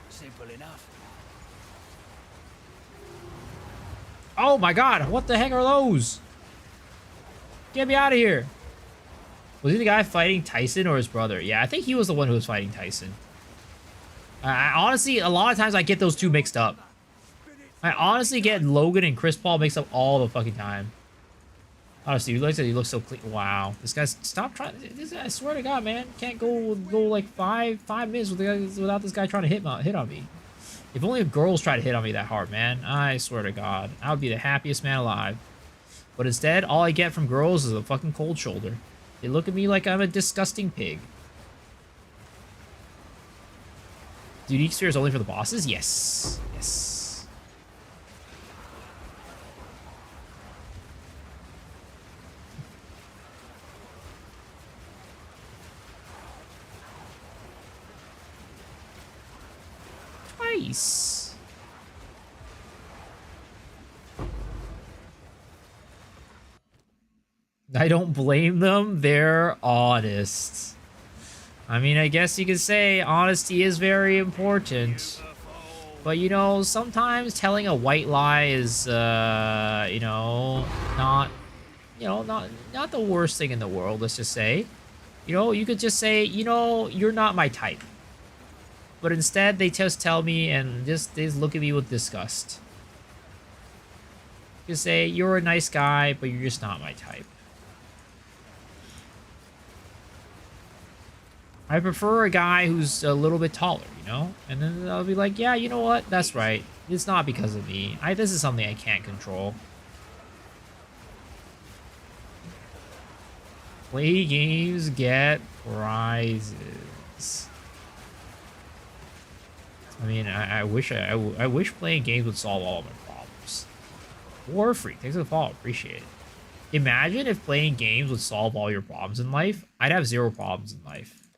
Simple enough. Oh my god, what the heck are those? Get me out of here. Was he the guy fighting Tyson or his brother? Yeah, I think he was the one who was fighting Tyson. I honestly, a lot of times I get those 2 mixed up. I honestly get Logan and Chris Paul mixed up all the fucking time. Honestly, he looks so clean. Wow, this guy's stop trying. This guy, I swear to God, man, can't go like five minutes without this guy trying to hit on me. If only girls try to hit on me that hard, man. I swear to God, I would be the happiest man alive. But instead, all I get from girls is a fucking cold shoulder. They look at me like I'm a disgusting pig. Unique sphere is only for the bosses? Yes. Yes. Twice. I don't blame them. They're honest. I mean, I guess you could say honesty is very important. But, you know, sometimes telling a white lie is, you know, not the worst thing in the world, let's just say. You know, you could just say, you know, you're not my type. But instead, they just tell me and they just look at me with disgust. You say, you're a nice guy, but you're just not my type. I prefer a guy who's a little bit taller, you know? And then I'll be like, yeah, you know what? That's right. It's not because of me. This is something I can't control. Play games, get prizes. I mean, I wish I wish playing games would solve all of my problems. Warfree, thanks for the follow. Appreciate it. Imagine if playing games would solve all your problems in life. I'd have zero problems in life.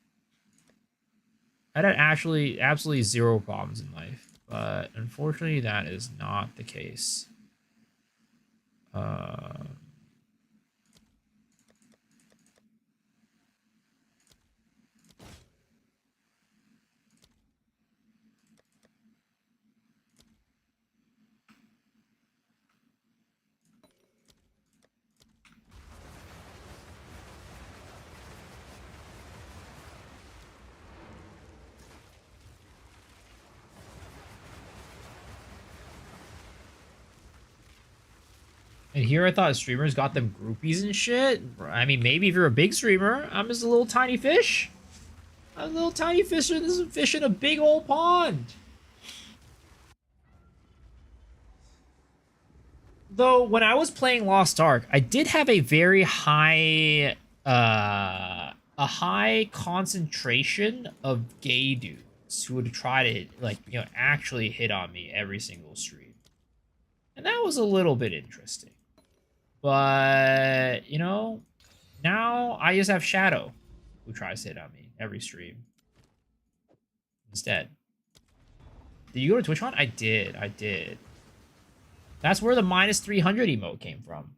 I'd have actually absolutely zero problems in life. But unfortunately, that is not the case. And here I thought streamers got them groupies and shit. I mean, maybe if you're a big streamer, I'm just a little tiny fish. I'm a little tiny fish. This is a fish in a big old pond. Though when I was playing Lost Ark, I did have a very high, a high concentration of gay dudes who would try to, like, you know, actually hit on me every single stream, and that was a little bit interesting. But you know, now I just have Shadow, who tries to hit on me every stream instead. Did you go to TwitchCon? I did. I did. That's where the -300 emote came from.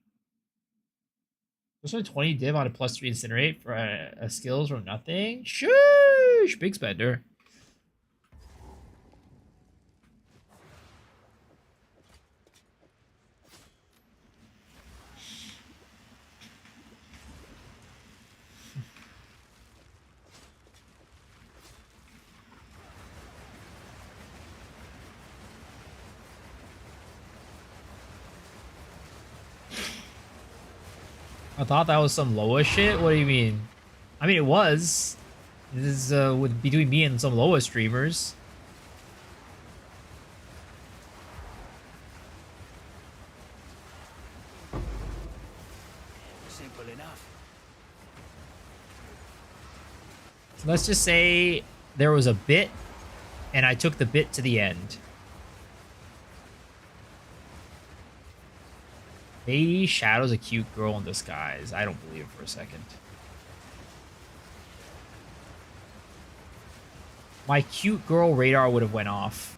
There's only 20 div on a +3 incinerate for a skills from nothing. Shoosh! Big spender. I thought that was some Loa shit. What do you mean? I mean, it was. This is would between me and some Loa streamers. Simple enough. So let's just say there was a bit, and I took the bit to the end. Maybe Shadow's a cute girl in disguise. I don't believe it for a second. My cute girl radar would have went off.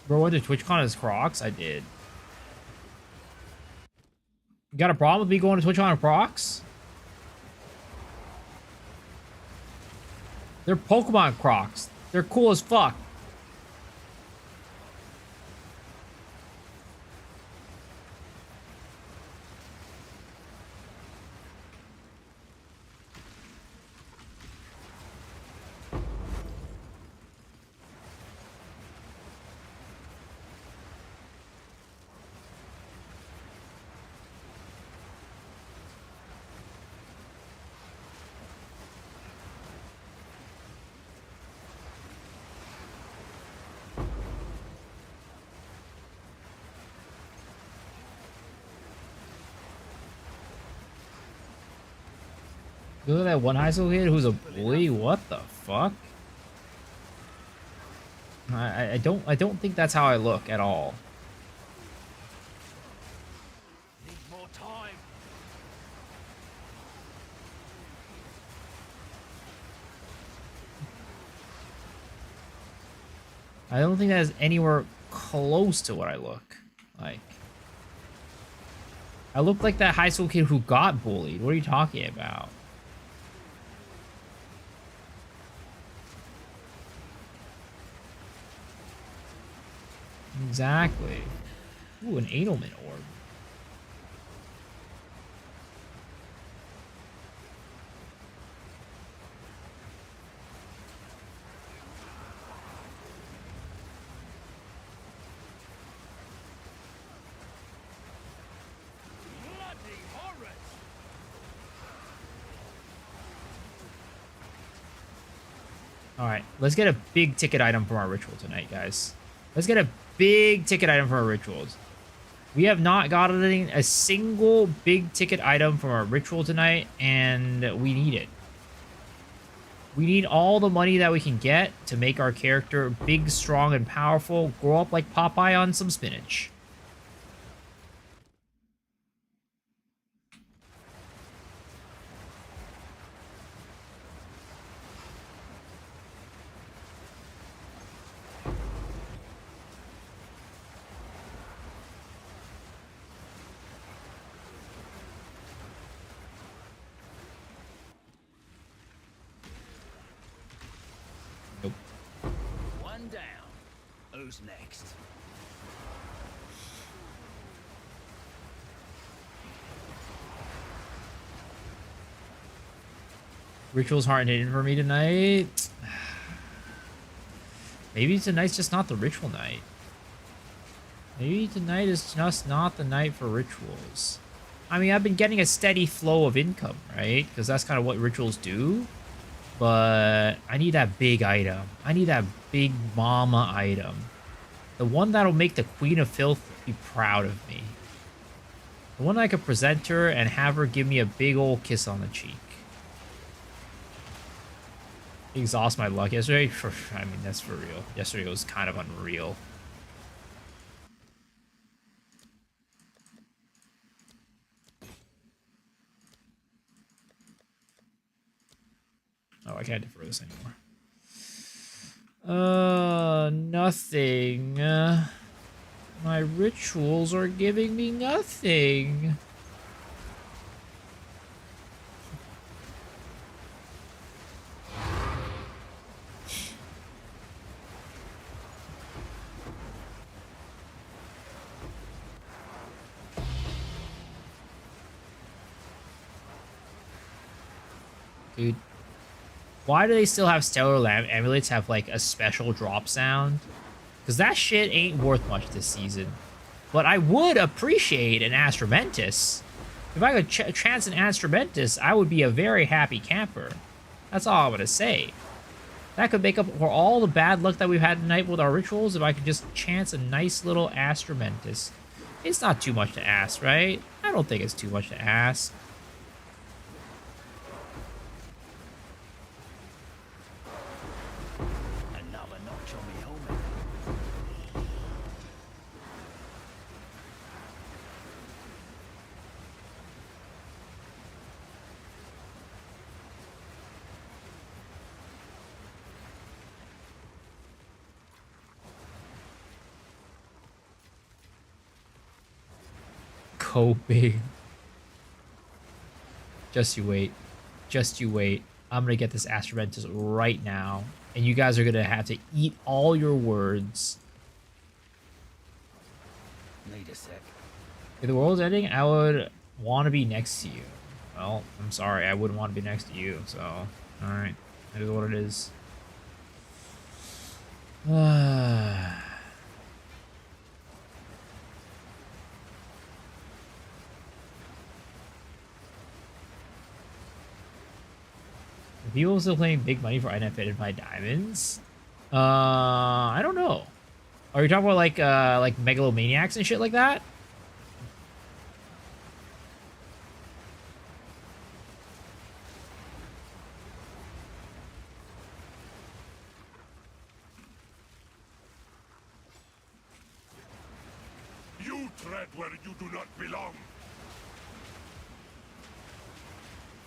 Bro, went to TwitchCon as Crocs? I did. You got a problem with me going to TwitchCon as Crocs? They're Pokemon Crocs. They're cool as fuck. Look at that one high school kid who's a bully. What the fuck? I don't think that's how I look at all. Need more time. I don't think that is anywhere close to what I look like. I look like that high school kid who got bullied. What are you talking about? Exactly. Ooh, an Edelman orb. Bloody horrors! All right, let's get a big ticket item from our ritual tonight, guys. Let's get a big ticket item from our rituals. We have not gotten a single big ticket item from our ritual tonight, and we need it. We need all the money that we can get to make our character big, strong, and powerful, grow up like Popeye on some spinach. Nope. One down. Who's next? Rituals aren't hidden for me tonight. Maybe tonight's just not the ritual night. Maybe tonight is just not the night for rituals. I mean, I've been getting a steady flow of income, right? Because that's kind of what rituals do. But I need that big item. I need that big mama item. The one that'll make the Queen of Filth be proud of me. The one I could present her and have her give me a big old kiss on the cheek. Exhaust my luck yesterday. I mean, that's for real. Yesterday was kind of unreal. Oh, I can't defer this anymore. Nothing. My rituals are giving me nothing. Dude, why do they still have Stellar Lamp Amulets have, like, a special drop sound? Because that shit ain't worth much this season. But I would appreciate an Astromentus. If I could chance an Astromentus, I would be a very happy camper. That's all I'm going to say. That could make up for all the bad luck that we've had tonight with our rituals if I could just chance a nice little Astromentus. It's not too much to ask, right? I don't think it's too much to ask. Another notch on me helmet. Go big. Just you wait. Just you wait. I'm going to get this Astroventus right now. And you guys are going to have to eat all your words. Need a sec. If the world's ending, I would want to be next to you. Well, I'm sorry. I wouldn't want to be next to you. So, alright. That is what it is. People still paying big money for unidentified diamonds? I don't know. Are you talking about like megalomaniacs and shit like that? You tread where you do not belong.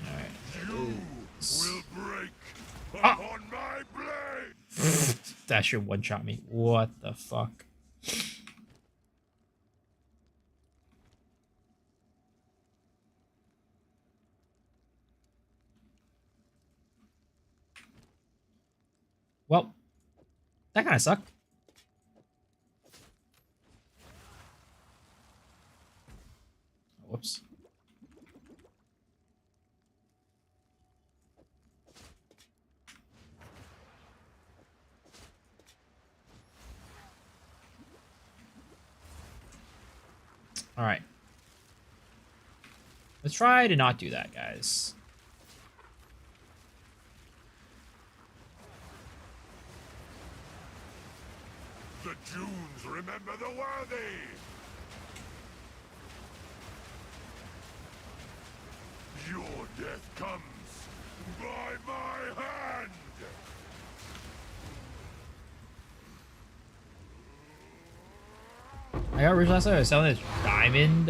All right. You will break upon my blade. That should one-shot me. What the fuck? Well, that kind of sucked. Whoops. All right. Let's try to not do that, guys. Junes remember the worthy. Your death comes by my hand. I got rich last night. I was selling a diamond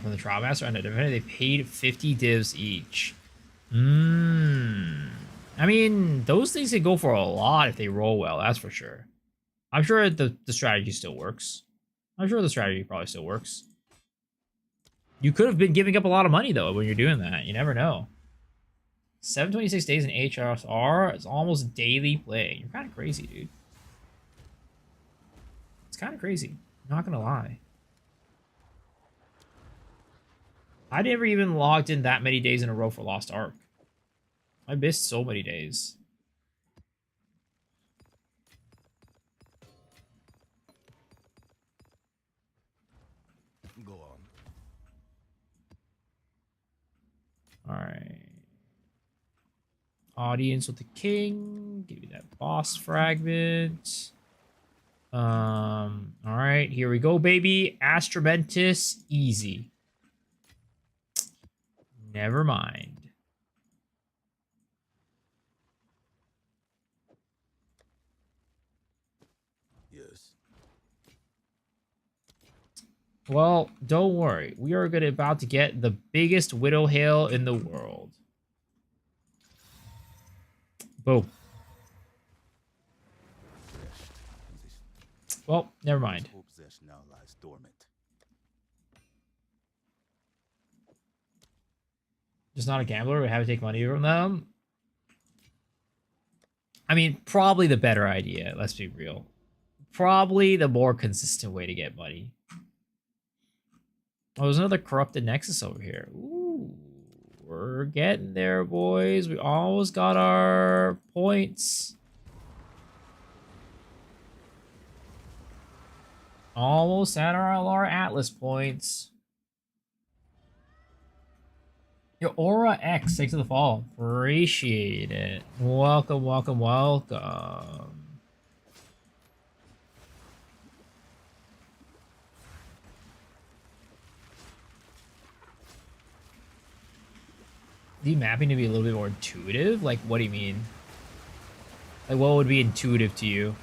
from the Trial Master on a event. They paid 50 divs each. I mean, those things can go for a lot if they roll well, that's for sure. I'm sure the strategy still works. I'm sure the strategy probably still works. You could have been giving up a lot of money, though, when you're doing that. You never know. 726 days in HSR is almost daily play. You're kind of crazy, dude. It's kind of crazy. I'm not gonna lie. I never even logged in that many days in a row for Lost Ark. I missed so many days. Go on. Alright. Audience with the king. Give me that boss fragment. Alright, here we go, baby. Astromentus, easy. Never mind. Yes. Well, don't worry. We are about to get the biggest Widow Hail in the world. Boom. Well, never mind. Now lies dormant. Just not a gambler. We have to take money from them. I mean, probably the better idea. Let's be real. Probably the more consistent way to get money. Oh, there's another corrupted Nexus over here. Ooh, we're getting there, boys. We almost got our points. Almost at our Atlas points. Your Aura X, thanks for the fall. Appreciate it. Welcome, welcome, welcome. The mapping to be a little bit more intuitive? Like, what do you mean? Like, what would be intuitive to you?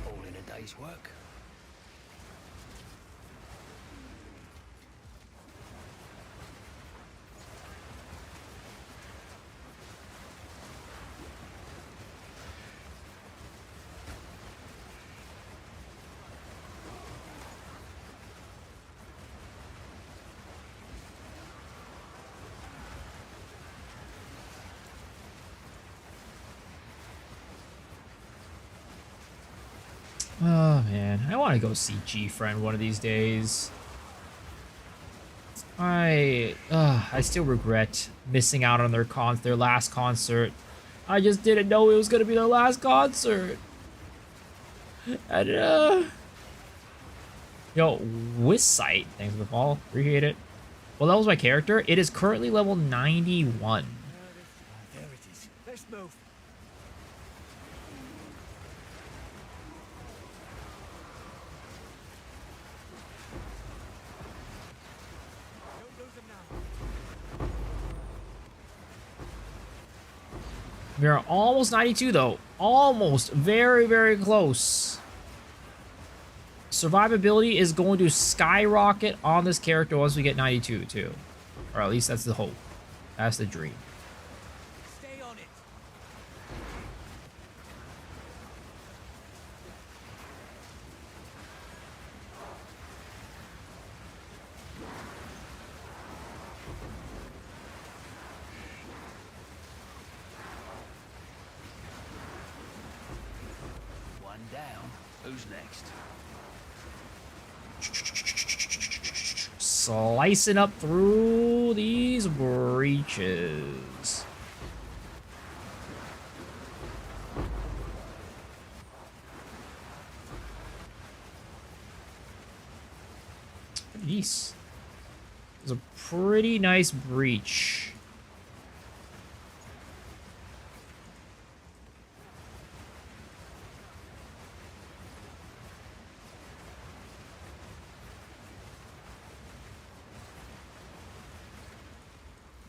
All in a day's work. Oh man, I want to go see G-Friend one of these days. I still regret missing out on their last concert. I just didn't know it was gonna be their last concert. And yo, Wisite, thanks for the follow, appreciate it. What level's my character? It is currently level 91. There it is. Let's move. We are almost 92 though. Almost. Very, very close. Survivability is going to skyrocket on this character once we get 92 too. Or at least that's the hope. That's the dream. Stay on it. One down. Who's next? Slicing up through these breaches. Jeez. It's a pretty nice breach.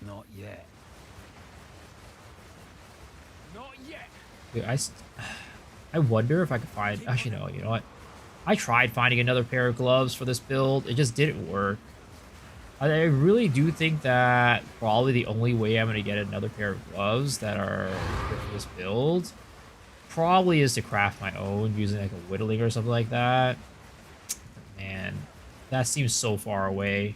Not yet. Not yet. Dude, I wonder if I could find... Actually, no, you know what? I tried finding another pair of gloves for this build. It just didn't work. I really do think that probably the only way I'm going to get another pair of gloves that are good for this build probably is to craft my own using like a whittling or something like that. But man, that seems so far away.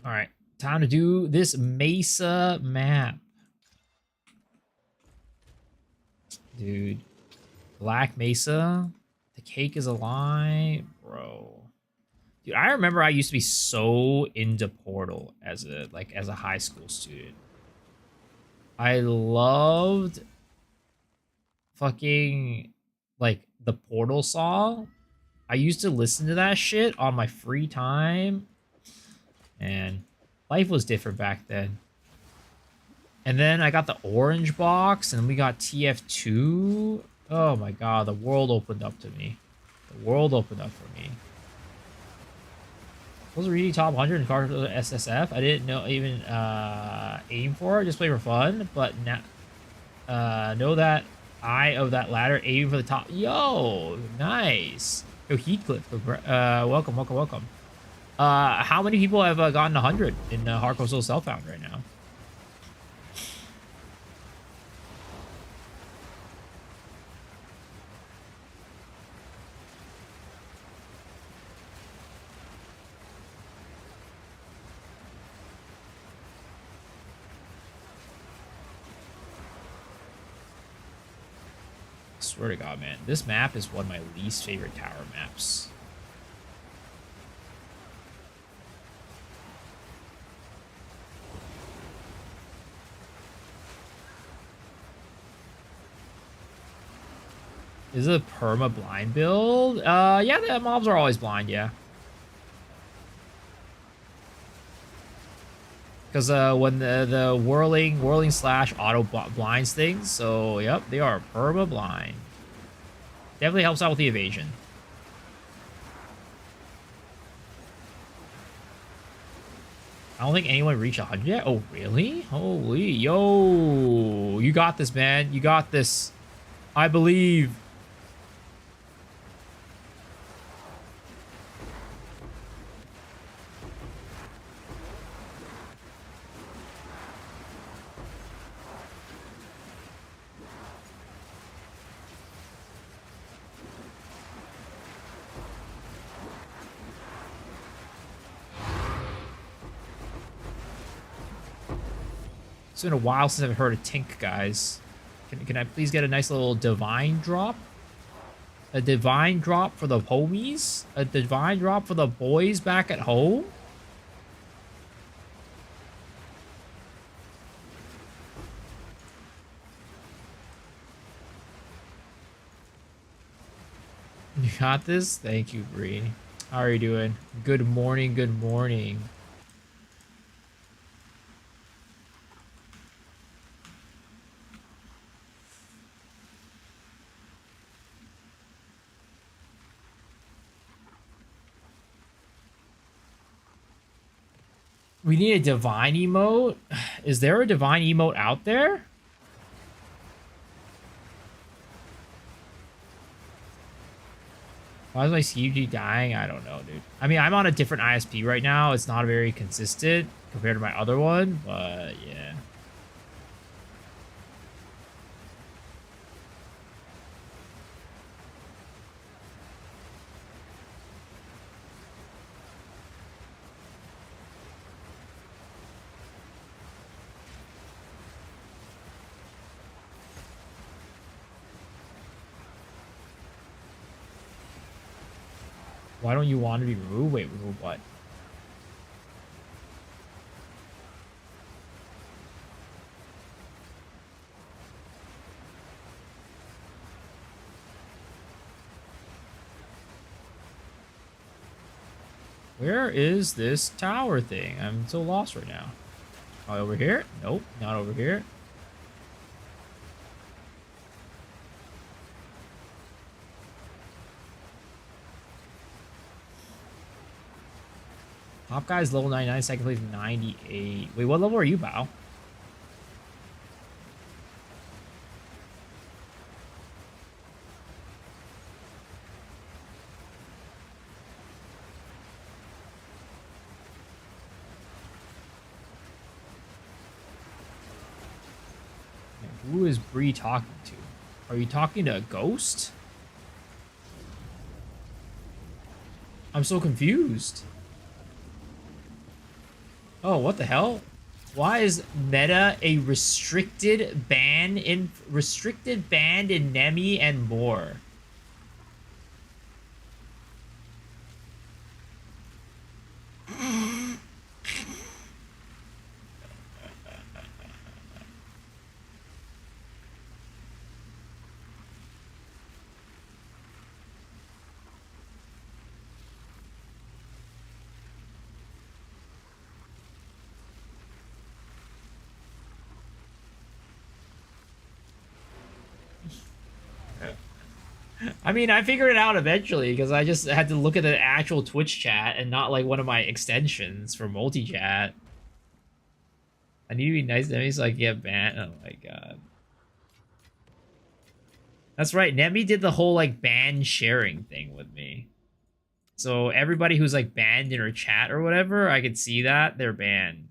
All right, time to do this Mesa map. Dude, Black Mesa, the cake is alive, bro. Dude, I remember I used to be so into Portal as a high school student. I loved fucking like the Portal song. I used to listen to that shit on my free time. And life was different back then. And then I got the orange box, and we got TF2. Oh my god, the world opened up to me. The world opened up for me. Was reading top 100 in card SSF. I didn't know even aim for it, just play for fun. But now, know that eye of that ladder, aim for the top. Yo, nice. Yo, Heathcliff, welcome, welcome, welcome. How many people have gotten 100 in Hardcore Soul Self-Found right now? I swear to God, man, this map is one of my least favorite tower maps. Is it a perma blind build? Yeah, the mobs are always blind, yeah. Because when the whirling slash auto blinds things, so yep, they are perma blind. Definitely helps out with the evasion. I don't think anyone reached 100 yet. Oh, really? Holy, yo, you got this, man. You got this. I believe. It's been a while since I've heard a Tink, guys. Can I please get a nice little divine drop? A divine drop for the homies? A divine drop for the boys back at home? You got this? Thank you, Bree. How are you doing? Good morning, good morning. We need a divine emote? Is there a divine emote out there? Why is my CG dying? I don't know, dude. I mean, I'm on a different ISP right now. It's not very consistent compared to my other one, but yeah. Why don't you want to be removed? Wait, remove what? Where is this tower thing? I'm so lost right now. Oh, over here? Nope, not over here. Top guy's level 99, second place 98. Wait, what level are you, Bao? Who is Bree talking to? Are you talking to a ghost? I'm so confused. Oh, what the hell? Why is meta a restricted ban in Nemi and more? I mean, I figured it out eventually because I just had to look at the actual Twitch chat and not like one of my extensions for multi-chat. I need to be nice to Nemi so I can get banned. Oh my god. That's right, Nemi did the whole like ban sharing thing with me. So everybody who's like banned in her chat or whatever, I could see that they're banned.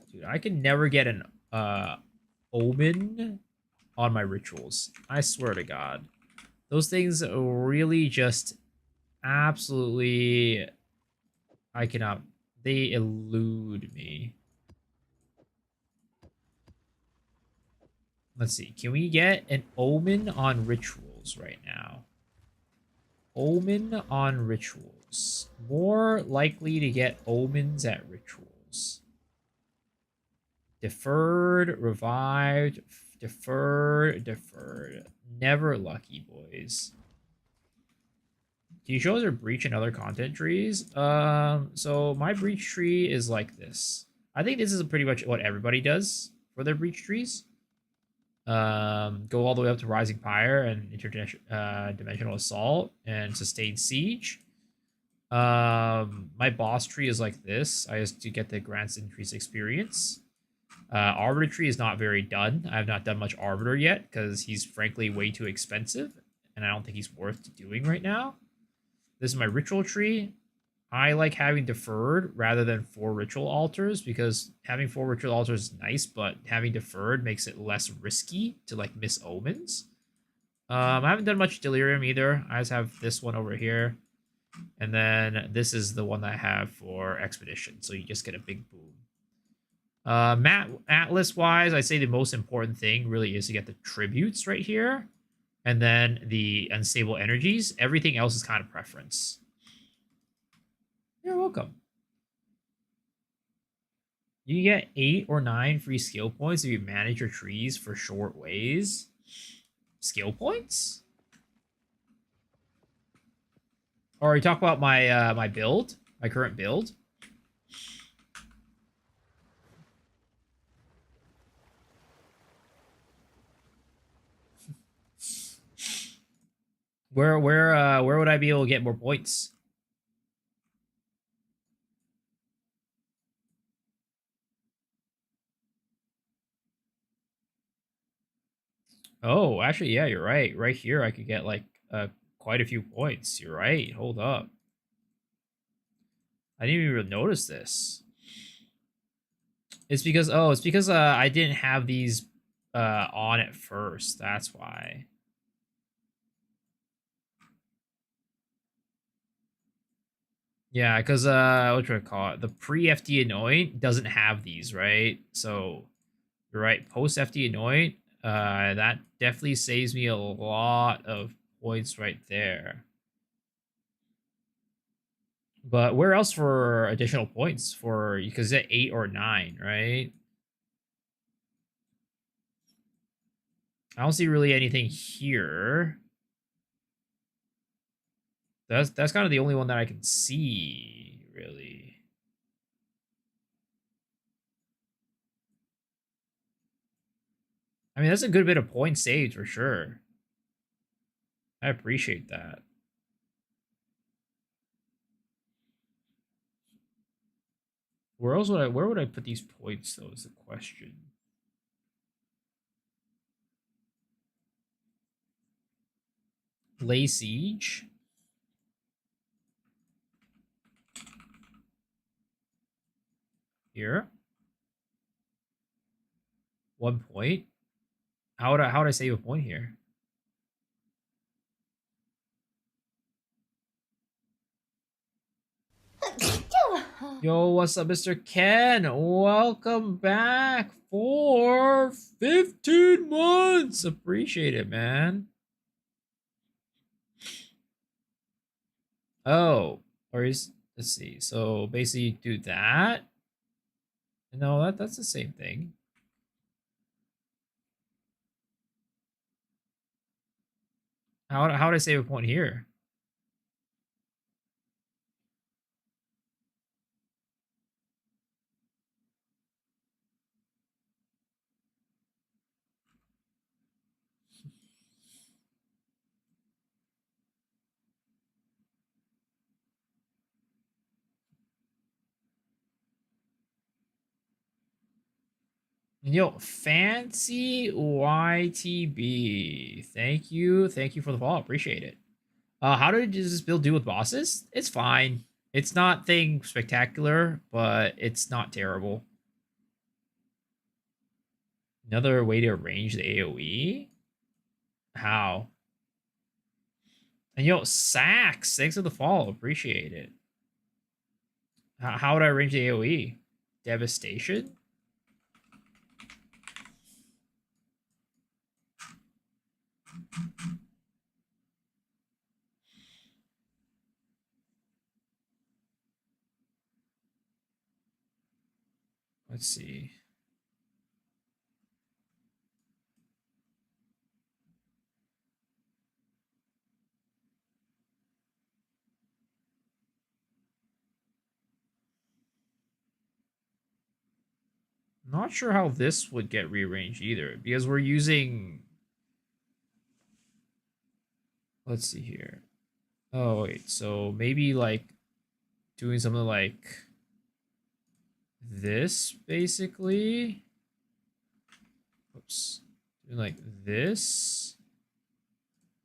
Dude, I can never get an omen on my rituals. I swear to God. Those things really just absolutely I cannot they elude me. Let's see. Can we get an omen on rituals right now? Omen on rituals. More likely to get omens at rituals. Deferred, revived, deferred, deferred. Never lucky, boys. Can you show us our breach and other content trees? So my breach tree is like this. I think this is pretty much what everybody does for their breach trees. Go all the way up to Rising Pyre and Interdimensional Assault and Sustained Siege. My boss tree is like this. I just to get the grants increased experience. Arbiter tree is not very done. I have not done much Arbiter yet because he's frankly way too expensive and I don't think he's worth doing right now. This is my ritual tree. I like having deferred rather than 4 ritual altars because having 4 ritual altars is nice, but having deferred makes it less risky to like miss omens. I haven't done much delirium either. I just have this one over here. And then this is the one that I have for expedition. So you just get a big boom. Atlas wise, I say the most important thing really is to get the tributes right here. And then the unstable energies. Everything else is kind of preference. You're welcome. You get 8 or 9 free skill points if you manage your trees for short ways. Skill points? Or you talk about my my build, my current build. Where would I be able to get more points? Oh, actually, yeah, you're right. Right here, I could get like quite a few points. You're right. Hold up. I didn't even notice this. It's because I didn't have these on at first. That's why. Yeah, because what do I call it? The pre-FD anoint doesn't have these, right? So you're right. Post FD anoint, that definitely saves me a lot of points right there. But where else for additional points for because it's 8 or 9, right? I don't see really anything here. That's kind of the only one that I can see, really. I mean, that's a good bit of points saved for sure. I appreciate that. Where would I put these points though is the question. Lay siege. Here. 1 point. How would I save a point here? Yo, what's up, Mr. Ken? Welcome back for 15 months. Appreciate it, man. Oh, let's see. So basically do that. No, that's the same thing. How would I save a point here? Yo, fancy YTB. Thank you for the follow. Appreciate it. How does this build do with bosses? It's fine. It's not thing spectacular, but it's not terrible. Another way to arrange the AoE? How? And yo, Sax, thanks for the follow. Appreciate it. How would I arrange the AoE? Devastation? Let's see. Not sure how this would get rearranged either, because we're using... Let's see here. Oh, wait. So maybe, like, doing something like this, basically. Oops. Doing like this.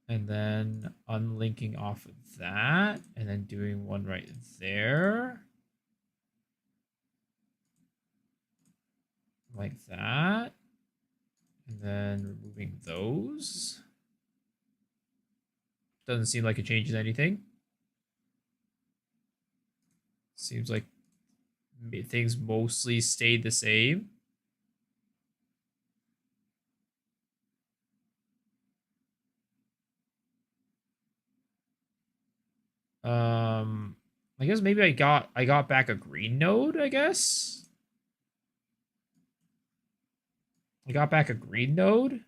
And then unlinking off of that. And then doing one right there. Like that. And then removing those. Doesn't seem like it changes anything. Seems like things mostly stayed the same. I guess maybe I got back a green node, I guess. I got back a green node.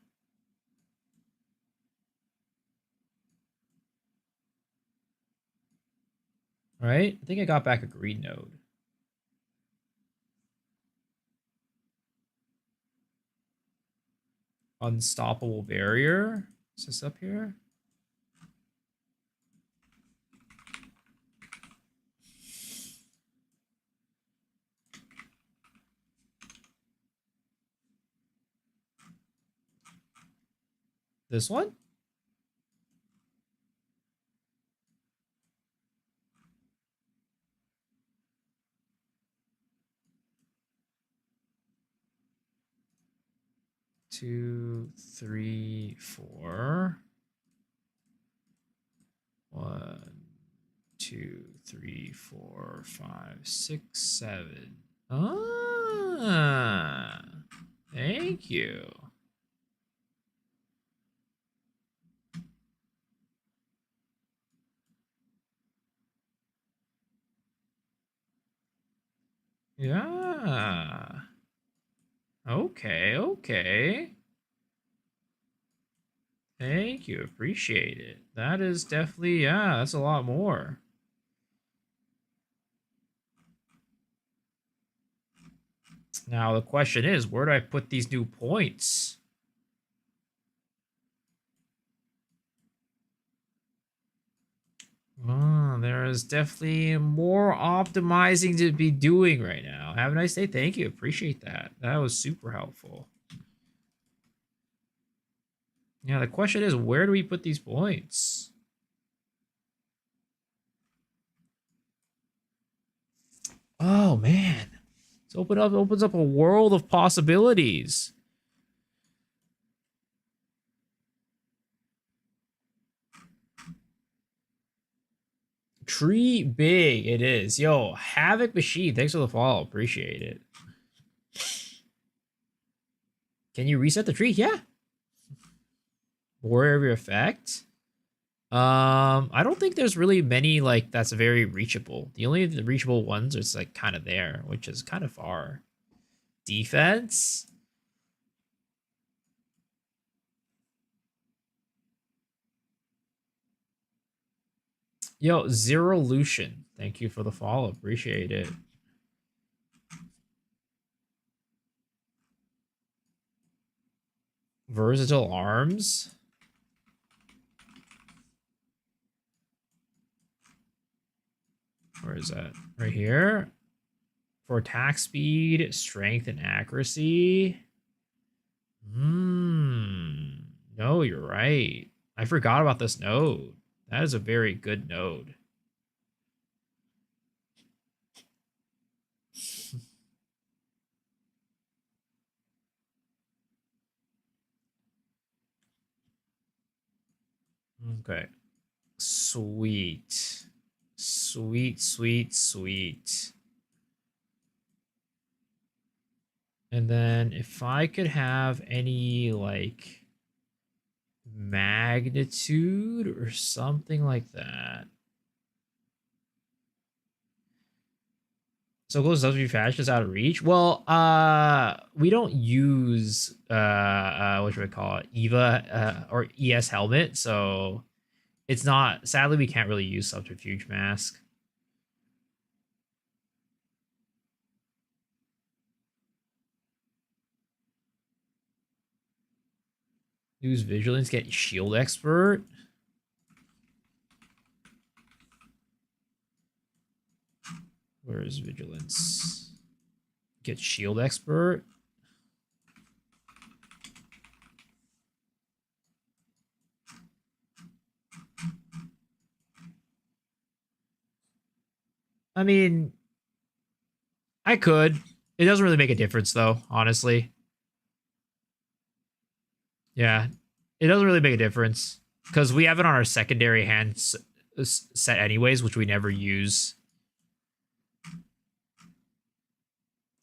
Right? I think I got back a green node. Unstoppable barrier. Is this up here? This one? 2, 3, 4. 1, 2, 3, 4, 5, 6, 7. Ah, thank you. Yeah. Okay, okay. Thank you. Appreciate it. That is definitely, yeah, that's a lot more. Now the question is, where do I put these new points? There is definitely more optimizing to be doing right now. Have a nice day. Thank you. Appreciate that. That was super helpful. Yeah, the question is, where do we put these points? Oh man, it's opens up a world of possibilities. Tree big it is. Yo, Havoc Machine, thanks for the follow. Appreciate it. Can you reset the tree? Yeah. Warrior of your effect. I don't think there's really many like that's very reachable. The only reachable ones are like kind of there, which is kind of far. Defense. Yo, Zerolution. Thank you for the follow. Appreciate it. Versatile arms. Where is that? Right here. For attack speed, strength, and accuracy. No, you're right. I forgot about this node. That is a very good node. Okay. Sweet. Sweet, sweet, sweet. And then if I could have any, like, magnitude or something like that. So close to fast, just out of reach. Well, we don't use what should we call it, Eva or ES helmet, so it's not. Sadly, we can't really use subterfuge mask. Use vigilance, get shield expert. Where is vigilance? Get shield expert. I mean, I could. It doesn't really make a difference, though, honestly. Yeah, it doesn't really make a difference because we have it on our secondary hand set anyways, which we never use.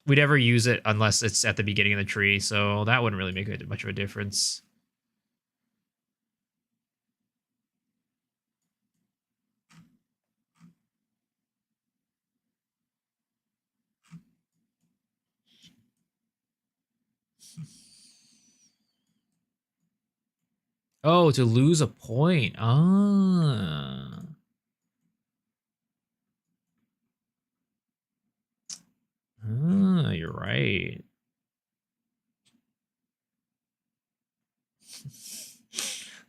We never use it unless it's at the beginning of the tree, so that wouldn't really make much of a difference. Oh, to lose a point. Ah. Ah, you're right.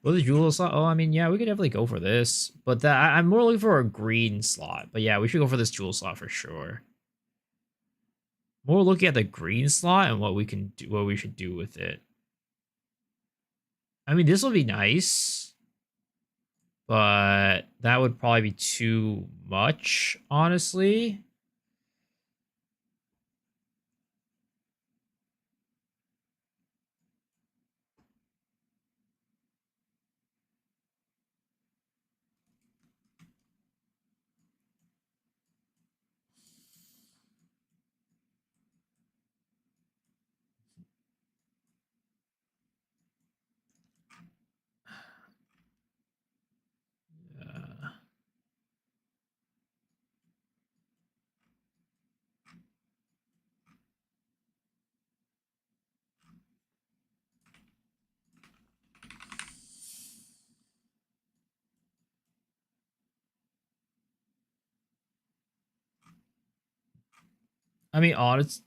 Well, the jewel slot. Oh, I mean, yeah, we could definitely go for this, but I'm more looking for a green slot. But yeah, we should go for this jewel slot for sure. More looking at the green slot and what we can do, what we should do with it. I mean, this will be nice, but that would probably be too much, honestly. I mean, honest.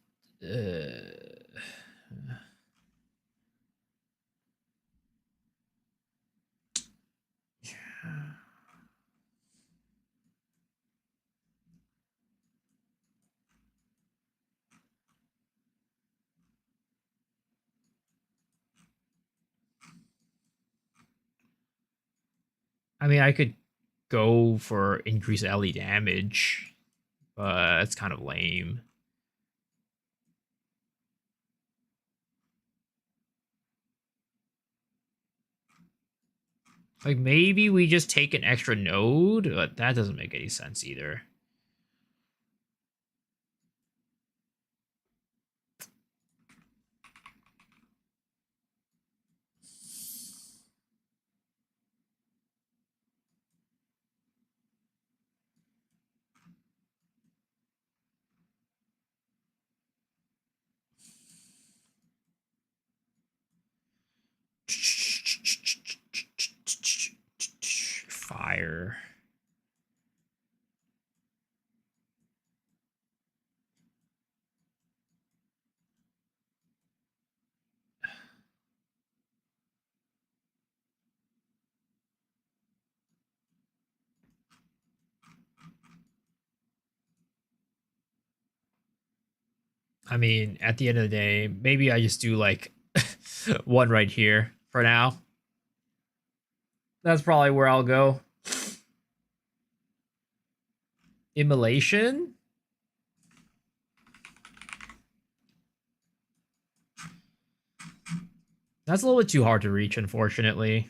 I mean, I could go for increased LE damage, but that's kind of lame. Like, maybe we just take an extra node, but that doesn't make any sense either. Fire. I mean, at the end of the day, maybe I just do like one right here for now. That's probably where I'll go. Immolation? That's a little bit too hard to reach, unfortunately.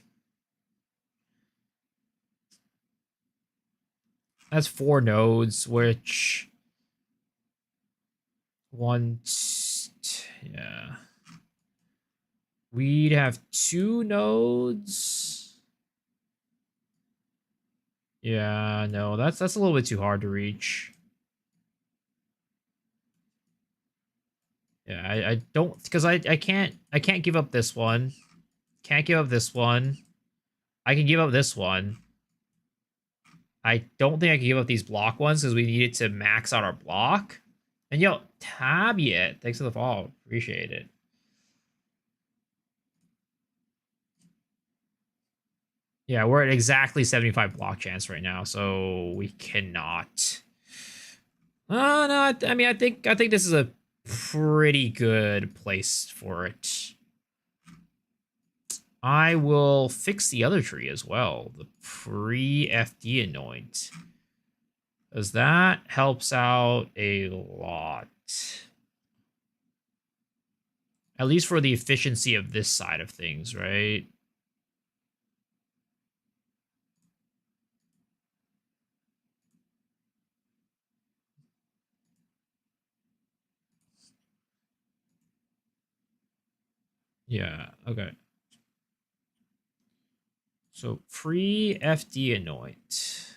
That's 4 nodes, which... yeah. We'd have 2 nodes. Yeah, no, that's a little bit too hard to reach. Yeah, I don't, because I can't give up this one. Can't give up this one. I can give up this one. I don't think I can give up these block ones because we needed to max out our block. And yo, Tabiet, thanks for the follow. Appreciate it. Yeah, we're at exactly 75 block chance right now, so we cannot. No, I mean, I think this is a pretty good place for it. I will fix the other tree as well, the pre-FD anoint, because that helps out a lot. At least for the efficiency of this side of things, right? Yeah, okay. So pre-FD anoint.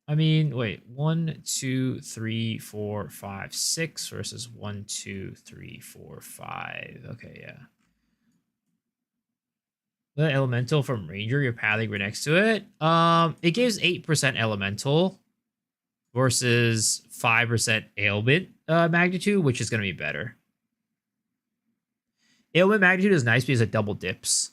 I mean, wait, 1, 2, 3, 4, 5, 6 versus 1, 2, 3, 4, 5. Okay, yeah. The elemental from Ranger, you're pathing right next to it. It gives 8% elemental versus 5% ailment magnitude, which is gonna be better. Ailment magnitude is nice because it double dips.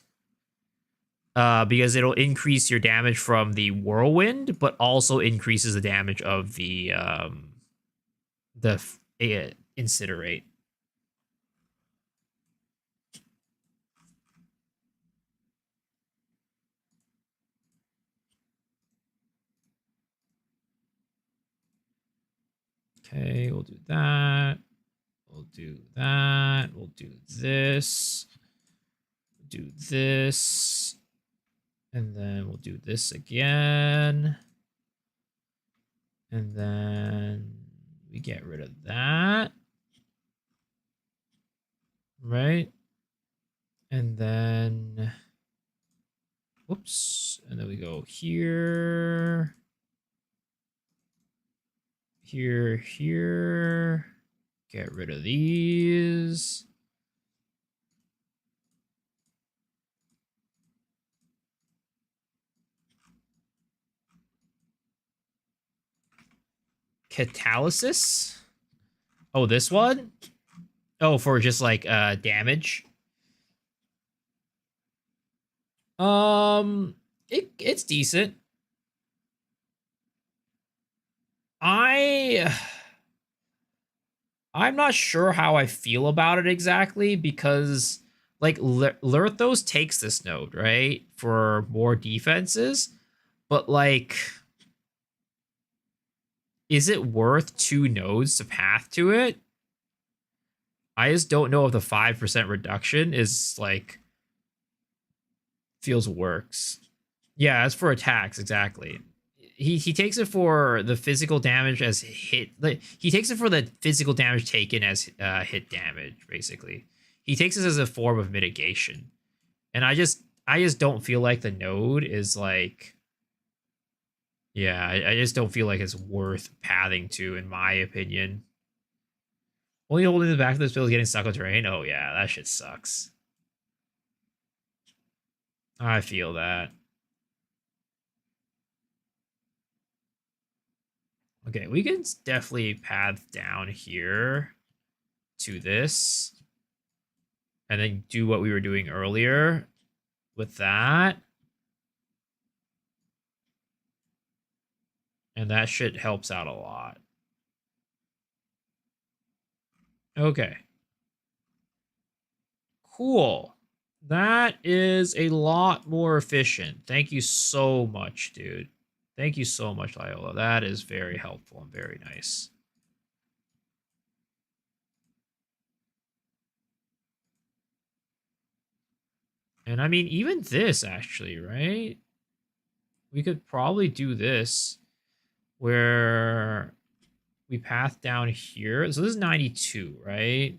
Because it'll increase your damage from the whirlwind, but also increases the damage of the incinerate. Okay, we'll do that. We'll do that. We'll do this. Do this. And then we'll do this again. And then we get rid of that. Right? And then... whoops. And then we go here. Here, here. Get rid of these. Catalysis? Oh, this one? Oh, for just like damage. It's decent. I'm not sure how I feel about it exactly because like Lurthos takes this node, right? For more defenses, but like is it worth 2 nodes to path to it? I just don't know if the 5% reduction is like feels works. Yeah, as for attacks, exactly. He takes it for the physical damage as hit. Like, he takes it for the physical damage taken as hit damage. Basically, he takes this as a form of mitigation, and I just don't feel like the node is like. Yeah, I just don't feel like it's worth pathing to, in my opinion. Only holding the back of this field is getting stuck on terrain. Oh yeah, that shit sucks. I feel that. Okay, we can definitely path down here to this. And then do what we were doing earlier with that. And that shit helps out a lot. Okay. Cool. That is a lot more efficient. Thank you so much, dude. Thank you so much, Lyola. That is very helpful and very nice. And I mean, even this, actually, right? We could probably do this where we path down here. So this is 92, right?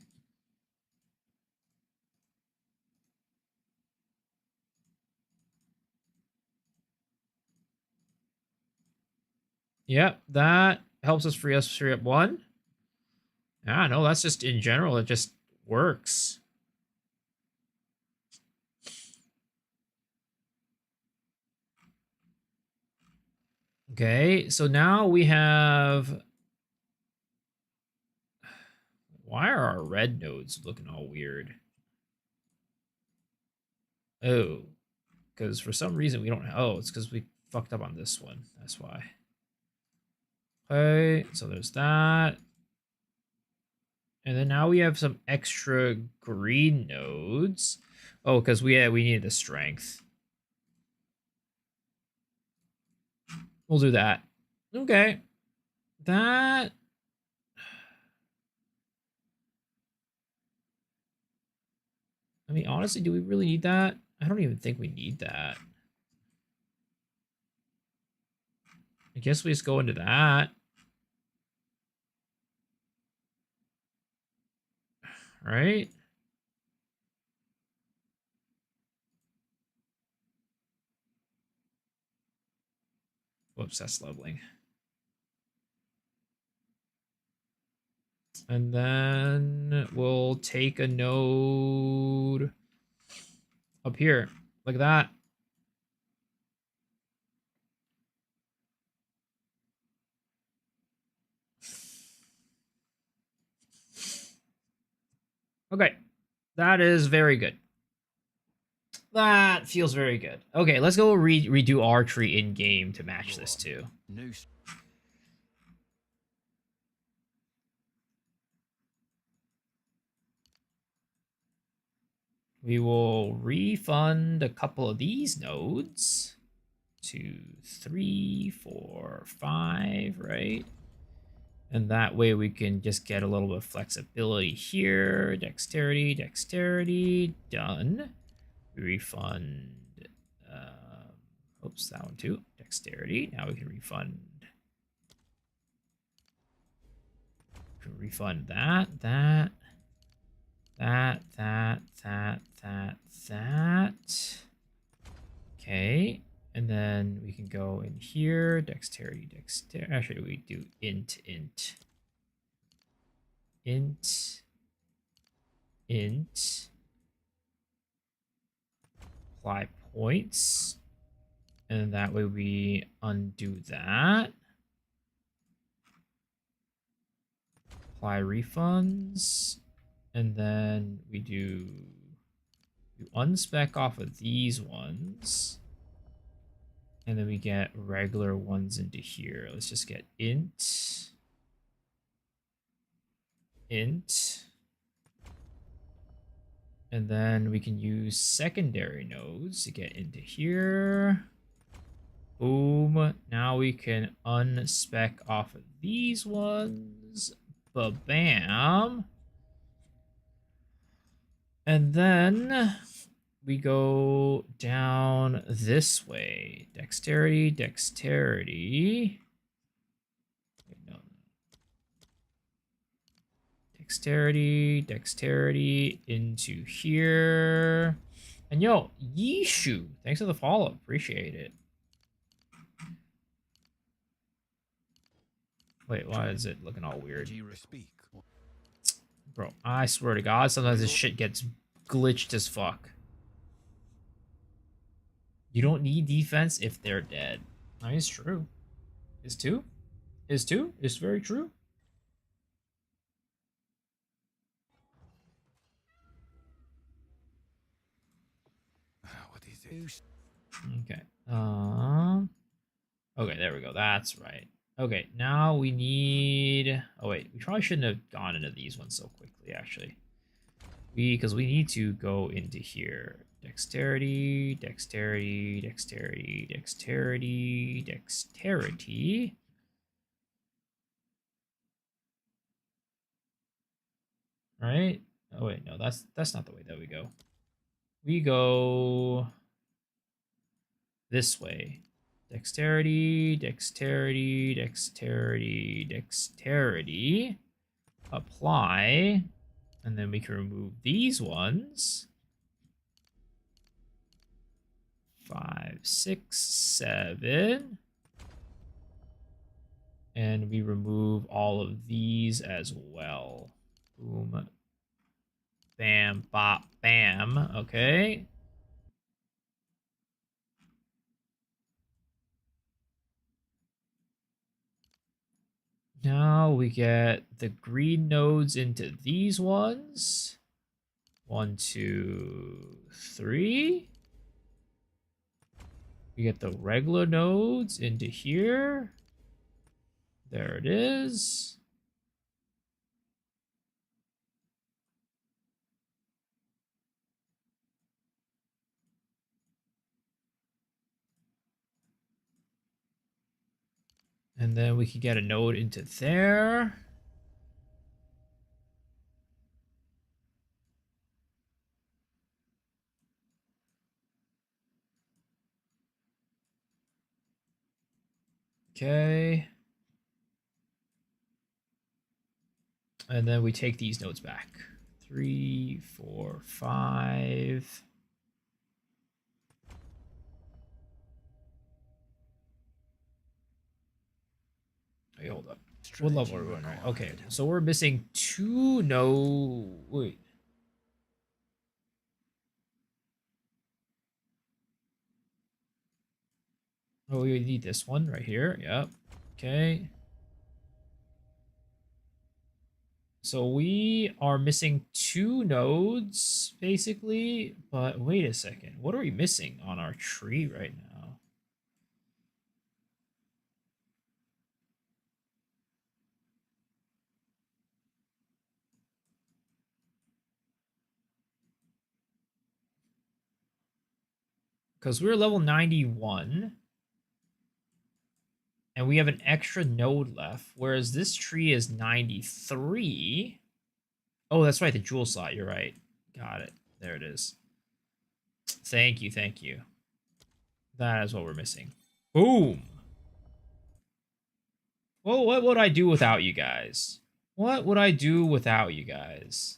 Yep, that helps us free up 1. Yeah, no, that's just in general, it just works. Okay, so now we have... Why are our red nodes looking all weird? Oh, because for some reason we don't... Oh, it's because we fucked up on this one. That's why. Okay, so there's that. And then now we have some extra green nodes. Oh, because we needed the strength. We'll do that. Okay. That... I mean, honestly, do we really need that? I don't even think we need that. I guess we just go into that. Right? Whoops, that's leveling. And then we'll take a node up here. Like that. Okay. That is very good. That feels very good. Okay, let's go redo archery in game to match this too. We will refund a couple of these nodes. 2, 3, 4, 5, right? And that way we can just get a little bit of flexibility here. Dexterity, dexterity, done. We refund, oops, that one too. Dexterity, now we can refund. We can refund that. Okay. And then we can go in here, dexterity. Actually, we do int. Apply points. And that way we undo that. apply refunds, and then we do unspec off of these ones, and then we get regular ones into here. Let's just get int, and then we can use secondary nodes to get into here. Boom. Now we can unspec off of these ones. Ba-bam. And then we go down this way. Dexterity, dexterity. Wait, no. Dexterity, dexterity into here. And yo, Yishu, thanks for the follow. Appreciate it. Wait, why is it looking all weird? Bro, I swear to God, sometimes this shit gets glitched as fuck. You don't need defense if they're dead. I mean, it's true. Is two? Is two? It's very true. What is it? Okay. Okay, there we go. That's right. Okay, now we need... Oh, wait. We probably shouldn't have gone into these ones so quickly, actually. Because we need to go into here. Dexterity, dexterity, dexterity, dexterity, dexterity. Right? Oh, wait. No, that's not the way that we go. We go this way. Dexterity, dexterity, dexterity, dexterity. Apply. And then we can remove these ones. 5, 6, 7. And we remove all of these as well. Boom. Bam, bop, bam. Okay. Now we get the green nodes into these ones. 1, 2, 3. We get the regular nodes into here. There it is. And then we can get a node into there. Okay. And then we take these nodes back. 3, 4, 5. Wait, hold up. What level are we on, right? Okay, so we're missing 2 no... Wait. Oh, we need this one right here. Yep. Okay. So we are missing 2 nodes, basically. But wait a second. What are we missing on our tree right now? Because we're level 91. And we have an extra node left. Whereas this tree is 93. Oh, that's right. The jewel slot. You're right. Got it. There it is. Thank you. Thank you. That is what we're missing. Boom. Well, what would I do without you guys? What would I do without you guys?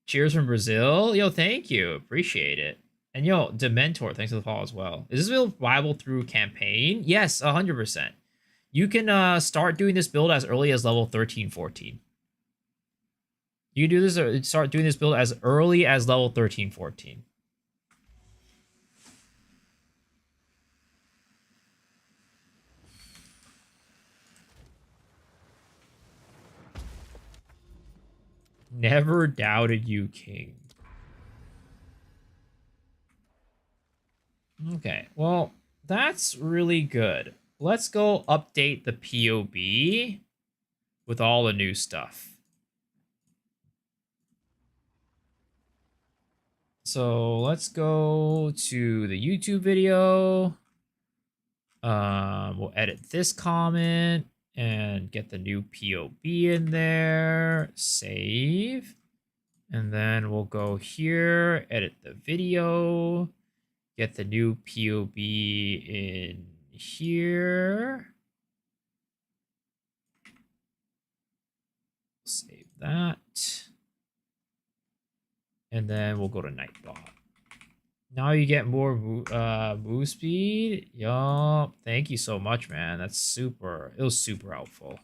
Cheers from Brazil. Yo, thank you. Appreciate it. And yo, Dementor, thanks for the follow as well. Is this build viable through campaign? Yes, 100%. You can start doing this build as early as level 13, 14. You can do this or start doing this build as early as level 13, 14. Never doubted you, King. Okay, well, that's really good. Let's go update the POB with all the new stuff. So let's go to the YouTube video. We'll edit this comment and get the new POB in there. Save. And then we'll go here, edit the video, get the new POB in here. Save that. And then we'll go to Nightbot. Now you get more move speed. Yup. Thank you so much, man. That's super. It was super helpful.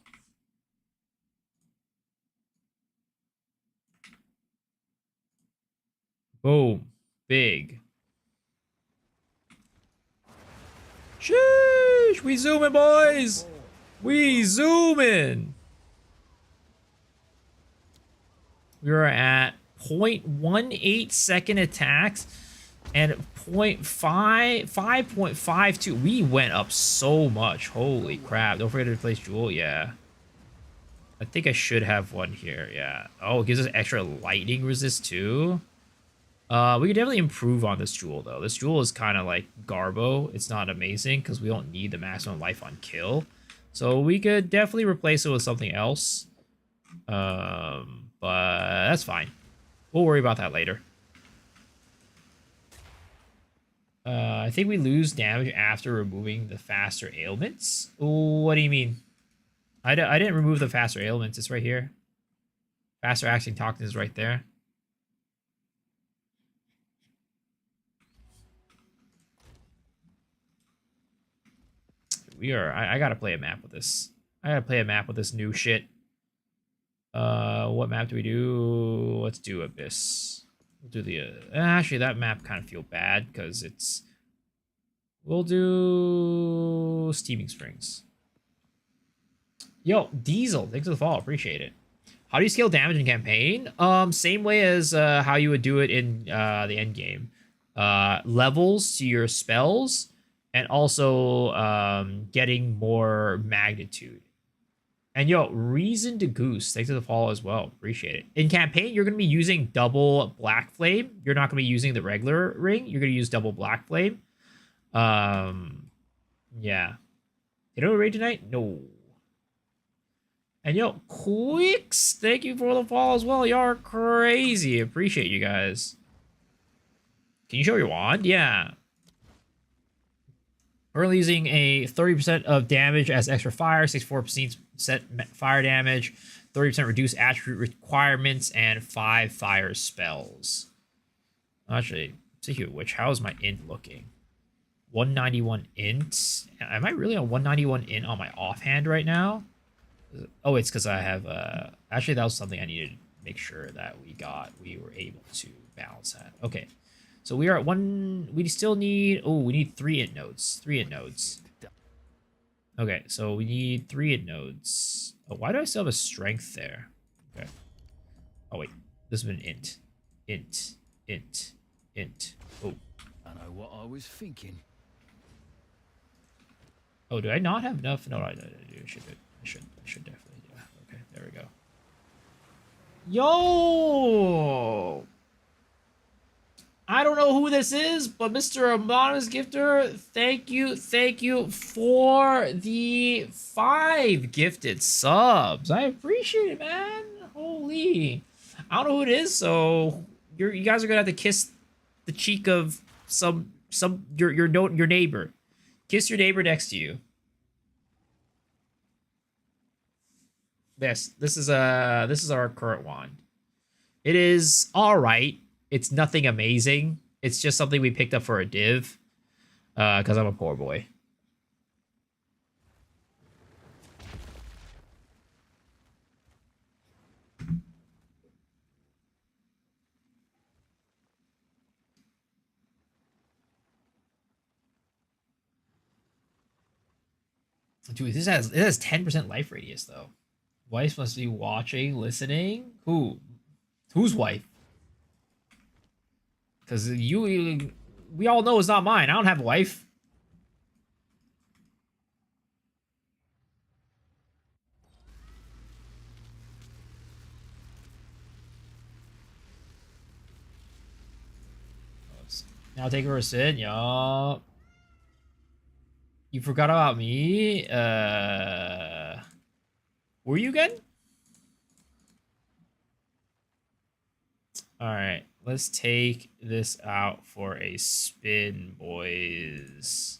Boom. Big. Sheesh. We zooming, boys. We zooming. We are at 0.18 second attacks and 5.52. We went up so much. Holy crap. Don't forget to replace Jewel. Yeah. I think I should have one here. Yeah. Oh, it gives us extra lightning resist too. We could definitely improve on this Jewel though. This Jewel is kind of like Garbo. It's not amazing because we don't need the maximum life on kill. So we could definitely replace it with something else. But that's fine. We'll worry about that later. I think we lose damage after removing the faster ailments. What do you mean? I didn't remove the faster ailments. It's right here. Faster acting toxin is right there. We are. I gotta play a map with this. I gotta play a map with this new shit. What map do we do? Let's do Abyss. We'll do the actually that map kind of feel bad because it's we'll do Steaming Springs. Yo, Diesel, thanks for the follow, appreciate it. How do you scale damage in campaign? Same way as how you would do it in the end game. Levels to your spells and also getting more magnitude. And yo, Reason to Goose, thanks for the follow as well. Appreciate it. In campaign, you're going to be using double Black Flame. You're not going to be using the regular ring. You're going to use double Black Flame. Yeah. Did I raid tonight? No. And yo, Quicks, thank you for the follow as well. Y'all are crazy. Appreciate you guys. Can you show your wand? Yeah. We're using a 30% of damage as extra fire, 64% set fire damage, 30% reduced attribute requirements, and 5 fire spells. Actually, speaking of which, how is my int looking? 191 int. Am I really on 191 int on my offhand right now? Oh, it's because I have actually that was something I needed to make sure that we were able to balance that. Okay. So we are at 1. We still need. Oh, we need 3 int nodes. 3 int nodes. Okay, so we need 3 int nodes. Oh, why do I still have a strength there? Okay. Oh wait, this has been int, int, int, int. Oh. I know what I was thinking. Oh, do I not have enough? No, I should. I should definitely. Yeah. Okay, there we go. Yo. I don't know who this is, but Mr. Anonymous Gifter, thank you for the 5 gifted subs. I appreciate it, man. Holy. I don't know who it is, so you guys are gonna have to kiss the cheek of your neighbor. Kiss your neighbor next to you. This is our current wand. It is all right. It's nothing amazing. It's just something we picked up for a div. Because I'm a poor boy. Dude, it has 10% life radius though. Wife's supposed to be watching, listening. Who? Whose wife? Because we all know it's not mine. I don't have a wife. Now take her a sit. Yup. You forgot about me? Were you again? Alright, let's take this out for a spin, boys.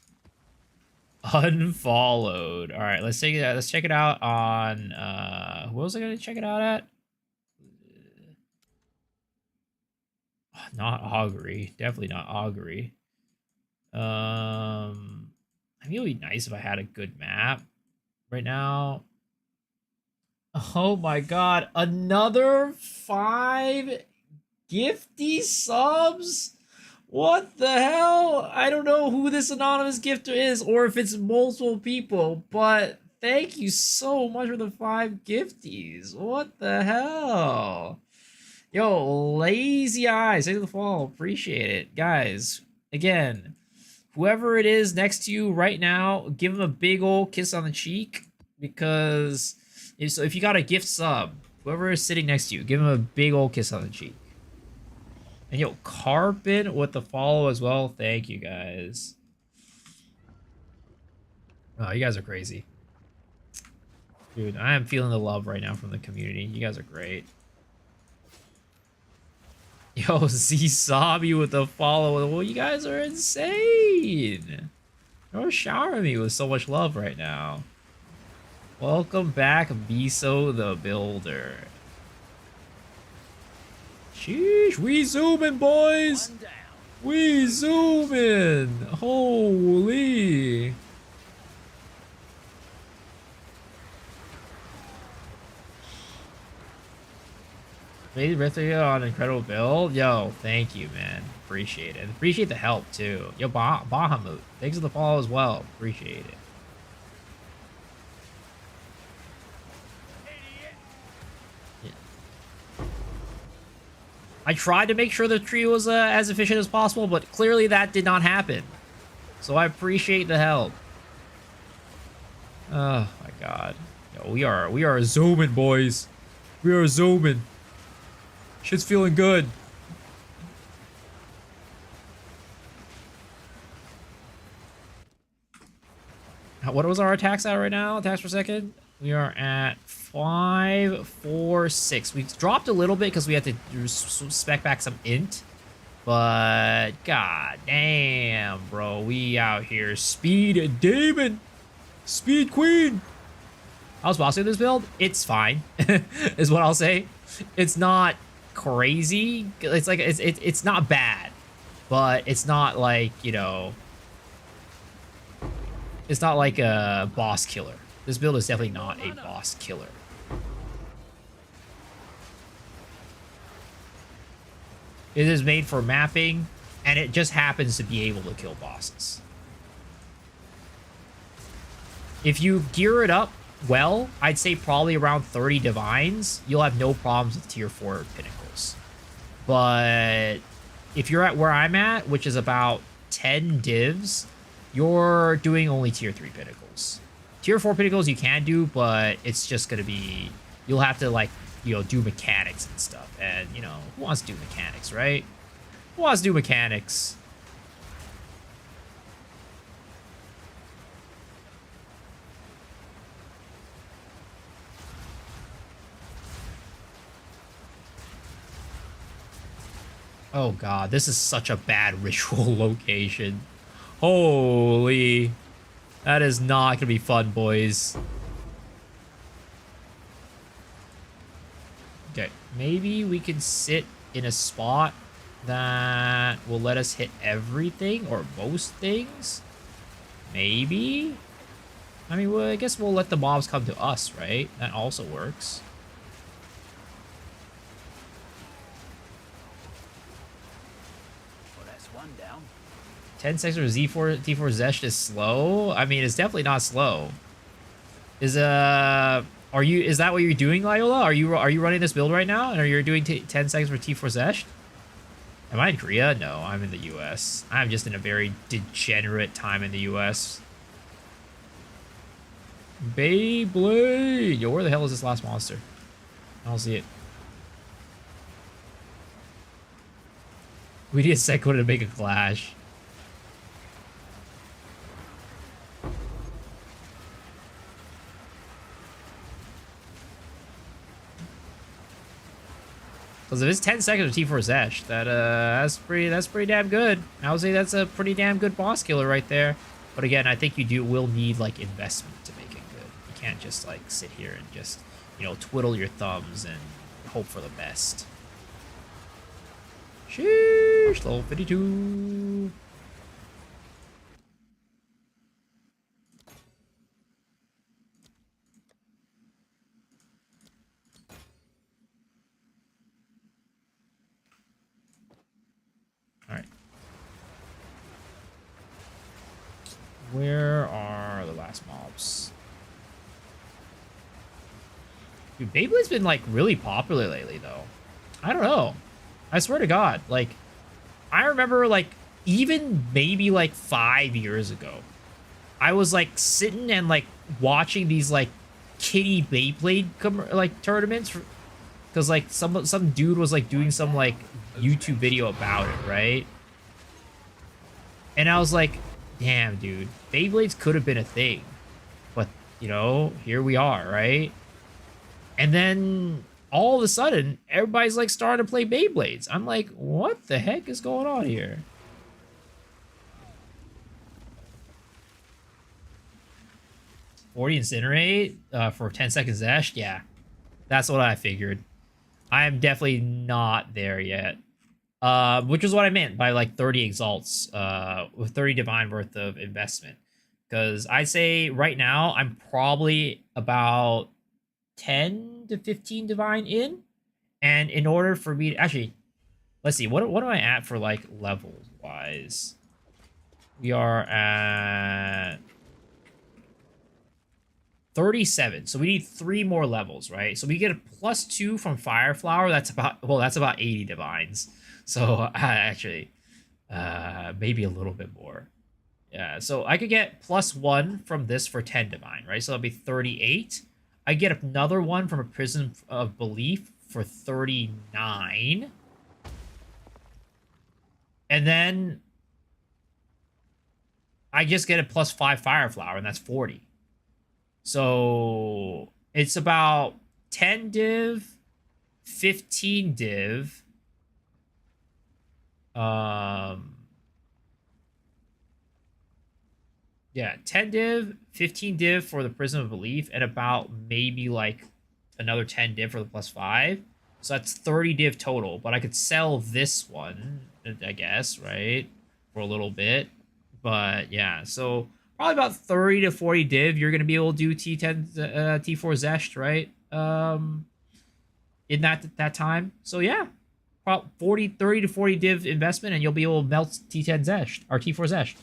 Unfollowed. Alright, let's take it out. Let's check it out on who was I gonna check it out at? Not Augury. Definitely not Augury. I mean, it would be nice if I had a good map right now. Oh my god, another 5 gifty subs? What the hell? I don't know who this anonymous gifter is or if it's multiple people, but thank you so much for the 5 gifties. What the hell? Yo, lazy eyes, thanks for the follow. Appreciate it. Guys, again, whoever it is next to you right now, give him a big old kiss on the cheek, because if you got a gift sub, whoever is sitting next to you, give him a big old kiss on the cheek. And yo, Carbon with the follow as well. Thank you, guys. Oh, you guys are crazy. Dude, I am feeling the love right now from the community. You guys are great. Yo, Z-Sabi with the follow. Well, you guys are insane. You're showering me with so much love right now. Welcome back, Miso the Builder. Sheesh, we zooming, boys. One down. We zooming. Holy. Made Rithia on incredible build. Yo, thank you, man. Appreciate it. Appreciate the help too. Yo, Bahamut, thanks for the follow as well. Appreciate it. Yeah. I tried to make sure the tree was as efficient as possible, but clearly that did not happen. So I appreciate the help. Oh my god. Yo, we are zooming, boys. We are zooming. Shit's feeling good. What was our attacks at right now? Attacks per second? We are at 546. We dropped a little bit because we had to spec back some int. But god damn, bro. We out here. Speed demon. Speed queen. I was bossing this build. It's fine. Is what I'll say. It's not crazy. It's like it's not bad, but it's not like, you know, it's not like a boss killer. This build is definitely not a boss killer. It is made for mapping, and it just happens to be able to kill bosses. If you gear it up well, I'd say probably around 30 divines, you'll have no problems with tier 4 pinnacles. But if you're at where I'm at, which is about 10 divs, you're doing only tier 3 pinnacles. Tier 4 pinnacles you can do, but it's just gonna be, you'll have to, like, you know, do mechanics and stuff. And, you know, who wants to do mechanics, right? Who wants to do mechanics? Oh god, this is such a bad ritual location. Holy. That is not gonna be fun, boys. Okay, maybe we can sit in a spot that will let us hit everything or most things. Maybe? I mean, well, I guess we'll let the mobs come to us, right? That also works. Well, that's one down. 10 seconds for D4 Zesh is slow? I mean, it's definitely not slow. Is Are you? Is that what you're doing, Lyola? Are you running this build right now? And are you doing 10 seconds for T4 Zesht? Am I in Korea? No, I'm in the U.S. I'm just in a very degenerate time in the U.S. Beyblade! Yo, where the hell is this last monster? I don't see it. We need a second to make a clash. Because if it's 10 seconds of T4 Zesh, that's pretty damn good. I would say that's a pretty damn good boss killer right there. But again, I think you will need like investment to make it good. You can't just like sit here and just, you know, twiddle your thumbs and hope for the best. Sheesh, level 52. Alright. Where are the last mobs? Dude, Beyblade's been, like, really popular lately, though. I don't know. I swear to God. Like, I remember, like, even maybe, like, 5 years ago, I was, like, sitting and, like, watching these, like, kitty Beyblade, like, tournaments. Because, like, some dude was, like, doing some, like, YouTube video about it, right? And I was like, damn, dude, Beyblades could have been a thing. But, you know, here we are, right? And then all of a sudden, everybody's like starting to play Beyblades. I'm like, what the heck is going on here? Incinerate for 10 seconds Zesh? Yeah, that's what I figured. I am definitely not there yet. Which is what I meant by like 30 exalts with 30 divine worth of investment. Because I say right now, I'm probably about 10 to 15 divine in. And in order for me to actually, let's see, what am I at for like levels wise? We are at 37. So we need 3 more levels, right? So we get a +2 from Fire Flower. That's about 80 divines. So actually, maybe a little bit more. Yeah, so I could get +1 from this for 10 divine, right? So that'll be 38. I get another one from a Prism of Belief for 39. And then I just get a +5 Fire Flower, and that's 40. So it's about 10 div, 15 div. Yeah, 10 div, 15 div for the Prism of Belief, and about maybe like another 10 div for the +5. So that's 30 div total, but I could sell this one, I guess, right? For a little bit. But yeah, so probably about 30 to 40 div, you're going to be able to do T10, T4 Zesht, right? In that time. So yeah, 30 to 40 div investment, and you'll be able to melt T10 Zesht, or T4 Zesht.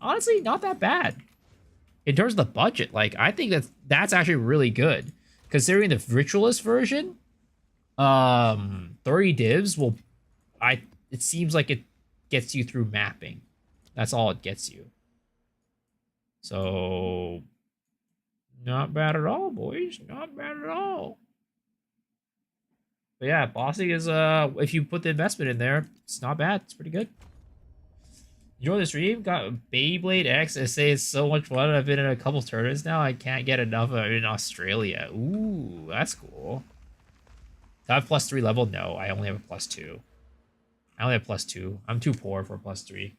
Honestly, not that bad. In terms of the budget, like, I think that's actually really good. Considering the Ritualist version, 30 divs will... It seems like it gets you through mapping. That's all it gets you. So, not bad at all, boys. Not bad at all. But yeah, bossing is, if you put the investment in there, it's not bad. It's pretty good. Enjoy the stream. Got Beyblade X. I say it's so much fun. I've been in a couple tournaments now. I can't get enough of it in Australia. Ooh, that's cool. Do I have +3 level? No, I only have a +2. I only have +2. I'm too poor for a +3.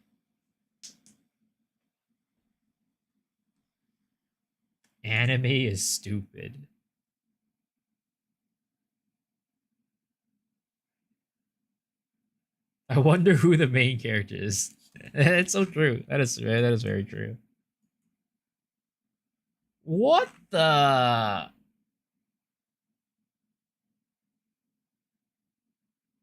Anime is stupid. I wonder who the main character is. It's so true. That is very true. What the?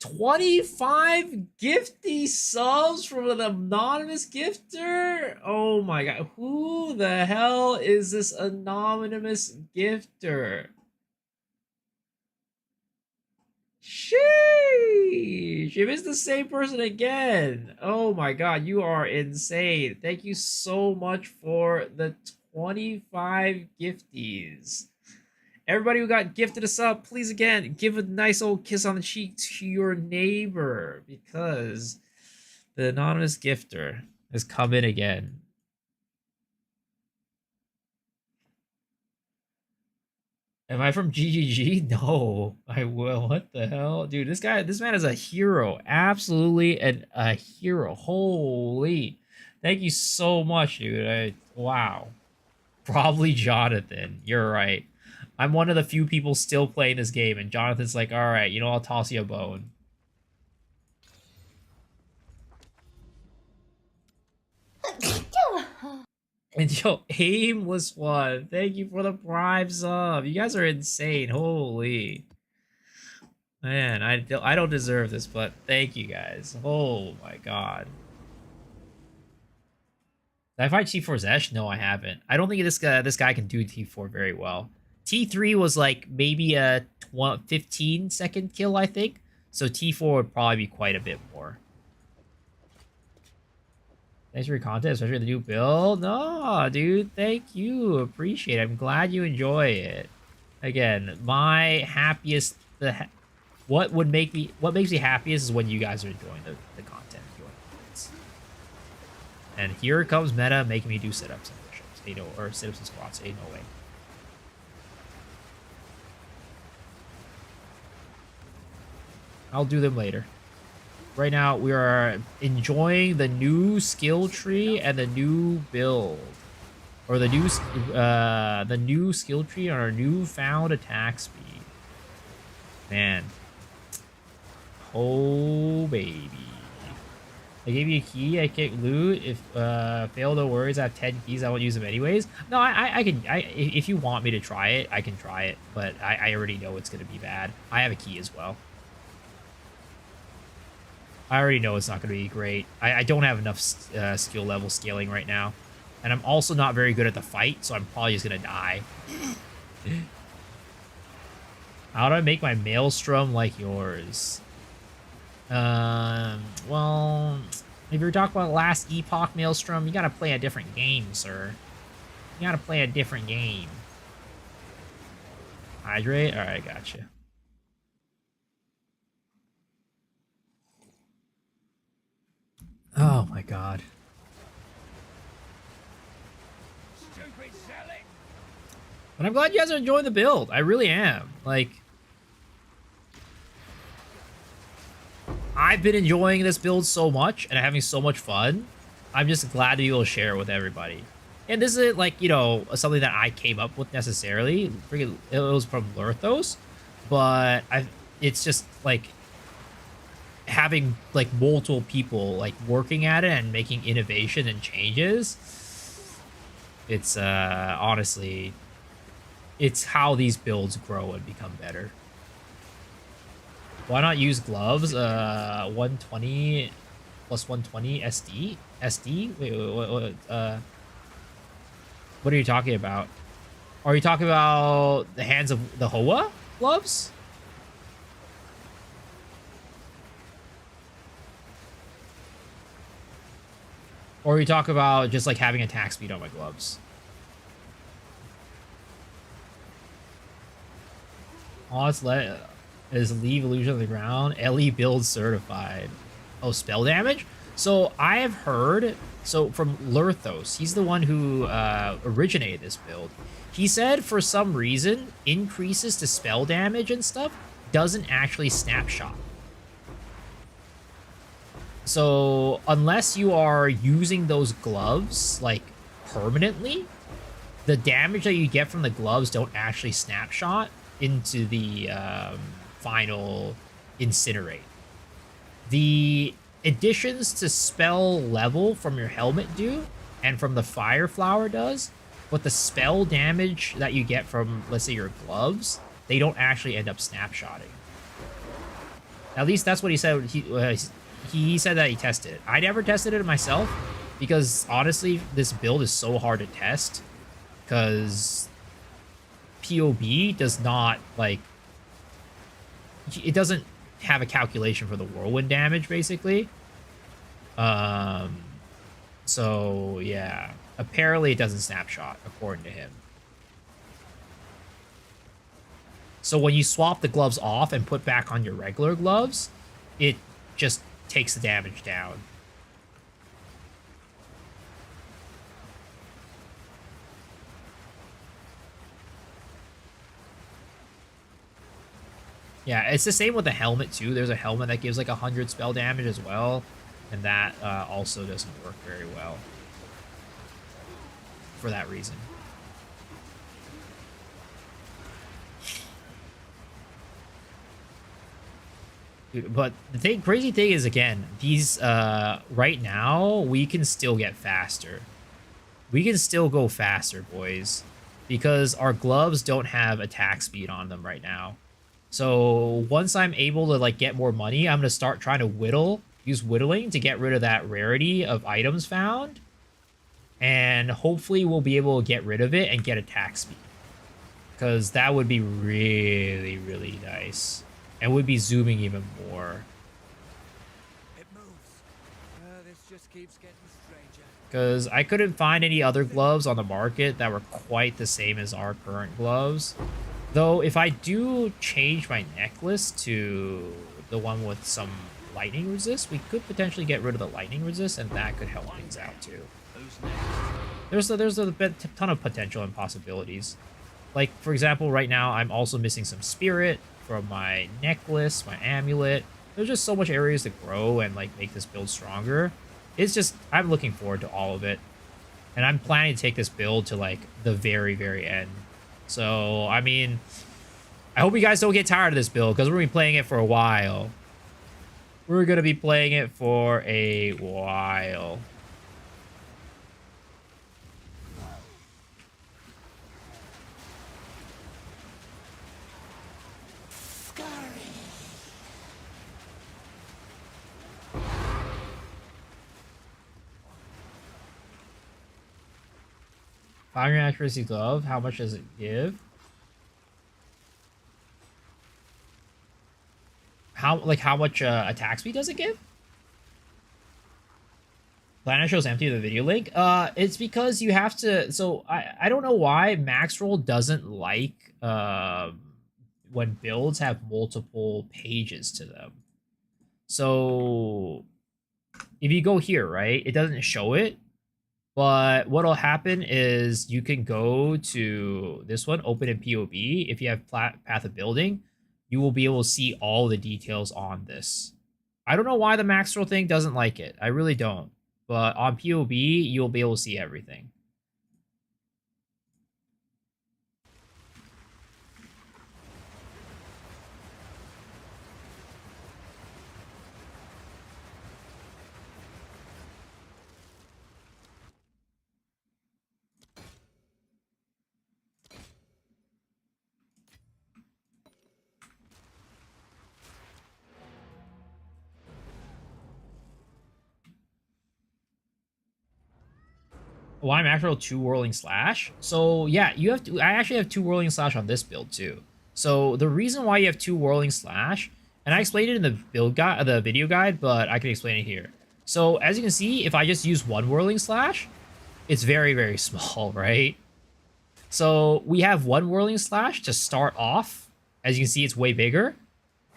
25 gifty subs from an anonymous gifter? Oh my god. Who the hell is this anonymous gifter? Sheesh! If it's the same person again, oh my god, you are insane. Thank you so much for the 25 gifties. Everybody who got gifted a sub, please again, give a nice old kiss on the cheek to your neighbor because the anonymous gifter has come in again. Am I from GGG? No, I will. What the hell? Dude, this man is a hero. Absolutely a hero. Holy. Thank you so much, dude. Wow. Probably Jonathan. You're right. I'm one of the few people still playing this game, and Jonathan's like, all right, you know, I'll toss you a bone. And yo, aimless one. Thank you for the prime sub. You guys are insane. Holy. Man, I don't deserve this, but thank you guys. Oh my god. Did I fight T4 Zesh? No, I haven't. I don't think this guy can do T4 very well. T3 was like maybe a 15-second kill, I think. So T4 would probably be quite a bit more. Thanks for your content, especially the new build. No, dude, thank you. Appreciate it. I'm glad you enjoy it. Again, my happiest... what makes me happiest is when you guys are enjoying the content. And here comes meta making me do sit-ups and push-ups. Or sit-ups and squats. Ain't no way. I'll do them later. Right now, we are enjoying the new skill tree and the new build. Or the new skill tree and our newfound attack speed. Man. Oh, baby. I gave you a key. I can't loot. If fail, no worries. I have 10 keys. I won't use them anyways. No, I can. If you want me to try it, I can try it. But I already know it's gonna be bad. I have a key as well. I already know it's not gonna be great. I don't have enough skill level scaling right now, and I'm also not very good at the fight, so I'm probably just gonna die. How do I make my maelstrom like yours? Well, if you're talking about last Epoch Maelstrom, you gotta play a different game, sir. You gotta play a different game. Hydrate? Alright, gotcha. Oh my god. But I'm glad you guys are enjoying the build. I really am. Like, I've been enjoying this build so much and having so much fun. I'm just glad to be able to share it with everybody. And this isn't like, you know, something that I came up with necessarily. It was from Lurthos, but it's just like having like multiple people like working at it and making innovation and changes. It's honestly, it's how these builds grow and become better. Why not use gloves? 120 plus 120 SD? SD? Wait, what are you talking about? Are you talking about the hands of the Hoa gloves? Or are you talking about just like having attack speed on my gloves? All it's is leave illusion on the ground. LE build certified. Oh, spell damage? So I have heard, so from Lurthos, he's the one who originated this build. He said for some reason, increases to spell damage and stuff doesn't actually snapshot. So unless you are using those gloves like permanently, the damage that you get from the gloves don't actually snapshot into the final incinerate. The additions to spell level from your helmet do, and from the fire flower does, but the spell damage that you get from, let's say, your gloves, they don't actually end up snapshotting. At least that's what he said. He said that he tested it. I never tested it myself because honestly, this build is so hard to test because POB does not like, it doesn't have a calculation for the whirlwind damage, basically. So yeah, apparently it doesn't snapshot according to him. So when you swap the gloves off and put back on your regular gloves, it just takes the damage down. Yeah, it's the same with the helmet too. There's a helmet that gives like 100 spell damage as well, and that also doesn't work very well for that reason. Dude, but the crazy thing is, again, these right now we can still get faster. We can still go faster, boys, because our gloves don't have attack speed on them right now. So once I'm able to like get more money, I'm gonna start trying to use whittling to get rid of that rarity of items found, and hopefully we'll be able to get rid of it and get attack speed, because that would be really, really nice, and we'd be zooming even more. It moves. This just keeps getting stranger. Because I couldn't find any other gloves on the market that were quite the same as our current gloves. Though, if I do change my necklace to the one with some lightning resist, we could potentially get rid of the lightning resist, and that could help things out too. There's a ton of potential and possibilities. Like, for example, right now, I'm also missing some spirit from my necklace, my amulet. There's just so much areas to grow and, like, make this build stronger. It's just, I'm looking forward to all of it. And I'm planning to take this build to, like, the very, very end. So, I mean, I hope you guys don't get tired of this build, because we're going to be playing it for a while. We're going to be playing it for a while. Fire accuracy glove, how much does it give? How much attack speed does it give? Planet shows empty the video link. It's because you have to. So I don't know why Max Roll doesn't like when builds have multiple pages to them. So if you go here, right, it doesn't show it. But what'll happen is you can go to this one, open in POB. If you have Path of Building, you will be able to see all the details on this. I don't know why the Max Roll thing doesn't like it. I really don't. But on POB, you'll be able to see everything. Why Max Roll 2 Whirling Slash? So yeah, you have to. I actually have 2 Whirling Slash on this build too. So the reason why you have 2 Whirling Slash, and I explained it in the build guide, the video guide, but I can explain it here. So as you can see, if I just use 1 Whirling Slash, it's very, very small, right? So we have 1 Whirling Slash to start off. As you can see, it's way bigger.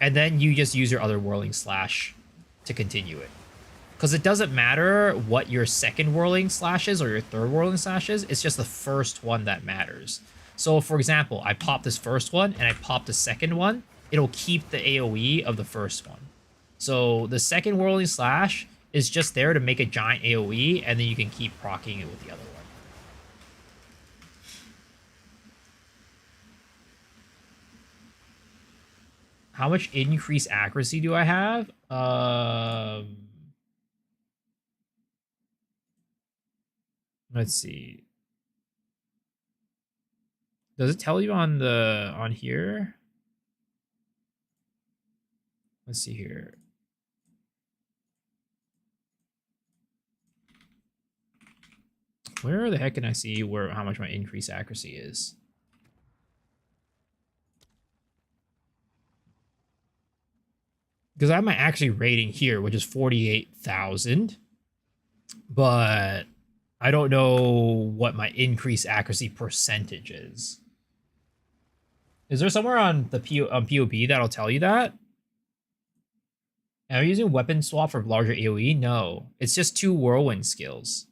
And then you just use your other Whirling Slash to continue it. Because it doesn't matter what your second Whirling Slash is or your third Whirling Slash is. It's just the first one that matters. So, for example, I pop this first one and I pop the second one. It'll keep the AoE of the first one. So the second Whirling Slash is just there to make a giant AoE, and then you can keep proccing it with the other one. How much increased accuracy do I have? Let's see. Does it tell you on here? Let's see here. Where the heck can I see how much my increased accuracy is? Because I have my accuracy rating here, which is 48,000. But I don't know what my increased accuracy percentage is. Is there somewhere on the POB that'll tell you that? Am I using weapon swap for larger AoE? No. It's just 2 whirlwind skills.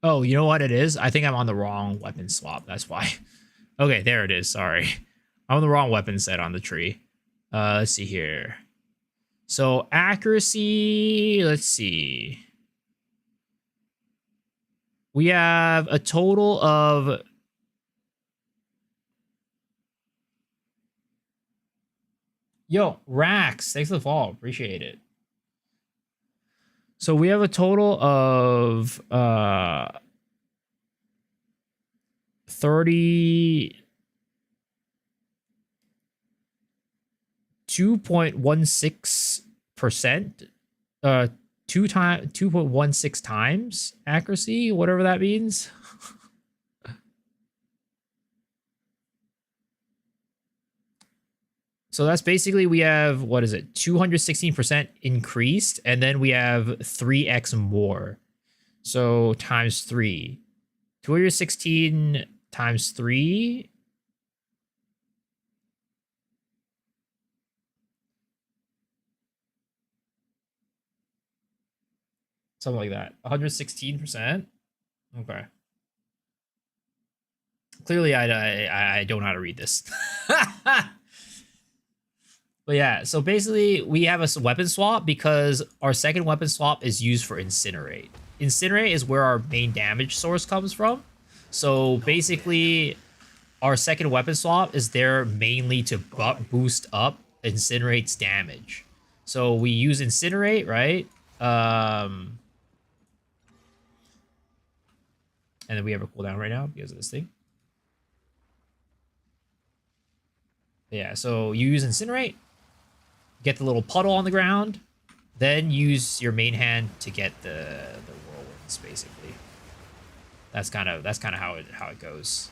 Oh, you know what it is? I think I'm on the wrong weapon swap. That's why. Okay, there it is. Sorry. I'm on the wrong weapon set on the tree. Let's see here. So accuracy, let's see. We have a total of Yo, Rax, thanks for the follow. Appreciate it. So we have a total of 32.16%, 2.16 times accuracy, whatever that means. So that's basically, we have, what is it, 216% increased, and then we have 3x more. So times 3. 216 times 3. Something like that. 116%. Okay. Clearly, I don't know how to read this. But yeah, so basically we have a weapon swap because our second weapon swap is used for Incinerate. Incinerate is where our main damage source comes from. So basically our second weapon swap is there mainly to boost up Incinerate's damage. So we use Incinerate, right? And then we have a cooldown right now because of this thing. Yeah, so you use Incinerate, get the little puddle on the ground, then use your main hand to get the whirlwinds. Basically, that's kind of how it goes.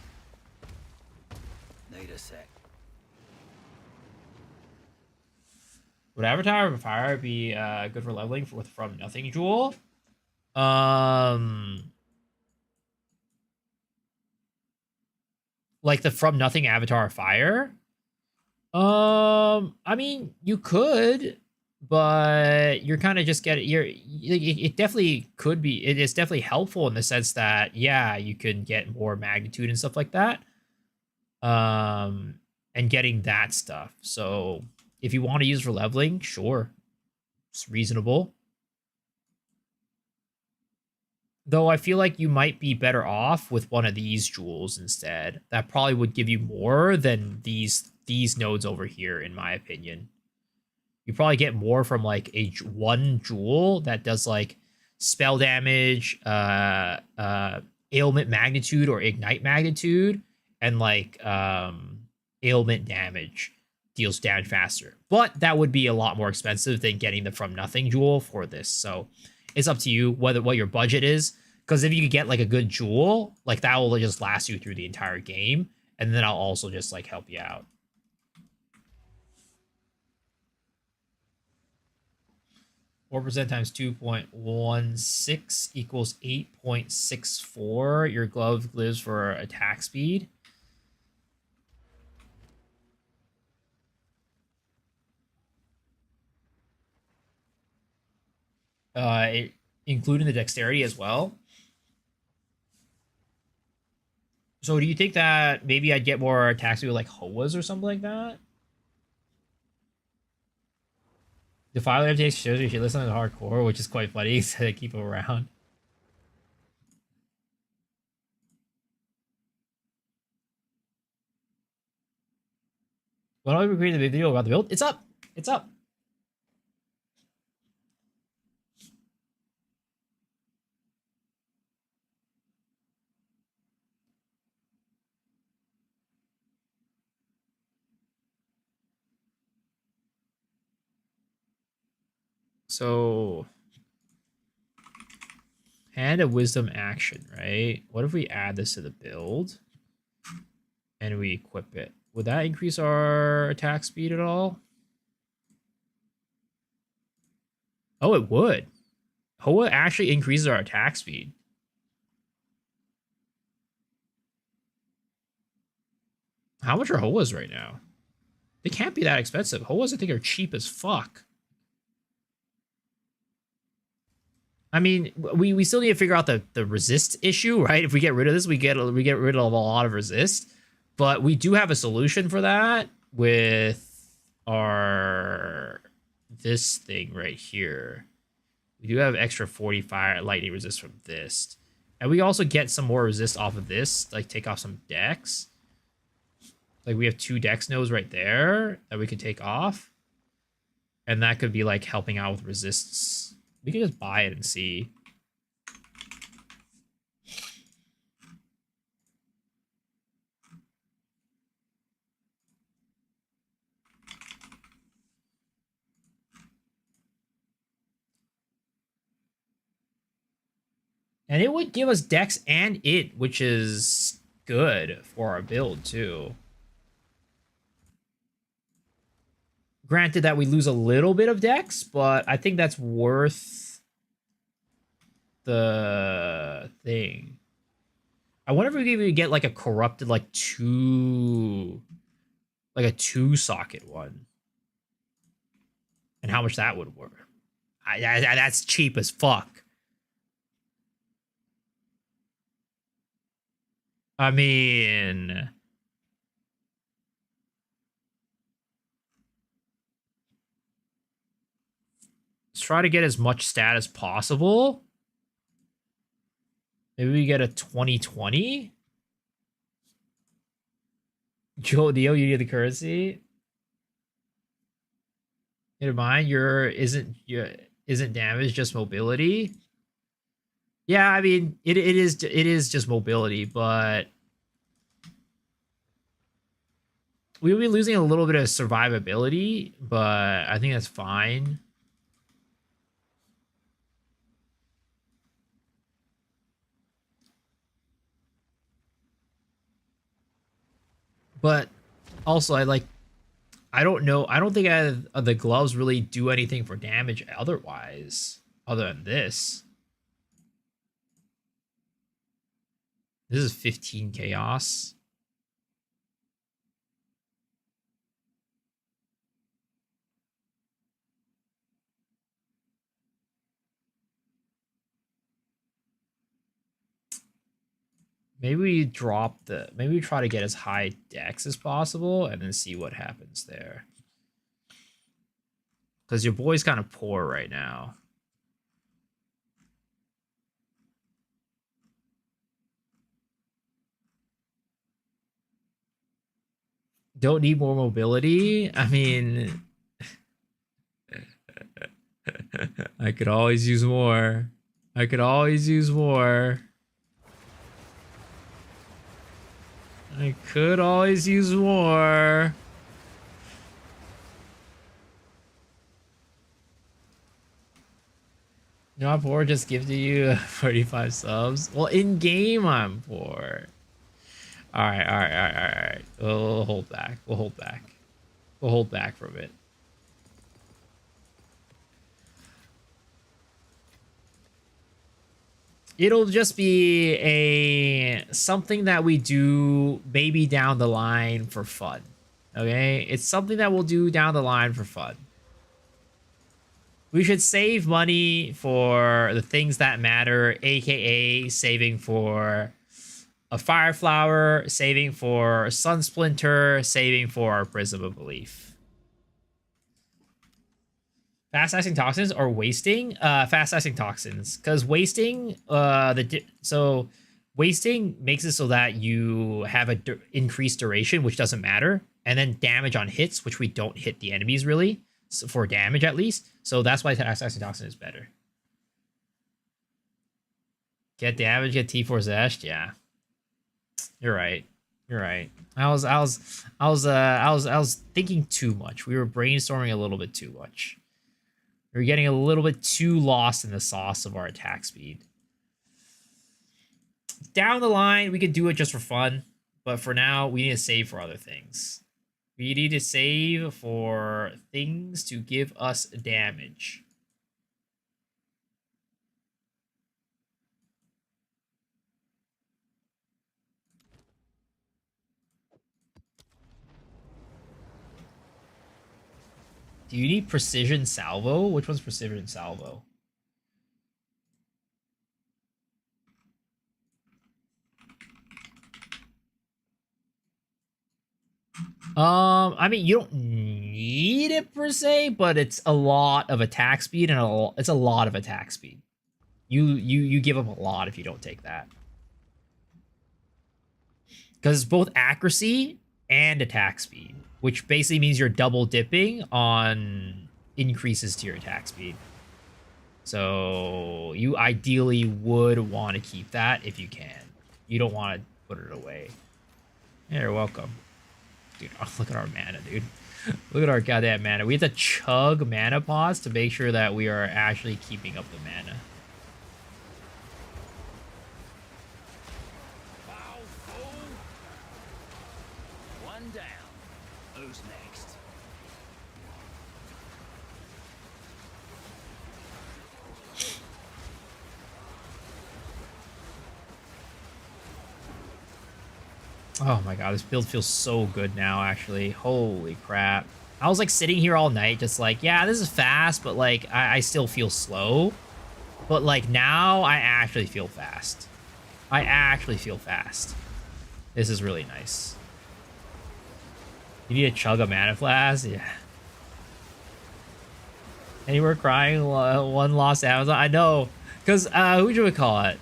Need a sec. Would Avatar of Fire be good for leveling with From Nothing Jewel? Like the From Nothing Avatar of Fire? I mean, you could, but you're kind of just getting it definitely could be. It is definitely helpful in the sense that, yeah, you can get more magnitude and stuff like that. And getting that stuff. So if you want to use for leveling, sure, it's reasonable. Though I feel like you might be better off with one of these jewels instead. That probably would give you more than these nodes over here, in my opinion. You probably get more from like one jewel that does like spell damage, ailment magnitude or ignite magnitude, and like ailment damage deals damage faster. But that would be a lot more expensive than getting the From Nothing jewel for this. So it's up to you what your budget is. Because if you could get like a good jewel, like that will just last you through the entire game. And then I'll also just like help you out. 4% times 2.16 equals 8.64. Your glove lives for attack speed. Including the dexterity as well. So do you think that maybe I'd get more attack speed with like Hoas or something like that? The file FTX shows you should listen to the hardcore, which is quite funny, so they keep them around. When I create the video about the build, it's up. It's up. So, Hand of Wisdom action, right? What if we add this to the build and we equip it? Would that increase our attack speed at all? Oh, it would. Hoa actually increases our attack speed. How much are Hoas right now? They can't be that expensive. Hoas, I think, are cheap as fuck. I mean, we still need to figure out the resist issue, right? If we get rid of this, we get rid of a lot of resist. But we do have a solution for that with our this thing right here. We do have extra 45 lightning resist from this. And we also get some more resist off of this, like take off some decks. Like we have 2 dex nodes right there that we could take off. And that could be like helping out with resists. We can just buy it and see. And it would give us dex and it, which is good for our build too. Granted that we lose a little bit of dex, but I think that's worth the thing. I wonder if we could even get like a corrupted like a 2-socket one. And how much that would work. That's cheap as fuck. I mean, let's try to get as much stat as possible. Maybe we get a 2020. Joe Dio, you need the currency. Never mind, isn't damage just mobility? Yeah, I mean it is just mobility, but we'll be losing a little bit of survivability, but I think that's fine. But also I don't know. I don't think the gloves really do anything for damage otherwise, other than this. This is 15 chaos. Maybe we maybe we try to get as high dex as possible and then see what happens there. Because your boy's kind of poor right now. Don't need more mobility? I mean, I could always use more. I could always use more. I could always use more. You know, I'm poor, just gifted you 45 subs. Well, in game, I'm poor. All right. We'll hold back. We'll hold back. We'll hold back from it. It'll just be something that we do maybe down the line for fun. Okay? It's something that we'll do down the line for fun. We should save money for the things that matter, aka saving for a Fire Flower, saving for Sun Splinter, saving for our Prism of Belief. Fast-acting toxins or wasting? Fast-acting toxins. Because wasting, wasting makes it so that you have a increased duration, which doesn't matter. And then damage on hits, which we don't hit the enemies really. So for damage at least. So that's why fast-acting toxin is better. Get damage, get T4 Zest, yeah. You're right. You're right. I was thinking too much. We were brainstorming a little bit too much. We're getting a little bit too lost in the sauce of our attack speed. Down the line, we could do it just for fun, but for now, we need to save for other things. We need to save for things to give us damage. Do you need precision salvo? Which one's precision salvo? I mean, you don't need it per se, but it's a lot of attack speed and it's a lot of attack speed. You give up a lot if you don't take that. Because it's both accuracy and attack speed, which basically means you're double dipping on increases to your attack speed. So you ideally would want to keep that if you can. You don't want to put it away. Yeah, you're welcome. Dude, oh, look at our mana, dude. Look at our goddamn mana. We have to chug mana pots to make sure that we are actually keeping up the mana. One down. Who's next? Oh my god, this build feels so good now, actually. Holy crap. I was like sitting here all night just like, yeah, this is fast, but like I still feel slow. But like now I actually feel fast. I actually feel fast. This is really nice. You need to chug a mana flask? Yeah. Anywhere crying? One lost Amazon? I know. Because, who should we call it?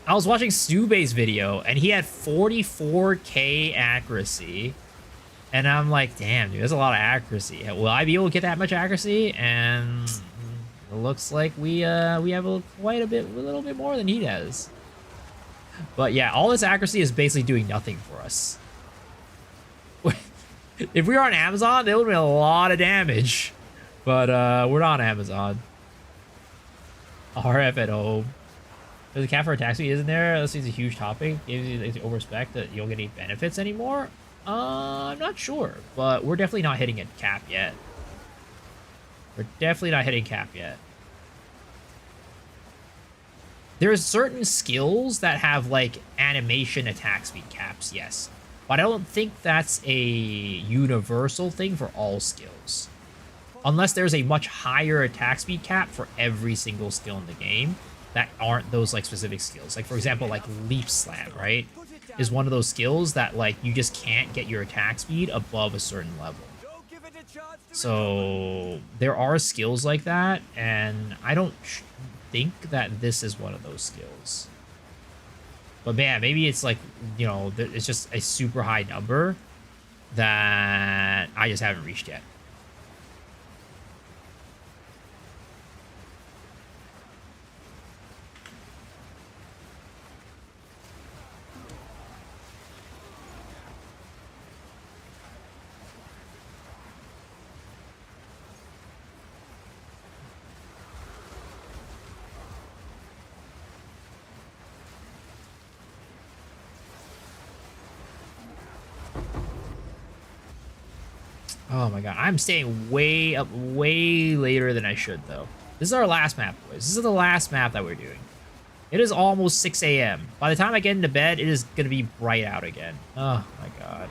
I was watching Sube's video, and he had 44k accuracy. And I'm like, damn, dude, that's a lot of accuracy. Will I be able to get that much accuracy? And it looks like we have quite a little bit more than he does. But yeah, all this accuracy is basically doing nothing for us. If we were on Amazon, there would be a lot of damage. But we're not on Amazon. RF at home. There's a cap for attack speed, isn't there? This is a huge topic. Gives you the overspec that you don't get any benefits anymore. I'm not sure, but we're definitely not hitting a cap yet. We're definitely not hitting cap yet. There's certain skills that have like animation attack speed caps, yes. But I don't think that's a universal thing for all skills. Unless there's a much higher attack speed cap for every single skill in the game that aren't those like specific skills. Like for example, like leap slam, right? Is one of those skills that like you just can't get your attack speed above a certain level. So there are skills like that, and I don't think that this is one of those skills. But man, maybe it's like, you know, it's just a super high number that I just haven't reached yet. Oh my god, I'm staying way up, way later than I should, though. This is our last map, boys. This is the last map that we're doing. It is almost 6 a.m. By the time I get into bed, it is going to be bright out again. Oh my god.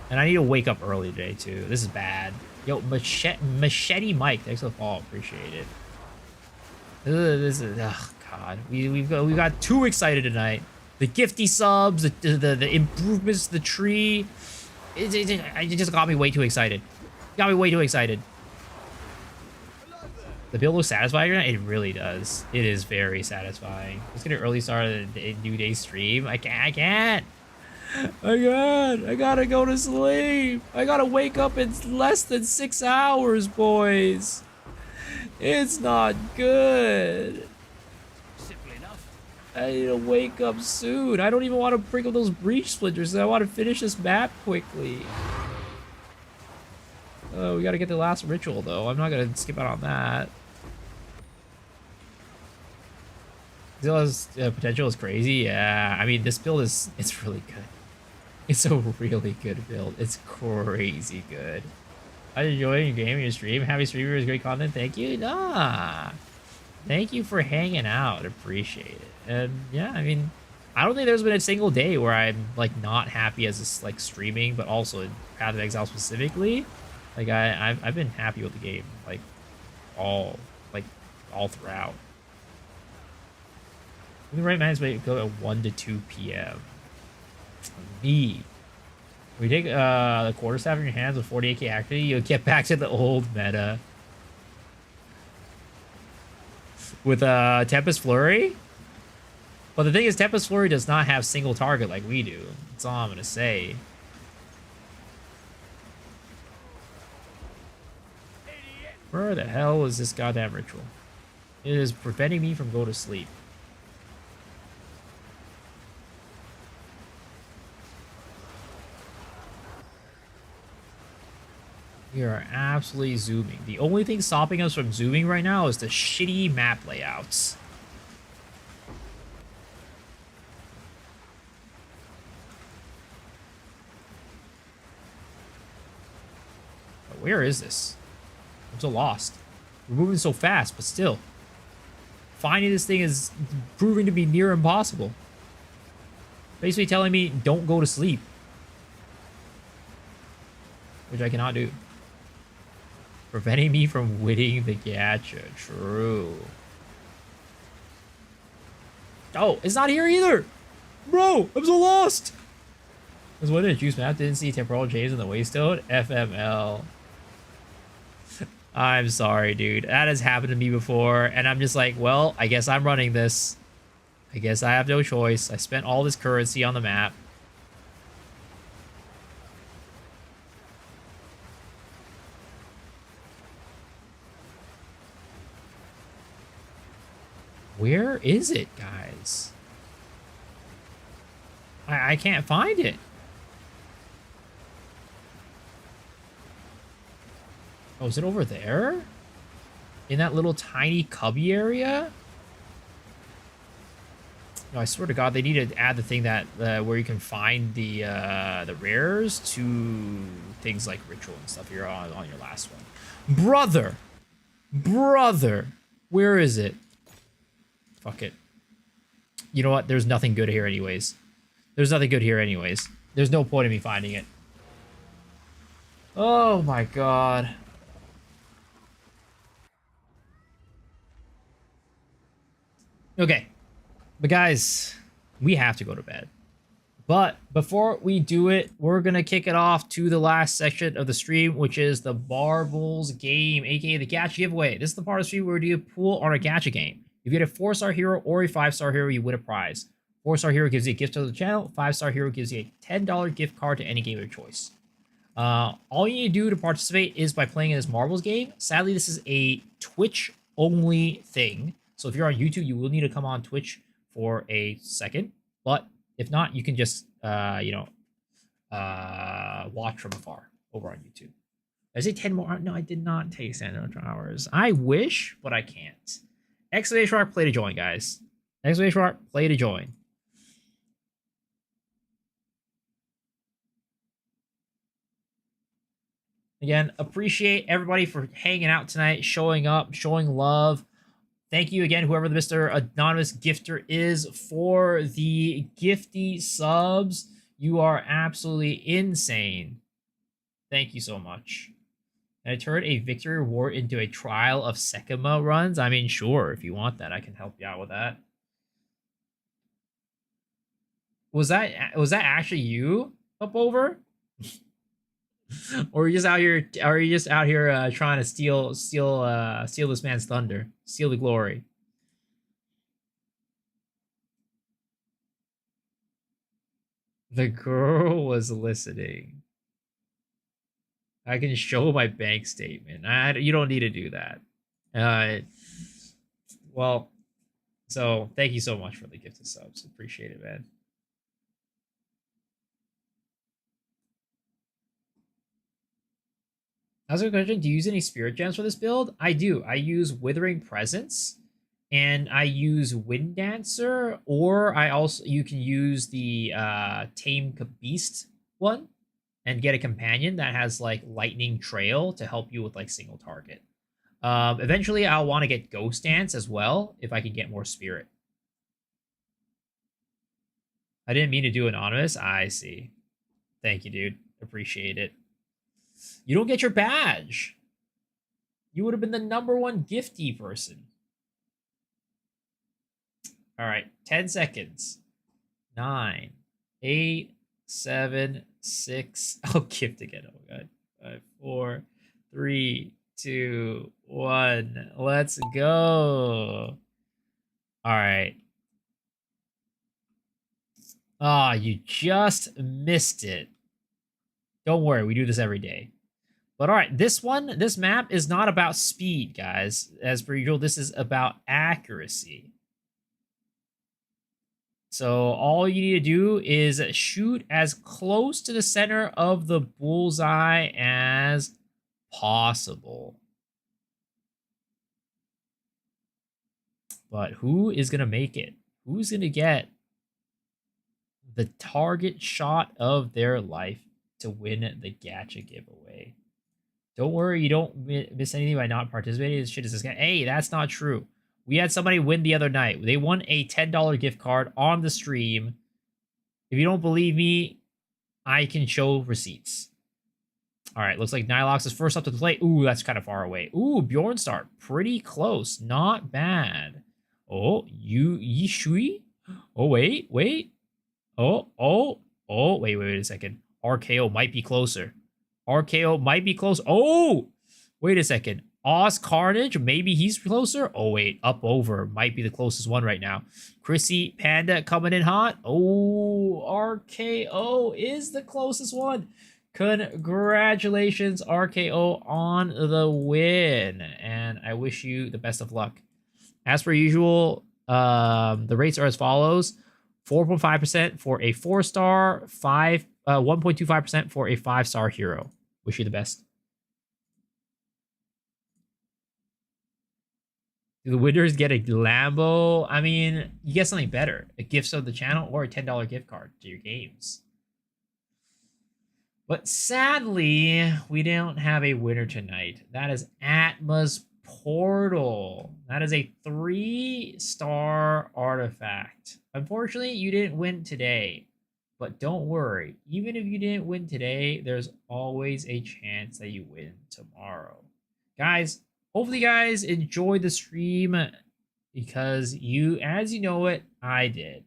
And I need to wake up early today, too. This is bad. Yo, Machete Mike, thanks for the follow. Appreciate it. This is, oh god. We got too excited tonight. The gifty subs, the improvements to the tree. It just got me way too excited. Got me way too excited. The build looks satisfying. It really does. It is very satisfying. Let's get an early start of the new day stream. I can't. I gotta go to sleep. I gotta wake up in less than 6 hours, boys. It's not good. I need to wake up soon. I don't even want to bring up those breach splinters. I want to finish this map quickly. Oh, we gotta get the last ritual, though. I'm not gonna skip out on that. Zilla's potential is crazy. Yeah, I mean, this build is... It's really good. It's a really good build. It's crazy good. I'm enjoying your game and your stream. Happy streamers, great content. Thank you. Nah. Thank you for hanging out. Appreciate it. And yeah, I mean, I don't think there's been a single day where I'm like not happy as this like streaming, but also in Path of Exile specifically. Like I've been happy with the game like all throughout. The right man's way go at 1 to 2 p.m. Me. We take the quarterstaff in your hands with 48k activity, you'll get back to the old meta. With Tempest Flurry? But the thing is, Tempest Flurry does not have single target like we do. That's all I'm gonna say. Where the hell is this goddamn ritual? It is preventing me from going to sleep. We are absolutely zooming. The only thing stopping us from zooming right now is the shitty map layouts. But where is this? I'm so lost. We're moving so fast, but still. Finding this thing is proving to be near impossible. Basically telling me, don't go to sleep. Which I cannot do. Preventing me from winning the gacha. True. Oh, it's not here either! Bro, I'm so lost! I was wondering, juice map didn't see temporal chains in the waystone? FML. I'm sorry, dude. That has happened to me before, and I'm just like, well, I guess I'm running this. I guess I have no choice. I spent all this currency on the map. Where is it, guys? I can't find it. Oh, is it over there? In that little tiny cubby area? No, I swear to God, they need to add the thing that where you can find the rares to things like ritual and stuff here on your last one. Brother! Brother! Where is it? Fuck it. You know what? There's nothing good here anyways. There's nothing good here anyways. There's no point in me finding it. Oh my God. Okay. But guys, we have to go to bed. But before we do it, we're going to kick it off to the last section of the stream, which is the Barbles game, aka the gacha giveaway. This is the part of the stream where we do a pool on a gacha game. If you get a 4-star hero or a 5-star hero, you win a prize. 4-star hero gives you a gift to the channel. 5-star hero gives you a $10 gift card to any game of your choice. All you need to do to participate is by playing in this Marbles game. Sadly, this is a Twitch-only thing. So if you're on YouTube, you will need to come on Twitch for a second. But if not, you can just, watch from afar over on YouTube. Did I say 10 more? No, I did not take 10 hours. I wish, but I can't. Exclamation mark, play to join, guys. Exclamation mark, play to join. Again, appreciate everybody for hanging out tonight, showing up, showing love. Thank you again, whoever the Mr. Anonymous Gifter is, for the gifty subs. You are absolutely insane. Thank you so much. And I turned a victory reward into a trial of Sekima runs. I mean, sure, if you want that, I can help you out with that. Was that actually you up over? Or are you just out here? Are you just out here trying to steal this man's thunder, steal the glory? The girl was listening. I can show my bank statement. You don't need to do that. Well, so thank you so much for the gift of subs. Appreciate it, man. As a question, do you use any spirit gems for this build? I do. I use Withering Presence, and I use Wind Dancer, or you can use the Tame Beast one and get a companion that has like Lightning Trail to help you with like single target. Eventually, I'll want to get Ghost Dance as well if I can get more spirit. I didn't mean to do anonymous. I see. Thank you, dude. Appreciate it. You don't get your badge. You would have been the #1 gifty person. All right, 10 seconds. 9, 8, 7, 6. Oh, gift again. Oh my god. 5, 4, 3, 2, 1. Let's go. All right. Ah, oh, you just missed it. Don't worry, we do this every day. But all right, this map is not about speed, guys. As per usual, this is about accuracy. So all you need to do is shoot as close to the center of the bullseye as possible. But who is going to make it? Who's going to get the target shot of their life to win the gacha giveaway? Don't worry, you don't miss anything by not participating. This shit is this guy. Hey, that's not true. We had somebody win the other night. They won a $10 gift card on the stream. If you don't believe me, I can show receipts. All right, looks like Nilox is first up to the plate. Ooh, that's kind of far away. Ooh, Bjornstar, pretty close. Not bad. Oh, Yishui? Oh, wait. Oh, wait a second. RKO might be closer. RKO might be close. Oh, wait a second. Oz Carnage, maybe he's closer. Oh, wait. Up over might be the closest one right now. Chrissy Panda coming in hot. Oh, RKO is the closest one. Congratulations, RKO, on the win. And I wish you the best of luck. As per usual, the rates are as follows. 4.5% for a 4-star, 1.25% for a 5-star hero. Wish you the best. Do the winners get a Lambo? I mean, you get something better. A gift sub to the channel or a $10 gift card to your games. But sadly, we don't have a winner tonight. That is Atma's Portal. That is a 3-star artifact. Unfortunately, you didn't win today. But don't worry. Even if you didn't win today, there's always a chance that you win tomorrow. Guys, hopefully you guys enjoyed the stream because as you know it, I did.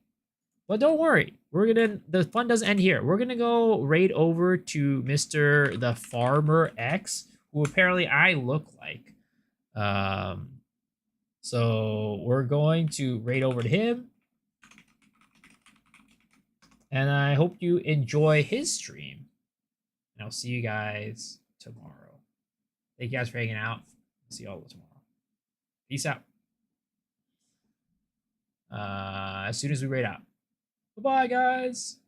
But don't worry. The fun doesn't end here. We're gonna go raid over to Mr. the Farmer X, who apparently I look like. So we're going to raid over to him. And I hope you enjoy his stream. And I'll see you guys tomorrow. Thank you guys for hanging out. See you all tomorrow. Peace out. As soon as we raid out. Bye-bye, guys.